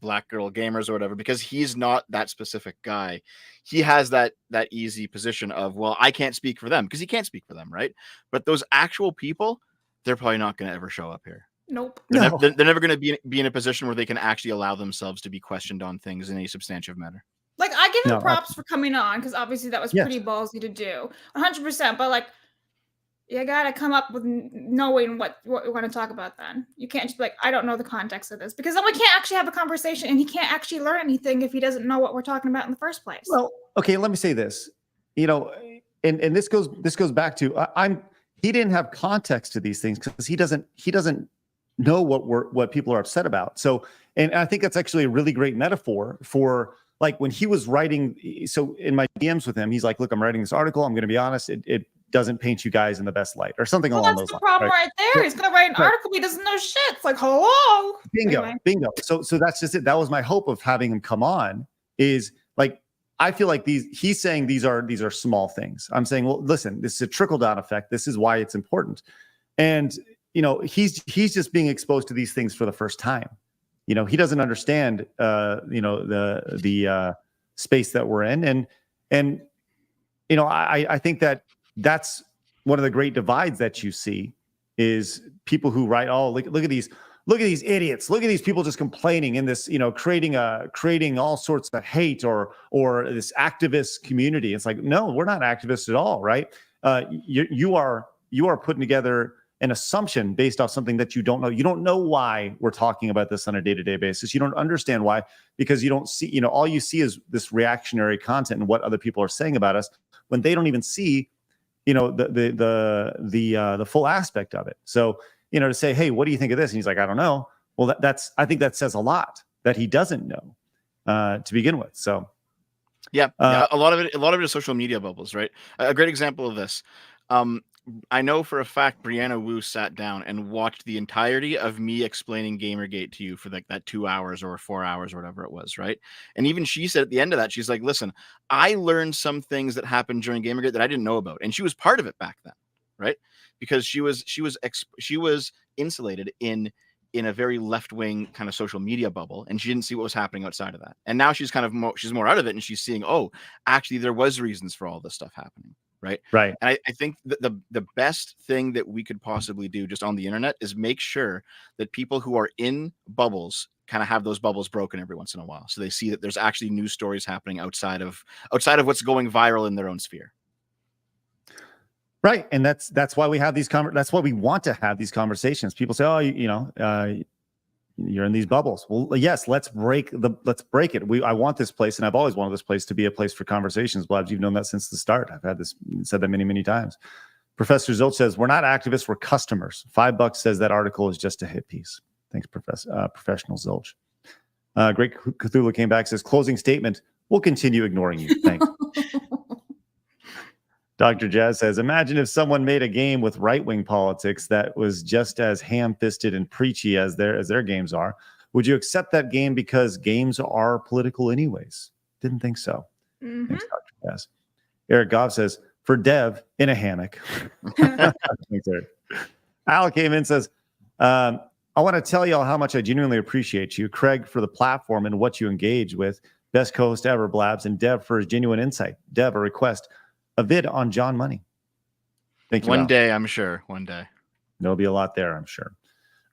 Black Girl Gamers or whatever, because he's not that specific guy, he has that easy position of, well, I can't speak for them, because he can't speak for them, right? But those actual people, they're probably not going to ever show up here. Nope. They're never going to be in a position where they can actually allow themselves to be questioned on things in a substantive manner. Like, I give him props for coming on, because obviously that was pretty ballsy to do. 100%. But, like, you got to come up with knowing what we want to talk about then. You can't just be like, I don't know the context of this. Because then we can't actually have a conversation, and he can't actually learn anything if he doesn't know what we're talking about in the first place. Well, okay, let me say this. You know, and this goes back to, he didn't have context to these things because he doesn't know what people are upset about. So, and I think that's actually a really great metaphor for, like, when he was writing. So in my DMs with him, he's like, look, I'm writing this article. I'm going to be honest. It doesn't paint you guys in the best light, or something along those lines. That's the problem right there. He's going to write an article, but he doesn't know shit. It's like, hello. Bingo. So that's just it. That was my hope of having him come on, is like, I feel like he's saying these are small things. I'm saying, well, listen, this is a trickle down effect. This is why it's important. And, you know, he's just being exposed to these things for the first time. You know, he doesn't understand, the space that we're in. And, you know, I think that's one of the great divides that you see, is people who write, oh, look at these idiots. Look at these people just complaining in this, you know, creating all sorts of hate or this activist community. It's like, no, we're not activists at all, right? You are putting together an assumption based off something that you don't know. You don't know why we're talking about this on a day-to-day basis. You don't understand why, because you don't see, you know, all you see is this reactionary content and what other people are saying about us, when they don't even see, you know, the full aspect of it. So, you know, to say, hey, what do you think of this? And he's like, I don't know. Well, I think that says a lot, that he doesn't know to begin with. So, yeah, a lot of it is social media bubbles, right? A great example of this. I know for a fact Brianna Wu sat down and watched the entirety of me explaining Gamergate to you for like that 2 hours or 4 hours or whatever it was, right? And even she said at the end of that, she's like, listen, I learned some things that happened during Gamergate that I didn't know about. And she was part of it back then, right? Because she was insulated in a very left-wing kind of social media bubble, and she didn't see what was happening outside of that. And now she's kind of she's more out of it, and she's seeing, oh, actually there was reasons for all this stuff happening. right? Right. And I think that the best thing that we could possibly do just on the internet is make sure that people who are in bubbles kind of have those bubbles broken every once in a while, so they see that there's actually news stories happening outside of what's going viral in their own sphere. Right, and that's why we have these that's why we want to have these conversations. People say, "Oh, you're in these bubbles." Well, yes, let's break it. I want this place, and I've always wanted this place to be a place for conversations. Blabs, you've known that since the start. I've said that many times. Professor Zilch says, "We're not activists, we're customers." $5 says that article is just a hit piece. Thanks, Professional Zilch. Great Cthulhu came back, says, "Closing statement, we'll continue ignoring you." Thanks. Dr. Jazz says, "Imagine if someone made a game with right-wing politics that was just as ham-fisted and preachy as their games are. Would you accept that game because games are political anyways?" Didn't think so. Mm-hmm. Thanks, Dr. Jazz. Eric Goff says, "For Dev, in a hammock." Thanks, Eric. Al came in and says, "I want to tell y'all how much I genuinely appreciate you, Craig, for the platform and what you engage with. Best co-host ever, Blabs, and Dev for his genuine insight. Dev, a request. A vid on John Money." Thank you. One Al. day, I'm sure. One day. There'll be a lot there, I'm sure.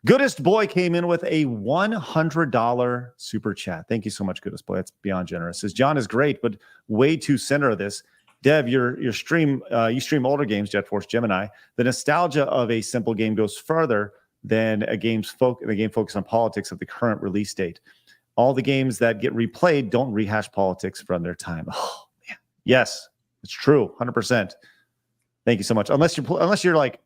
Goodest Boy came in with a $100 super chat. Thank you so much, Goodest Boy. That's beyond generous. Says, "John is great, but way too center of this. Dev, your stream, you stream older games, Jet Force Gemini. The nostalgia of a simple game goes further than the game focused on politics of the current release date. All the games that get replayed don't rehash politics from their time." Oh, man. Yes. It's true, 100%. Thank you so much. Unless you're like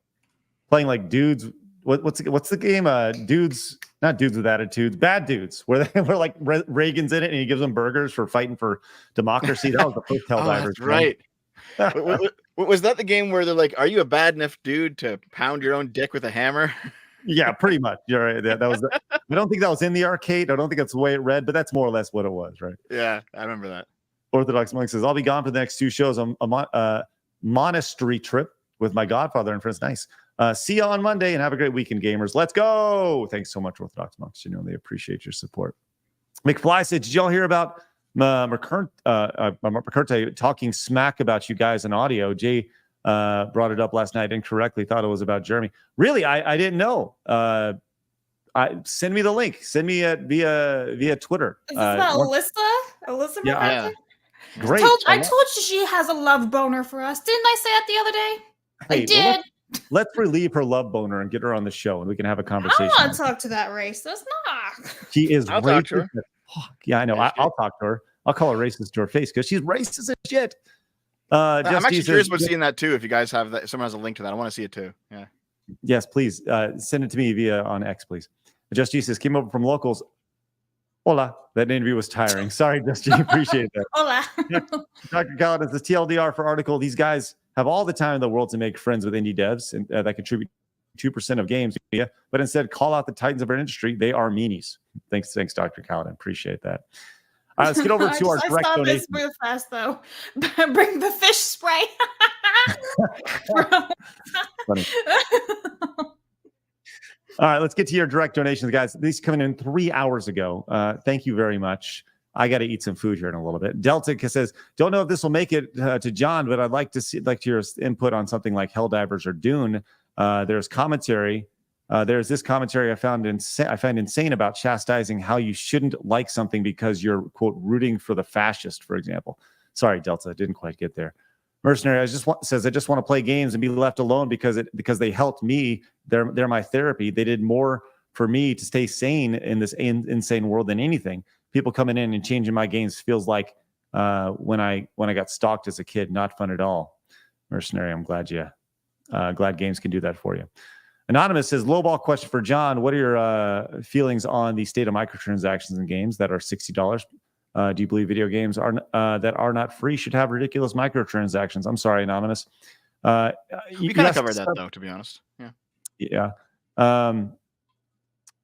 playing like dudes. What's the game? Dudes, not dudes with attitudes, bad dudes. Where like Reagan's in it and he gives them burgers for fighting for democracy. That was the first Helldivers. That's right. Was that the game where they're like, "Are you a bad enough dude to pound your own dick with a hammer?" Yeah, pretty much. You're right. That was. I don't think that was in the arcade. I don't think that's the way it read, but that's more or less what it was, right? Yeah, I remember that. Orthodox Monk says, "I'll be gone for the next 2 shows on a monastery trip with my godfather and friends." Nice. See you on Monday and have a great weekend, gamers. Let's go. Thanks so much, Orthodox Monks. Genuinely appreciate your support. McFly said, "Did y'all hear about McCurte talking smack about you guys in audio?" Jay brought it up last night incorrectly, thought it was about Jeremy. Really, I didn't know. Send me the link. Send me it via Twitter. Is this about Alyssa? Yeah. Great. I told you she has a love boner for us. Didn't I say it the other day? Hey, I did. Let's relieve her love boner and get her on the show, and we can have a conversation. I want to talk to that racist. Nah. She is I'll talk to her. Yeah, I know. I'll talk to her. I'll call her racist to her face because she's racist as shit. I'm actually curious about seeing that too. If you guys have that, if someone has a link to that, I want to see it too. Yeah. Yes, please send it to me via on X, please. Just Jesus came over from locals. Hola. That interview was tiring. Sorry, Justin. Appreciate that. Hola. Dr. Khaled, the TLDR for article. These guys have all the time in the world to make friends with indie devs and that contribute 2% of games, but instead call out the titans of our industry. They are meanies. Thanks, Dr. Khaled. Appreciate that. All right, let's get over to our direct I saw donation. this real fast though. Bring the fish spray. Funny. All right, let's get to your direct donations, guys. These coming in 3 hours ago. Thank you very much. I got to eat some food here in a little bit. Delta says, "Don't know if this will make it to John, but I'd like to hear his input on something like Helldivers or Dune. There's commentary. There's this commentary I find insane about chastising how you shouldn't like something because you're, quote, rooting for the fascist, for example." Sorry, Delta, didn't quite get there. Mercenary I just want to play games and be left alone because they helped me. They're my therapy. They did more for me to stay sane in this insane world than anything. People coming in and changing my games feels like when I got stalked as a kid. Not fun at all. Mercenary, I'm glad games can do that for you. Anonymous says, "Lowball question for John. What are your feelings on the state of microtransactions in games that are $60? Do you believe video games that are not free should have ridiculous microtransactions?" I'm sorry, Anonymous. We kind of covered that though, to be honest. Yeah.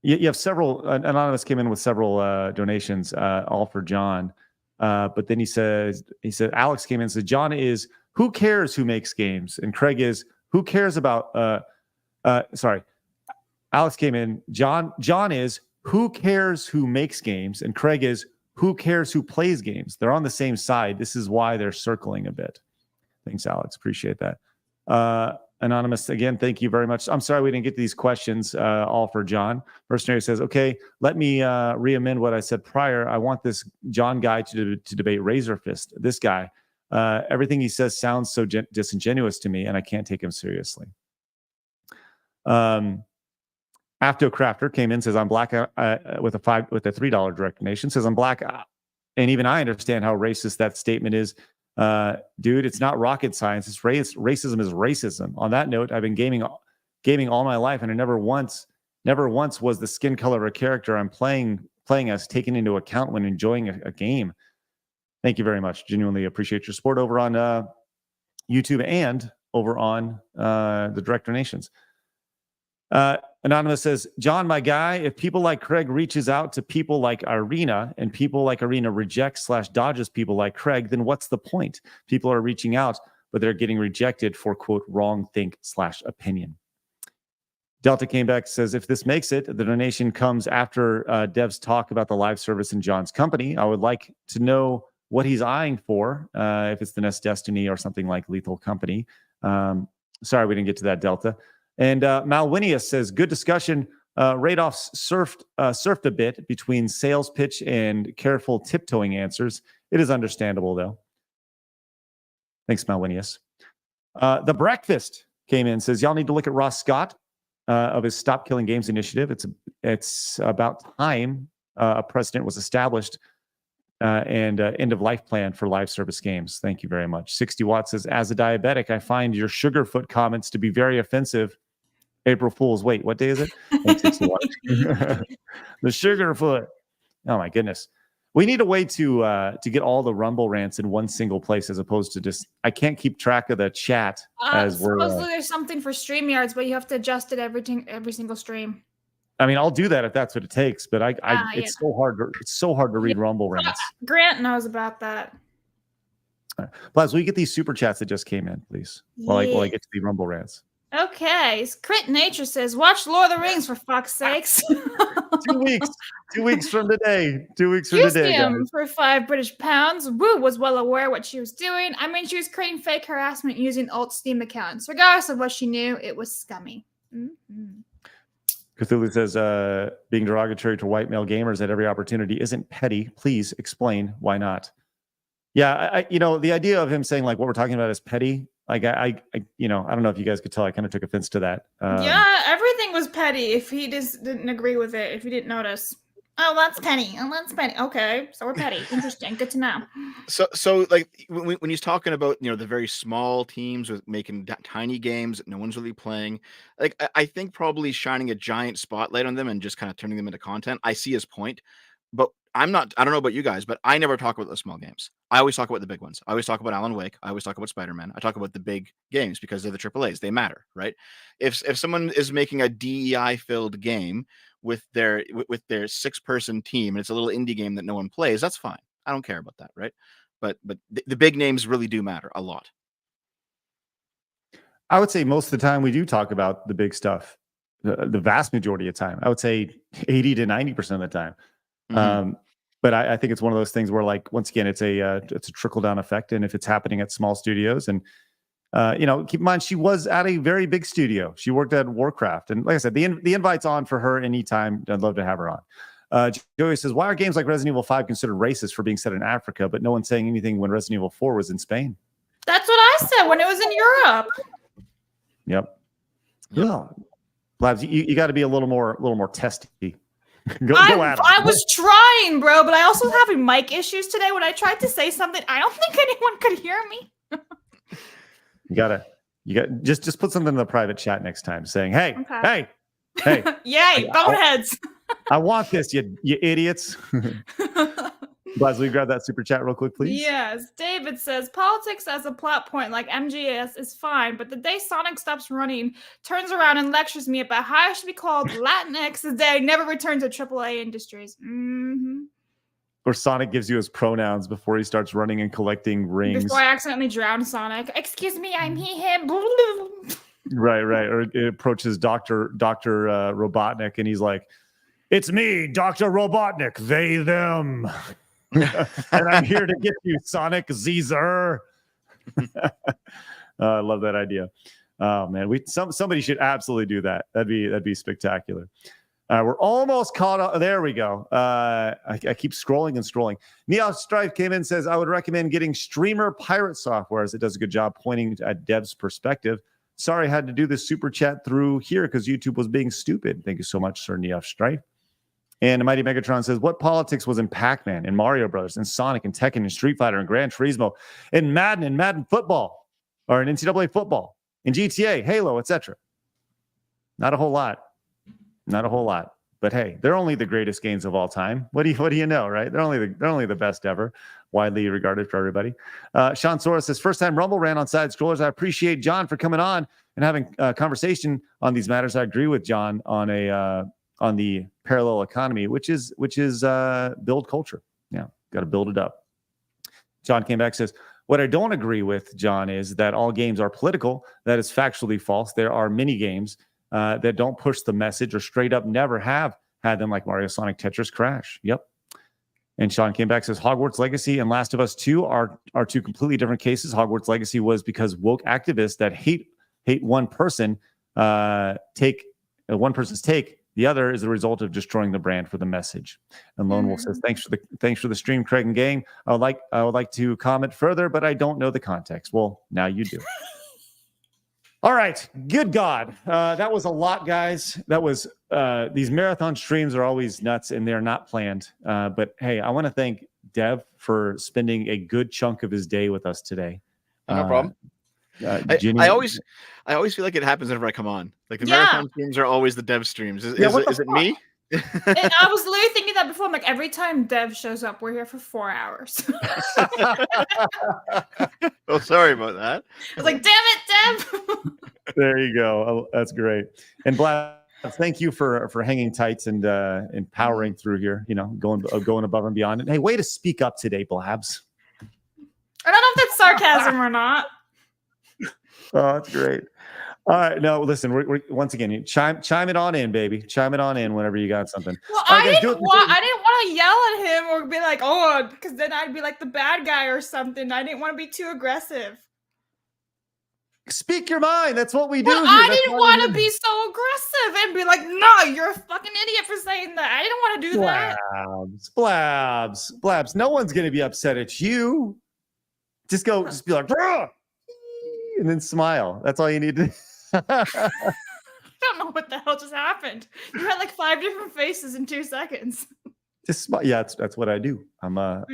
You have several. Anonymous came in with several donations, all for John. But then he said, Alex came in and said, "John is who cares who makes games?" And Craig is who cares about. Sorry, Alex came in. John is who cares who makes games, and Craig is who cares who plays games. They're on the same side. This is why they're circling a bit. Thanks, Alex. Appreciate that. Anonymous, again, thank you very much. I'm sorry we didn't get to these questions all for John. Mercenary says, okay, let me re-amend what I said prior. I want this John guy to debate Razor Fist. This guy, everything he says sounds so disingenuous to me, and I can't take him seriously. Afto Crafter came in, says, I'm black with a $3 direct donation, says, I'm black. And even I understand how racist that statement is. Dude, it's not rocket science. It's racism is racism. On that note, I've been gaming all my life, and I never once was the skin color of a character I'm playing as taken into account when enjoying a game. Thank you very much. Genuinely appreciate your support over on YouTube and over on the direct donations. Anonymous says, John, my guy, if people like Craig reaches out to people like Irena and people like Irena rejects/dodges people like Craig, then what's the point? People are reaching out, but they're getting rejected for, quote, wrong think/opinion. Delta came back, says, if this makes it, the donation comes after devs talk about the live service in John's company. I would like to know what he's eyeing for, if it's the next Destiny or something like Lethal Company. Sorry, we didn't get to that, Delta. And Malwinius says, good discussion. Radoff surfed a bit between sales pitch and careful tiptoeing answers. It is understandable, though. Thanks, Malwinius. The Breakfast came in, says, y'all need to look at Ross Scott of his Stop Killing Games initiative. It's about time a precedent was established and end-of-life plan for live service games. Thank you very much. 60 Watts says, as a diabetic, I find your Sugarfoot comments to be very offensive. April Fool's. Wait, what day is it? The Sugarfoot. Oh my goodness. We need a way to get all the Rumble rants in one single place, as opposed to just, I can't keep track of the chat as we're. Supposedly there's something for StreamYards, but you have to adjust it every single stream. I mean, I'll do that if that's what it takes, but it's so hard to read Rumble rants. Grant knows about that. All right. Plus, will you get these super chats that just came in, please? While I get to the Rumble rants. Okay, Crit Nature says, watch Lord of the Rings for fuck's sakes. 2 weeks. 2 weeks from today. 2 weeks from Used today. him for £5 British. Woo was well aware what she was doing. I mean, she was creating fake harassment using old Steam accounts. Regardless of what she knew, it was scummy. Mm-hmm. Cthulhu says, being derogatory to white male gamers at every opportunity isn't petty. Please explain why not. Yeah, the idea of him saying like what we're talking about is petty. Like I don't know if you guys could tell. I kind of took offense to that. Yeah, everything was petty. If he just didn't agree with it, if you didn't notice, oh, that's petty. Oh, that's petty. Okay, so we're petty. Interesting. Good to know. So like when he's talking about the very small teams with making tiny games that no one's really playing, like I think probably shining a giant spotlight on them and just kind of turning them into content. I see his point, but I don't know about you guys, but I never talk about those small games. I always talk about the big ones. I always talk about Alan Wake. I always talk about Spider-Man. I talk about the big games because they're the AAAs. They matter, right? If someone is making a DEI-filled game with their 6-person team and it's a little indie game that no one plays, that's fine. I don't care about that, right? But the big names really do matter a lot. I would say most of the time we do talk about the big stuff. The vast majority of the time. I would say 80 to 90% of the time. Mm-hmm. But I think it's one of those things where, like, once again, it's a trickle down effect, and if it's happening at small studios, and keep in mind she was at a very big studio. She worked at Warcraft, and like I said, the invite's on for her anytime. I'd love to have her on. Joey says, "Why are games like Resident Evil 5 considered racist for being set in Africa, but no one's saying anything when Resident Evil 4 was in Spain?" That's what I said when it was in Europe. Yep. Yeah, Labs, you got to be a little more testy. Go at him. I was trying, bro, but I also was having mic issues today. When I tried to say something, I don't think anyone could hear me. You got just put something in the private chat next time saying, hey, okay. hey. Yay, boneheads. I want this, you idiots. Blaz, will you grab that super chat real quick, please? Yes. David says, politics as a plot point like MGS is fine, but the day Sonic stops running, turns around and lectures me about how I should be called Latinx the day I never return to AAA industries. Mm-hmm. Or Sonic gives you his pronouns before he starts running and collecting rings. Before I accidentally drown Sonic. Excuse me, I'm he, him. Right. Or it approaches Dr. Robotnik, and he's like, it's me, Dr. Robotnik, they, them. And I'm here to get you, Sonic Zeezer. I love that idea. Oh man, somebody should absolutely do that. That'd be spectacular. We're almost caught up. There we go. I keep scrolling and scrolling. Neo Strife came in and says, I would recommend getting Streamer Pirate software as it does a good job pointing at devs' perspective. Sorry, I had to do this super chat through here because YouTube was being stupid. Thank you so much, Sir Neo Strife. And Mighty Megatron says, what politics was in Pac-Man and Mario Brothers and Sonic and Tekken and Street Fighter and Gran Turismo and Madden football or in NCAA football in GTA, Halo, etc. Not a whole lot. Not a whole lot. But hey, they're only the greatest games of all time. What do you know, right? They're only the best ever, widely regarded for everybody. Sean Soros says, first time Rumble ran on SideScrollers. I appreciate Jon for coming on and having a conversation on these matters. I agree with Jon on the parallel economy, which is build culture. Yeah, got to build it up. Jon came back, says, what I don't agree with, Jon, is that all games are political. That is factually false. There are many games that don't push the message or straight up never have had them, like Mario, Sonic, Tetris, Crash. Yep. And Sean came back, says Hogwarts Legacy and Last of Us 2 are two completely different cases. Hogwarts Legacy was because woke activists that hate one person take one person's take. The other is the result of destroying the brand for the message. And Lone Wolf says, thanks for the stream, Craig and gang. I would like to comment further, but I don't know the context. Well, now you do. All right. Good God. That was a lot, guys. That was these marathon streams are always nuts and they're not planned. But hey, I want to thank Dev for spending a good chunk of his day with us today. No problem. I always feel like it happens whenever I come on. Like the marathon streams are always the Dev streams. Is it me? And I was literally thinking that before. I'm like, every time Dev shows up, we're here for 4 hours. Oh, sorry about that. I was like, damn it, Dev. There you go. Oh, that's great. And Blab, thank you for hanging tight and powering through here. You know, going above and beyond. And hey, way to speak up today, Blabs. I don't know if that's sarcasm or not. Oh, that's great. All right, no, listen. We're once again, chime it on in, baby. Chime it on in whenever you got something. Well, I didn't want to yell at him or be like, oh, because then I'd be like the bad guy or something. I didn't want to be too aggressive. Speak your mind. That's what we do. Well, I didn't want to be so aggressive and be like, no, you're a fucking idiot for saying that. I didn't want to do that. Blabs. No one's gonna be upset at you. Just be like, Bruh! And then smile. That's all you need to. I don't know what the hell just happened. You had like 5 different faces in 2 seconds. Just smile. Yeah, that's what I do. I'm a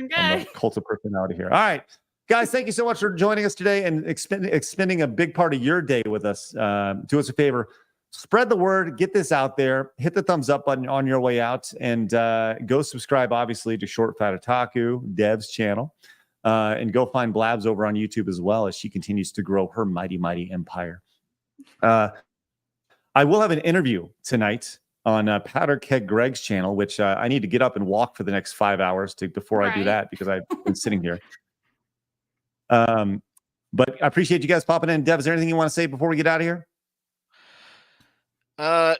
cult of personality here. All right, guys, thank you so much for joining us today and expending a big part of your day with us. Do us a favor. Spread the word. Get this out there. Hit the thumbs up button on your way out. And go subscribe, obviously, to Short Fat Otaku, Dev's channel. And go find Blabs over on YouTube as well as she continues to grow her mighty, mighty empire. I will have an interview tonight on Powder Keg Greg's channel, which I need to get up and walk for the next 5 hours before I do that because I've been sitting here. But I appreciate you guys popping in. Dev, is there anything you want to say before we get out of here?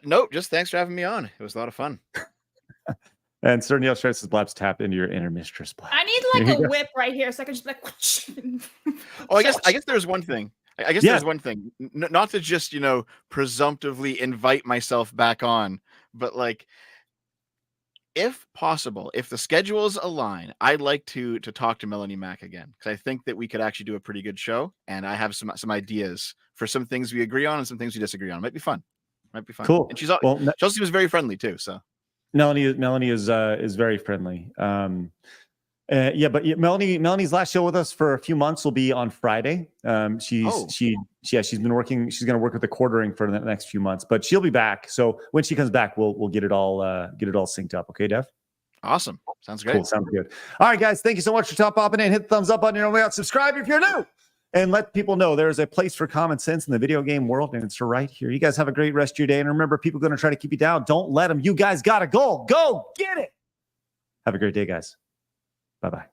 Nope. Just thanks for having me on. It was a lot of fun. And certainly, says, Blabs, tap into your inner mistress. Blabs. I need like a whip right here, so I can just be like. Oh, I guess there's one thing. There's one thing. Not to just presumptively invite myself back on, but like, if possible, if the schedules align, I'd like to talk to Melanie Mack again because I think that we could actually do a pretty good show, and I have some ideas for some things we agree on and some things we disagree on. Might be fun. Cool. And she also seems very friendly too. So. Melanie is very friendly. Melanie's last show with us for a few months will be on Friday. She's been working. She's going to work with the quartering for the next few months, but she'll be back. So when she comes back, we'll get it all synced up. Okay, Dev. Awesome. Sounds great. Cool. Sounds good. All right, guys. Thank you so much for popping in. Hit the thumbs up on your way out. Subscribe if you're new. And let people know there's a place for common sense in the video game world, and it's right here. You guys have a great rest of your day. And remember, people are going to try to keep you down. Don't let them. You guys got a goal. Go get it. Have a great day, guys. Bye-bye.